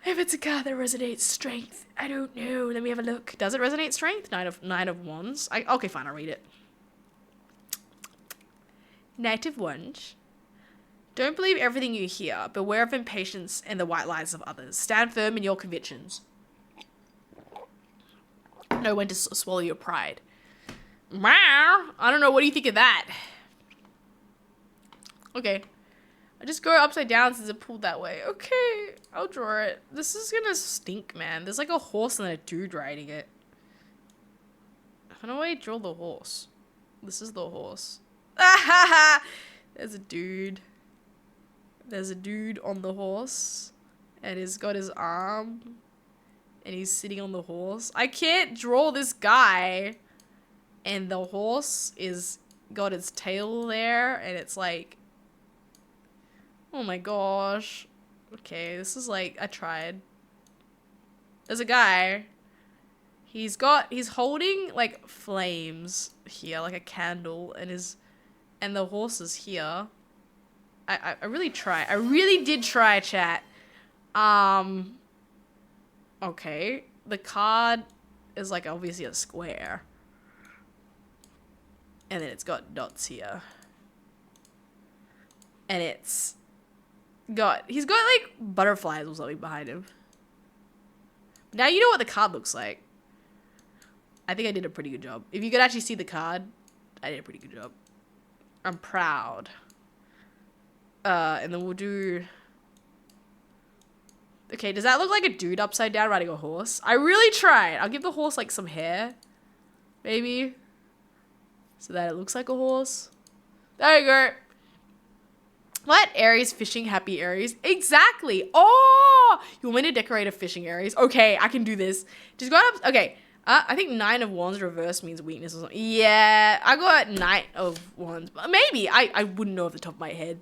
If it's a card that resonates strength, I don't know. Let me have a look. Does it resonate strength? Knight of Wands. Okay, fine, I'll read it. Knight of Wands. Don't believe everything you hear. Beware of impatience and the white lies of others. Stand firm in your convictions. Know when to swallow your pride. I don't know. What do you think of that? Okay. I just go upside down since it pulled that way. Okay. I'll draw it. This is gonna stink, man. There's like a horse and a dude riding it. How do I draw the horse? This is the horse. There's a dude. There's a dude on the horse. And he's got his arm. And he's sitting on the horse. I can't draw this guy. And the horse is got its tail there. And it's like... Oh my gosh. Okay, this is like... I tried. There's a guy. He's holding like flames here. Like a candle. And the horse is here. I really tried. I really did try, chat. Okay. The card is like obviously a square. And then it's got dots here. And he's got like butterflies or something behind him. Now you know what the card looks like. I think I did a pretty good job. If you could actually see the card, I did a pretty good job. I'm proud. And then we'll do... Okay, does that look like a dude upside down riding a horse? I really tried. I'll give the horse like some hair. Maybe. So that it looks like a horse. There you go. What? Aries fishing, happy Aries. Exactly. Oh! You want me to decorate a fishing Aries? Okay, I can do this. Just go up. Okay. I think Nine of Wands reverse means weakness or something. Yeah, I got Knight of Wands. Maybe. I wouldn't know off the top of my head.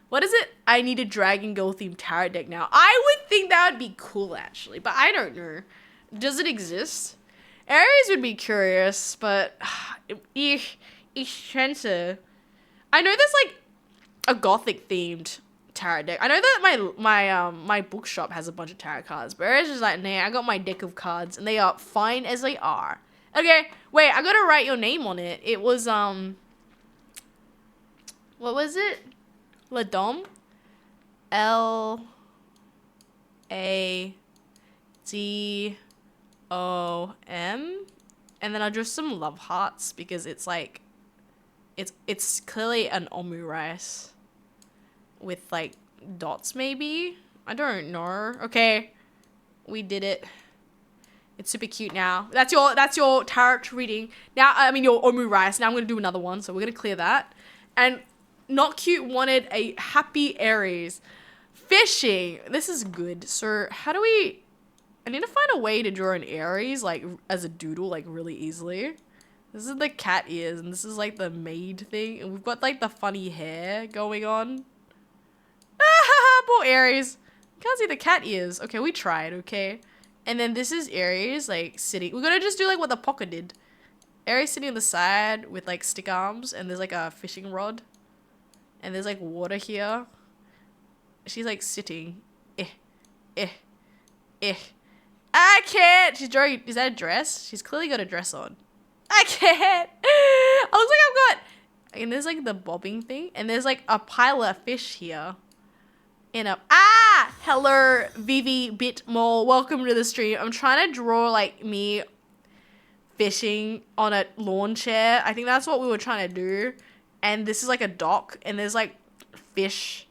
What is it? I need a Dragon Girl themed tarot deck now. I would think that would be cool, actually. But I don't know. Does it exist? Aries would be curious, but... it's expensive. I know there's, like, a Gothic themed tarot deck. I know that my bookshop has a bunch of tarot cards, but it's just like, nah, I got my deck of cards and they are fine as they are. Okay, wait, I gotta write your name on it. It was what was it? Ladom? Ladom, and then I'll draw some love hearts because it's like it's clearly an omu rice with like dots maybe. I don't know. Okay, we did it. It's super cute now. That's your tarot reading. Now, I mean your omu rice. Now I'm gonna do another one, so we're gonna clear that. And Not Cute wanted a happy Aries. Fishing. This is good. So how do we... I need to find a way to draw an Aries, like, as a doodle, like, really easily. This is the cat ears, and this is, like, the maid thing. And we've got, like, the funny hair going on. Ah, poor Aries. Can't see the cat ears. Okay, we tried, okay? And then this is Aries, like, sitting. We're gonna just do, like, what the pocket did. Aries sitting on the side with, like, stick arms, and there's, like, a fishing rod. And there's, like, water here. She's, like, sitting. I can't! She's drawing... Is that a dress? She's clearly got a dress on. I can't! I looks like I've got... And there's, like, the bobbing thing. And there's, like, a pile of fish here. In a... Ah! Hello, Vivi Bitmore. Welcome to the stream. I'm trying to draw, like, me fishing on a lawn chair. I think that's what we were trying to do. And this is, like, a dock. And there's, like, fish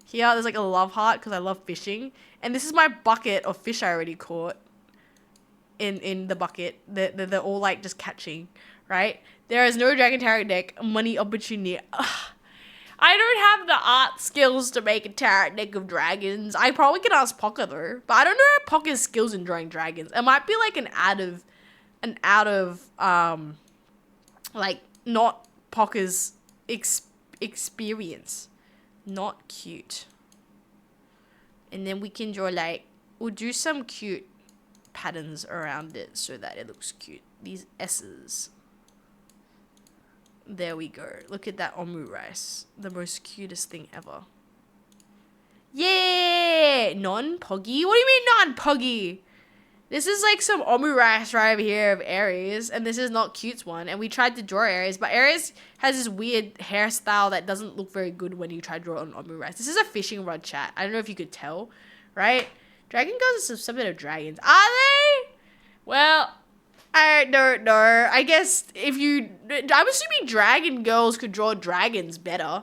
here. There's, like, a love heart because I love fishing. And this is my bucket of fish I already caught. In the bucket. They're all, like, just catching. Right? There is no Dragon Tarot deck. Money opportunity. Ugh. I don't have the art skills to make a tarot deck of dragons. I probably could ask Pocker though, but I don't know Pocker's skills in drawing dragons. It might be like an out of like not Pocker's experience. Not cute. And then we can draw like, we'll do some cute patterns around it so that it looks cute. These S's. There we go. Look at that omu rice. The most cutest thing ever. Yeah! Non-poggy? What do you mean non-poggy? This is like some omu rice right over here of Aries, and this is not cute's one. And we tried to draw Aries, but Aries has this weird hairstyle that doesn't look very good when you try to draw on omu rice. This is a fishing rod, chat. I don't know if you could tell, right? Dragon girls are some bit of dragons. Are they? Well, I don't know. I guess I'm assuming dragon girls could draw dragons better.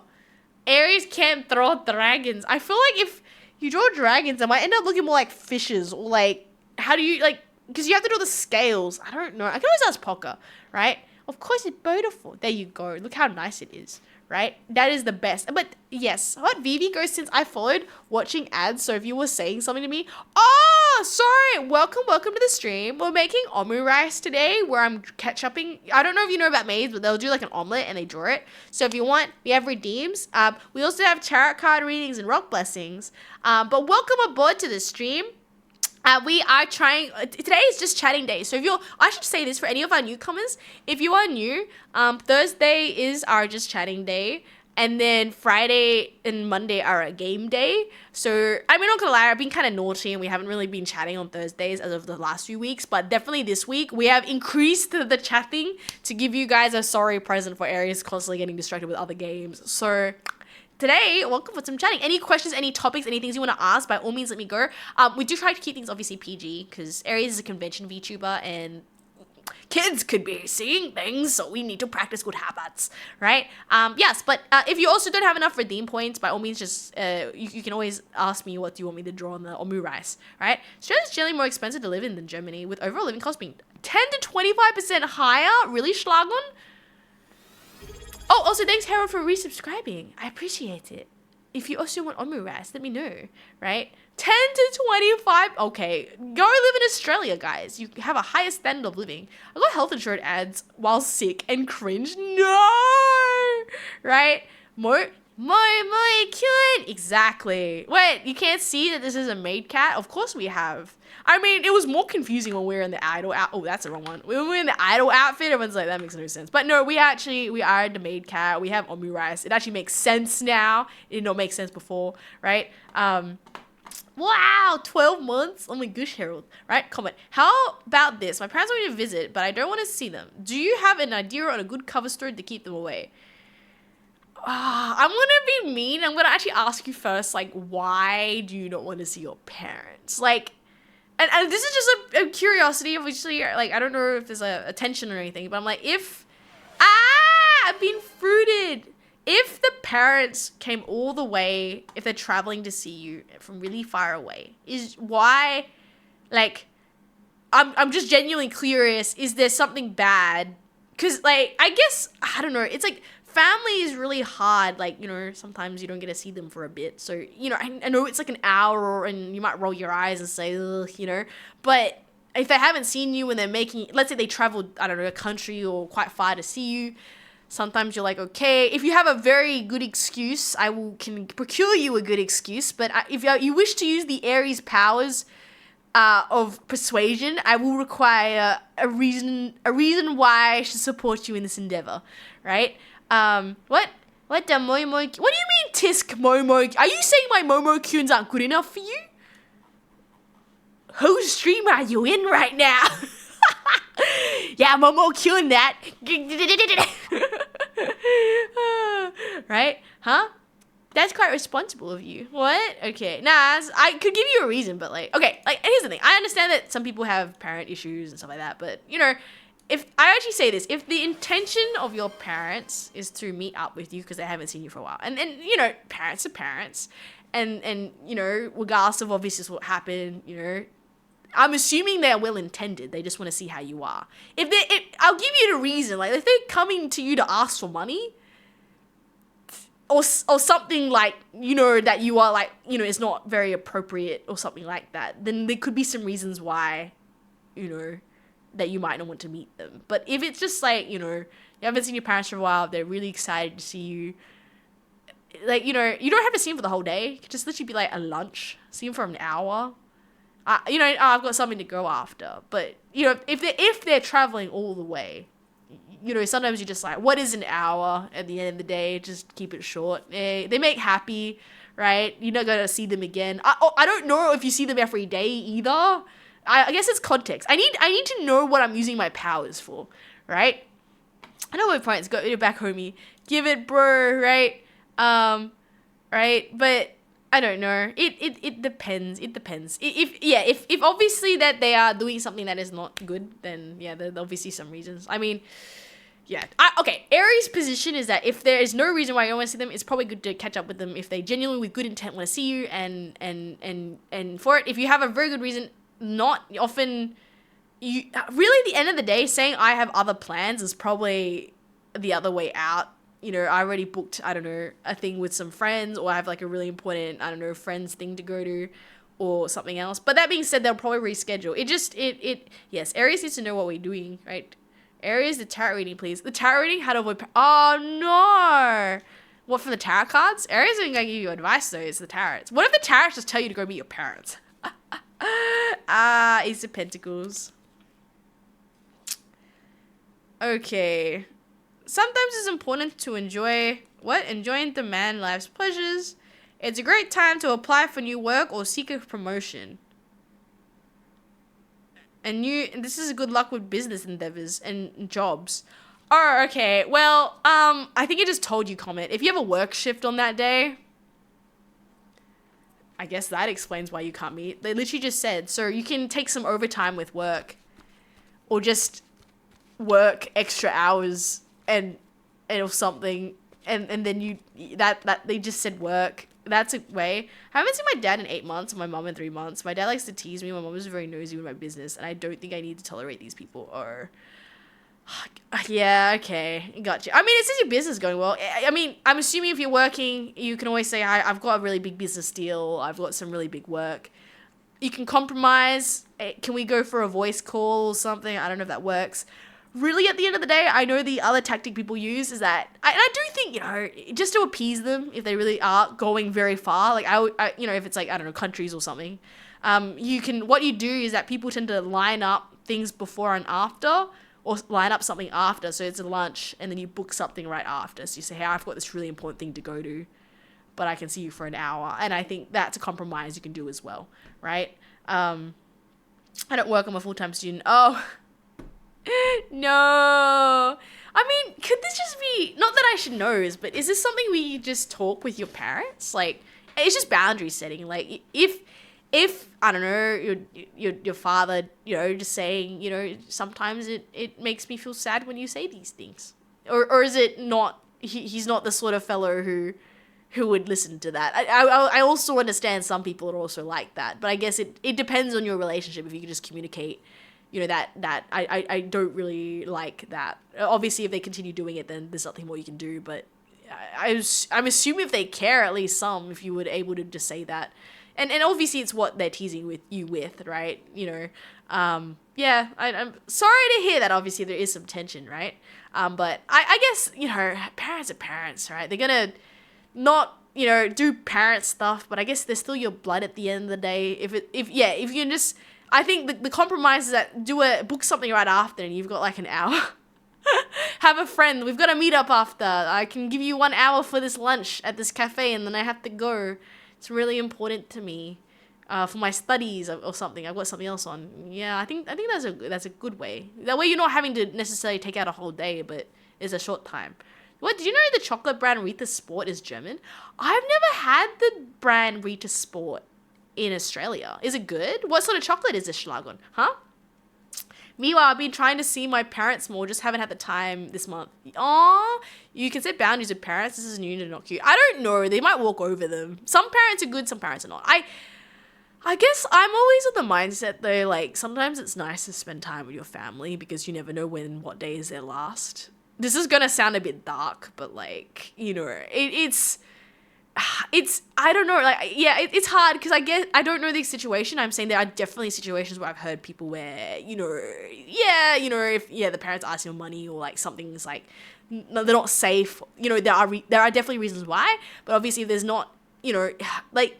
Aries can't draw dragons. I feel like if you draw dragons, it might end up looking more like fishes or like, how do you, like, because you have to draw the scales. I don't know. I can always ask Pocker, right? Of course, it's beautiful. There you go. Look how nice it is, right? That is the best. But yes, what Vivi goes, since I followed watching ads, so if you were saying something to me, oh, sorry, welcome to the stream. We're making omu rice today where I'm ketchuping. I don't know if you know about maids, but they'll do like an omelet and they draw it. So if you want, we have redeems. We also have tarot card readings and rock blessings. But welcome aboard to the stream. We are trying, today is just chatting day. So I should say this for any of our newcomers. If you are new, Thursday is our just chatting day. And then Friday and Monday are a game day. So, I'm not gonna lie, I've been kind of naughty and we haven't really been chatting on Thursdays as of the last few weeks. But definitely this week, we have increased the chatting to give you guys a sorry present for Aries constantly getting distracted with other games. So, today, welcome for some chatting. Any questions, any topics, any things you want to ask, by all means, let me go. We do try to keep things obviously PG because Aries is a convention VTuber and kids could be seeing things, so we need to practice good habits, right? Yes, but if you also don't have enough redeem points, by all means, just you can always ask me what do you want me to draw on the omu rice, right? Australia's generally more expensive to live in than Germany, with overall living costs being 10 to 25% higher. Really, Schlagon? Oh, also thanks Harold for resubscribing. I appreciate it. If you also want omu rice, let me know, right? 10 to 25. Okay, go live in Australia, guys. You have a higher standard of living. I got health insurance ads while sick and cringe. No, right? More cute. Exactly. Wait, you can't see that this is a maid cat? Of course we have. I mean, it was more confusing when we were in the idol oh, that's the wrong one. When we were in the idol outfit, everyone's like, that makes no sense. But no, we are the maid cat. We have omu rice. It actually makes sense now. It did not make sense before, right? Wow, 12 months? Oh my gosh, Harold. Right, comment. How about this? My parents want me to visit, but I don't want to see them. Do you have an idea on a good cover story to keep them away? I'm gonna be mean. I'm gonna actually ask you first, like, why do you not want to see your parents? Like, and this is just a curiosity, obviously. Like, I don't know if there's a tension or anything, but I'm like, I've been fruited. If the parents came all the way, if they're traveling to see you from really far away, is why, like, I'm just genuinely curious, is there something bad? Because, like, I guess, I don't know, it's like, family is really hard, like, you know, sometimes you don't get to see them for a bit, so, you know, I know it's like an hour, and you might roll your eyes and say, ugh, you know, but if they haven't seen you and they're making, let's say they traveled, I don't know, a country or quite far to see you, sometimes you're like, okay, if you have a very good excuse, can procure you a good excuse, but if you wish to use the Aries powers of persuasion, I will require a reason why I should support you in this endeavor, right? What the Momo? What do you mean tisk Momo? Are you saying my Momo Kyuns aren't good enough for you? Whose stream are you in right now? Yeah, Momo Kyun that. Right? Huh? That's quite responsible of you. What? Okay. Nah, I could give you a reason, but like, okay, like, here's the thing. I understand that some people have parent issues and stuff like that, but, you know, if I actually say this, if the intention of your parents is to meet up with you because they haven't seen you for a while, and you know, parents are parents, and you know, regardless of obviously what happened, you know, I'm assuming they're well intended. They just want to see how you are. I'll give you the reason. Like, if they're coming to you to ask for money, or something like, you know, that you are like, you know, it's not very appropriate or something like that, then there could be some reasons why, you know, that you might not want to meet them. But if it's just like, you know, you haven't seen your parents for a while, they're really excited to see you, like, you know, you don't have to see them for the whole day. You could just literally be like a lunch, see them for an hour. You know, I've got something to go after. But, you know, if they're traveling all the way, you know, sometimes you're just like, what is an hour at the end of the day? Just keep it short. They make happy, right? You're not going to see them again. I don't know if you see them every day either. I guess it's context. I need to know what I'm using my powers for, right? I know my points. Go back, homie. Give it, bro, right? Right? But I don't know. It depends. It depends. If obviously that they are doing something that is not good, then yeah, there's obviously some reasons. I mean, yeah. Okay, Aries' position is that if there is no reason why you don't want to see them, it's probably good to catch up with them if they genuinely with good intent want to see you, and for it, if you have a very good reason, not often you really at the end of the day saying I have other plans is probably the other way out. You know, I already booked, I don't know, a thing with some friends, or I have like a really important, I don't know, friends thing to go to, or something else. But that being said, they'll probably reschedule. Yes, Aries needs to know what we're doing, right? Aries, the tarot reading, please. The tarot reading, how to avoid, oh no! What, from the tarot cards? Aries isn't going to give you advice though, it's the tarots. What if the tarots just tell you to go meet your parents? Ace of Pentacles. Okay. Sometimes it's important to enjoying the man life's pleasures. It's a great time to apply for new work or seek a promotion. And this is a good luck with business endeavors and jobs. Oh, okay. Well, I think I just told you, Comet. If you have a work shift on that day, I guess that explains why you can't meet. They literally just said, so you can take some overtime with work, or just work extra hours or something, and then that they just said work. That's a way. I haven't seen my dad in 8 months and my mom in 3 months. My dad likes to tease me. My mom is very nosy with my business, and I don't think I need to tolerate these people. Or yeah, okay, gotcha. I mean, it says your business is going well. I mean, I'm assuming if you're working, you can always say, I've got a really big business deal. I've got some really big work. You can compromise. Can we go for a voice call or something? I don't know if that works. Really, at the end of the day, I know the other tactic people use is that, I do think, you know, just to appease them if they really are going very far, like I you know, if it's like, I don't know, countries or something, what you do is that people tend to line up things before and after, or line up something after, so it's a lunch, and then you book something right after, so you say, hey, I've got this really important thing to go to, but I can see you for an hour, and I think that's a compromise you can do as well, right? I don't work, I'm a full-time student. Oh, no. I mean, could this just be, not that I should know, but is this something where you just talk with your parents? Like, it's just boundary setting. Like, if I don't know, your father, you know, just saying, you know, sometimes it makes me feel sad when you say these things, or is it not? He's not the sort of fellow who would listen to that. I also understand some people are also like that, but I guess it depends on your relationship. If you can just communicate, you know, that I don't really like that. Obviously, if they continue doing it, then there's nothing more you can do. But I'm assuming if they care, at least some, if you were able to just say that. And obviously it's what they're teasing with you with, right? You know, yeah, I'm sorry to hear that. Obviously there is some tension, right? But I guess, you know, parents are parents, right? They're gonna not, you know, do parent stuff, but I guess they're still your blood at the end of the day. If you can just, I think the compromise is that book something right after, and you've got like an hour. Have a friend. We've got to meet up after. I can give you 1 hour for this lunch at this cafe, and then I have to go. It's really important to me, for my studies or something. I've got something else on. Yeah, I think that's a good way. That way you're not having to necessarily take out a whole day, but it's a short time. What, did you know the chocolate brand Rita Sport is German? I've never had the brand Rita Sport in Australia. Is it good? What sort of chocolate is this Schlagon? Huh? Meanwhile, I've been trying to see my parents more, just haven't had the time this month. Aw, you can set boundaries with parents. This is new and not cute. I don't know. They might walk over them. Some parents are good, some parents are not. I guess I'm always of the mindset though, like, sometimes it's nice to spend time with your family because you never know what day is their last. this is gonna sound a bit dark, but like, you know, it's I don't know, like, yeah, it's hard because I don't know the situation. I'm saying there are definitely situations where I've heard people where, you know, yeah, you know, if the parents ask for money or like something's like they're not safe, you know, there are definitely reasons why, but obviously if there's not, you know, like,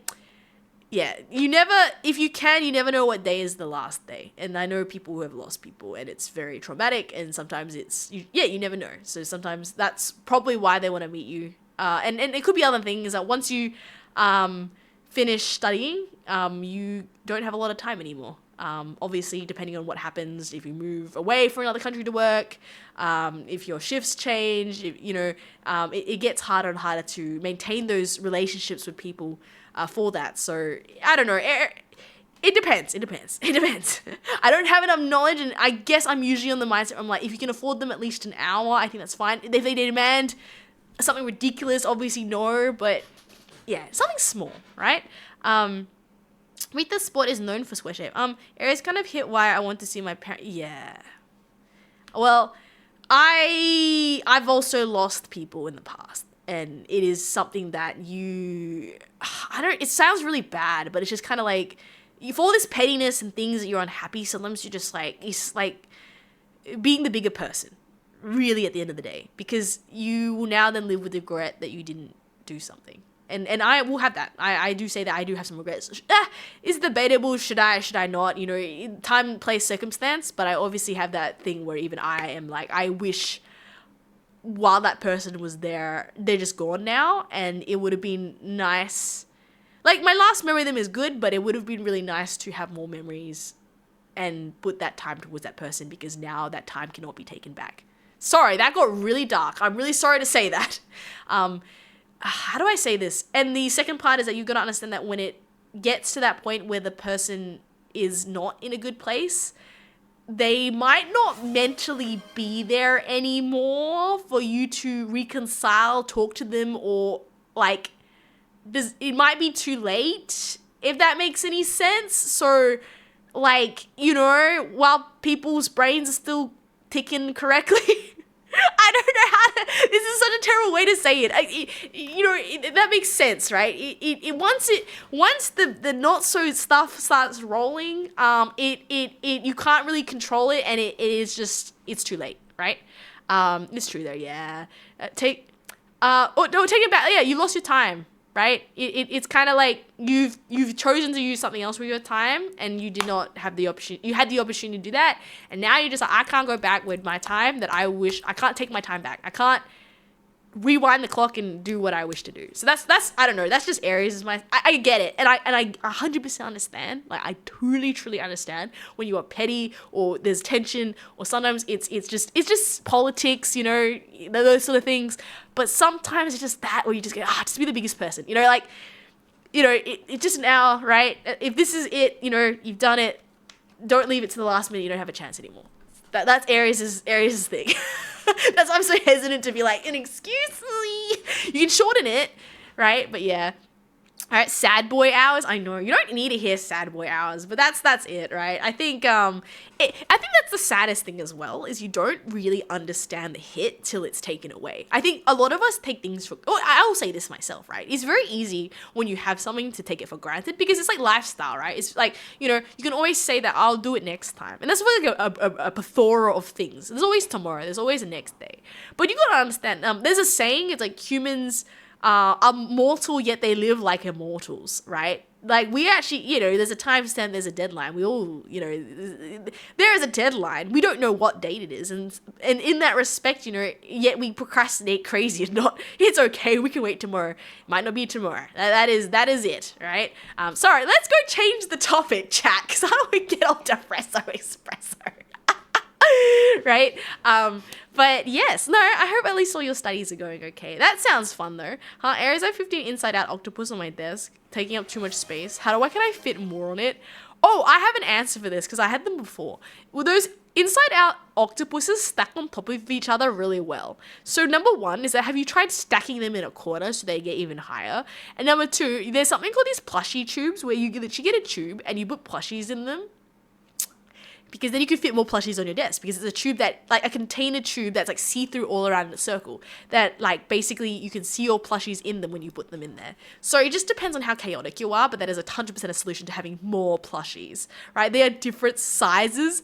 yeah, you never know what day is the last day. And I know people who have lost people and it's very traumatic, and sometimes you never know. So sometimes that's probably why they want to meet you. And it could be other things that once you finish studying, you don't have a lot of time anymore. Obviously, depending on what happens, if you move away from another country to work, if your shifts change, it gets harder and harder to maintain those relationships with people for that. So, I don't know. It depends. I don't have enough knowledge, and I guess I'm usually on the mindset, I'm like, if you can afford them at least an hour, I think that's fine. If they demand something ridiculous, obviously no, but yeah, something small, right? Meet the sport is known for square shape. Areas kind of hit why I want to see my parents. Yeah. Well, I've also lost people in the past, and it is something that it sounds really bad, but it's just kind of like, for all this pettiness and things that you're unhappy, sometimes you're just like, it's like being the bigger person, really, at the end of the day, because you will now then live with the regret that you didn't do something. And I will have that. I do say that I do have some regrets. It's debatable, should I not, you know, time, place, circumstance, but I obviously have that thing where even I am like, I wish while that person was there, they're just gone now, and it would have been nice. Like, my last memory of them is good, but it would have been really nice to have more memories and put that time towards that person, because now that time cannot be taken back. Sorry, that got really dark. I'm really sorry to say that. How do I say this? And the second part is that you've got to understand that when it gets to that point where the person is not in a good place, they might not mentally be there anymore for you to reconcile, talk to them, or like, it might be too late, if that makes any sense. So, like, you know, while people's brains are still ticking correctly, I don't know how to, this is such a terrible way to say it. That makes sense, right? Once the not so stuff starts rolling, you can't really control it, and it's too late, right? It's true though, yeah. Take it back. Yeah, you lost your time, right? It's kind of like you've chosen to use something else with your time, and you did not have the opportunity. You had the opportunity to do that, and now you're just like, I can't go back with my time. I can't take my time back. I can't rewind the clock and do what I wish to do. So that's I don't know. That's just Aries. I get it, and I 100% understand. Like, I truly understand when you are petty, or there's tension, or sometimes it's just politics, you know, those sort of things. But sometimes it's just that, where you just go, just be the biggest person, you know, like, you know, it's just an hour, right? If this is it, you know, you've done it. Don't leave it to the last minute. You don't have a chance anymore. That's Aries' thing. That's why I'm so hesitant to be like, and excuse me. You can shorten it, right? But yeah. All right, sad boy hours. I know you don't need to hear sad boy hours, but that's it, right? I think I think that's the saddest thing as well, is you don't really understand the hit till it's taken away. I think a lot of us take things for. Oh, I will say this myself, right? It's very easy when you have something to take it for granted, because it's like lifestyle, right? It's like, you know, you can always say that I'll do it next time, and that's like a plethora of things. There's always tomorrow. There's always the next day. But you gotta understand. There's a saying. It's like humans are mortal, yet they live like immortals, right? Like, we actually, you know, there's a timestamp, there's a deadline. We all, you know, there is a deadline. We don't know what date it is. And in that respect, you know, yet we procrastinate crazy and not, it's okay, we can wait tomorrow. It might not be tomorrow. That is it, right? Sorry, let's go change the topic, chat, because I don't want to get all depresso espresso. Right? But yes, no, I hope at least all your studies are going okay. That sounds fun though. Aries, I have 15 inside out octopus on my desk, taking up too much space. Can I fit more on it? Oh, I have an answer for this, because I had them before. Well, those inside out octopuses stack on top of each other really well. So number one is that, have you tried stacking them in a corner so they get even higher? And number two, there's something called these plushie tubes, where you literally get a tube and you put plushies in them. because then you can fit more plushies on your desk, because it's a tube that, like a container tube that's like see-through all around in a circle, that like basically you can see your plushies in them when you put them in there. So it just depends on how chaotic you are, but that is 100% a solution to having more plushies, right? They are different sizes.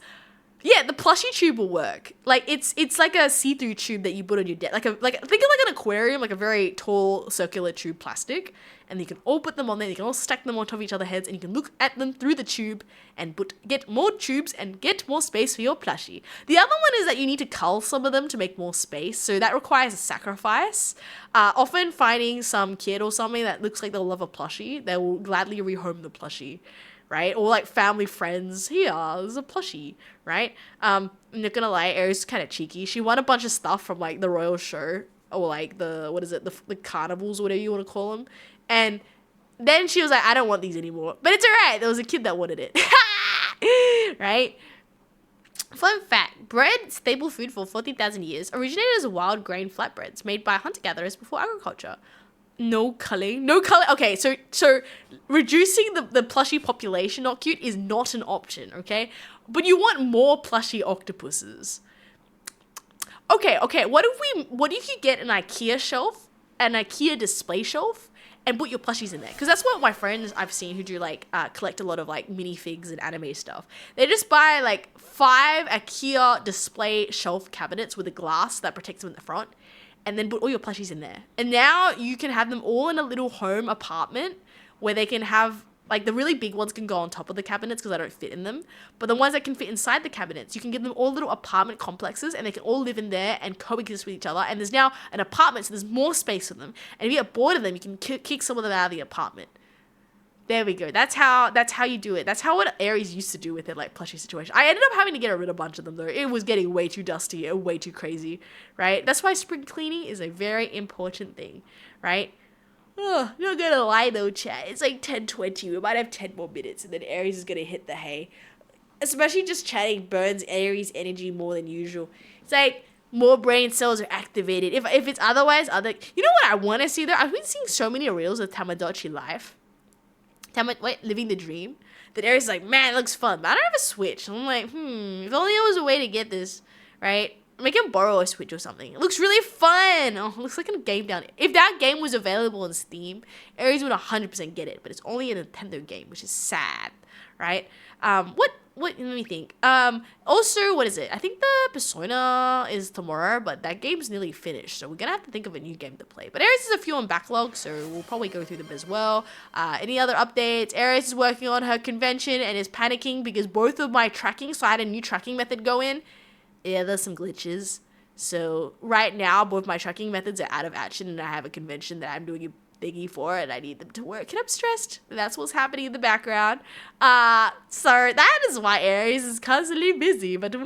Yeah, the plushie tube will work. Like it's like a see-through tube that you put on your desk, think of like an aquarium, like a very tall circular tube plastic, and you can all put them on there. You can all stack them on top of each other's heads, and you can look at them through the tube and get more tubes and get more space for your plushie. The other one is that you need to cull some of them to make more space, so that requires a sacrifice. Often finding some kid or something that looks like they'll love a plushie, they will gladly rehome the plushie. Right? Or like family friends, here, there's a plushie, right? I'm not gonna lie, Aries kind of cheeky. She won a bunch of stuff from like the royal show, or like the carnivals, or whatever you want to call them. And then she was like, I don't want these anymore. But it's alright, there was a kid that wanted it. Right? Fun fact, bread, staple food for 40,000 years, originated as wild grain flatbreads made by hunter-gatherers before agriculture. No culling. Okay, so reducing the plushie population, not cute, is not an option, okay? But you want more plushie octopuses. Okay, what if you get an IKEA shelf, an IKEA display shelf, and put your plushies in there? Because that's what my friends I've seen who do like collect a lot of like minifigs and anime stuff. They just buy like 5 IKEA display shelf cabinets with a glass that protects them in the front, and then put all your plushies in there. And now you can have them all in a little home apartment where they can have, like the really big ones can go on top of the cabinets because I don't fit in them. But the ones that can fit inside the cabinets, you can give them all little apartment complexes, and they can all live in there and coexist with each other. And there's now an apartment, so there's more space for them. And if you get bored of them, you can kick some of them out of the apartment. There we go. That's how you do it. That's how what Aries used to do with it, like plushie situation. I ended up having to get rid of a bunch of them though. It was getting way too dusty and way too crazy, right? That's why spring cleaning is a very important thing, right? Oh, not gonna lie though, chat. It's like 10:20. We might have 10 more minutes, and then Aries is gonna hit the hay. Especially just chatting burns Aries energy more than usual. It's like more brain cells are activated. If it's otherwise, you know what I want to see though? I've been seeing so many reels of Tamagotchi life. Living the dream. That Aries is like, man, it looks fun, but I don't have a Switch. And I'm like, if only there was a way to get this, right? Make him borrow a Switch or something. It looks really fun. Oh, it looks like a game down. If that game was available on Steam, Aries would 100% get it, but it's only a Nintendo game, which is sad, right? Let me think. Also, what is it? I think the Persona is tomorrow, but that game's nearly finished, so we're gonna have to think of a new game to play. But Aries has a few on backlog, so we'll probably go through them as well. Any other updates? Aries is working on her convention and is panicking because both of my tracking, so I had a new tracking method go in. Yeah, there's some glitches. So right now, both my tracking methods are out of action, and I have a convention that I'm doing a thingy for, and I need them to work, and I'm stressed. That's what's happening in the background. So that is why Aries is constantly busy. But there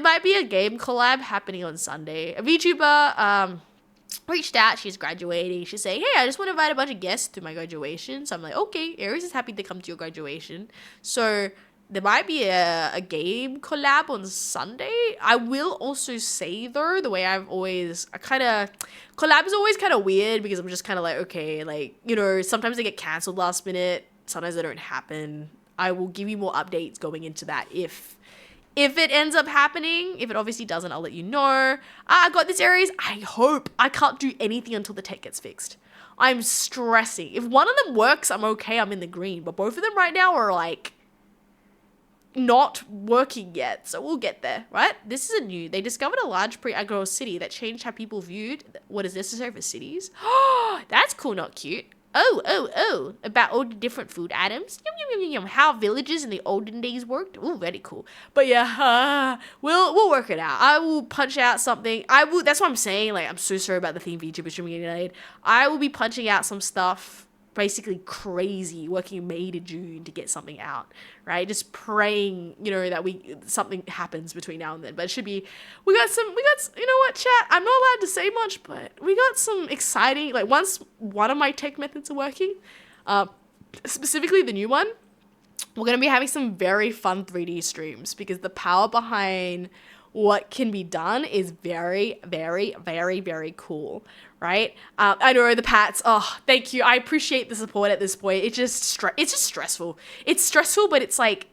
might be a game collab happening on Sunday. A VTuber reached out. She's graduating. She's saying, hey, I just want to invite a bunch of guests to my graduation. So I'm like, okay, Aries is happy to come to your graduation. So there might be a game collab on Sunday. I will also say, though, the way collab is always kind of weird because I'm just kind of like, okay, like, you know, sometimes they get cancelled last minute. Sometimes they don't happen. I will give you more updates going into that if it ends up happening. If it obviously doesn't, I'll let you know. I got this, Aries. I hope. I can't do anything until the tech gets fixed. I'm stressing. If one of them works, I'm okay. I'm in the green. But both of them right now are like not working yet, so we'll get there, right? This is they discovered a large pre-aggro city that changed how people viewed what is necessary for cities. Oh, that's cool, not cute. About all the different food items. Yum. How villages in the olden days worked. Ooh, very cool. But yeah, we'll work it out. I will punch out something. That's what I'm saying. Like, I'm so sorry about the theme VTuber streaming getting delayed. I will be punching out some stuff basically crazy, working May to June to get something out, right? Just praying, you know, that something happens between now and then. But it should be, we got you know what, chat? I'm not allowed to say much, but we got some exciting, like once one of my tech methods are working, specifically the new one, we're going to be having some very fun 3D streams because the power behind what can be done is very, very, very, very cool, right? I know the Pats. Oh, thank you. I appreciate the support at this point. It's just stressful. It's stressful, but it's like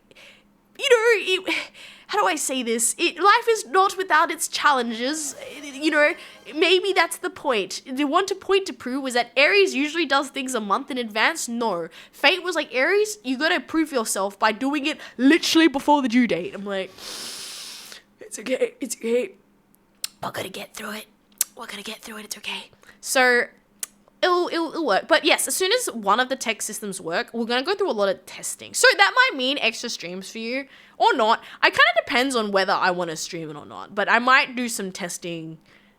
how do I say this? Life is not without its challenges. Maybe that's the point. The one point to prove was that Aries usually does things a month in advance. No. Fate was like, Aries, you gotta prove yourself by doing it literally before the due date. I'm like, it's okay. We're gonna get through it. It's okay. So, it'll work. But yes, as soon as one of the tech systems work, we're going to go through a lot of testing. So that might mean extra streams for you or not. It kind of depends on whether I want to stream it or not. But I might do some testing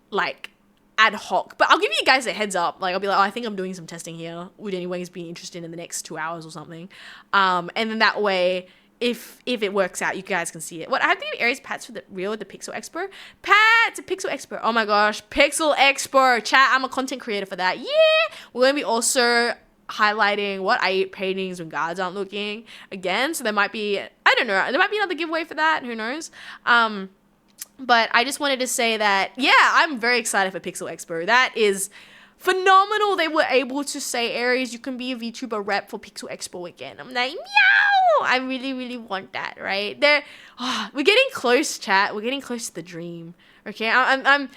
like ad hoc. But I'll give you guys a heads up. Like, I'll be like, I think I'm doing some testing here. Would anyways be interested in the next 2 hours or something? And then that way, if it works out, you guys can see it. What I have to give Aries Pats for the real at the Pixel Expo. Pats at Pixel Expo. Oh my gosh, Pixel Expo. Chat, I'm a content creator for that. Yeah. We're going to be also highlighting what I eat paintings when guards aren't looking again. So there might be, I don't know, there might be another giveaway for that. Who knows? But I just wanted to say that, yeah, I'm very excited for Pixel Expo. That is phenomenal. They were able to say, Aries, you can be a VTuber rep for Pixel Expo again. I'm like, meow! I really, really want that, right? We're getting close, chat. We're getting close to the dream. Okay, I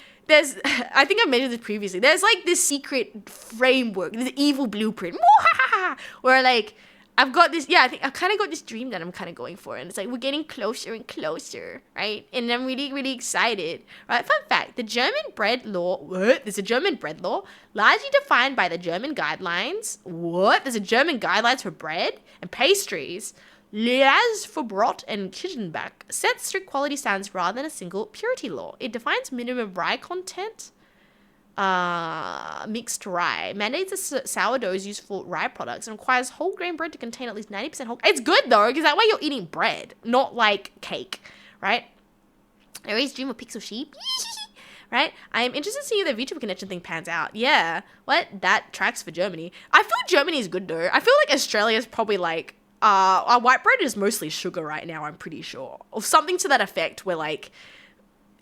think I mentioned this previously. There's like this secret framework, this evil blueprint, where like, I've got this, I think I've kind of got this dream that I'm kind of going for. And it's like, we're getting closer and closer, right? And I'm really, really excited, right? Fun fact, there's a German bread law, largely defined by the German guidelines. There's a German guidelines for bread and pastries. Lias for Brot and Kitchenbach sets strict quality standards rather than a single purity law. It defines minimum rye content, mixed rye, mandates that sourdough is used for rye products, and requires whole grain bread to contain at least 90% whole. It's good though, because that way you're eating bread, not like cake, right? Aries dream of pixel sheep. Right? I am interested to see if the VTuber connection thing pans out. Yeah. What? That tracks for Germany. I feel Germany is good though. I feel like Australia is probably like, our white bread is mostly sugar right now, I'm pretty sure. Or something to that effect where like,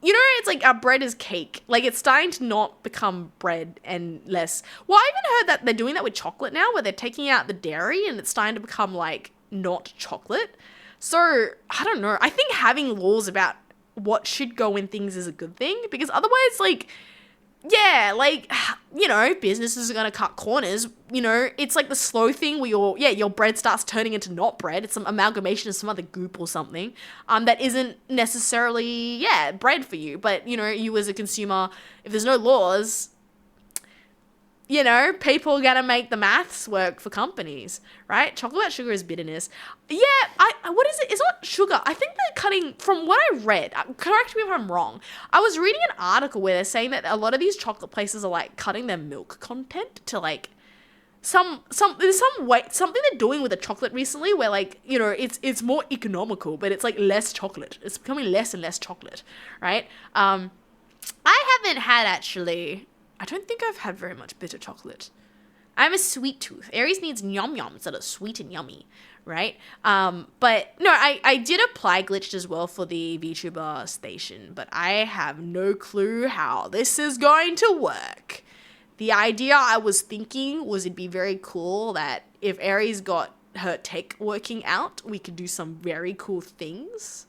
it's like our bread is cake. Like, it's starting to not become bread and less. Well, I even heard that they're doing that with chocolate now, where they're taking out the dairy and it's starting to become like not chocolate. So, I don't know. I think having laws about what should go in things is a good thing, because otherwise, like, yeah, like, businesses are going to cut corners. It's like the slow thing where your bread starts turning into not bread. It's some amalgamation of some other goop or something that isn't necessarily, bread for you. But, you as a consumer, if there's no laws, people are going to make the maths work for companies, right? Chocolate without sugar is bitterness. Yeah, what is it? It's not sugar. I think they're cutting, from what I read, correct me if I'm wrong, I was reading an article where they're saying that a lot of these chocolate places are like cutting their milk content to like there's some way, something they're doing with the chocolate recently where like, it's more economical, but it's like less chocolate. It's becoming less and less chocolate, right? I haven't had I don't think I've had very much bitter chocolate. I'm a sweet tooth. Aries needs yum yum instead of sweet and yummy, right? But no, I did apply glitched as well for the VTuber station, but I have no clue how this is going to work. The idea I was thinking was it'd be very cool that if Aries got her tech working out, we could do some very cool things.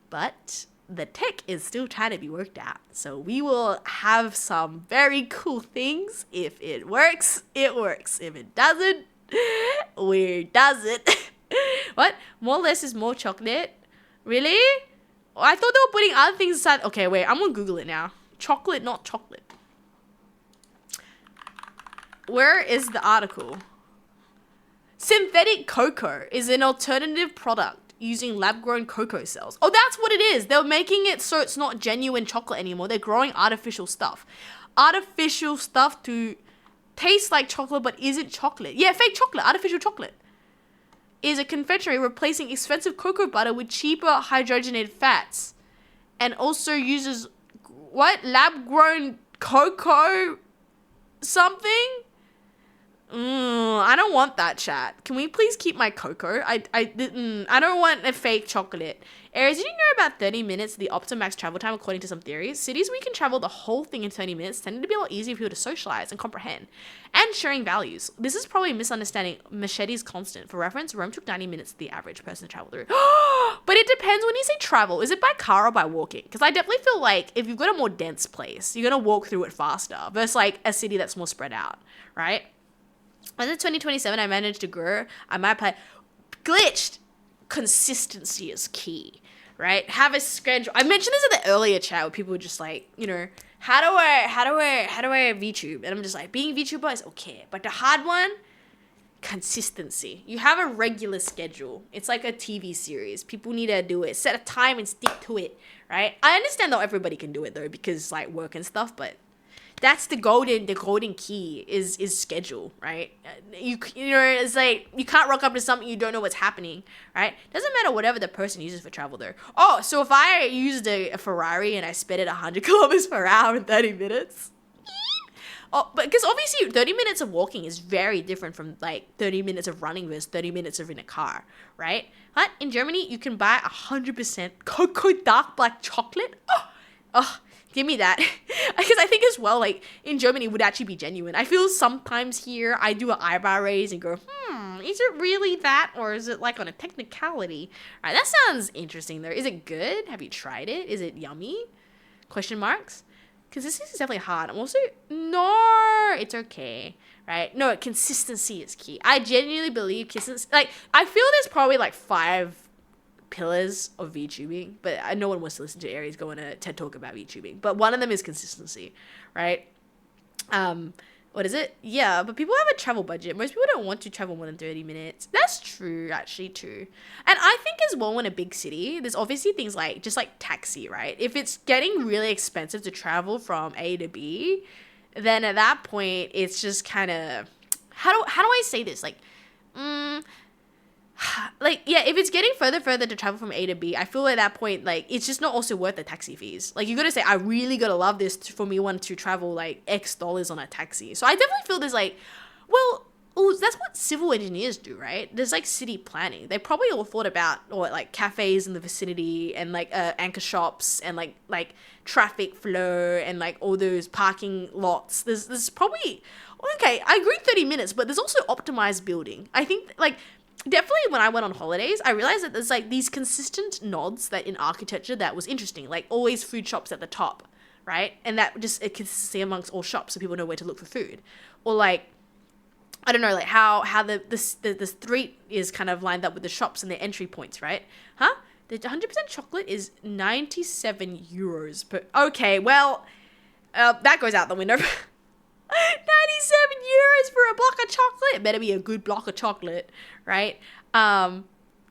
But the tech is still trying to be worked out. So we will have some very cool things. If it works, it works. If it doesn't, we doesn't. What? More less is more chocolate? Really? I thought they were putting other things aside. Okay, wait. I'm gonna Google it now. Chocolate, not chocolate. Where is the article? Synthetic cocoa is an alternative product using lab-grown cocoa cells. Oh, that's what it is. They're making it so it's not genuine chocolate anymore. They're growing artificial stuff. Artificial stuff to taste like chocolate but isn't chocolate. Yeah, fake chocolate, artificial chocolate. Is a confectionery replacing expensive cocoa butter with cheaper hydrogenated fats. And also uses, lab-grown cocoa something? I don't want that, chat. Can we please keep my cocoa? I don't want a fake chocolate. Aries, did you know about 30 minutes, the optimal max travel time according to some theories? Cities where you can travel the whole thing in 30 minutes tended to be a lot easier for people to socialize and comprehend. And sharing values. This is probably a misunderstanding. Machete's constant. For reference, Rome took 90 minutes for the average person to travel through. But it depends when you say travel. Is it by car or by walking? Because I definitely feel like if you've got a more dense place, you're going to walk through it faster versus like a city that's more spread out, right? When in 2027 I managed to grow, I might play glitched. Consistency is key, right? Have a schedule. I mentioned this in the earlier chat where people were just like, you know, how do I VTube? And I'm just like, being VTuber is okay, but the hard one, consistency. You have a regular schedule. It's like a TV series. People need to do it. Set a time and stick to it, right? I understand not everybody can do it though because like work and stuff, but that's the golden key is schedule, right? You know, it's like you can't rock up to something you don't know what's happening, right? Doesn't matter whatever the person uses for travel though. Oh, so if I used a Ferrari and I sped it 100 kilometers per hour in 30 minutes, oh, but because obviously 30 minutes of walking is very different from like 30 minutes of running versus 30 minutes of in a car, right? But in Germany, you can buy 100% cocoa dark black chocolate. Oh, give me that. Because I think as well, like, in Germany, it would actually be genuine. I feel sometimes here, I do an eyebrow raise and go, is it really that? Or is it, like, on a technicality? All right, that sounds interesting, though. Is it good? Have you tried it? Is it yummy? Question marks? Because this is definitely hard. I'm also, no, it's okay, right? No, consistency is key. I genuinely believe consistency, like, I feel there's probably, like, 5 pillars of VTubing, but no one wants to listen to Aries go on a TED talk about VTubing. But one of them is consistency, right? What is it? Yeah, but people have a travel budget. Most people don't want to travel more than 30 minutes. That's true, actually, too. And I think as well in a big city, there's obviously things like, just like taxi, right? If it's getting really expensive to travel from A to B, then at that point, it's just kind of, how do I say this? Like, yeah, if it's getting further to travel from A to B, I feel at that point, like, it's just not also worth the taxi fees. Like, you gotta say, I really gotta love this for me want to travel, like, X dollars on a taxi. So I definitely feel there's, like, well, that's what civil engineers do, right? There's, like, city planning. They probably all thought about, or, like, cafes in the vicinity and, like, anchor shops and, like, traffic flow and, like, all those parking lots. There's probably, okay, I agree 30 minutes, but there's also optimized building. I think, like, definitely when I went on holidays, I realized that there's like these consistent nods that in architecture that was interesting, like always food shops at the top, right? And that just a consistency amongst all shops so people know where to look for food. Or like, I don't know, like how the street is kind of lined up with the shops and the entry points, right? Huh? The 100% chocolate is 97 euros per, okay, well, that goes out the window. 97 euros for a block of chocolate. It better be a good block of chocolate, right?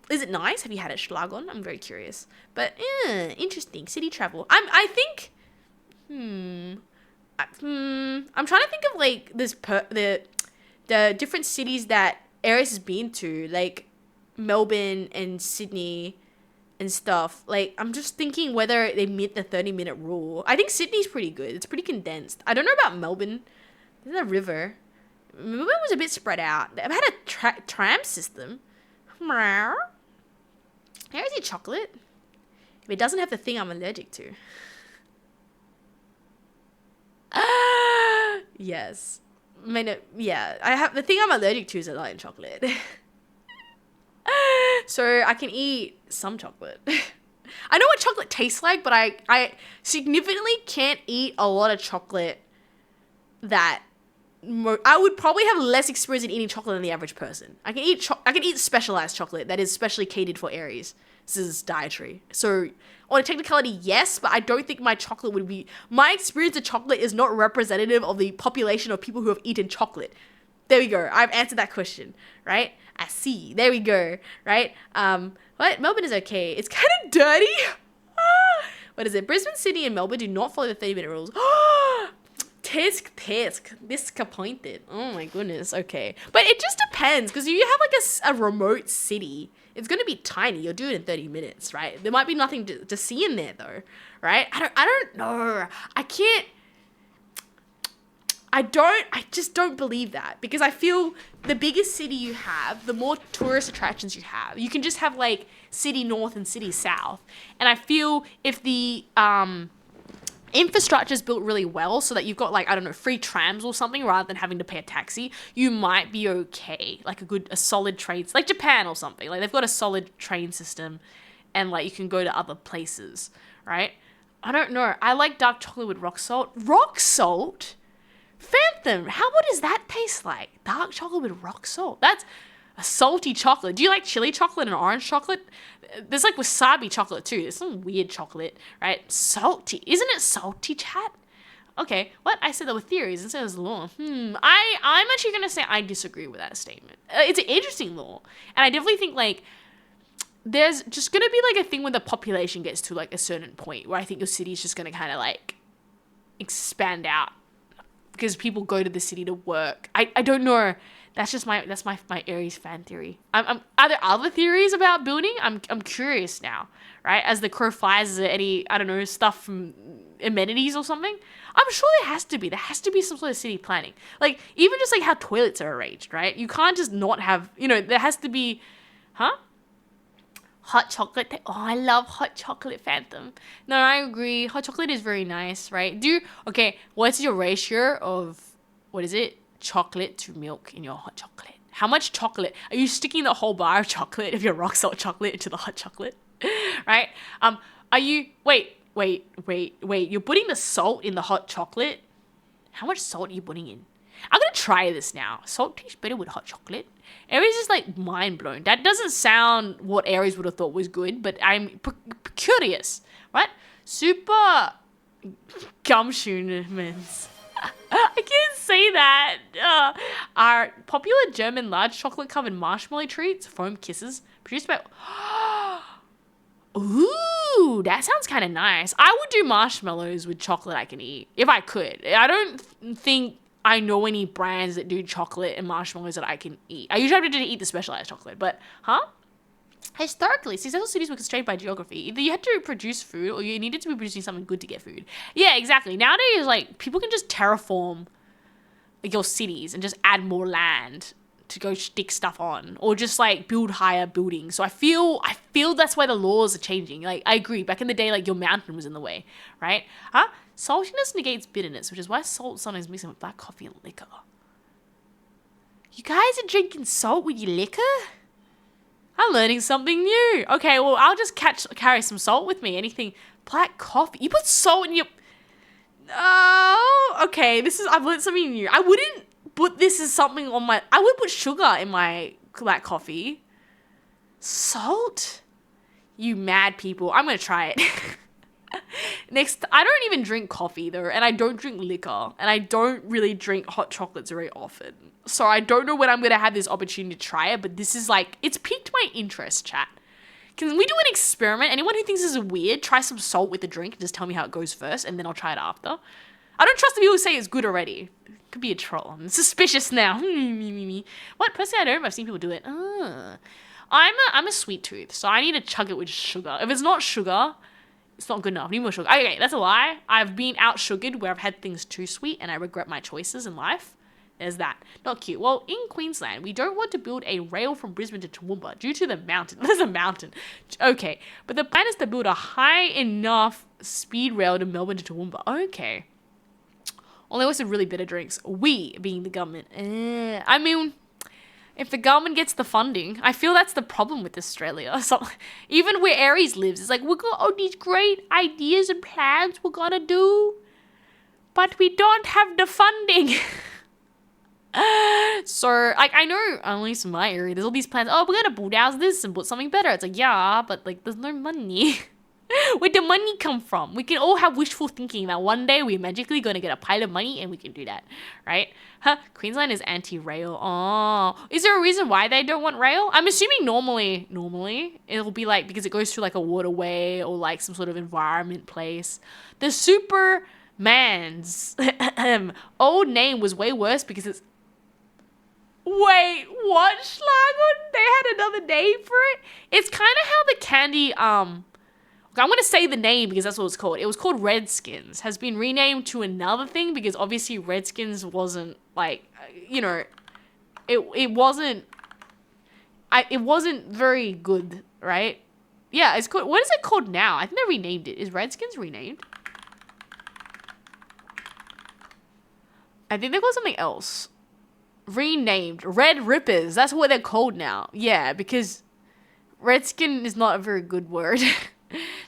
Is it nice? Have you had it schlagen? I'm very curious. But interesting. City travel. I think. I'm trying to think of like the different cities that Aries has been to, like Melbourne and Sydney and stuff. Like, I'm just thinking whether they meet the 30-minute rule. I think Sydney's pretty good. It's pretty condensed. I don't know about Melbourne. There's a river. Melbourne was a bit spread out. They've had a tram system. Here's your chocolate. If it doesn't have the thing I'm allergic to. Yes. I mean, yeah. I have the thing I'm allergic to is a light chocolate. So I can eat some chocolate. I know what chocolate tastes like, but I significantly can't eat a lot of chocolate that I would probably have less experience in eating chocolate than the average person. I can eat specialized chocolate that is specially catered for Aries. This is dietary. So on a technicality, yes, but I don't think my chocolate would be, my experience of chocolate is not representative of the population of people who have eaten chocolate. There we go. I've answered that question, right? I see. There we go, right? What? Melbourne is okay. It's kind of dirty. What is it? Brisbane, Sydney, and Melbourne do not follow the 30-minute rules. Tisk. Disappointed. Oh my goodness. Okay. But it just depends, because if you have like a remote city, it's going to be tiny. You'll do it in 30 minutes, right? There might be nothing to see in there though, right? I don't know. I just don't believe that, because I feel the bigger city you have, the more tourist attractions you have. You can just have like city north and city south. And I feel if the infrastructure is built really well so that you've got like, I don't know, free trams or something rather than having to pay a taxi, you might be okay. Like a solid train, like Japan or something. Like they've got a solid train system and like you can go to other places, right? I don't know. I like dark chocolate with rock salt. Rock salt? Phantom, what does that taste like? Dark chocolate with rock salt. That's a salty chocolate. Do you like chili chocolate and orange chocolate? There's like wasabi chocolate too. There's some weird chocolate, right? Salty. Isn't it salty, chat? Okay, what? I said there were theories instead of law. I'm actually going to say I disagree with that statement. It's an interesting law. And I definitely think like there's just going to be like a thing when the population gets to like a certain point where I think your city is just going to kind of like expand out, because people go to the city to work. I don't know. That's my Aries fan theory. Are there other theories about building? I'm curious now, right? As the crow flies, is there any, I don't know, stuff from amenities or something? I'm sure there has to be. There has to be some sort of city planning. Like, even just like how toilets are arranged, right? You can't just not have, there has to be, hot chocolate. Oh, I love hot chocolate, Phantom. No, I agree. Hot chocolate is very nice, right? Okay, what's your ratio of, chocolate to milk in your hot chocolate? How much chocolate? Are you sticking the whole bar of chocolate of your rock salt chocolate into the hot chocolate? Right? Are you, wait. You're putting the salt in the hot chocolate? How much salt are you putting in? I'm going to try this now. Salt tastes better with hot chocolate. Aries is like mind blown. That doesn't sound what Aries would have thought was good, but I'm curious, right? Super gumshoemans. I can't say that. Are popular German large chocolate covered marshmallow treats, foam kisses, produced by... Ooh, that sounds kind of nice. I would do marshmallows with chocolate I can eat, if I could. I don't think I know any brands that do chocolate and marshmallows that I can eat. I usually have to eat the specialized chocolate, but, Historically, successful cities were constrained by geography. Either you had to produce food or you needed to be producing something good to get food. Yeah, exactly. Nowadays, like, people can just terraform your cities and just add more land to go stick stuff on, or just like build higher buildings. So I feel that's why the laws are changing. Like, I agree. Back in the day, like, your mountain was in the way, right? Saltiness negates bitterness, which is why salt sometimes mixed with black coffee and liquor. You guys are drinking salt with your liquor? I'm learning something new. Okay, well, I'll just carry some salt with me. Anything. Black coffee. You put salt in your... Oh, okay. I've learned something new. I wouldn't put this as something on my... I would put sugar in my black coffee. Salt? You mad people. I'm going to try it. Next, I don't even drink coffee though, and I don't drink liquor, and I don't really drink hot chocolates very often. So I don't know when I'm going to have this opportunity to try it, but this is like, it's piqued my interest, chat. Can we do an experiment? Anyone who thinks this is weird, try some salt with the drink and just tell me how it goes first, and then I'll try it after. I don't trust the people who say it's good already. Could be a troll. I'm suspicious now. What? Personally, I don't, but I've seen people do it. I'm a sweet tooth, so I need to chug it with sugar. If it's not sugar, it's not good enough. I need more sugar. Okay, that's a lie. I've been out-sugared where I've had things too sweet and I regret my choices in life. There's that. Not cute. Well, in Queensland, we don't want to build a rail from Brisbane to Toowoomba due to the mountain. There's a mountain. Okay, but the plan is to build a high enough speed rail to Melbourne to Toowoomba. Okay. Only with some really bitter drinks. We, being the government. I mean... If the government gets the funding, I feel that's the problem with Australia. So even where Aries lives, it's like, we've got all these great ideas and plans we're gonna do, but we don't have the funding. So, like, I know, at least in my area, there's all these plans. Oh, we're gonna bulldoze this and put something better. It's like, yeah, but, like, there's no money. Where'd the money come from? We can all have wishful thinking that one day we're magically going to get a pile of money and we can do that, right? Queensland is anti-rail. Oh, is there a reason why they don't want rail? I'm assuming normally it'll be like because it goes through like a waterway or like some sort of environment place. The Superman's old name was way worse because it's... Wait, what, Schlagon? They had another name for it? It's kind of how the candy, I'm going to say the name because that's what it's called. It was called Redskins. Has been renamed to another thing because obviously Redskins wasn't like, it wasn't, it wasn't very good, right? Yeah, it's called, what is it called now? I think they renamed it. Is Redskins renamed? I think they called something else. Renamed. Red Rippers. That's what they're called now. Yeah, because Redskin is not a very good word.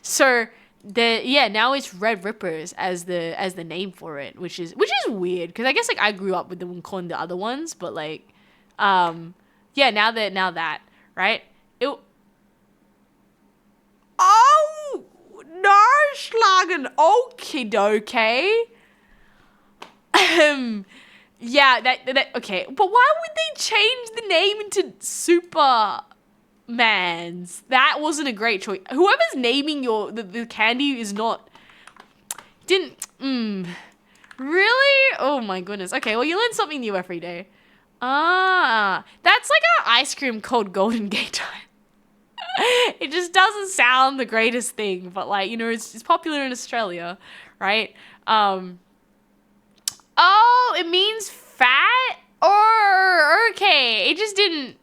So now it's Red Rippers as the name for it, which is weird because I guess like I grew up with them calling the other ones, but like now that right? Oh no, Schlagen. Okie dokie. Yeah, that okay. But why would they change the name into Supermans? That wasn't a great choice. Whoever's naming the candy is not really? Oh my goodness. Okay, well you learn something new every day. That's like an ice cream called Golden Gate Time. It just doesn't sound the greatest thing, but like, it's popular in Australia, right? Oh, it means fat? Or, okay, it just didn't,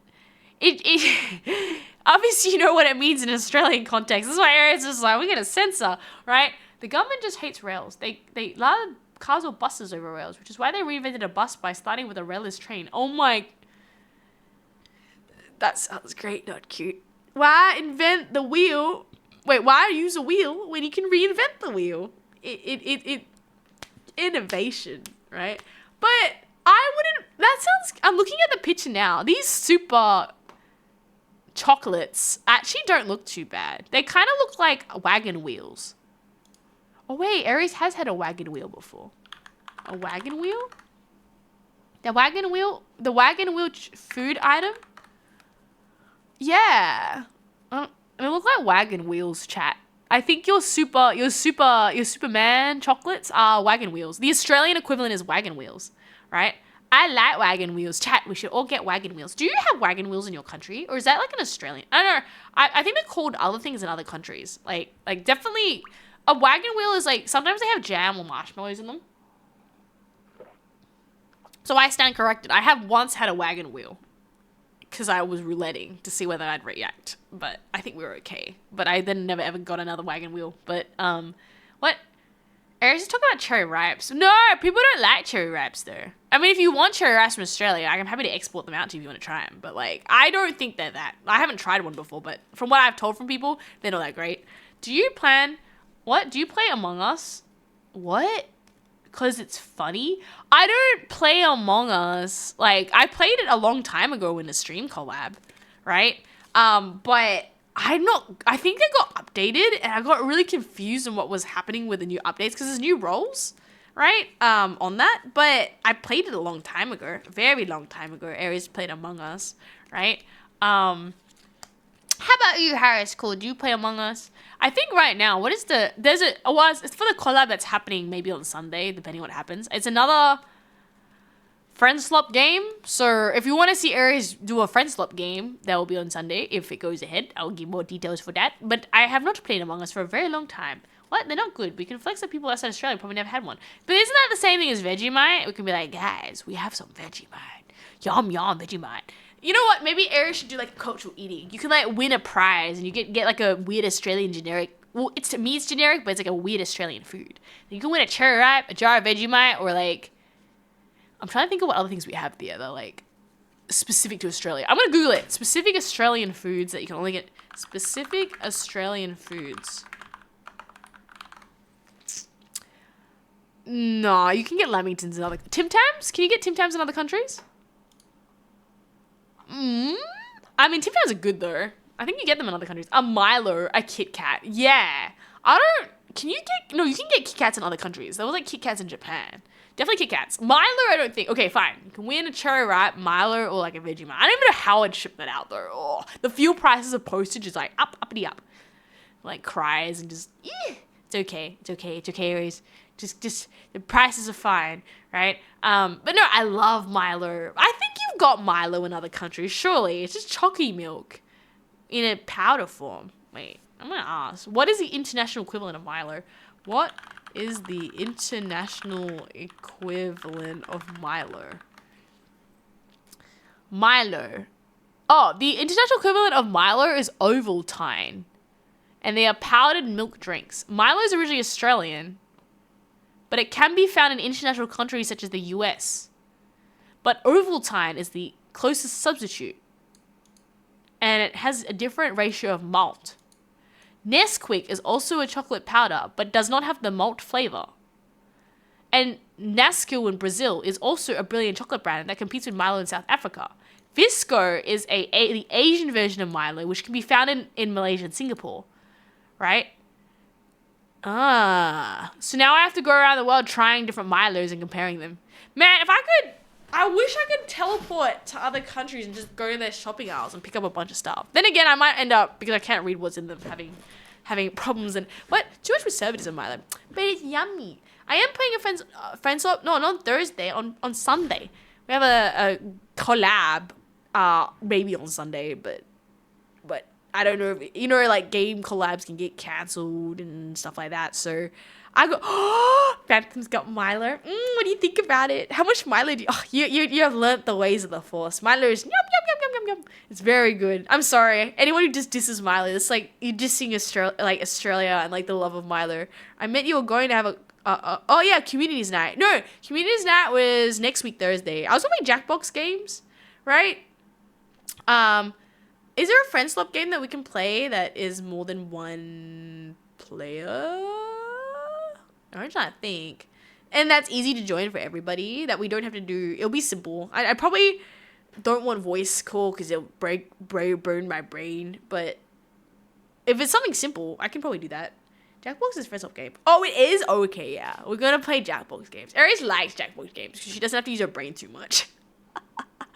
it obviously you know what it means in an Australian context. That's why Aries is like, we're gonna censor, right? The government just hates rails. They allowed cars or buses over rails, which is why they reinvented a bus by starting with a railless train. Oh my, that sounds great, not cute. Why invent the wheel? Wait, why use a wheel when you can reinvent the wheel? It innovation, right? But I'm looking at the picture now. These super chocolates actually don't look too bad. They kind of look like wagon wheels. Oh wait, Aries has had a wagon wheel before. A wagon wheel? The wagon wheel food item? Yeah. They look like wagon wheels, chat. I think your Superman chocolates are wagon wheels. The Australian equivalent is wagon wheels, right? I like wagon wheels. Chat, we should all get wagon wheels. Do you have wagon wheels in your country? Or is that like an Australian? I don't know. I think they're called other things in other countries. Like definitely a wagon wheel is like, sometimes they have jam or marshmallows in them. So I stand corrected. I have once had a wagon wheel because I was rouletting to see whether I'd react, but I think we were okay. But I then never ever got another wagon wheel. But what? Aries is talking about cherry ripes. No, people don't like cherry ripes though. I mean, if you want cherry ripes from Australia, I'm happy to export them out to you if you want to try them. But like, I don't think they're that. I haven't tried one before, but from what I've told from people, they're not that great. Do you play Among Us? What? Because it's funny? I don't play Among Us. Like, I played it a long time ago in a stream collab, right? But I think they got updated and I got really confused on what was happening with the new updates because there's new roles, right? On that. But I played it a long time ago, a very long time ago. Aries played Among Us, right? How about you, Harris? Cool. Do you play Among Us? I think right now, it's for the collab that's happening maybe on Sunday, depending on what happens. It's another friend swap game. So if you want to see Aries do a friend swap game, that will be on Sunday. If it goes ahead, I'll give more details for that. But I have not played Among Us for a very long time. What? They're not good. We can flex that people outside Australia probably never had one. But isn't that the same thing as Vegemite? We can be like, guys, we have some Vegemite. Yum, yum, Vegemite. You know what? Maybe Aries should do like cultural eating. You can like win a prize and you get like a weird Australian generic. Well, to me it's generic, but it's like a weird Australian food. You can win a cherry ripe, a jar of Vegemite, or like, I'm trying to think of what other things we have there that are like specific to Australia. I'm gonna Google it. Specific Australian foods that you can only get. Specific Australian foods. No, you can get lamingtons in other. Tim Tams? Can you get Tim Tams in other countries? I mean, Tim Tams are good though. I think you get them in other countries. A Milo, a Kit Kat. Yeah. You can get Kit Kats in other countries. There was like Kit Kats in Japan. Definitely Kit Kats. Milo, I don't think. Okay, fine. You can win a cherry ripe, Milo, or like a Vegemite. I don't even know how I'd ship that out though. Oh, the fuel prices of postage is like uppity up. Like cries and just, it's okay, Aries. Just the prices are fine, right? But no, I love Milo. I think you've got Milo in other countries, surely. It's just chalky milk in a powder form. Wait, I'm gonna ask. What is the international equivalent of Milo? What is the international equivalent of Milo? Milo. Oh, the international equivalent of Milo is Ovaltine. And they are powdered milk drinks. Milo is originally Australian, but it can be found in international countries such as the US. But Ovaltine is the closest substitute. And it has a different ratio of malt. Nesquik is also a chocolate powder, but does not have the malt flavor. And Nesquik in Brazil is also a brilliant chocolate brand that competes with Milo in South Africa. Visco is the Asian version of Milo, which can be found in Malaysia and Singapore. Right? So now I have to go around the world trying different Milos and comparing them. Man, I wish I could teleport to other countries and just go to their shopping aisles and pick up a bunch of stuff. Then again, I might end up, because I can't read what's in them, having problems and too much preservatives in Milo. But it's yummy. I am playing a friend's up. No, not on Thursday. On Sunday, we have a collab. Maybe on Sunday, but I don't know if, like game collabs can get cancelled and stuff like that. So I go, Phantom's got Milo. What do you think about it? How much Milo do you have learnt the ways of the Force. Milo is yum, yum, yum, yum, yum, yum. It's very good. I'm sorry. Anyone who just disses Milo, it's like you're dissing Australia and like the love of Milo. I meant you were going to have Communities Night. No, Communities Night was next week, Thursday. I was on my Jackbox games, right? Is there a friend swap game that we can play that is more than one player? I'm trying to think. And that's easy to join for everybody, that we don't have to do. It'll be simple. I probably don't want voice call because it'll burn my brain. But if it's something simple, I can probably do that. Jackbox is friend swap game. Oh, it is? Okay, yeah. We're going to play Jackbox games. Aries likes Jackbox games because she doesn't have to use her brain too much.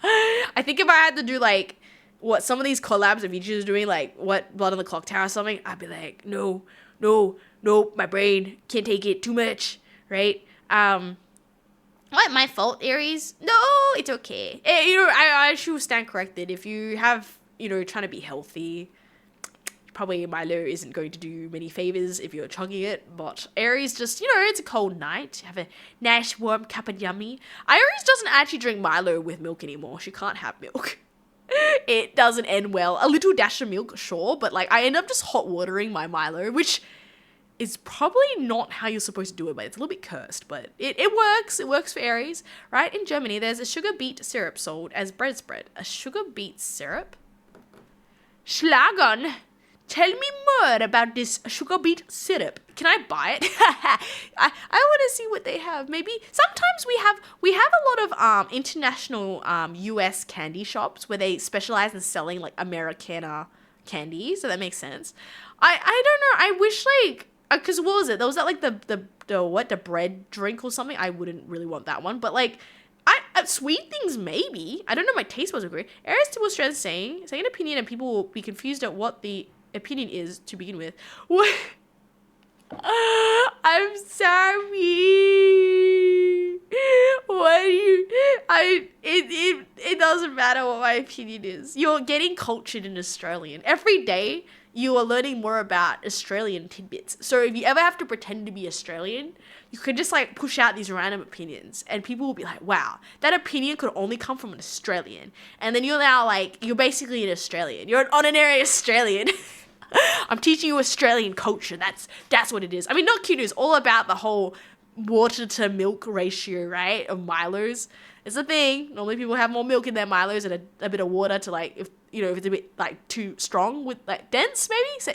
I think if I had to do like what some of these collabs of each is doing, like what Blood on the Clock Tower or something, I'd be like, no, my brain can't take it too much, right? What, my fault, Aries? No, it's okay. I should stand corrected. If you have, trying to be healthy, probably Milo isn't going to do many favors if you're chugging it, but Aries just, it's a cold night. Have a nice warm cup of yummy. Aries doesn't actually drink Milo with milk anymore. She can't have milk. It doesn't end well. A little dash of milk, sure, but like I end up just hot watering my Milo, which is probably not how you're supposed to do it, but it's a little bit cursed, but it works. It works for Aries, right? In Germany, there's a sugar beet syrup sold as bread spread. A sugar beet syrup? Schlagen. Tell me more about this sugar beet syrup. Can I buy it? I want to see what they have. Maybe sometimes we have a lot of international US candy shops where they specialize in selling like Americana candy, so that makes sense. I don't know. I wish like because what was it? There was that like the bread drink or something. I wouldn't really want that one, but like sweet things maybe. I don't know. My taste wasn't great. Aries to Australia saying an opinion, and people will be confused at what the opinion is to begin with. What? I'm sorry. What do you? It doesn't matter what my opinion is. You're getting cultured in Australian every day. You are learning more about Australian tidbits. So if you ever have to pretend to be Australian, you can just like push out these random opinions and people will be like, wow, that opinion could only come from an Australian. And then you're now like, you're basically an Australian. You're an honorary Australian. I'm teaching you Australian culture. That's what it is. I mean, not cute. It's all about the whole water to milk ratio, right? Of Milos. It's a thing. Normally people have more milk in their Milos and a bit of water to like, if it's a bit like too strong with like dense maybe. So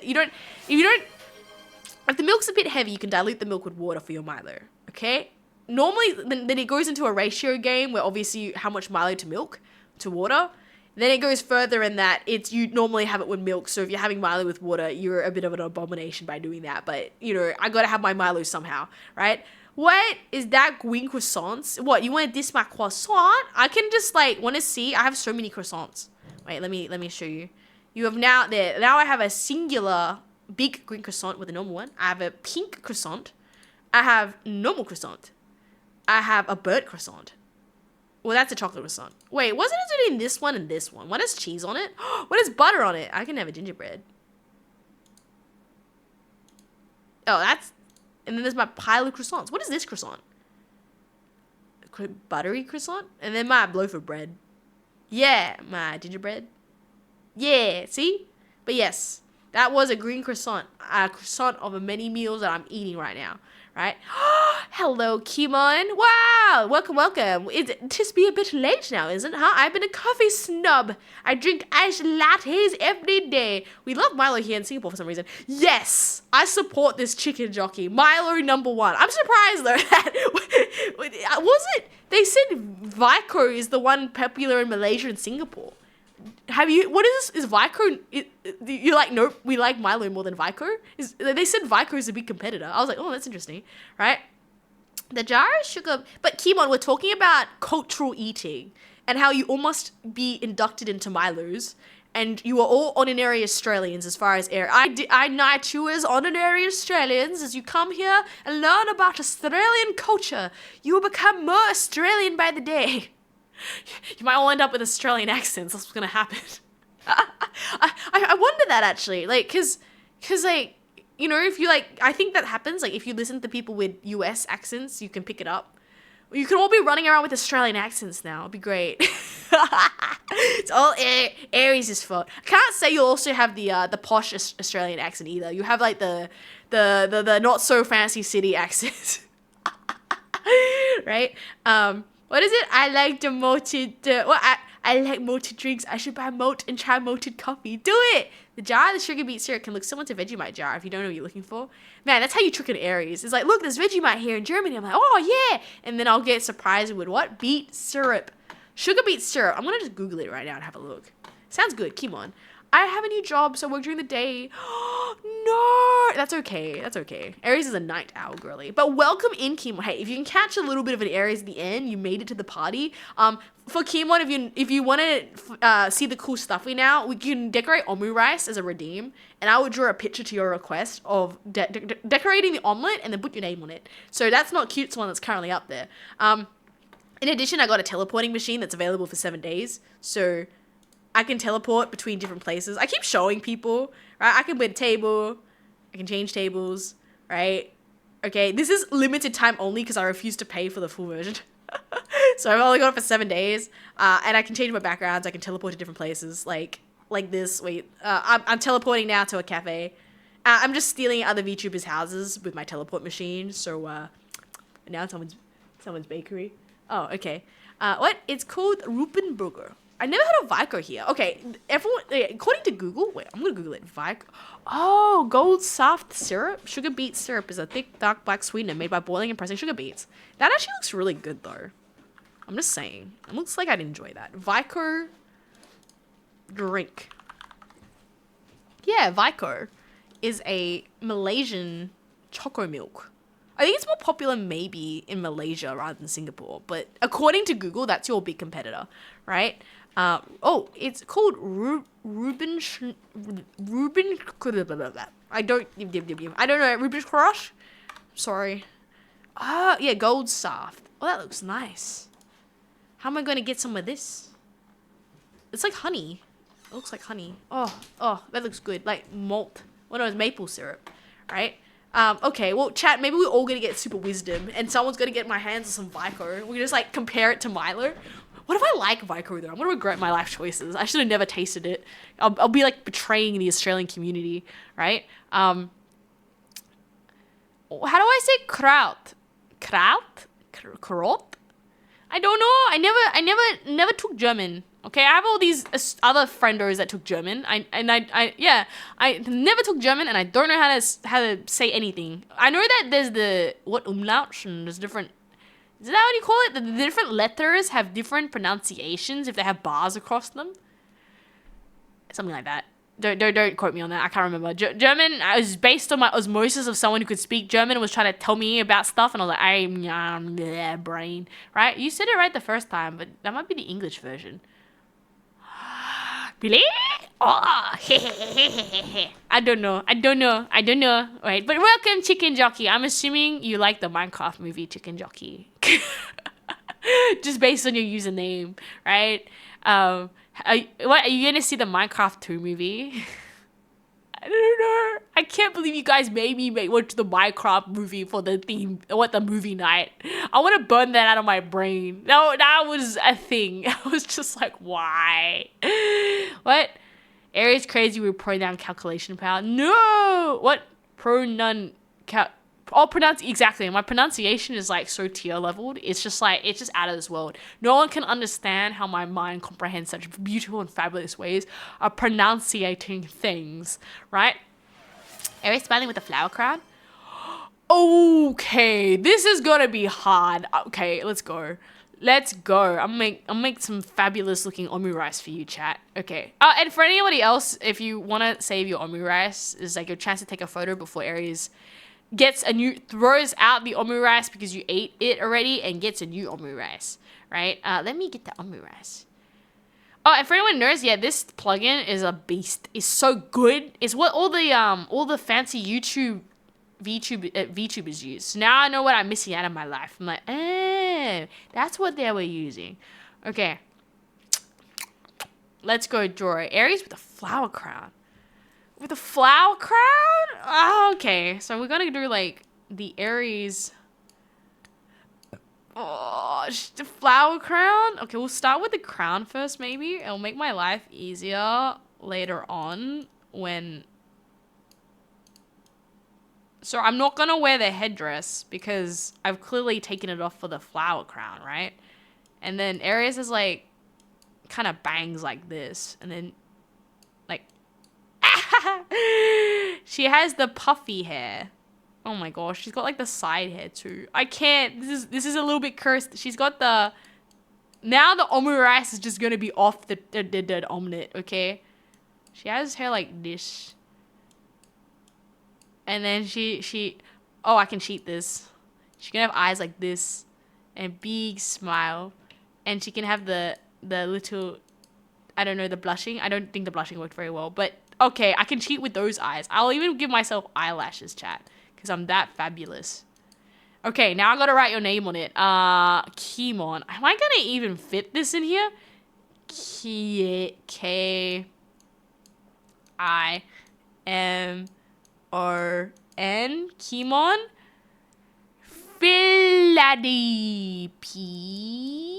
if the milk's a bit heavy, you can dilute the milk with water for your Milo. Okay? Normally, then it goes into a ratio game where obviously how much Milo to milk to water. Then it goes further in that you normally have it with milk. So if you're having Milo with water, you're a bit of an abomination by doing that. But, I got to have my Milo somehow, right? What is that green croissants? What, you want to diss my croissant? I can just want to see. I have so many croissants. Wait, let me show you. You have now I have a singular big green croissant with a normal one. I have a pink croissant. I have normal croissant. I have a burnt croissant. Well, that's a chocolate croissant. Wait, wasn't it between this one and this one? What has cheese on it? What has butter on it? I can have a gingerbread. Oh, that's... And then there's my pile of croissants. What is this croissant? Buttery croissant? And then my loaf of bread. Yeah, my gingerbread. Yeah, see? But yes, that was a green croissant. A croissant of the many meals that I'm eating right now. Right? Hello, Kimon. Wow! Welcome. It's just be a bit late now, isn't it? Huh? I've been a coffee snub. I drink iced lattes every day. We love Milo here in Singapore for some reason. Yes! I support this chicken jockey. Milo #1. I'm surprised though that... Was it? They said Vico is the one popular in Malaysia and Singapore. Have you... What is this? Is Vico... You're like, nope, we like Milo more than Vico? They said Vico is a big competitor. I was like, oh, that's interesting. Right? The jar of sugar... But Kimon, we're talking about cultural eating and how you all must be inducted into Milos. And you are all honorary Australians as far as air. I knight you as honorary Australians as you come here and learn about Australian culture. You will become more Australian by the day. You might all end up with Australian accents. That's what's gonna happen. I wonder that actually, like, cause like, you know, if you like, I think that happens. Like, if you listen to people with US accents, you can pick it up. You can all be running around with Australian accents now. It'd be great. It's all Aries' fault. I can't say you also have the posh Australian accent either. You have like the not so fancy city accent, right? What is it? I like the malted... I like malted drinks. I should buy malt and try malted coffee. Do it! The jar of the sugar beet syrup can look similar to Vegemite jar if you don't know what you're looking for. Man, that's how you trick an Aries. It's like, look, there's Vegemite here in Germany. I'm like, oh, yeah! And then I'll get surprised with what? Beet syrup. Sugar beet syrup. I'm going to just Google it right now and have a look. Sounds good. Come on. I have a new job, so I work during the day. No! That's okay. That's okay. Aries is a night owl, girly. But welcome in, Kimon. Hey, if you can catch a little bit of an Aries at the end, you made it to the party. For Kimon, if you want to see the cool stuff now, we can decorate omu rice as a redeem, and I would draw a picture to your request of decorating the omelet and then put your name on it. So that's not cute, one that's currently up there. In addition, I got a teleporting machine that's available for 7 days, so I can teleport between different places. I keep showing people, right? I can win a table. I can change tables, right? Okay, this is limited time only because I refuse to pay for the full version. So I've only got it for 7 days. And I can change my backgrounds. I can teleport to different places like this. Wait, I'm teleporting now to a cafe. I'm just stealing other VTubers' houses with my teleport machine. So now someone's bakery. Oh, okay. What? It's called Rupenburger. I never heard of Vico here. Okay, everyone, according to Google, wait, I'm going to Google it. Vico. Oh, gold soft syrup. Sugar beet syrup is a thick, dark black sweetener made by boiling and pressing sugar beets. That actually looks really good, though. I'm just saying. It looks like I'd enjoy that. Vico drink. Yeah, Vico is a Malaysian choco milk. I think it's more popular maybe in Malaysia rather than Singapore. But according to Google, that's your big competitor, right? It's called Ruben. I don't know. Ruben's Crush? Sorry. Yeah, gold soft. Oh, that looks nice. How am I going to get some of this? It's like honey. It looks like honey. Oh, that looks good. Like malt. Well, no, it's maple syrup, right? Okay, well, chat, maybe we're all gonna get super wisdom, and someone's gonna get my hands on some Vico. We can just, like, compare it to Milo. What if I like Vico, though? I'm gonna regret my life choices. I should have never tasted it. I'll be, like, betraying the Australian community, right? How do I say kraut? Kraut? Kraut? I don't know. I never took German. Okay, I have all these other friendos that took German. I never took German, and I don't know how to say anything. I know that there's the umlaut, and there's different. Is that what you call it? The different letters have different pronunciations if they have bars across them. Something like that. Don't quote me on that. I can't remember. German. I was based on my osmosis of someone who could speak German and was trying to tell me about stuff, and I was like, brain. Right? You said it right the first time, but that might be the English version. Really? Oh, I don't know. Right, but welcome, Chicken Jockey. I'm assuming you like the Minecraft movie Chicken Jockey. Just based on your username, right? Are you gonna see the Minecraft 2 movie? I don't know. I can't believe you guys made me watch the Minecraft movie for the theme, the movie night. I want to burn that out of my brain. No, that was a thing. I was just like, why? What? Aries crazy with pronoun calculation power. No! What? Pronounce exactly. My pronunciation is like so tier leveled. It's just out of this world. No one can understand how my mind comprehends such beautiful and fabulous ways of pronunciating things, right? Aries smiling with a flower crown. Okay, this is gonna be hard. Okay, let's go. I'll make some fabulous looking omu rice for you, chat. Okay. And for anybody else, if you wanna save your omu rice, is like your chance to take a photo before Aries throws out the omu rice because you ate it already and gets a new omu rice, right? Let me get the omu rice. Oh, and for anyone who knows, yeah, this plugin is a beast. It's so good. It's what all the fancy VTubers use. So now I know what I'm missing out of my life. I'm like, that's what they were using. Okay. Let's go draw Aries with a flower crown. With a flower crown? Oh, okay. So we're gonna do like the Aries. Oh, the flower crown? Okay, we'll start with the crown first, maybe. It'll make my life easier later on when... So I'm not gonna wear the headdress because I've clearly taken it off for the flower crown, right? And then Aries is like, kind of bangs like this. And then, like... She has the puffy hair. Oh my gosh, she's got like the side hair too. I can't. This is a little bit cursed. She's got the... Now the omu rice is just gonna be off the omelet, okay? She has hair like this. And then she... Oh, I can cheat this. She can have eyes like this. And big smile. And she can have the little... I don't know, the blushing. I don't think the blushing worked very well. But, okay, I can cheat with those eyes. I'll even give myself eyelashes, chat. Because I'm that fabulous. Okay, now I gotta write your name on it. Kimon. Am I gonna even fit this in here? K-I-M-O-N. Kimon. Philady. P-H-I-L-A...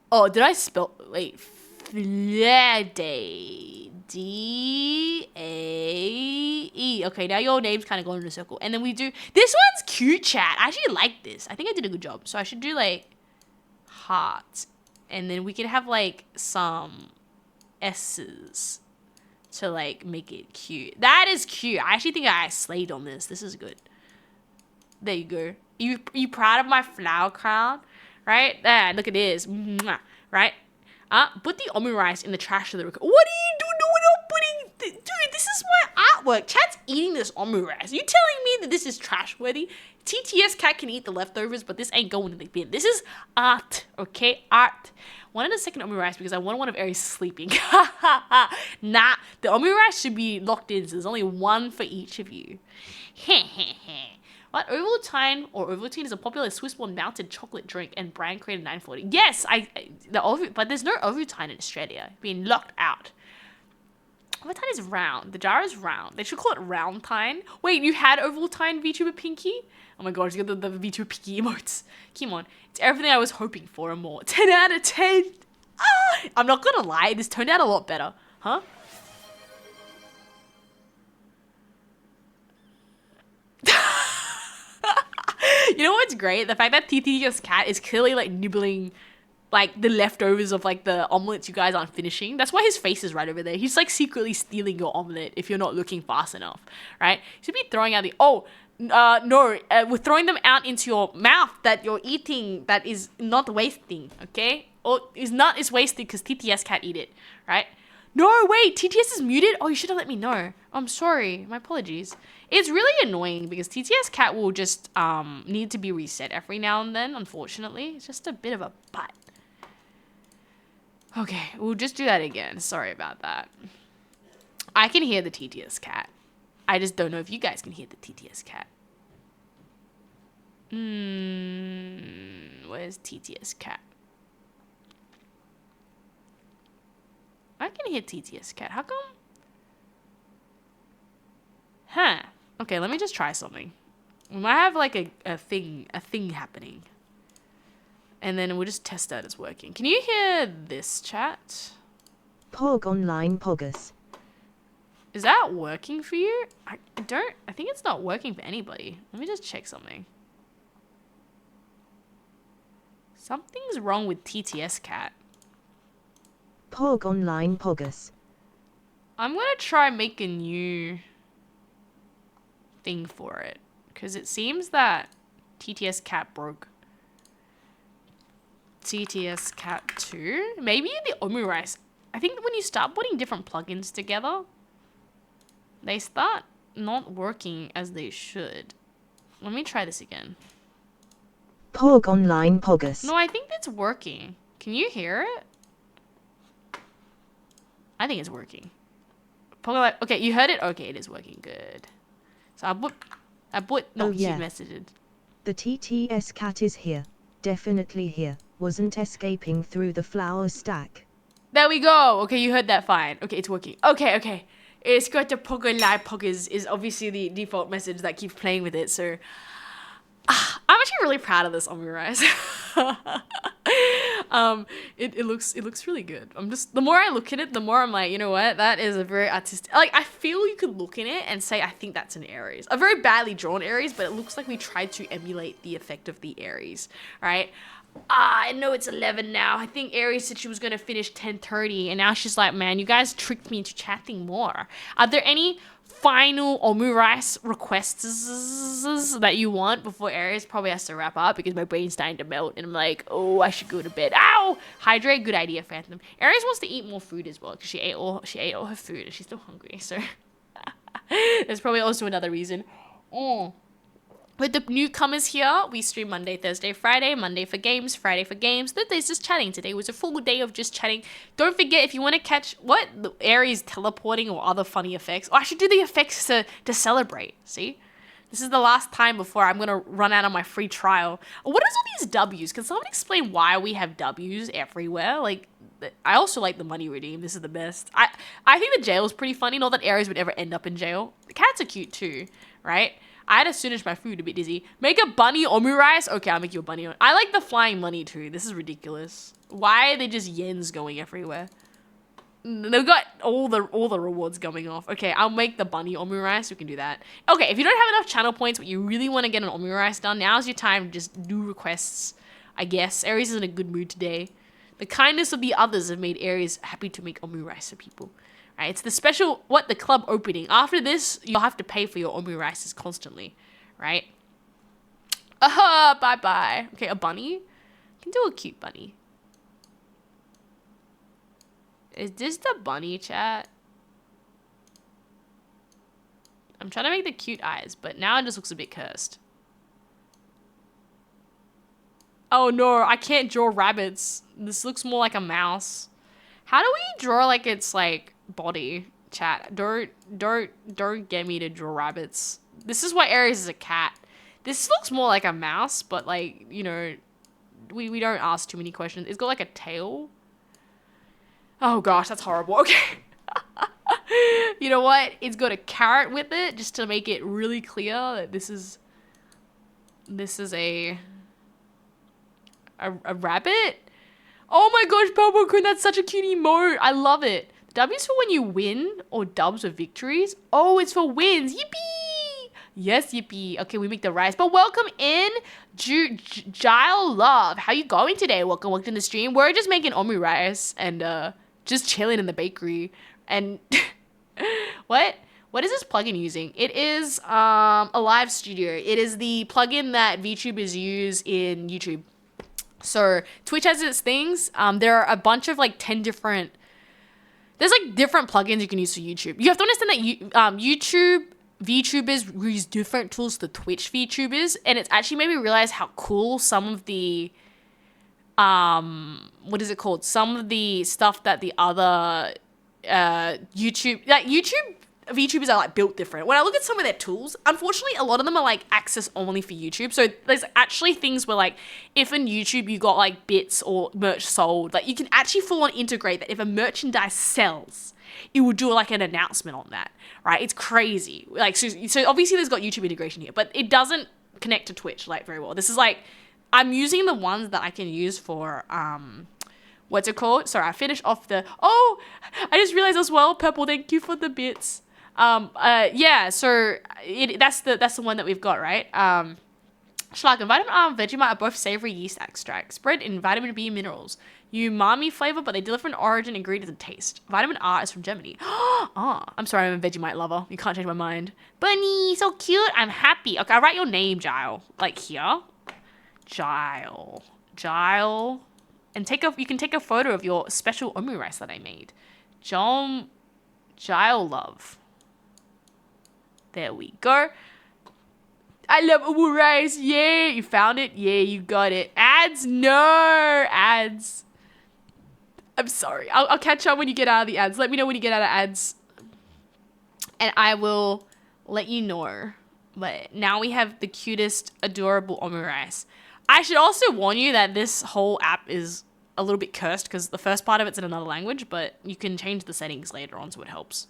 Oh, did I spell... Wait. Flade. D-A-E. Okay, now your name's kind of going in a circle. And then we do... This one's cute, chat. I actually like this. I think I did a good job. So I should do, like, hearts. And then we can have, like, some S's to, like, make it cute. That is cute. I actually think I slayed on this. This is good. There you go. You proud of my flower crown? Right? Ah, look at this. Mwah. Right? Put the omu rice in the trash of the record. What are you doing? No, we're not putting... Dude, this is my artwork. Chat's eating this omu rice. Are you telling me that this is trash worthy? TTS cat can eat the leftovers, but this ain't going in the bin. This is art, okay? Art. Wanted a second omu rice because I wanted one of Aries sleeping. Nah, the omu rice should be locked in, so there's only one for each of you. What? Ovaltine or Ovaltine is a popular Swiss-born mounted chocolate drink and brand created in 1940. Yes, but there's no Ovaltine in Australia. Being locked out. Ovaltine is round. The jar is round. They should call it Roundtine. Wait, you had Ovaltine VTuber Pinky? Oh my god, you got the VTuber Pinky emotes. Come on. It's everything I was hoping for and more. 10 out of 10. I'm not gonna lie, this turned out a lot better. Huh? You know what's great? The fact that TT's cat is clearly like nibbling like the leftovers of like the omelets you guys aren't finishing. That's why his face is right over there. He's like secretly stealing your omelet if you're not looking fast enough, right? You should be throwing out the... we're throwing them out into your mouth that you're eating that is not wasting, okay? Or is wasted because TTS can't eat it, right? No, wait, TTS is muted? Oh, you should have let me know. I'm sorry. My apologies. It's really annoying because TTS cat will just need to be reset every now and then, unfortunately. It's just a bit of a butt. Okay, we'll just do that again. Sorry about that. I can hear the TTS cat. I just don't know if you guys can hear the TTS cat. Where's TTS cat? I can hear TTS cat. How come? Huh. Okay, let me just try something. We might have like a thing happening. And then we'll just test that it's working. Can you hear this, chat? Pog online Pogus. Is that working for you? I think it's not working for anybody. Let me just check something. Something's wrong with TTS cat. Pog online Pogus. I'm gonna try make a new thing for it. Because it seems that TTS cat broke. TTS cat 2? Maybe the omurice. I think when you start putting different plugins together, they start not working as they should. Let me try this again. Pog online Pogus. No, I think it's working. Can you hear it? I think it's working. Okay, you heard it? Okay, it is working. Good. So I put not cute messages. The TTS cat is here. Definitely here. Wasn't escaping through the flower stack. There we go. Okay, you heard that fine. Okay, it's working. Okay. It's got the Pogo Live Poggers is obviously the default message that keeps playing with it. So I'm actually really proud of this omurice. It looks really good. The more I look at it, the more I'm like, you know what? That is a very artistic. Like, I feel you could look in it and say, I think that's an Aries. A very badly drawn Aries, but it looks like we tried to emulate the effect of the Aries, right? I know it's 11 now. I think Aries said she was going to finish 10:30, and now she's like, man, you guys tricked me into chatting more. Are there any final omurice requests that you want before Aries probably has to wrap up, because my brain's starting to melt and I'm like, oh, I should go to bed. Ow! Hydrate, good idea, Phantom. Aries wants to eat more food as well, because she ate all her food and she's still hungry, so there's probably also another reason. With the newcomers here, we stream Monday, Thursday, Friday. Monday for games, Friday for games. Thursday's just chatting. Today was a full day of just chatting. Don't forget, if you want to catch the Aries teleporting or other funny effects. I should do the effects to celebrate. See? This is the last time before I'm going to run out of my free trial. What is all these W's? Can someone explain why we have W's everywhere? Like, I also like the money redeem. This is the best. I think the jail is pretty funny. Not that Aries would ever end up in jail. The cats are cute too, right? I had to finish my food, a bit dizzy. Make a bunny omurice? Okay, I'll make you a bunny. I like the flying money too. This is ridiculous. Why are they just yens going everywhere? They've got all the rewards going off. Okay, I'll make the bunny omurice. We can do that. Okay, if you don't have enough channel points, but you really want to get an omurice done, now's your time to just do requests, I guess. Aries is in a good mood today. The kindness of the others have made Aries happy to make omurice for people. Right, it's the special, the club opening. After this, you'll have to pay for your omurices constantly, right? Bye-bye. Okay, a bunny? I can do a cute bunny. Is this the bunny, chat? I'm trying to make the cute eyes, but now it just looks a bit cursed. Oh no, I can't draw rabbits. This looks more like a mouse. How do we draw like it's like body, chat? Don't get me to draw rabbits. This is why Aries is a cat. This looks more like a mouse, but like, you know, we don't ask too many questions. It's got like a tail. Oh gosh, that's horrible. Okay. You know what? It's got a carrot with it just to make it really clear that this is a rabbit. Oh my gosh, Palmo-kun, that's such a cute emote. I love it. W's for when you win, or dubs for victories. Oh, it's for wins. Yippee! Yes, yippee. Okay, we make the rice. But welcome in, Gile Love. How you going today? Welcome to the stream. We're just making omurice and just chilling in the bakery. And what is this plugin using? It is a live studio. It is the plugin that VTubers use in YouTube. So Twitch has its things. There are a bunch of like 10 different. There's like different plugins you can use for YouTube. You have to understand that YouTube VTubers use different tools to Twitch VTubers, and it's actually made me realize how cool some of the what is it called? Some of the stuff that the other YouTube VTubers are like built different. When I look at some of their tools, unfortunately, a lot of them are like access only for YouTube. So there's actually things where like if in YouTube you got like bits or merch sold, like you can actually full on integrate that if a merchandise sells, it will do like an announcement on that, right? It's crazy. Like so obviously there's got YouTube integration here, but it doesn't connect to Twitch like very well. This is like I'm using the ones that I can use for what's it called? Sorry, I finished off the I just realized as well, Purple, thank you for the bits. Yeah, so that's the one that we've got, right? Schlagen, vitamin R and Vegemite are both savory yeast extracts, spread in vitamin B minerals. Umami flavor, but they differ in origin, ingredients, and taste. Vitamin R is from Germany. I'm sorry, I'm a Vegemite lover. You can't change my mind. Bunny, so cute. I'm happy. Okay, I'll write your name, Gile. Like here. Gile. And you can take a photo of your special omu rice that I made. Gile love. There we go. I love omu rice. Yeah, you found it. Yeah, you got it. Ads? No ads. I'm sorry. I'll catch up when you get out of the ads. Let me know when you get out of ads. And I will let you know. But now we have the cutest, adorable omu rice. I should also warn you that this whole app is a little bit cursed because the first part of it's in another language, but you can change the settings later on so it helps.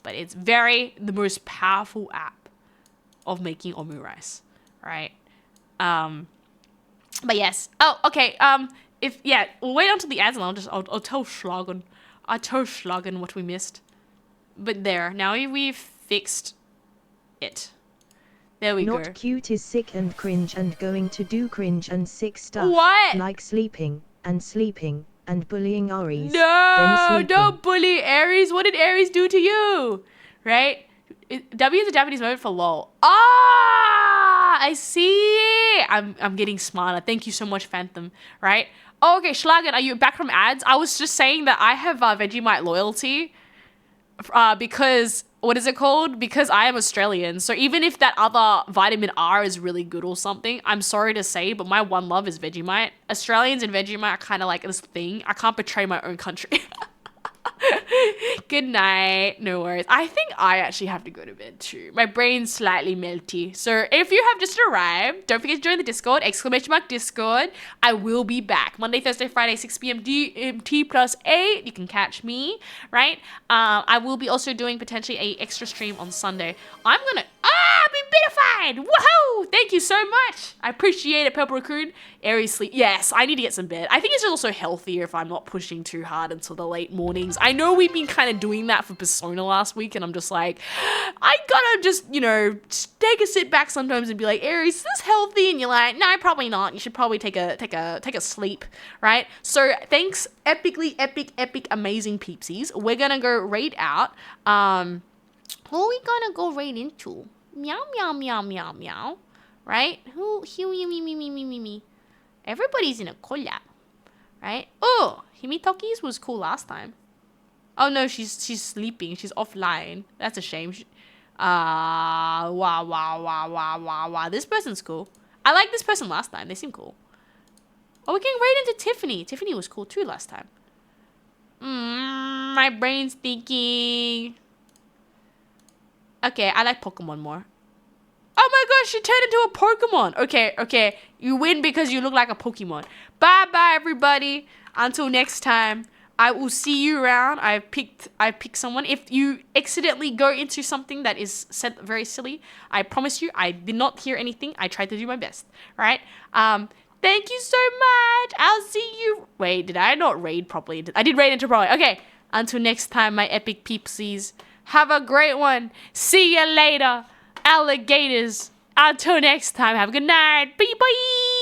But it's the most powerful app of making omu rice, right? But yes. Oh, okay. We'll wait until the ads and I'll tell Schlagen. I'll tell Schlagen what we missed. But now we've fixed it. There we go. Not cute is sick and cringe and going to do cringe and sick stuff. What? Like sleeping and bullying Aries. No, don't bully Aries. What did Aries do to you? Right? W is a Japanese moment for lol. I see. I'm getting smarter. Thank you so much, Phantom. Right? Oh, okay, Schlagen, are you back from ads? I was just saying that I have Vegemite loyalty because, what is it called? Because I am Australian. So even if that other vitamin R is really good or something, I'm sorry to say, but my one love is Vegemite. Australians and Vegemite are kind of like this thing. I can't betray my own country. Good night. No worries. I think I actually have to go to bed too. My brain's slightly melty. So if you have just arrived, don't forget to join the Discord, !Discord. I will be back Monday, Thursday, Friday, 6 p.m. DMT plus 8. You can catch me, right? I will be also doing potentially a extra stream on Sunday. I'm gonna be beautified. Woohoo! Thank you so much. I appreciate it, Purple Raccoon. Aries sleep. Yes, I need to get some bed. I think it's also healthier if I'm not pushing too hard until the late mornings. I know we've been kind of doing that for Persona last week, and I'm just like, I gotta just, take a sit back sometimes and be like, Aries, is this healthy? And you're like, no, probably not. You should probably take a sleep, right? So thanks, epic, amazing peepsies. We're gonna go raid out. Who are we gonna go raid into? Meow, meow, meow, meow, meow. Right? Who, me. Everybody's in a collab. Right? Oh, Himitoki's was cool last time. Oh no, she's sleeping. She's offline. That's a shame. Wow. This person's cool. I liked this person last time. They seem cool. Oh, we're getting right into Tiffany. Tiffany was cool too last time. My brain's thinking. Okay, I like Pokemon more. Oh my gosh, she turned into a Pokemon. Okay. You win because you look like a Pokemon. Bye, everybody. Until next time, I will see you around. I picked someone. If you accidentally go into something that is said very silly, I promise you, I did not hear anything. I tried to do my best. Right? Thank you so much. I'll see you. Wait, did I not raid properly? I did raid into properly. Okay. Until next time, my epic peepsies. Have a great one. See you later, alligators. Until next time, have a good night. Bye.